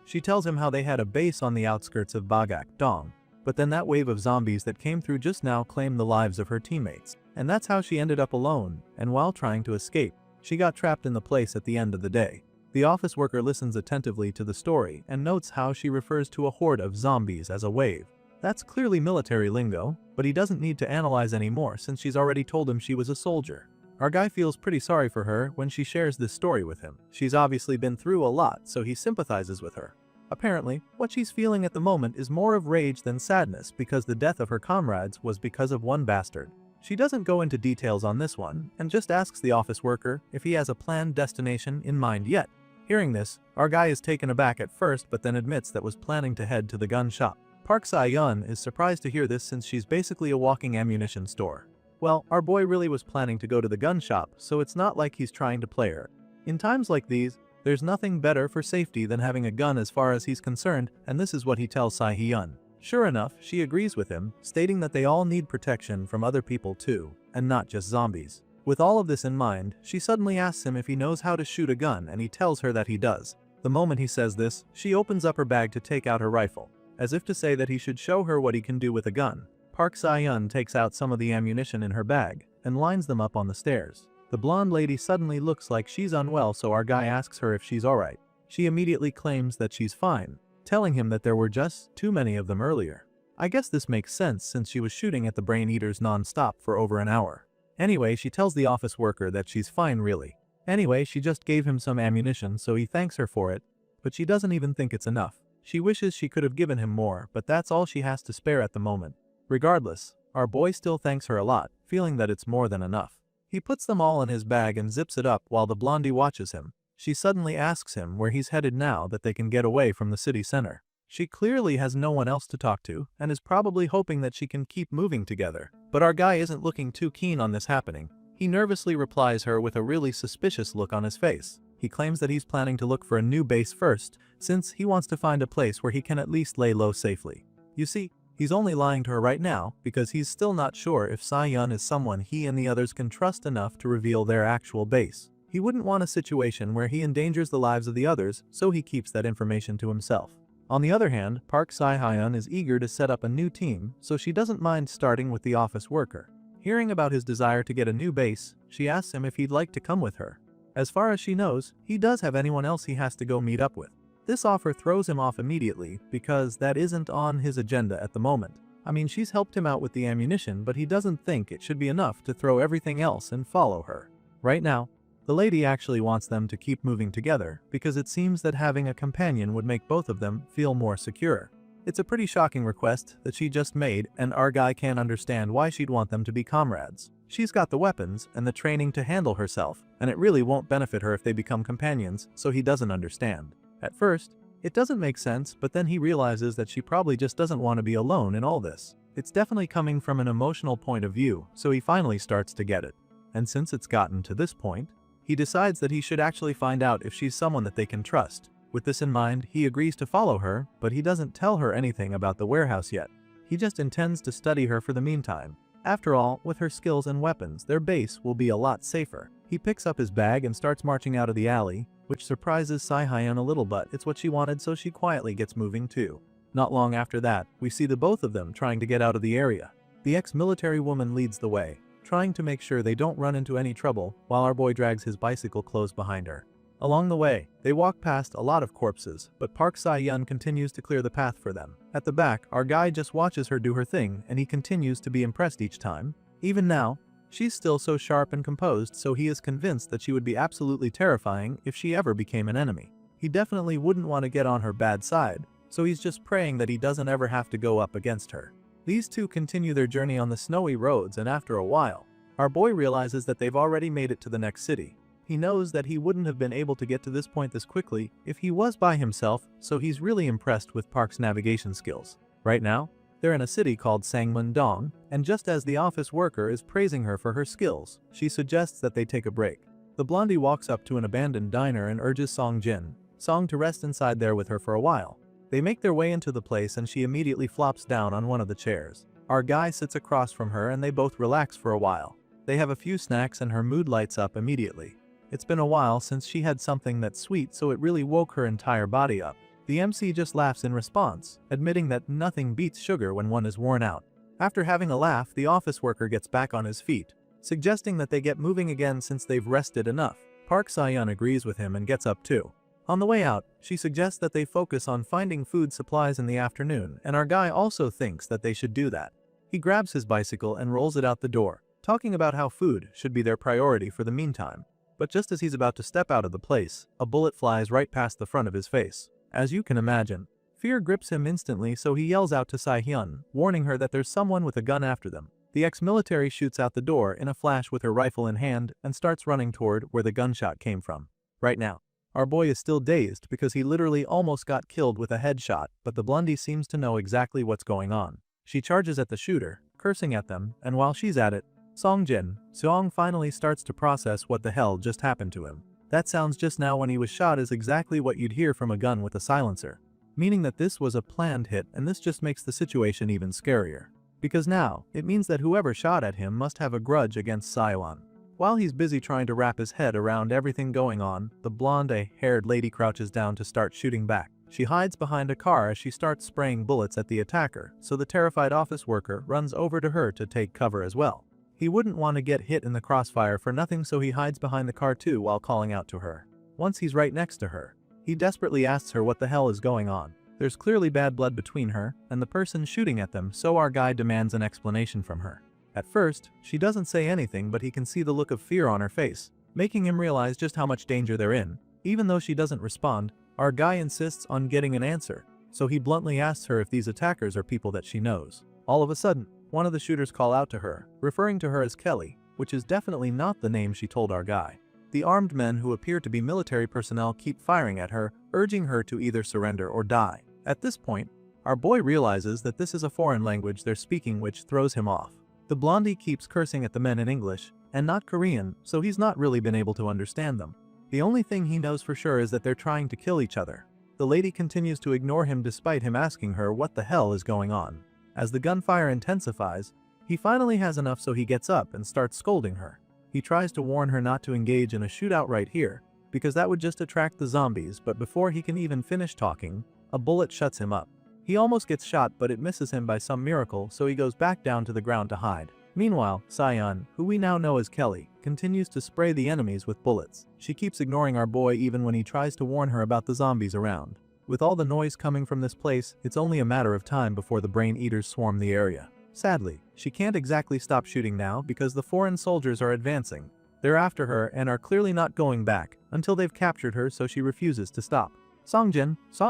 She tells him how they had a base on the outskirts of Bagak Dong. But then that wave of zombies that came through just now claimed the lives of her teammates. And that's how she ended up alone, and while trying to escape, she got trapped in the place at the end of the day. The office worker listens attentively to the story and notes how she refers to a horde of zombies as a wave. That's clearly military lingo, but he doesn't need to analyze anymore since she's already told him she was a soldier. Our guy feels pretty sorry for her when she shares this story with him. She's obviously been through a lot, so he sympathizes with her. Apparently, what she's feeling at the moment is more of rage than sadness because the death of her comrades was because of one bastard. She doesn't go into details on this one and just asks the office worker if he has a planned destination in mind yet. Hearing this, our guy is taken aback at first but then admits that was planning to head to the gun shop. Park Sayan is surprised to hear this since she's basically a walking ammunition store. Well, our boy really was planning to go to the gun shop, so it's not like he's trying to play her. In times like these, there's nothing better for safety than having a gun as far as he's concerned, and this is what he tells Sae-hyun. Sure enough, she agrees with him, stating that they all need protection from other people too, and not just zombies. With all of this in mind, she suddenly asks him if he knows how to shoot a gun, and he tells her that he does. The moment he says this, she opens up her bag to take out her rifle. As if to say that he should show her what he can do with a gun, Park Sae-hyun takes out some of the ammunition in her bag and lines them up on the stairs. The blonde lady suddenly looks like she's unwell, so our guy asks her if she's alright. She immediately claims that she's fine, telling him that there were just too many of them earlier. I guess this makes sense since she was shooting at the brain eaters non-stop for over an hour. Anyway, she tells the office worker that she's fine really. Anyway, she just gave him some ammunition, so he thanks her for it, but she doesn't even think it's enough. She wishes she could have given him more, but that's all she has to spare at the moment. Regardless, our boy still thanks her a lot, feeling that it's more than enough. He puts them all in his bag and zips it up while the blondie watches him. she suddenly asks him where he's headed now that they can get away from the city center. She clearly has no one else to talk to and is probably hoping that she can keep moving together. But our guy isn't looking too keen on this happening. He nervously replies her with a really suspicious look on his face. He claims that he's planning to look for a new base first, since he wants to find a place where he can at least lay low safely. You see, he's only lying to her right now because he's still not sure if Sai-yun is someone he and the others can trust enough to reveal their actual base. He wouldn't want a situation where he endangers the lives of the others, so he keeps that information to himself. On the other hand, Park Sai-hyun is eager to set up a new team, so she doesn't mind starting with the office worker. Hearing about his desire to get a new base, she asks him if he'd like to come with her. As far as she knows, he does have anyone else he has to go meet up with. This offer throws him off immediately because that isn't on his agenda at the moment. I mean, she's helped him out with the ammunition, but he doesn't think it should be enough to throw everything else and follow her. Right now, the lady actually wants them to keep moving together because it seems that having a companion would make both of them feel more secure. It's a pretty shocking request that she just made, and our guy can't understand why she'd want them to be comrades. She's got the weapons and the training to handle herself, and it really won't benefit her if they become companions, so he doesn't understand. At first, it doesn't make sense, but then he realizes that she probably just doesn't want to be alone in all this. It's definitely coming from an emotional point of view, so he finally starts to get it. And since it's gotten to this point, he decides that he should actually find out if she's someone that they can trust. With this in mind, he agrees to follow her, but he doesn't tell her anything about the warehouse yet. He just intends to study her for the meantime. After all, with her skills and weapons, their base will be a lot safer. He picks up his bag and starts marching out of the alley, which surprises Sai-hyun a little, but it's what she wanted, so she quietly gets moving too. Not long after that, we see the both of them trying to get out of the area. The ex-military woman leads the way, trying to make sure they don't run into any trouble, while our boy drags his bicycle close behind her. Along the way, they walk past a lot of corpses, but Park Sai-yun continues to clear the path for them. At the back, our guy just watches her do her thing, and he continues to be impressed each time. Even now, she's still so sharp and composed, so he is convinced that she would be absolutely terrifying if she ever became an enemy. He definitely wouldn't want to get on her bad side, so he's just praying that he doesn't ever have to go up against her. These two continue their journey on the snowy roads, and after a while, our boy realizes that they've already made it to the next city. He knows that he wouldn't have been able to get to this point this quickly if he was by himself, so he's really impressed with Park's navigation skills. Right now, they're in a city called Sangmun-dong, and just as the office worker is praising her for her skills, she suggests that they take a break. The blondie walks up to an abandoned diner and urges Song to rest inside there with her for a while. They make their way into the place and she immediately flops down on one of the chairs. Our guy sits across from her and they both relax for a while. They have a few snacks and her mood lights up immediately. It's been a while since she had something that's sweet, so it really woke her entire body up. The MC just laughs in response, admitting that nothing beats sugar when one is worn out. After having a laugh, the office worker gets back on his feet, suggesting that they get moving again since they've rested enough. Park Sai-yun agrees with him and gets up too. On the way out, she suggests that they focus on finding food supplies in the afternoon, and our guy also thinks that they should do that. He grabs his bicycle and rolls it out the door, talking about how food should be their priority for the meantime. But just as he's about to step out of the place, a bullet flies right past the front of his face. As you can imagine, fear grips him instantly, so he yells out to Sai-hyun, warning her that there's someone with a gun after them. The ex-military shoots out the door in a flash with her rifle in hand and starts running toward where the gunshot came from. Right now, our boy is still dazed because he literally almost got killed with a headshot, but the blondie seems to know exactly what's going on. She charges at the shooter, cursing at them, and while she's at it, Song finally starts to process what the hell just happened to him. That sounds just now when he was shot is exactly what you'd hear from a gun with a silencer. Meaning that this was a planned hit, and this just makes the situation even scarier. Because now, it means that whoever shot at him must have a grudge against Sai-yun. While he's busy trying to wrap his head around everything going on, the blonde-haired lady crouches down to start shooting back. She hides behind a car as she starts spraying bullets at the attacker, so the terrified office worker runs over to her to take cover as well. He wouldn't want to get hit in the crossfire for nothing, so he hides behind the car too while calling out to her. Once he's right next to her, he desperately asks her what the hell is going on. There's clearly bad blood between her and the person shooting at them, so our guy demands an explanation from her. At first, she doesn't say anything, but he can see the look of fear on her face, making him realize just how much danger they're in. Even though she doesn't respond, our guy insists on getting an answer, so he bluntly asks her if these attackers are people that she knows. All of a sudden, one of the shooters call out to her, referring to her as Kelly, which is definitely not the name she told our guy. The armed men who appear to be military personnel keep firing at her, urging her to either surrender or die. At this point, our boy realizes that this is a foreign language they're speaking, which throws him off. The blondie keeps cursing at the men in English, and not Korean, so he's not really been able to understand them. The only thing he knows for sure is that they're trying to kill each other. The lady continues to ignore him despite him asking her what the hell is going on. As the gunfire intensifies, he finally has enough, so he gets up and starts scolding her. He tries to warn her not to engage in a shootout right here, because that would just attract the zombies, but before he can even finish talking, a bullet shuts him up. He almost gets shot, but it misses him by some miracle, so he goes back down to the ground to hide. Meanwhile, Sion, who we now know as Kelly, continues to spray the enemies with bullets. She keeps ignoring our boy even when he tries to warn her about the zombies around. With all the noise coming from this place, it's only a matter of time before the brain eaters swarm the area. Sadly, she can't exactly stop shooting now because the foreign soldiers are advancing. They're after her and are clearly not going back until they've captured her, so she refuses to stop. Song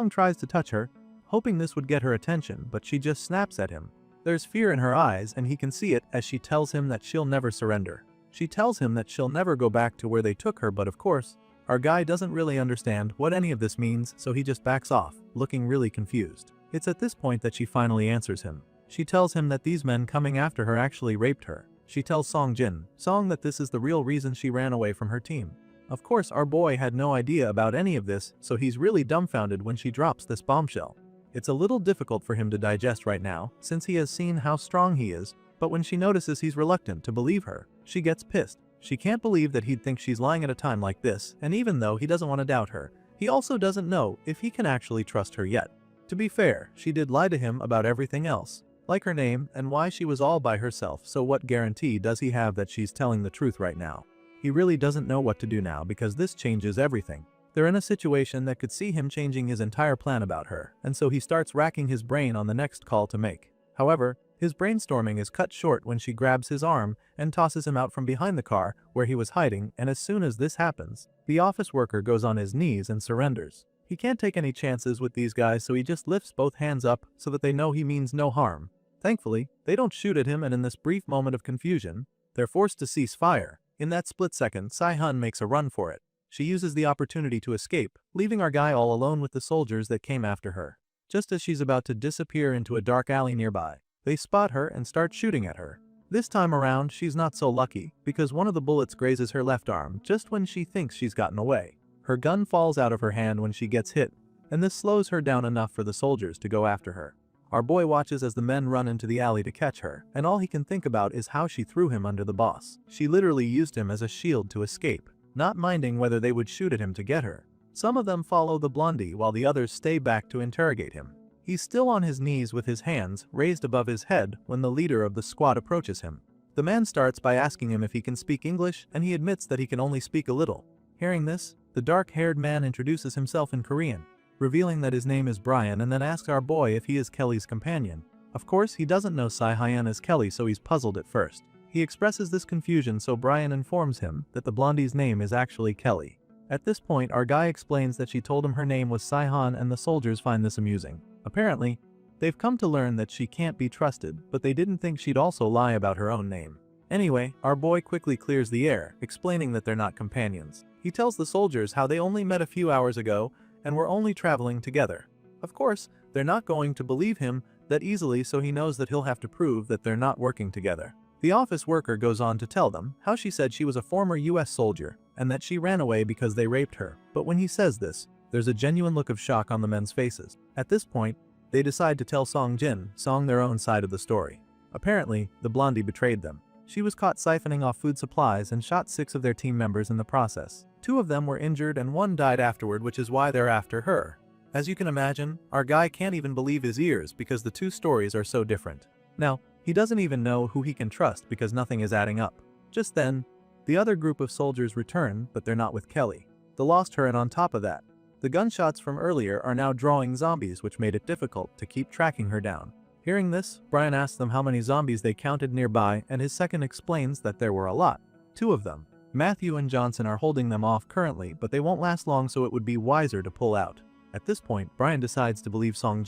tries to touch her, hoping this would get her attention, but she just snaps at him. There's fear in her eyes and he can see it as she tells him that she'll never surrender. She tells him that she'll never go back to where they took her, but of course, our guy doesn't really understand what any of this means, so he just backs off, looking really confused. It's at this point that she finally answers him. She tells him that these men coming after her actually raped her. She tells Song that this is the real reason she ran away from her team. Of course, our boy had no idea about any of this, so he's really dumbfounded when she drops this bombshell. It's a little difficult for him to digest right now, since he has seen how strong he is, but when she notices he's reluctant to believe her, she gets pissed. She can't believe that he'd think she's lying at a time like this, and even though he doesn't want to doubt her, he also doesn't know if he can actually trust her yet. To be fair, she did lie to him about everything else, like her name and why she was all by herself, so what guarantee does he have that she's telling the truth right now? He really doesn't know what to do now because this changes everything. They're in a situation that could see him changing his entire plan about her, and so he starts racking his brain on the next call to make. However, his brainstorming is cut short when she grabs his arm and tosses him out from behind the car where he was hiding, and as soon as this happens, the office worker goes on his knees and surrenders. He can't take any chances with these guys, so he just lifts both hands up so that they know he means no harm. Thankfully, they don't shoot at him, and in this brief moment of confusion, they're forced to cease fire. In that split second, Si-hun makes a run for it. She uses the opportunity to escape, leaving our guy all alone with the soldiers that came after her. Just as she's about to disappear into a dark alley nearby, they spot her and start shooting at her. This time around, she's not so lucky, because one of the bullets grazes her left arm just when she thinks she's gotten away. Her gun falls out of her hand when she gets hit, and this slows her down enough for the soldiers to go after her. Our boy watches as the men run into the alley to catch her, and all he can think about is how she threw him under the boss. She literally used him as a shield to escape, not minding whether they would shoot at him to get her. Some of them follow the blondie while the others stay back to interrogate him. He's still on his knees with his hands raised above his head when the leader of the squad approaches him. The man starts by asking him if he can speak English, and he admits that he can only speak a little. Hearing this, the dark-haired man introduces himself in Korean, revealing that his name is Brian, and then asks our boy if he is Kelly's companion. Of course, he doesn't know Si-hyun as Kelly, so he's puzzled at first. He expresses this confusion, so Brian informs him that the blondie's name is actually Kelly. At this point, our guy explains that she told him her name was Si-hyun, and the soldiers find this amusing. Apparently, they've come to learn that she can't be trusted, but they didn't think she'd also lie about her own name. Anyway, our boy quickly clears the air, explaining that they're not companions. He tells the soldiers how they only met a few hours ago and were only traveling together. Of course, they're not going to believe him that easily, so he knows that he'll have to prove that they're not working together. The office worker goes on to tell them how she said she was a former US soldier and that she ran away because they raped her, but when he says this, there's a genuine look of shock on the men's faces. At this point, they decide to tell Song their own side of the story. Apparently, the blondie betrayed them. She was caught siphoning off food supplies and shot 6 of their team members in the process. 2 of them were injured and 1 died afterward, which is why they're after her. As you can imagine, our guy can't even believe his ears because the 2 stories are so different. Now, he doesn't even know who he can trust because nothing is adding up. Just then, the other group of soldiers return, but they're not with Kelly. They lost her, and on top of that, the gunshots from earlier are now drawing zombies, which made it difficult to keep tracking her down. Hearing this, Brian asks them how many zombies they counted nearby, and his second explains that there were a lot. 2 of them, Matthew and Johnson, are holding them off currently, but they won't last long, so it would be wiser to pull out. At this point, Brian decides to believe Song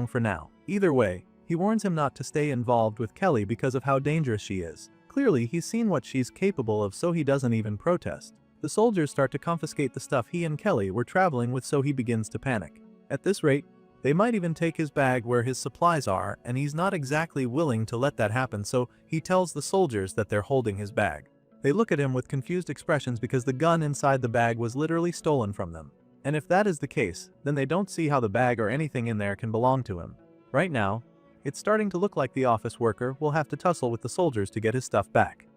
for now. Either way, he warns him not to stay involved with Kelly because of how dangerous she is. Clearly, he's seen what she's capable of, so he doesn't even protest. The soldiers start to confiscate the stuff he and Kelly were traveling with, so he begins to panic. At this rate, they might even take his bag where his supplies are, and he's not exactly willing to let that happen, so he tells the soldiers that they're holding his bag. They look at him with confused expressions because the gun inside the bag was literally stolen from them. And if that is the case, then they don't see how the bag or anything in there can belong to him. Right now, it's starting to look like the office worker will have to tussle with the soldiers to get his stuff back.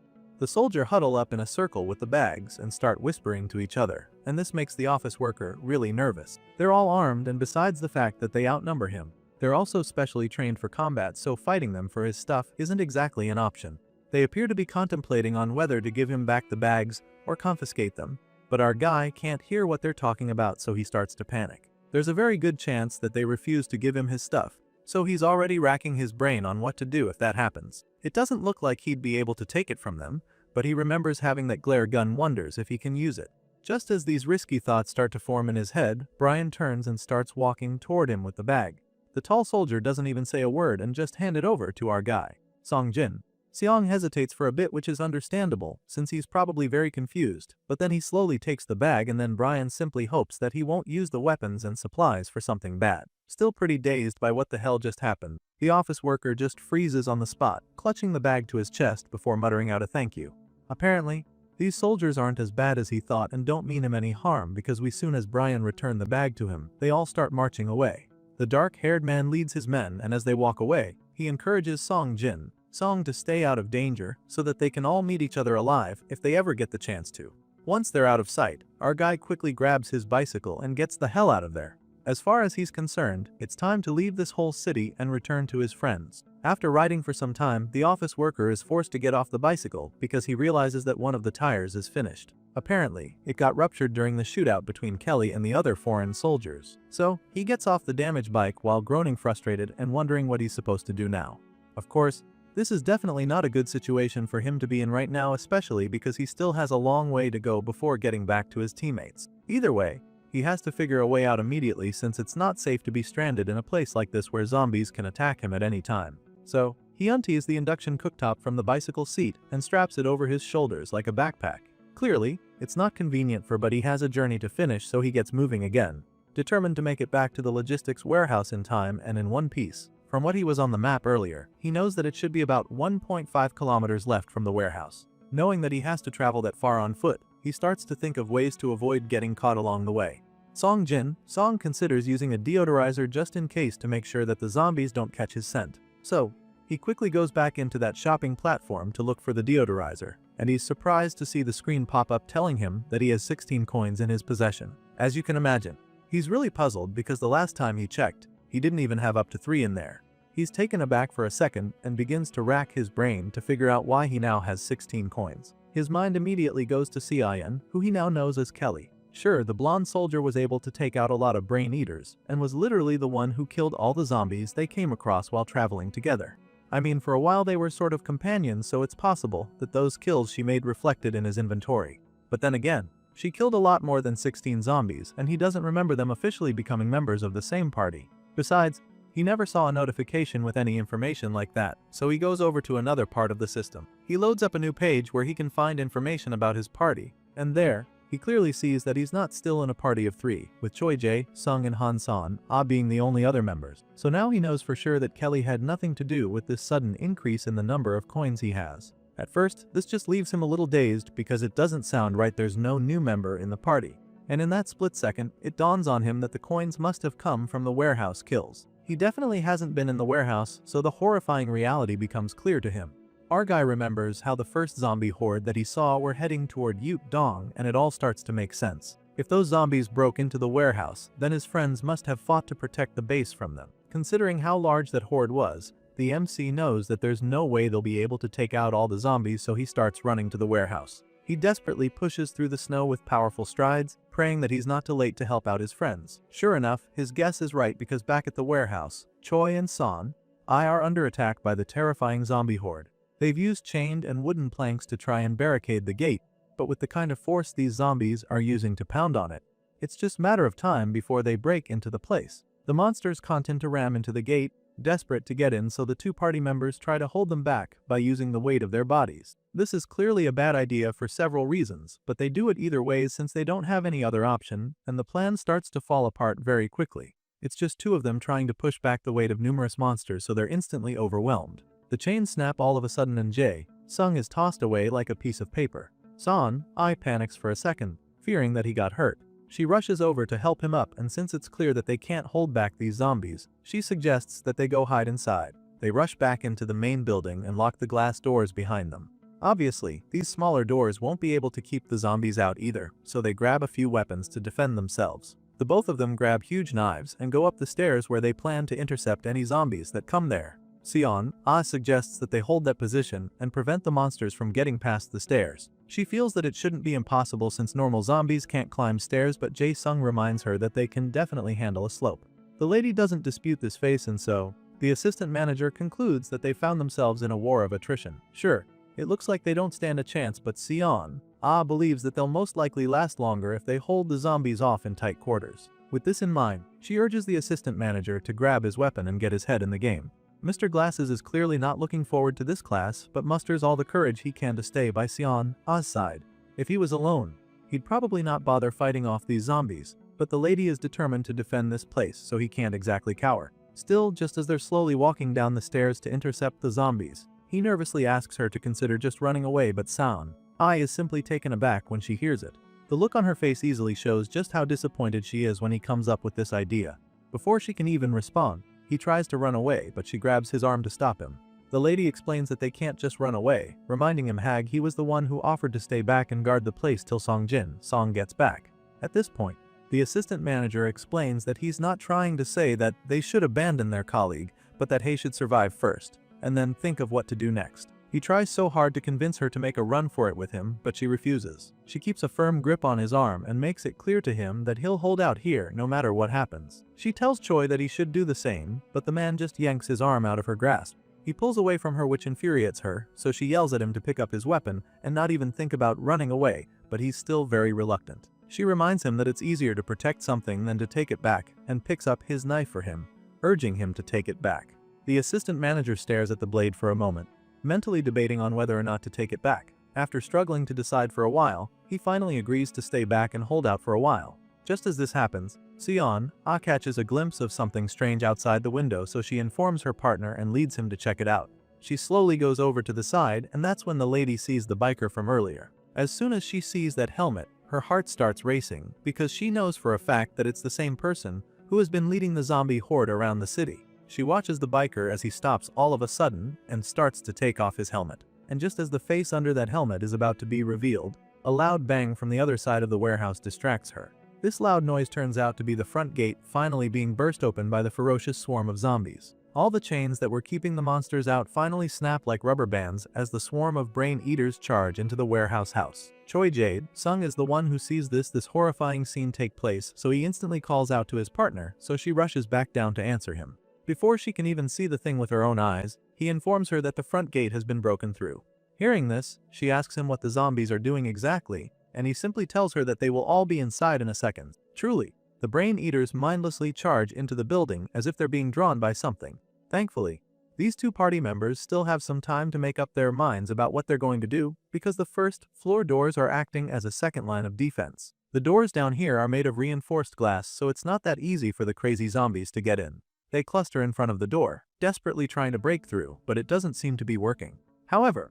The soldiers huddle up in a circle with the bags and start whispering to each other, and this makes the office worker really nervous. They're all armed, and besides the fact that they outnumber him, they're also specially trained for combat, so fighting them for his stuff isn't exactly an option. They appear to be contemplating on whether to give him back the bags or confiscate them, but our guy can't hear what they're talking about, so he starts to panic. There's a very good chance that they refuse to give him his stuff, so he's already racking his brain on what to do if that happens. It doesn't look like he'd be able to take it from them, but he remembers having that glare gun, wonders if he can use it. Just as these risky thoughts start to form in his head, Brian turns and starts walking toward him with the bag. The tall soldier doesn't even say a word and just hand it over to our guy, Song Jin. Seong hesitates for a bit, which is understandable, since he's probably very confused, but then he slowly takes the bag, and then Brian simply hopes that he won't use the weapons and supplies for something bad. Still pretty dazed by what the hell just happened, the office worker just freezes on the spot, clutching the bag to his chest before muttering out a thank you. Apparently, these soldiers aren't as bad as he thought and don't mean him any harm, because as soon as Brian returned the bag to him, they all start marching away. The dark-haired man leads his men, and as they walk away, he encourages Song to stay out of danger so that they can all meet each other alive if they ever get the chance to. Once they're out of sight, our guy quickly grabs his bicycle and gets the hell out of there. As far as he's concerned, it's time to leave this whole city and return to his friends. After riding for some time, the office worker is forced to get off the bicycle because he realizes that one of the tires is finished. Apparently, it got ruptured during the shootout between Kelly and the other foreign soldiers. So, he gets off the damaged bike while groaning frustrated and wondering what he's supposed to do now. Of course, this is definitely not a good situation for him to be in right now, especially because he still has a long way to go before getting back to his teammates. Either way, he has to figure a way out immediately, since it's not safe to be stranded in a place like this where zombies can attack him at any time. So, he untees the induction cooktop from the bicycle seat and straps it over his shoulders like a backpack. Clearly, it's not convenient but he has a journey to finish, so he gets moving again, determined to make it back to the logistics warehouse in time and in one piece. From what he was on the map earlier, he knows that it should be about 1.5 kilometers left from the warehouse. Knowing that he has to travel that far on foot, he starts to think of ways to avoid getting caught along the way. Song considers using a deodorizer just in case to make sure that the zombies don't catch his scent. So, he quickly goes back into that shopping platform to look for the deodorizer, and he's surprised to see the screen pop up telling him that he has 16 coins in his possession. As you can imagine, he's really puzzled because the last time he checked, he didn't even have up to 3 in there. He's taken aback for a second and begins to rack his brain to figure out why he now has 16 coins. His mind immediately goes to Cian, who he now knows as Kelly. Sure, the blonde soldier was able to take out a lot of brain eaters and was literally the one who killed all the zombies they came across while traveling together. I mean, for a while they were sort of companions, so it's possible that those kills she made reflected in his inventory. But then again, she killed a lot more than 16 zombies, and he doesn't remember them officially becoming members of the same party. Besides, he never saw a notification with any information like that, so he goes over to another part of the system. He loads up a new page where he can find information about his party, and there, he clearly sees that he's not still in a party of 3, with Choi Jae, Sung and Han San being the only other members. So now he knows for sure that Kelly had nothing to do with this sudden increase in the number of coins he has. At first, this just leaves him a little dazed because it doesn't sound right, there's no new member in the party. And in that split second, it dawns on him that the coins must have come from the warehouse kills. He definitely hasn't been in the warehouse, so the horrifying reality becomes clear to him. Our guy remembers how the first zombie horde that he saw were heading toward Ute Dong, and it all starts to make sense. If those zombies broke into the warehouse, then his friends must have fought to protect the base from them. Considering how large that horde was, the MC knows that there's no way they'll be able to take out all the zombies, so he starts running to the warehouse. He desperately pushes through the snow with powerful strides, praying that he's not too late to help out his friends. Sure enough, his guess is right, because back at the warehouse, Choi and San are under attack by the terrifying zombie horde. They've used chained and wooden planks to try and barricade the gate, but with the kind of force these zombies are using to pound on it, it's just a matter of time before they break into the place. The monsters content to ram into the gate, desperate to get in, so the two party members try to hold them back by using the weight of their bodies. This is clearly a bad idea for several reasons, but they do it either way since they don't have any other option, and the plan starts to fall apart very quickly. It's just two of them trying to push back the weight of numerous monsters, so they're instantly overwhelmed. The chains snap all of a sudden and Sung is tossed away like a piece of paper. I panics for a second, fearing that he got hurt. She rushes over to help him up, and since it's clear that they can't hold back these zombies, she suggests that they go hide inside. They rush back into the main building and lock the glass doors behind them. Obviously, these smaller doors won't be able to keep the zombies out either, so they grab a few weapons to defend themselves. The both of them grab huge knives and go up the stairs where they plan to intercept any zombies that come there. Suggests that they hold that position and prevent the monsters from getting past the stairs. She feels that it shouldn't be impossible since normal zombies can't climb stairs, but Sung reminds her that they can definitely handle a slope. The lady doesn't dispute this face, and so the assistant manager concludes that they found themselves in a war of attrition. Sure, it looks like they don't stand a chance, but believes that they'll most likely last longer if they hold the zombies off in tight quarters. With this in mind, she urges the assistant manager to grab his weapon and get his head in the game. Mr. Glasses is clearly not looking forward to this class, but musters all the courage he can to stay by Ah's side. If he was alone, he'd probably not bother fighting off these zombies, but the lady is determined to defend this place, so he can't exactly cower. Still, just as they're slowly walking down the stairs to intercept the zombies, he nervously asks her to consider just running away, but I is simply taken aback when she hears it. The look on her face easily shows just how disappointed she is when he comes up with this idea. Before she can even respond, he tries to run away, but she grabs his arm to stop him. The lady explains that they can't just run away, reminding him he was the one who offered to stay back and guard the place till Song gets back. At this point, the assistant manager explains that he's not trying to say that they should abandon their colleague, but that he should survive first, and then think of what to do next. He tries so hard to convince her to make a run for it with him, but she refuses. She keeps a firm grip on his arm and makes it clear to him that he'll hold out here no matter what happens. She tells Choi that he should do the same, but the man just yanks his arm out of her grasp. He pulls away from her, which infuriates her, so she yells at him to pick up his weapon and not even think about running away, but he's still very reluctant. She reminds him that it's easier to protect something than to take it back, and picks up his knife for him, urging him to take it back. The assistant manager stares at the blade for a moment, mentally debating on whether or not to take it back. After struggling to decide for a while, he finally agrees to stay back and hold out for a while. Just as this happens, catches a glimpse of something strange outside the window, so she informs her partner and leads him to check it out. She slowly goes over to the side, and that's when the lady sees the biker from earlier. As soon as she sees that helmet, her heart starts racing, because she knows for a fact that it's the same person who has been leading the zombie horde around the city. She watches the biker as he stops all of a sudden and starts to take off his helmet. And just as the face under that helmet is about to be revealed, a loud bang from the other side of the warehouse distracts her. This loud noise turns out to be the front gate finally being burst open by the ferocious swarm of zombies. All the chains that were keeping the monsters out finally snap like rubber bands as the swarm of brain eaters charge into the warehouse house. Choi Sung is the one who sees this horrifying scene take place, so he instantly calls out to his partner, so she rushes back down to answer him. Before she can even see the thing with her own eyes, he informs her that the front gate has been broken through. Hearing this, she asks him what the zombies are doing exactly, and he simply tells her that they will all be inside in a second. Truly, the brain eaters mindlessly charge into the building as if they're being drawn by something. Thankfully, these two party members still have some time to make up their minds about what they're going to do, because the first floor doors are acting as a second line of defense. The doors down here are made of reinforced glass, so it's not that easy for the crazy zombies to get in. They cluster in front of the door, desperately trying to break through, but it doesn't seem to be working. However,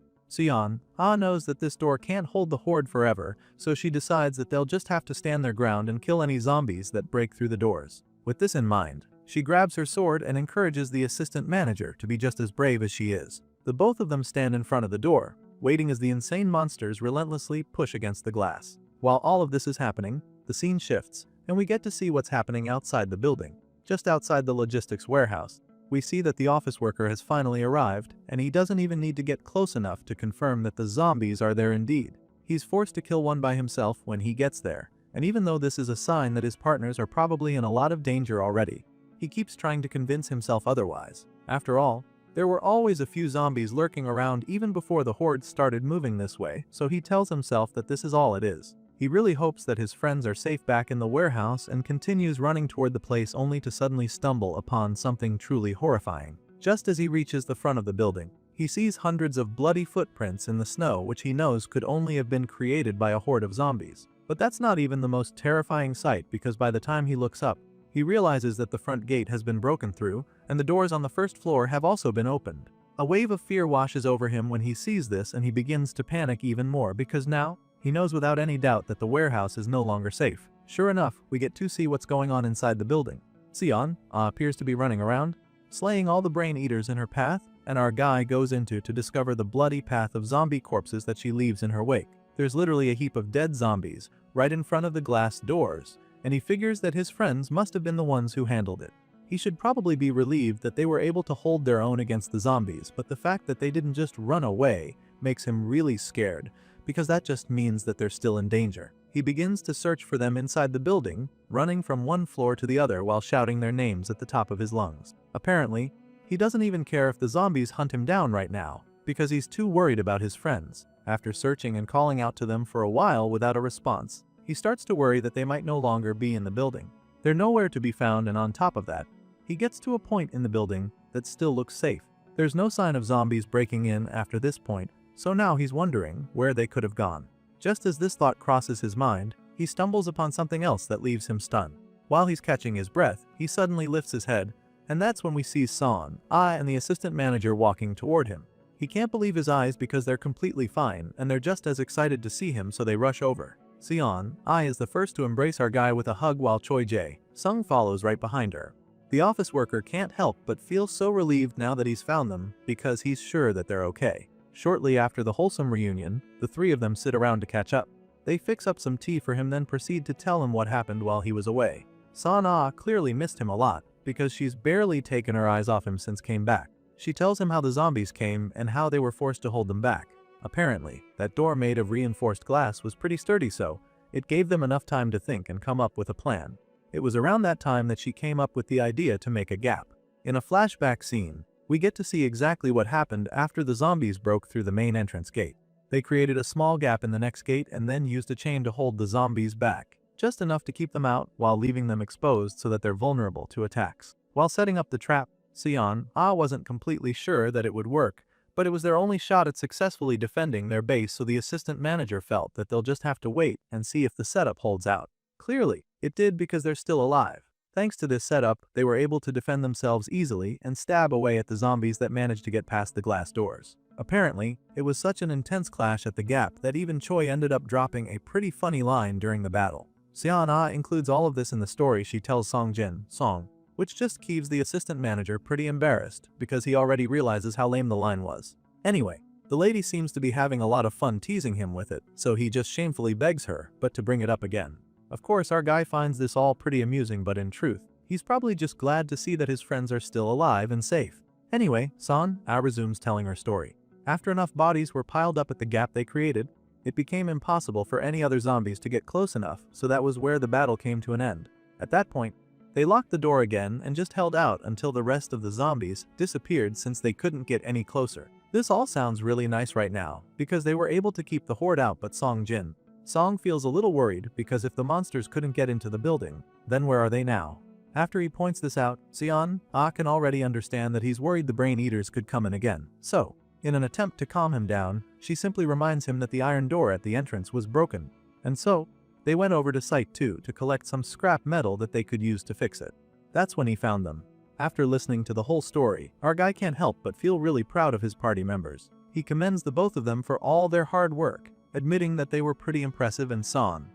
knows that this door can't hold the horde forever, so she decides that they'll just have to stand their ground and kill any zombies that break through the doors. With this in mind, she grabs her sword and encourages the assistant manager to be just as brave as she is. The both of them stand in front of the door, waiting as the insane monsters relentlessly push against the glass. While all of this is happening, the scene shifts, and we get to see what's happening outside the building. Just outside the logistics warehouse, we see that the office worker has finally arrived, and he doesn't even need to get close enough to confirm that the zombies are there indeed. He's forced to kill one by himself when he gets there, and even though this is a sign that his partners are probably in a lot of danger already, he keeps trying to convince himself otherwise. After all, there were always a few zombies lurking around even before the horde started moving this way, so he tells himself that this is all it is. He really hopes that his friends are safe back in the warehouse and continues running toward the place only to suddenly stumble upon something truly horrifying. Just as he reaches the front of the building, he sees hundreds of bloody footprints in the snow which he knows could only have been created by a horde of zombies. But that's not even the most terrifying sight, because by the time he looks up, he realizes that the front gate has been broken through and the doors on the first floor have also been opened. A wave of fear washes over him when he sees this, and he begins to panic even more because now he knows without any doubt that the warehouse is no longer safe. Sure enough, we get to see what's going on inside the building. Sion appears to be running around, slaying all the brain eaters in her path, and our guy goes into to discover the bloody path of zombie corpses that she leaves in her wake. There's literally a heap of dead zombies right in front of the glass doors, and he figures that his friends must have been the ones who handled it. He should probably be relieved that they were able to hold their own against the zombies, but the fact that they didn't just run away makes him really scared, because that just means that they're still in danger. He begins to search for them inside the building, running from one floor to the other while shouting their names at the top of his lungs. Apparently, he doesn't even care if the zombies hunt him down right now, because he's too worried about his friends. After searching and calling out to them for a while without a response, he starts to worry that they might no longer be in the building. They're nowhere to be found, and on top of that, he gets to a point in the building that still looks safe. There's no sign of zombies breaking in after this point, so now he's wondering where they could have gone. Just as this thought crosses his mind, he stumbles upon something else that leaves him stunned. While he's catching his breath, he suddenly lifts his head, and that's when we see Son and the assistant manager walking toward him. He can't believe his eyes because they're completely fine, and they're just as excited to see him, so they rush over. Sion is the first to embrace our guy with a hug, while Choi Sung follows right behind her. The office worker can't help but feel so relieved now that he's found them, because he's sure that they're okay. Shortly after the wholesome reunion, the three of them sit around to catch up. They fix up some tea for him, then proceed to tell him what happened while he was away. Son clearly missed him a lot, because she's barely taken her eyes off him since came back. She tells him how the zombies came and how they were forced to hold them back. Apparently, that door made of reinforced glass was pretty sturdy, so it gave them enough time to think and come up with a plan. It was around that time that she came up with the idea to make a gap. In a flashback scene, we get to see exactly what happened after the zombies broke through the main entrance gate. They created a small gap in the next gate and then used a chain to hold the zombies back, just enough to keep them out while leaving them exposed so that they're vulnerable to attacks. While setting up the trap, Sion wasn't completely sure that it would work, but it was their only shot at successfully defending their base, so the assistant manager felt that they'll just have to wait and see if the setup holds out. Clearly, it did, because they're still alive. Thanks to this setup, they were able to defend themselves easily and stab away at the zombies that managed to get past the glass doors. Apparently, it was such an intense clash at the gap that even Choi ended up dropping a pretty funny line during the battle. Sion includes all of this in the story she tells Song, which just keeps the assistant manager pretty embarrassed because he already realizes how lame the line was. Anyway, the lady seems to be having a lot of fun teasing him with it, so he just shamefully begs her but to bring it up again. Of course, our guy finds this all pretty amusing, but in truth, he's probably just glad to see that his friends are still alive and safe. Anyway, Son resumes telling her story. After enough bodies were piled up at the gap they created, it became impossible for any other zombies to get close enough, so that was where the battle came to an end. At that point, they locked the door again and just held out until the rest of the zombies disappeared, since they couldn't get any closer. This all sounds really nice right now, because they were able to keep the horde out, but Song feels a little worried, because if the monsters couldn't get into the building, then where are they now? After he points this out, Sion can already understand that he's worried the brain eaters could come in again. So, in an attempt to calm him down, she simply reminds him that the iron door at the entrance was broken, and so they went over to Site 2 to collect some scrap metal that they could use to fix it. That's when he found them. After listening to the whole story, our guy can't help but feel really proud of his party members. He commends the both of them for all their hard work, admitting that they were pretty impressive, and Son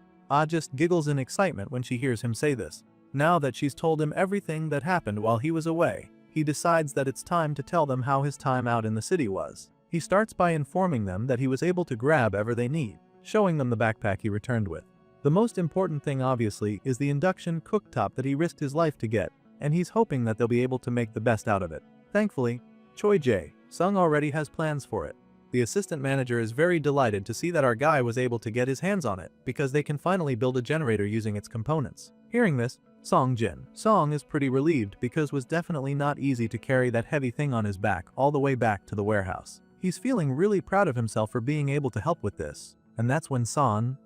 just giggles in excitement when she hears him say this. Now that she's told him everything that happened while he was away, he decides that it's time to tell them how his time out in the city was. He starts by informing them that he was able to grab whatever they need, showing them the backpack he returned with. The most important thing, obviously, is the induction cooktop that he risked his life to get, and he's hoping that they'll be able to make the best out of it. Thankfully, Choi Sung already has plans for it. The assistant manager is very delighted to see that our guy was able to get his hands on it, because they can finally build a generator using its components. Hearing this, Song is pretty relieved, because it was definitely not easy to carry that heavy thing on his back all the way back to the warehouse. He's feeling really proud of himself for being able to help with this, and that's when Son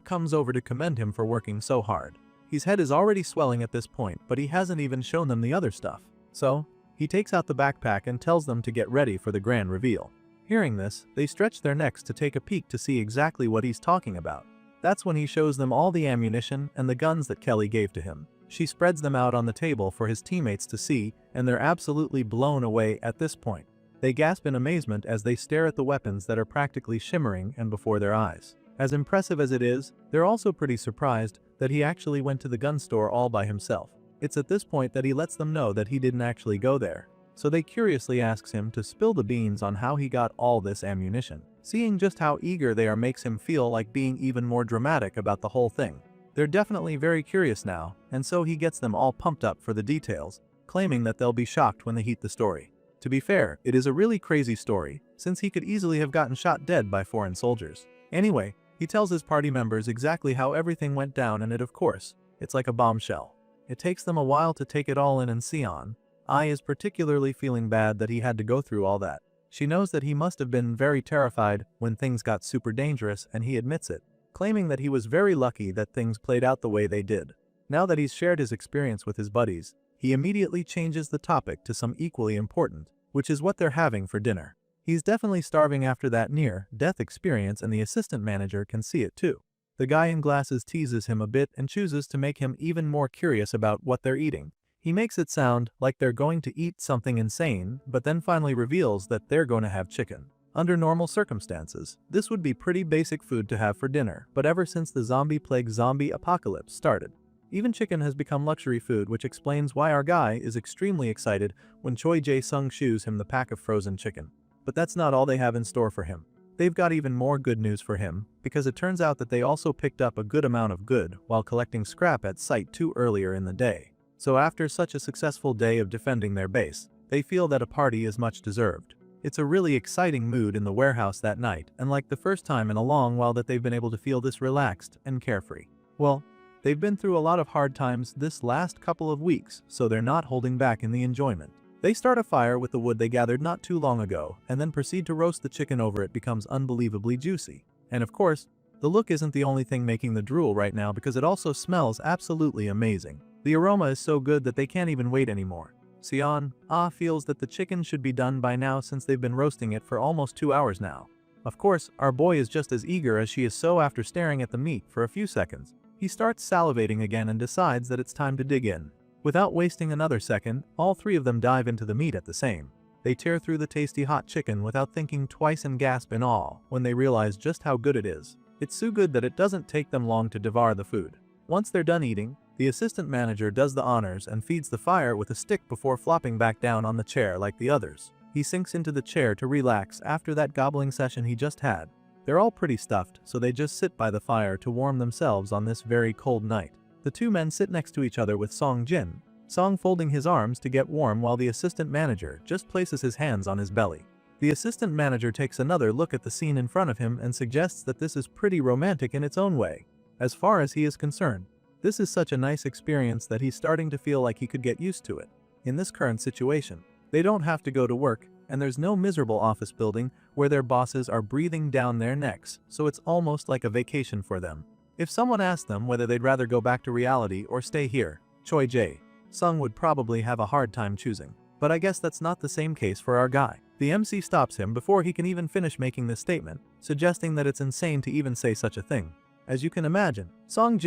comes over to commend him for working so hard. His head is already swelling at this point, but he hasn't even shown them the other stuff. So, He takes out the backpack and tells them to get ready for the grand reveal. Hearing this, they stretch their necks to take a peek to see exactly what he's talking about. That's when he shows them all the ammunition and the guns that Kelly gave to him. She spreads them out on the table for his teammates to see, and they're absolutely blown away at this point. They gasp in amazement as they stare at the weapons that are practically shimmering and before their eyes. As impressive as it is, they're also pretty surprised that he actually went to the gun store all by himself. It's at this point that he lets them know that he didn't actually go there. So they curiously asks him to spill the beans on how he got all this ammunition. Seeing just how eager they are makes him feel like being even more dramatic about the whole thing. They're definitely very curious now, and so he gets them all pumped up for the details, claiming that they'll be shocked when they hear the story. To be fair, it is a really crazy story, since he could easily have gotten shot dead by foreign soldiers. Anyway, he tells his party members exactly how everything went down, and of course, it's like a bombshell. It takes them a while to take it all in, and Sion is particularly feeling bad that he had to go through all that. She knows that he must have been very terrified when things got super dangerous, and he admits it, claiming that he was very lucky that things played out the way they did. Now that he's shared his experience with his buddies, he immediately changes the topic to some equally important, which is what they're having for dinner. He's definitely starving after that near-death experience, and the assistant manager can see it too. The guy in glasses teases him a bit and chooses to make him even more curious about what they're eating. He makes it sound like they're going to eat something insane, but then finally reveals that they're going to have chicken. Under normal circumstances, this would be pretty basic food to have for dinner, but ever since the zombie plague zombie apocalypse started, even chicken has become luxury food, which explains why our guy is extremely excited when Choi Jae-sung shoos him the pack of frozen chicken. But that's not all they have in store for him. They've got even more good news for him, because it turns out that they also picked up a good amount of good while collecting scrap at Site 2 earlier in the day. So after such a successful day of defending their base, they feel that a party is much deserved. It's a really exciting mood in the warehouse that night, and like the first time in a long while that they've been able to feel this relaxed and carefree. Well, they've been through a lot of hard times this last couple of weeks, so they're not holding back in the enjoyment. They start a fire with the wood they gathered not too long ago, and then proceed to roast the chicken over it becomes unbelievably juicy. And of course, the look isn't the only thing making the drool right now, because it also smells absolutely amazing. The aroma is so good that they can't even wait anymore. Sion feels that the chicken should be done by now, since they've been roasting it for almost 2 hours now. Of course, our boy is just as eager as she is, so after staring at the meat for a few seconds, he starts salivating again and decides that it's time to dig in. Without wasting another second, all three of them dive into the meat at the same. They tear through the tasty hot chicken without thinking twice and gasp in awe when they realize just how good it is. It's so good that it doesn't take them long to devour the food. Once they're done eating, the assistant manager does the honors and feeds the fire with a stick before flopping back down on the chair like the others. He sinks into the chair to relax after that gobbling session he just had. They're all pretty stuffed, so they just sit by the fire to warm themselves on this very cold night. The two men sit next to each other with Song Jin, Song folding his arms to get warm while the assistant manager just places his hands on his belly. The assistant manager takes another look at the scene in front of him and suggests that this is pretty romantic in its own way. As far as he is concerned, this is such a nice experience that he's starting to feel like he could get used to it. In this current situation, they don't have to go to work, and there's no miserable office building where their bosses are breathing down their necks, so it's almost like a vacation for them. If someone asked them whether they'd rather go back to reality or stay here, Choi Jae-sung would probably have a hard time choosing. But I guess that's not the same case for our guy. The MC stops him before he can even finish making this statement, suggesting that it's insane to even say such a thing. As you can imagine, Song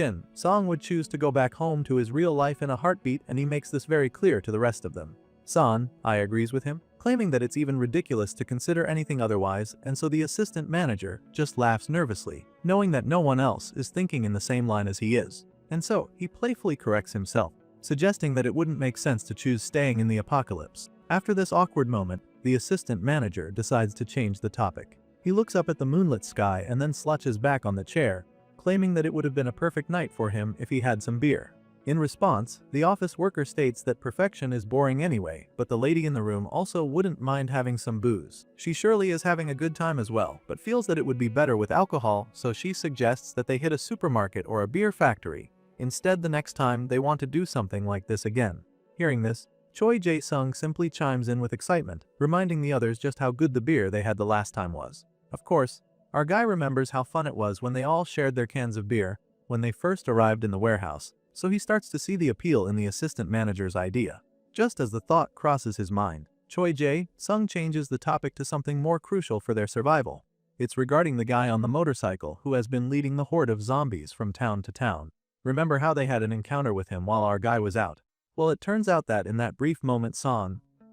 would choose to go back home to his real life in a heartbeat, and he makes this very clear to the rest of them. I agrees with him, claiming that it's even ridiculous to consider anything otherwise, and so the assistant manager just laughs nervously, knowing that no one else is thinking in the same line as he is. And so, he playfully corrects himself, suggesting that it wouldn't make sense to choose staying in the apocalypse. After this awkward moment, the assistant manager decides to change the topic. He looks up at the moonlit sky and then slouches back on the chair, claiming that it would have been a perfect night for him if he had some beer. In response, the office worker states that perfection is boring anyway, but the lady in the room also wouldn't mind having some booze. She surely is having a good time as well, but feels that it would be better with alcohol, so she suggests that they hit a supermarket or a beer factory instead the next time they want to do something like this again. Hearing this, Choi Jae-sung simply chimes in with excitement, reminding the others just how good the beer they had the last time was. Of course, our guy remembers how fun it was when they all shared their cans of beer when they first arrived in the warehouse, so he starts to see the appeal in the assistant manager's idea. Just as the thought crosses his mind, Choi Jae-sung changes the topic to something more crucial for their survival. It's regarding the guy on the motorcycle who has been leading the horde of zombies from town to town. Remember how they had an encounter with him while our guy was out? Well, it turns out that in that brief moment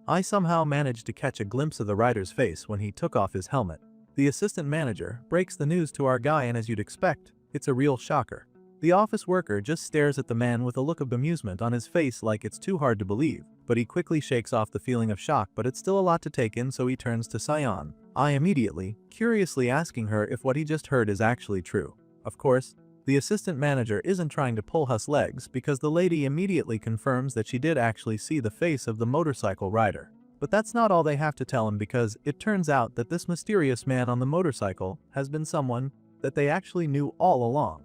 I somehow managed to catch a glimpse of the rider's face when he took off his helmet. The assistant manager breaks the news to our guy, and as you'd expect, it's a real shocker. The office worker just stares at the man with a look of bemusement on his face like it's too hard to believe, but he quickly shakes off the feeling of shock, but it's still a lot to take in, so he turns to Sion. I immediately, curiously asking her if what he just heard is actually true. Of course, the assistant manager isn't trying to pull us legs because the lady immediately confirms that she did actually see the face of the motorcycle rider. But that's not all they have to tell him, because it turns out that this mysterious man on the motorcycle has been someone that they actually knew all along.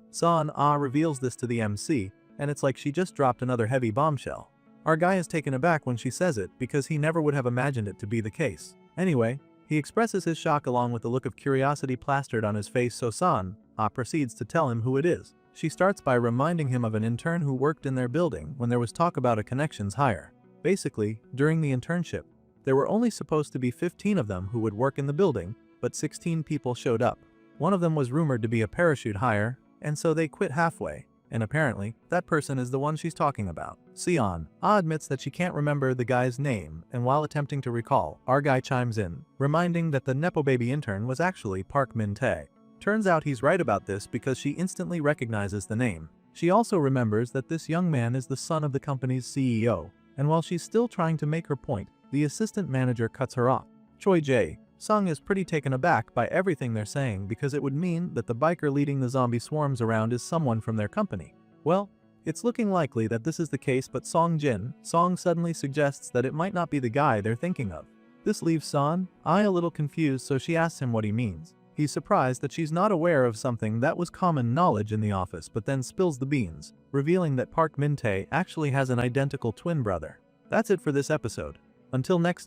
Reveals this to the MC, and it's like she just dropped another heavy bombshell. Our guy is taken aback when she says it because he never would have imagined it to be the case. Anyway, he expresses his shock along with the look of curiosity plastered on his face, so proceeds to tell him who it is. She starts by reminding him of an intern who worked in their building when there was talk about a connections hire. Basically, during the internship, there were only supposed to be 15 of them who would work in the building, but 16 people showed up. One of them was rumored to be a parachute hire, and so they quit halfway, and apparently, that person is the one she's talking about. Admits that she can't remember the guy's name, and while attempting to recall, our guy chimes in, reminding that the Nepo baby intern was actually Park Min-tae. Turns out he's right about this because she instantly recognizes the name. She also remembers that this young man is the son of the company's CEO, and while she's still trying to make her point, the assistant manager cuts her off. Choi Jae-sung is pretty taken aback by everything they're saying because it would mean that the biker leading the zombie swarms around is someone from their company. Well, it's looking likely that this is the case, but Song suddenly suggests that it might not be the guy they're thinking of. This leaves a little confused, so she asks him what he means. He's surprised that she's not aware of something that was common knowledge in the office, but then spills the beans, revealing that Park Min-tae actually has an identical twin brother. That's it for this episode. Until next time.